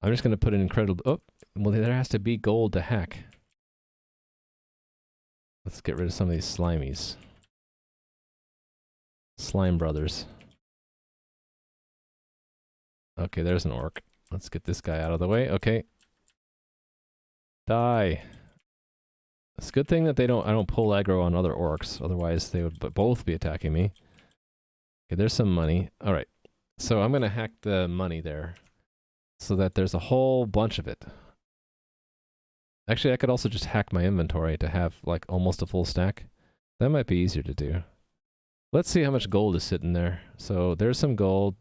just gonna put an incredible, oh, well, there has to be gold to hack. Let's get rid of some of these slimies. Slime brothers. Okay, there's an orc. Let's get this guy out of the way. Okay. Die. It's a good thing that I don't pull aggro on other orcs, otherwise they would both be attacking me. Okay, there's some money. All right, so I'm gonna hack the money there, so that there's a whole bunch of it. Actually, I could also just hack my inventory to have like almost a full stack. That might be easier to do. Let's see how much gold is sitting there. So there's some gold.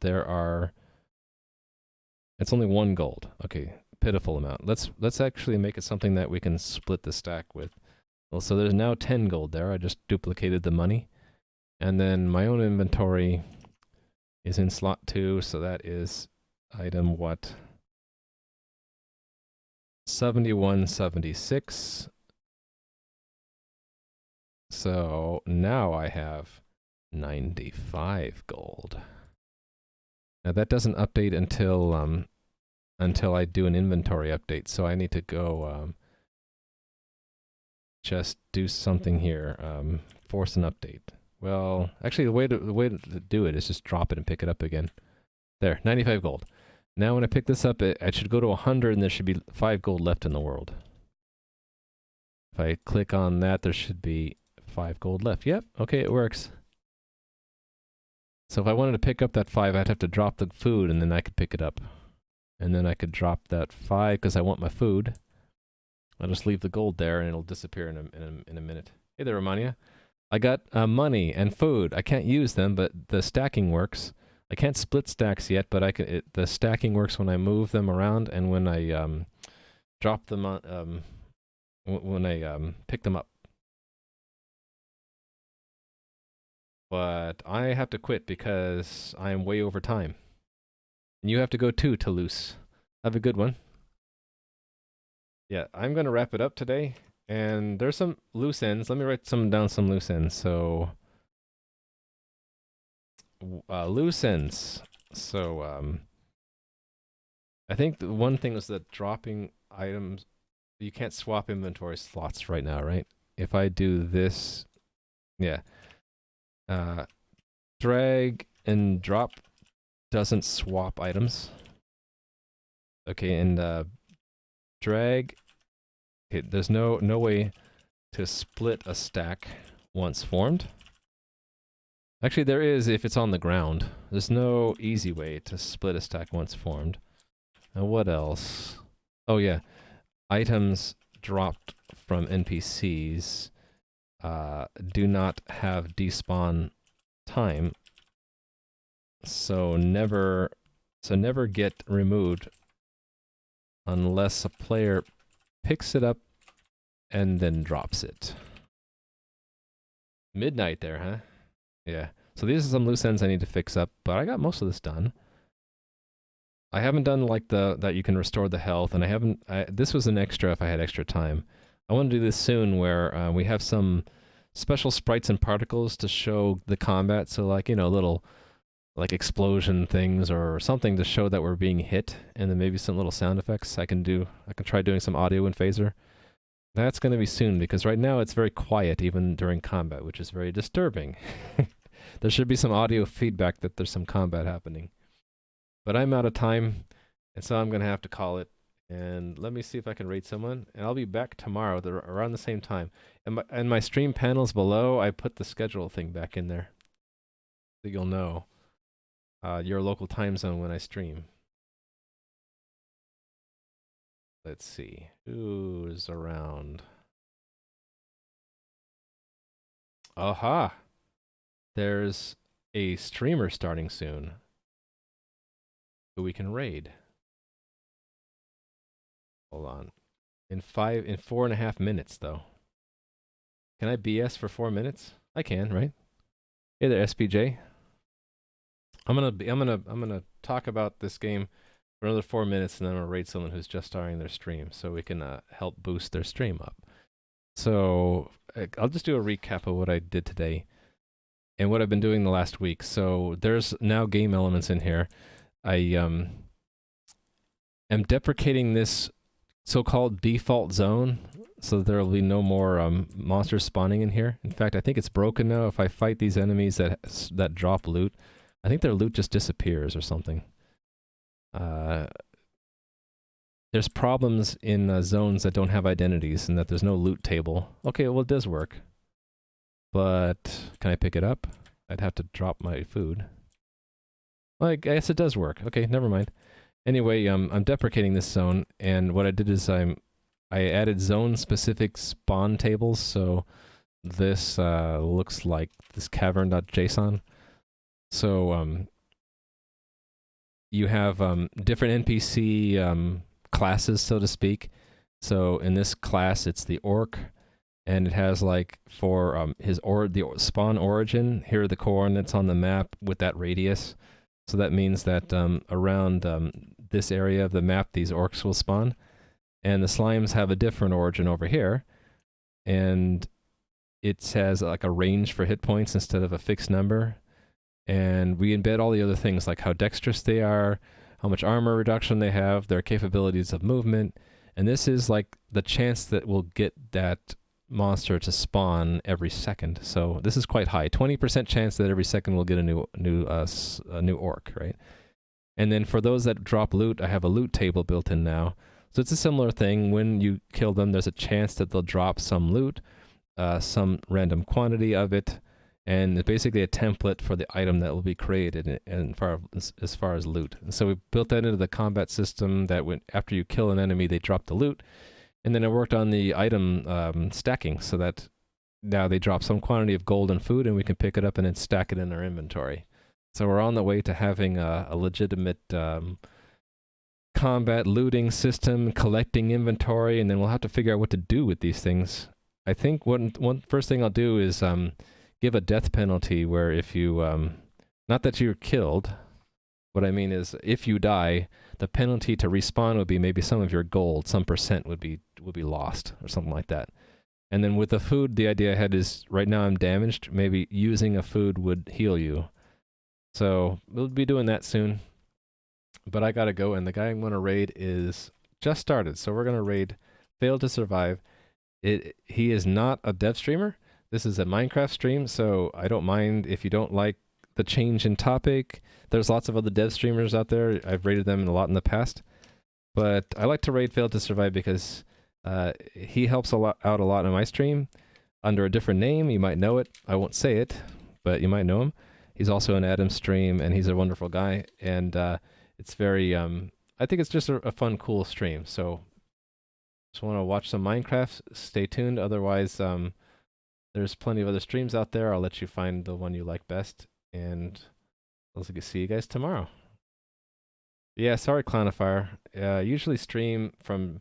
It's only 1 gold. Okay, pitiful amount. Let's actually make it something that we can split the stack with. Well, so there's now 10 gold there. I just duplicated the money. And then my own inventory is in slot 2, so that is item what? 7176. So now I have 95 gold. Now that doesn't update until I do an inventory update, so I need to go just do something here. Force an update. Well, actually the way to do it is just drop it and pick it up again. There, 95 gold. Now when I pick this up, it should go to 100 and there should be 5 gold left in the world. If I click on that, there should be 5 gold left. Yep, okay, it works. So if I wanted to pick up that 5, I'd have to drop the food and then I could pick it up. And then I could drop that 5 because I want my food. I'll just leave the gold there and it'll disappear in a minute. Hey there, Romania. I got money and food. I can't use them, but the stacking works. I can't split stacks yet, but the stacking works when I move them around and when I drop them on, when I pick them up. But I have to quit because I'm way over time. And you have to go too, Toulouse. Have a good one. Yeah, I'm going to wrap it up today. And there's some loose ends. Let me write down some loose ends. So, loose ends. So, I think the one thing was that dropping items, you can't swap inventory slots right now, right? If I do this, yeah. Drag and drop doesn't swap items. Okay, and drag. Okay, there's no way to split a stack once formed. Actually, there is if it's on the ground. There's no easy way to split a stack once formed. And what else? Oh yeah, items dropped from NPCs do not have despawn time, so never get removed unless a player picks it up and then drops it. Midnight there, huh? Yeah. So these are some loose ends I need to fix up, but I got most of this done. I haven't done like that you can restore the health, and this was an extra if I had extra time. I want to do this soon where we have some special sprites and particles to show the combat, so like, you know, little like explosion things or something to show that we're being hit, and then maybe some little sound effects I can try doing some audio in Phaser. That's going to be soon, because right now it's very quiet even during combat, which is very disturbing. There should be some audio feedback that there's some combat happening. But I'm out of time, and so I'm going to have to call it. And let me see if I can rate someone. And I'll be back tomorrow around the same time. And my stream panels below, I put the schedule thing back in there, so you'll know your local time zone when I stream. Let's see. Who's around? Aha! There's a streamer starting soon who we can raid. Hold on. In 4.5 minutes, though. Can I BS for 4 minutes? I can, right? Hey there, SPJ. I'm gonna talk about this game for another 4 minutes, and then I'm gonna raid someone who's just starting their stream, so we can help boost their stream up. So I'll just do a recap of what I did today and what I've been doing the last week. So there's now game elements in here. I am deprecating this so-called default zone, so there will be no more monsters spawning in here. In fact, I think it's broken now. If I fight these enemies that drop loot, I think their loot just disappears or something. there's problems in zones that don't have identities and that there's no loot table. Okay, well, it does work. But can I pick it up? I'd have to drop my food. Well, I guess it does work. Okay, never mind. Anyway, I'm deprecating this zone, and what I did is I added zone-specific spawn tables, so this looks like this cavern.json. So you have different NPC classes, so to speak. So in this class, it's the orc, and it has like for the spawn origin. Here are the coordinates on the map with that radius. So that means that around this area of the map, these orcs will spawn. And the slimes have a different origin over here. And it has like a range for hit points instead of a fixed number. And we embed all the other things like how dexterous they are, how much armor reduction they have, their capabilities of movement. And this is like the chance that we'll get that monster to spawn every second. So this is quite high. 20% chance that every second we'll get a new orc, right? And then for those that drop loot, I have a loot table built in now. So it's a similar thing. When you kill them, there's a chance that they'll drop some loot, some random quantity of it, and it's basically a template for the item that will be created as far as loot. And so we built that into the combat system that after you kill an enemy, they drop the loot. And then I worked on the item stacking so that now they drop some quantity of gold and food, and we can pick it up and then stack it in our inventory. So we're on the way to having a legitimate combat looting system, collecting inventory, and then we'll have to figure out what to do with these things. I think one first thing I'll do is give a death penalty where if you, not that you're killed, what I mean is if you die, the penalty to respawn would be maybe some of your gold, some percent would be lost or something like that. And then with the food, the idea I had is right now I'm damaged, maybe using a food would heal you. So we'll be doing that soon. But I gotta go, and the guy I'm gonna raid is just started. So we're gonna raid Failed to Survive. He is not a dev streamer. This is a Minecraft stream, so I don't mind if you don't like the change in topic. There's lots of other dev streamers out there. I've raided them a lot in the past. But I like to raid Failed to Survive because he helps out a lot in my stream under a different name. You might know it. I won't say it, but you might know him. He's also in Adam's stream, and he's a wonderful guy. And it's very, I think it's just a fun, cool stream. So just want to watch some Minecraft. Stay tuned. Otherwise, there's plenty of other streams out there. I'll let you find the one you like best. And I'll see you guys tomorrow. Yeah, sorry, Clownifier. Usually stream from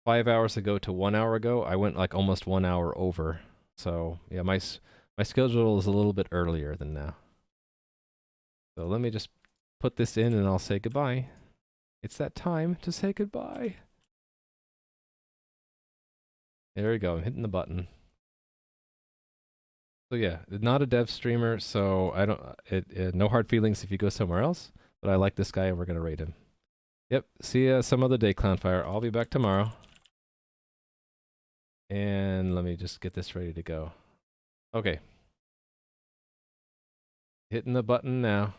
5 hours ago to 1 hour ago. I went like almost 1 hour over. So yeah, my schedule is a little bit earlier than now. So let me just put this in and I'll say goodbye. It's that time to say goodbye. There we go. I'm hitting the button. So yeah, not a dev streamer, so I don't. No hard feelings if you go somewhere else. But I like this guy, and we're gonna rate him. Yep. See ya some other day, Clownfire. I'll be back tomorrow. And let me just get this ready to go. Okay. Hitting the button now.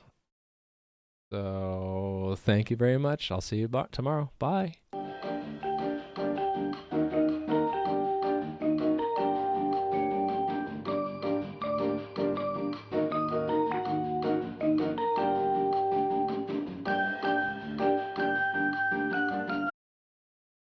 So thank you very much. I'll see you tomorrow. Bye.